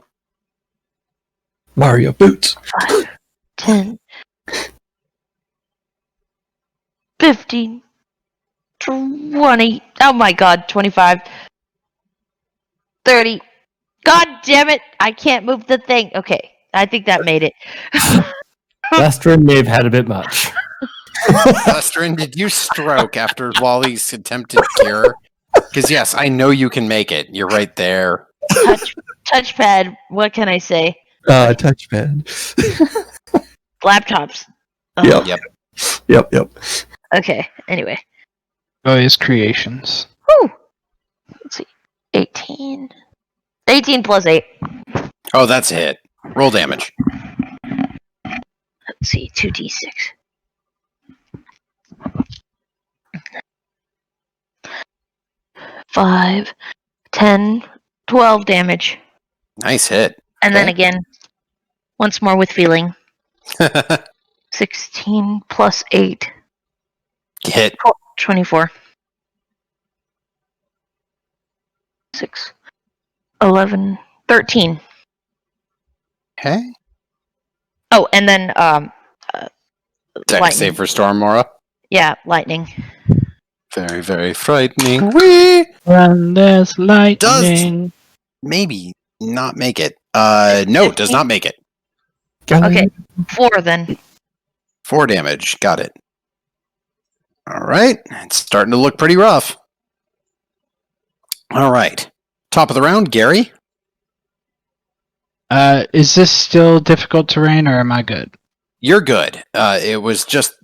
Mario Boots. 5, 10, 15, 20. Oh my god, 25, 30. God damn it! I can't move the thing. Okay, I think that made it. Lestrin may have had a bit much. Lestrin, did you stroke after Wally's attempted cure? Because yes, I know you can make it. You're right there. Touchpad, what can I say? Touchpad. Laptops. Oh, Yep. okay, anyway. Various creations. Whew. Let's see. 18. 18 plus 8. Oh, that's a hit. Roll damage. Let's see. 2d6. 5, 10, 12 damage. Nice hit. And then Okay. again, once more with feeling. 16 plus 8. Hit. 24. 6, 11, 13. Okay. Oh, and then Dex lightning. save for Storm, Mora. Yeah, lightning. Very, very frightening. Whee! When there's lightning. Maybe not make it. No, does not make it. Okay, 4 then. 4 damage. Got it. All right. It's starting to look pretty rough. All right. Top of the round, Gary. Is this still difficult terrain or am I good? You're good. It was just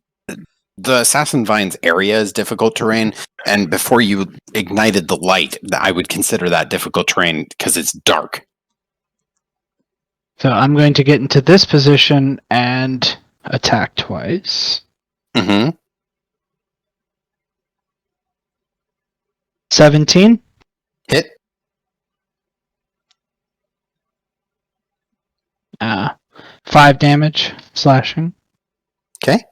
the Assassin Vines area is difficult terrain, and before you ignited the light, I would consider that difficult terrain because it's dark. So I'm going to get into this position and attack twice. Mm-hmm. 17. Hit. 5 damage, slashing. Okay.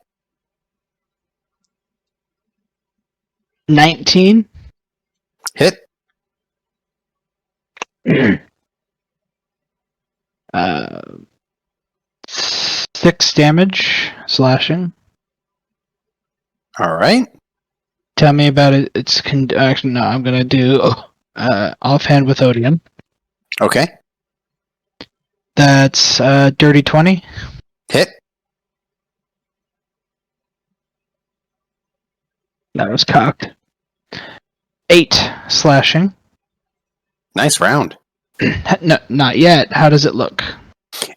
19. Hit. 6 damage, slashing. All right. Tell me about it. Actually, no, I'm gonna do offhand with Odium. Okay. That's dirty 20. Hit. That was cocked. 8 slashing. Nice round. No, not yet. How does it look?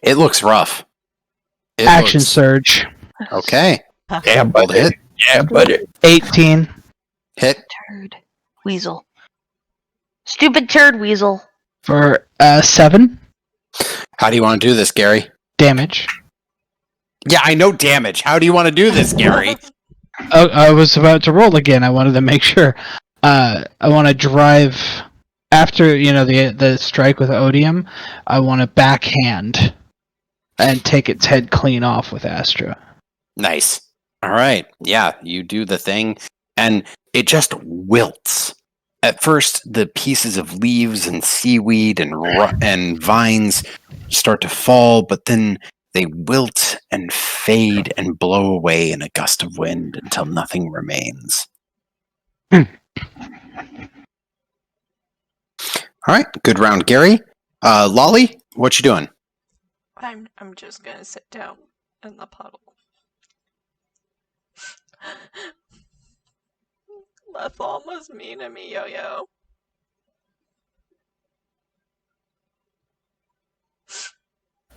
It looks rough. It Action looks- surge. Okay. Yeah, Rolled a hit. Yeah, buddy. 18. Hit. Turd. Weasel. Stupid turd weasel. For 7 How do you want to do this, Gary? damage. Yeah, I know damage. How do you want to do this, Gary? Oh, I was about to roll again. I wanted to make sure. I want to drive after the strike with Odium. I want to backhand and take its head clean off with Astra. Nice. All right. Yeah, you do the thing, and it just wilts. At first, the pieces of leaves and seaweed and vines start to fall, but then they wilt and fade and blow away in a gust of wind until nothing remains. All right. Good round, Gary. Lolly, what you doing? I'm just gonna sit down in the puddle. Latham was mean to me, Yo-Yo.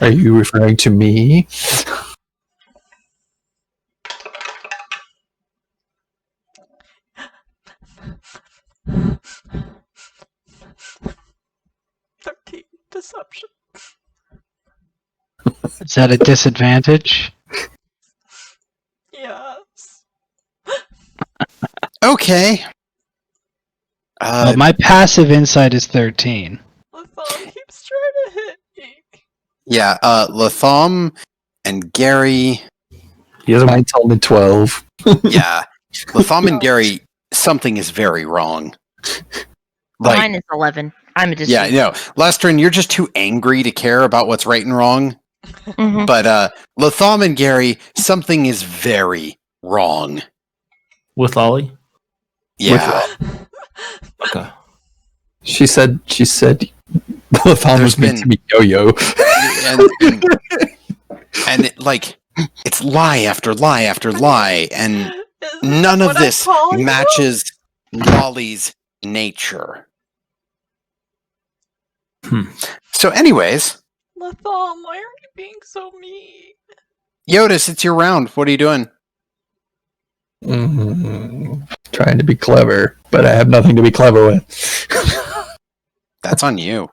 Are you referring to me? Deception. Is that a disadvantage? Yes. Okay. My passive insight is 13. Latham keeps trying to hit me. Yeah, Latham and Gary. Mine told me 12. Yeah, Latham and Gary, something is very wrong. Mine is 11. I'm a Yeah, no, Lestrin, you're just too angry to care about what's right and wrong. Mhm. But Latham and Gary, something is very wrong. With Lolly? Yeah, Okay. She said Latham There's was meant been- to be yo-yo. and it's lie after lie after lie, and Is none of what I'm this calling you? matches Lolly's nature. So, anyways, Latham, why are you being so mean? Jyotis, it's your round. What are you doing? Trying to be clever, but I have nothing to be clever with. That's on you.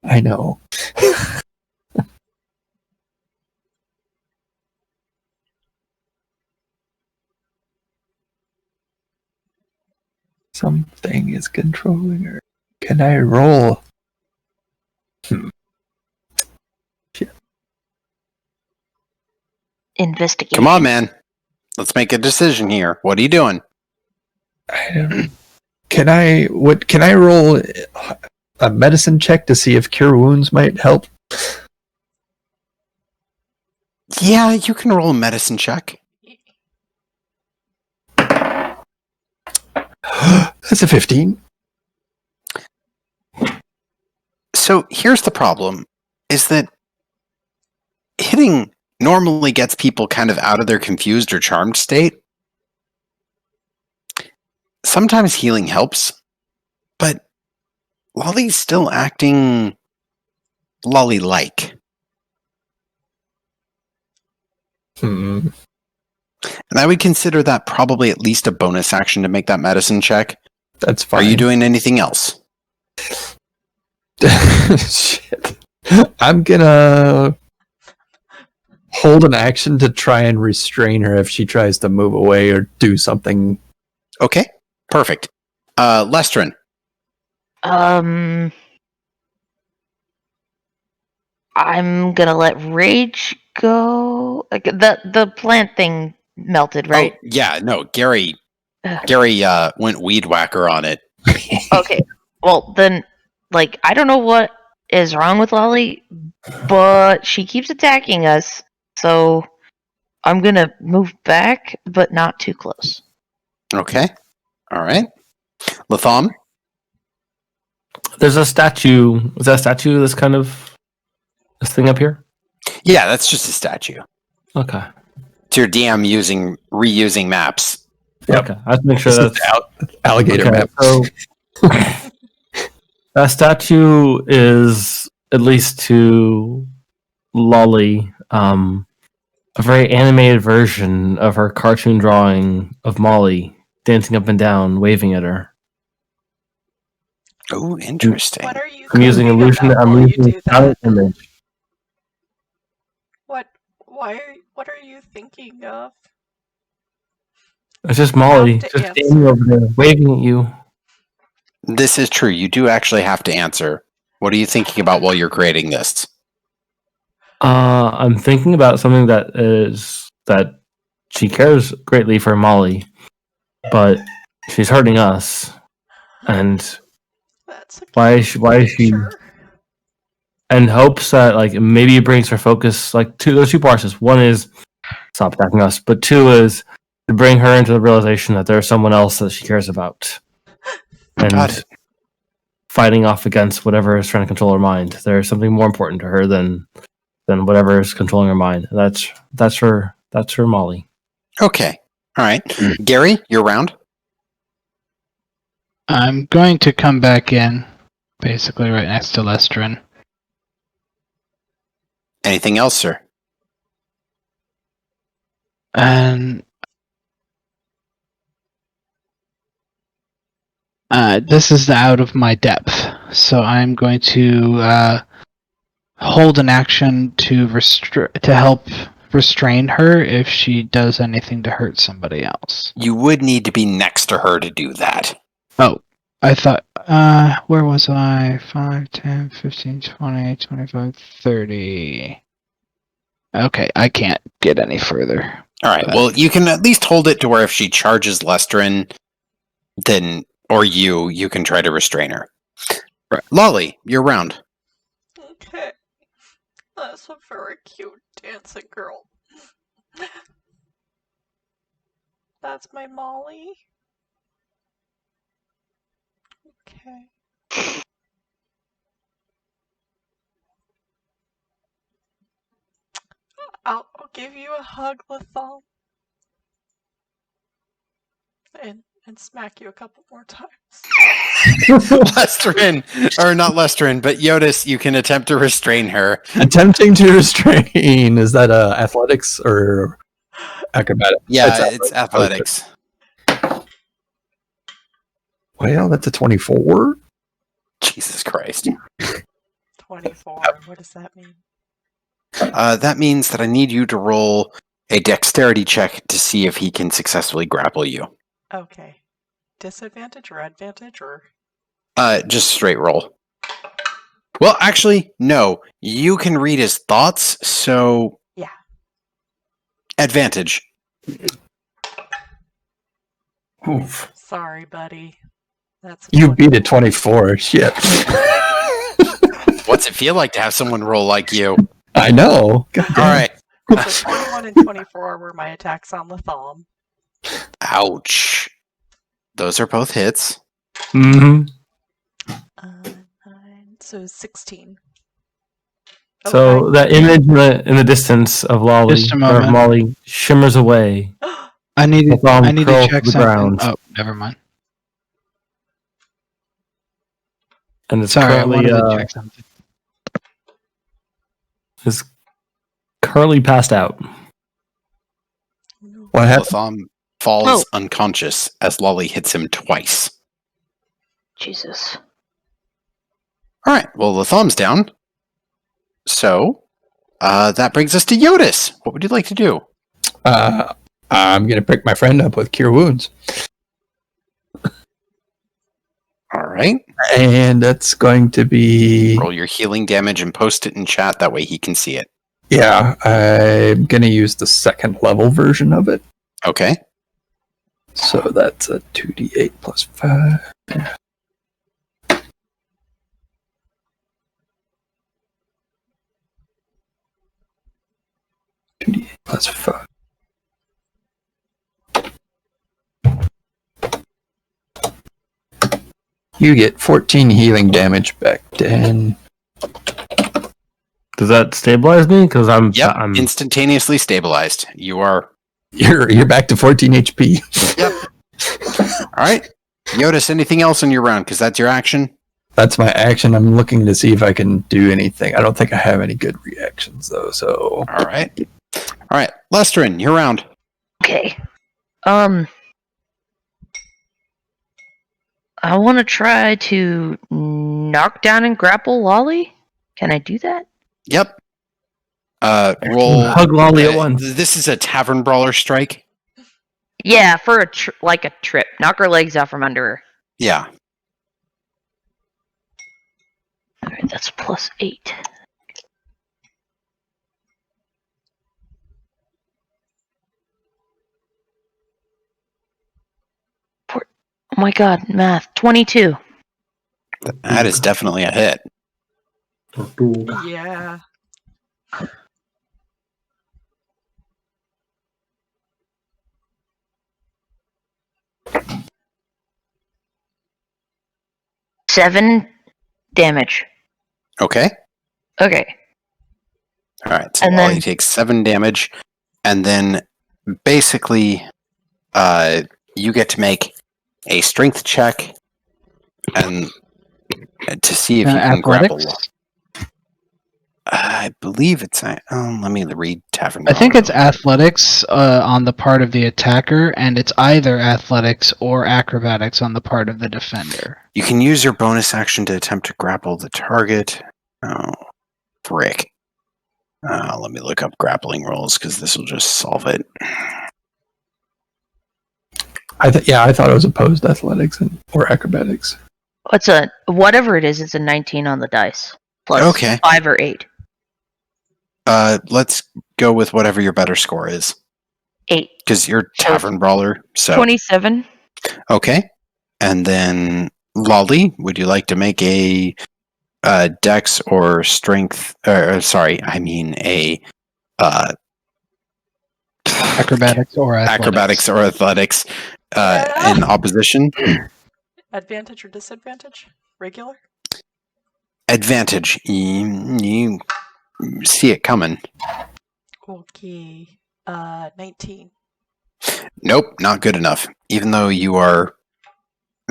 I know. Something is controlling her. Can I roll? Investigation. Come on, man. Let's make a decision here. What are you doing? I don't. Can I roll a medicine check to see if cure wounds might help? Yeah, you can roll a medicine check. That's a 15. So here's the problem, is that hitting normally gets people kind of out of their confused or charmed state. Sometimes healing helps, but Lolly's still acting Lolly-like. And I would consider that probably at least a bonus action to make that medicine check. That's fine. Are you doing anything else? Shit. I'm gonna hold an action to try and restrain her if she tries to move away or do something. Okay, perfect. Lestrin. I'm gonna let rage go. Like the plant thing melted, right? Oh, yeah, no, Gary Gary went weed whacker on it. Okay. Well, then, like, I don't know what is wrong with Lolly, but she keeps attacking us, so I'm gonna move back, but not too close. Okay. All right. Latham? There's a statue. Is that a statue that's kind of this thing up here? Yeah, that's just a statue. Okay. It's your DM reusing maps. Yep. Okay. I have to make sure This is that's the alligator okay, map. So that statue is, at least to Lolly, a very animated version of her cartoon drawing of Molly dancing up and down, waving at her. Oh, interesting. What are you I'm using thinking illusion. about I'm while you using do a palette that? image. What are you thinking of? It's just Molly, Have to just answer. standing over there, waving at you. This is true. You do actually have to answer. What are you thinking about while you're creating this? I'm thinking about something that she cares greatly for Molly, but she's hurting us. And That's a why is she picture. and hopes that like maybe it brings her focus like there's two parts. One is stop attacking us, but two is to bring her into the realization that there's someone else that she cares about. Got And it. fighting off against whatever is trying to control her mind. There's something more important to her than whatever is controlling her mind. That's her Molly. Okay. All right. Gary, you're round. I'm going to come back in, basically right next to Lestrin. Anything else, sir? And this is out of my depth, so I'm going to hold an action to help restrain her if she does anything to hurt somebody else. You would need to be next to her to do that. Oh, I thought, where was I? 5, 10, 15, 20, 25, 30. Okay, I can't get any further. All right. Well, you can at least hold it to where if she charges Lestrin, then, or you can try to restrain her. Right. Lolly, you're round. Okay. That's a very cute dancing girl. That's my Molly. Okay. I'll give you a hug, Latham. And smack you a couple more times. Lestrin, or not Lestrin, but Jyotis, you can attempt to restrain her. Attempting to restrain. Is that athletics or acrobatics? Yeah, it's athletics. Well, that's a 24. Jesus Christ. 24. What does that mean? That means that I need you to roll a dexterity check to see if he can successfully grapple you. Okay. Disadvantage or advantage or? Just straight roll. Well, actually, no. You can read his thoughts, so... Yeah. Advantage. Oof. Sorry, buddy. That's You beat a 24. Shit. What's it feel like to have someone roll like you? I know. God damn. All right. So 21 and 24 were my attacks on Latham. Ouch. Those are both hits. Mm-hmm. 9, so 16. So nine. that image in the distance of Lolly, Just a or moment. Molly shimmers away. I need Latham to curls check to the something. ground. Oh, never mind. And it's Sorry, I currently wanted to check something. is currently passed out. What happened? Latham falls unconscious as Lolly hits him twice. Jesus. All right. Well, Latham's down. So, that brings us to Jyotis. What would you like to do? I'm going to pick my friend up with Cure Wounds. All right. And that's going to be... Roll your healing damage and post it in chat. That way he can see it. Yeah, I'm going to use the second level version of it. Okay. So that's a 2d8 plus 5. 2d8 plus 5. You get 14 healing damage back, Dan. Does that stabilize me? Because I'm instantaneously stabilized. You're back to 14 HP. Yep. All right. Jyotis, anything else in your round? Because that's your action. That's my action. I'm looking to see if I can do anything. I don't think I have any good reactions, though, so... All right. Lestrin, your round. Okay. I want to try to knock down and grapple Lolly. Can I do that? Yep. Roll. Hug Lolly at once. This is a tavern brawler strike. Yeah, for a trip. Knock her legs out from under her. Yeah. Alright, that's +8. Oh my god, math. 22. That is definitely a hit. Yeah. Seven damage. Okay. Okay. All right. So And Wally then- takes 7 damage, and then basically, you get to make a strength check, and to see if you can grapple. Athletics? I believe it's. Let me read Tavern. I think it's athletics on the part of the attacker, and it's either athletics or acrobatics on the part of the defender. You can use your bonus action to attempt to grapple the target. Oh, frick. Let me look up grappling rolls because this will just solve it. I thought it was opposed athletics or acrobatics. Whatever it is, it's a 19 on the dice. Plus Okay. 5 or 8. Let's go with whatever your better score is. 8. Because you're tavern brawler, so 27. okay. And then Lolly, would you like to make a dex or strength? A Acrobatics or athletics. acrobatics or athletics in opposition. Advantage or disadvantage? Regular? Advantage. You see it coming. Okay. 19. Nope, not good enough. Even though you are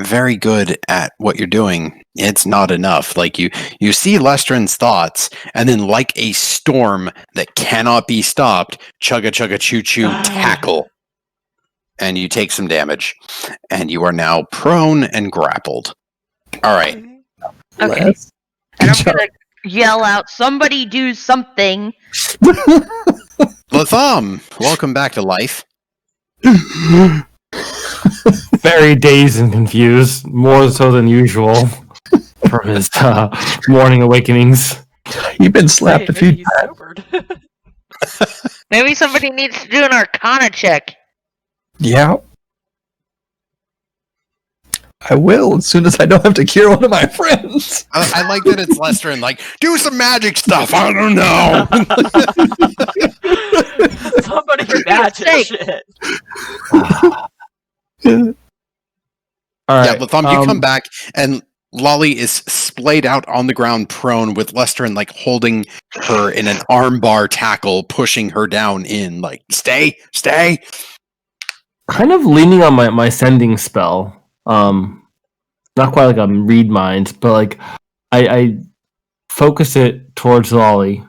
very good at what you're doing, it's not enough. Like you see Lestrin's thoughts, and then like a storm that cannot be stopped, chugga chugga choo choo tackle. And you take some damage. And you are now prone and grappled. Alright. Okay. Les? And I'm gonna yell out, somebody do something. Latham, welcome back to life. Very dazed and confused, more so than usual, from his morning awakenings. You've been slapped a few maybe he's times. sobered. Maybe somebody needs to do an Arcana check. Yeah. I will as soon as I don't have to cure one of my friends. I like that it's Lestrin, like, do some magic stuff, I don't know. Somebody magic Hey. shit. All right, Yeah, Latham, you come back, and Lolly is splayed out on the ground prone with Lestrin, like, holding her in an armbar tackle, pushing her down in, like, stay. kind of leaning on my sending spell. Not quite like a read mind, but like I focus it towards Lolly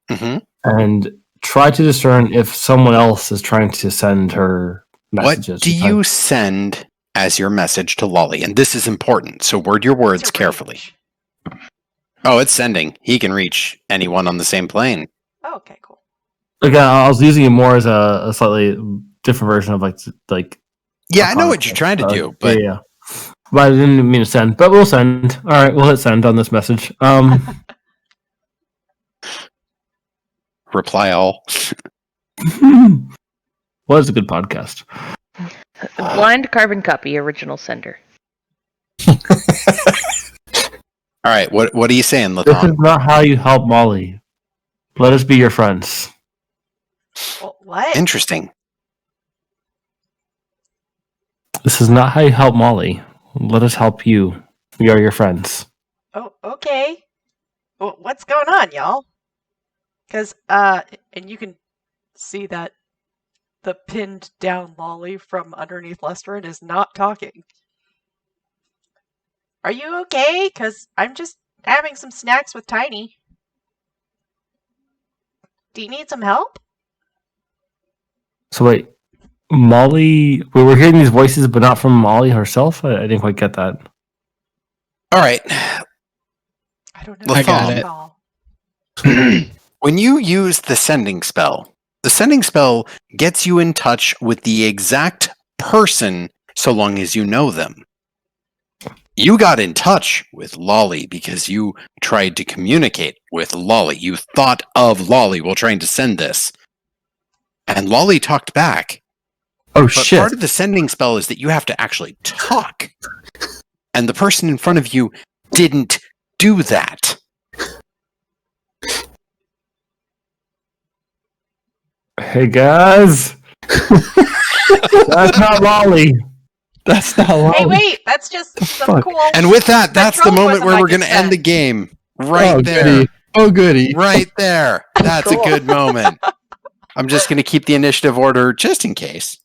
Mm-hmm. and try to discern if someone else is trying to send her messages. What do you send as your message to Lolly? And this is important, so word your words It's a carefully. range. Oh, it's sending. He can reach anyone on the same plane. Oh, okay, cool. Again, I was using it more as a slightly different version of like. Yeah, I know what you're trying to do, but yeah. But I didn't mean to send. But we'll send. All right, we'll hit send on this message. reply all. Well, it's a good podcast. Blind carbon copy, original sender. All right, what are you saying, This is Latham? not how you help Molly. Let us be your friends. Well, what? Interesting. This is not how you help Molly. Let us help you. We are your friends. Oh, okay. Well, what's going on, y'all? Because, and you can see that the pinned down Lolly from underneath Lesterin is not talking. Are you okay? Because I'm just having some snacks with Tiny. Do you need some help? So wait, Molly, we were hearing these voices, but not from Molly herself? I didn't quite get that. All right. I don't know. I got what it. to call. When you use the sending spell gets you in touch with the exact person so long as you know them. You got in touch with Lolly because you tried to communicate with Lolly. You thought of Lolly while trying to send this. And Lolly talked back. Oh, But shit. part of the sending spell is that you have to actually talk. And the person in front of you didn't do that. Hey, guys. That's not Lolly. That's not Lolly. Hey, wait! That's just some fuck? cool. And with that, that's the moment Ventriloquism where I we're can going to end the send. game. Right Oh, there. goody. Oh, goody. Right there. That's Cool. a good moment. I'm just going to keep the initiative order just in case.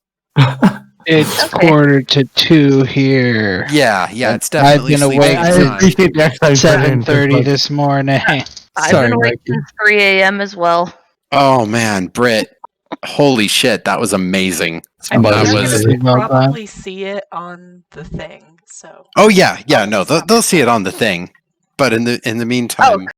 It's Okay. 1:45 here. Yeah, it's I've definitely been sleeping awake I since time. appreciate the exercise. 7:30 this morning. I've Sorry, been awake Mikey. since 3 a.m. as well. Oh man, Brit. Holy shit, that was amazing. I mean, That they're was- gonna Well done. probably see it on the thing. So Oh yeah, Oh, no, stop they'll it. see it on the thing. But in the meantime,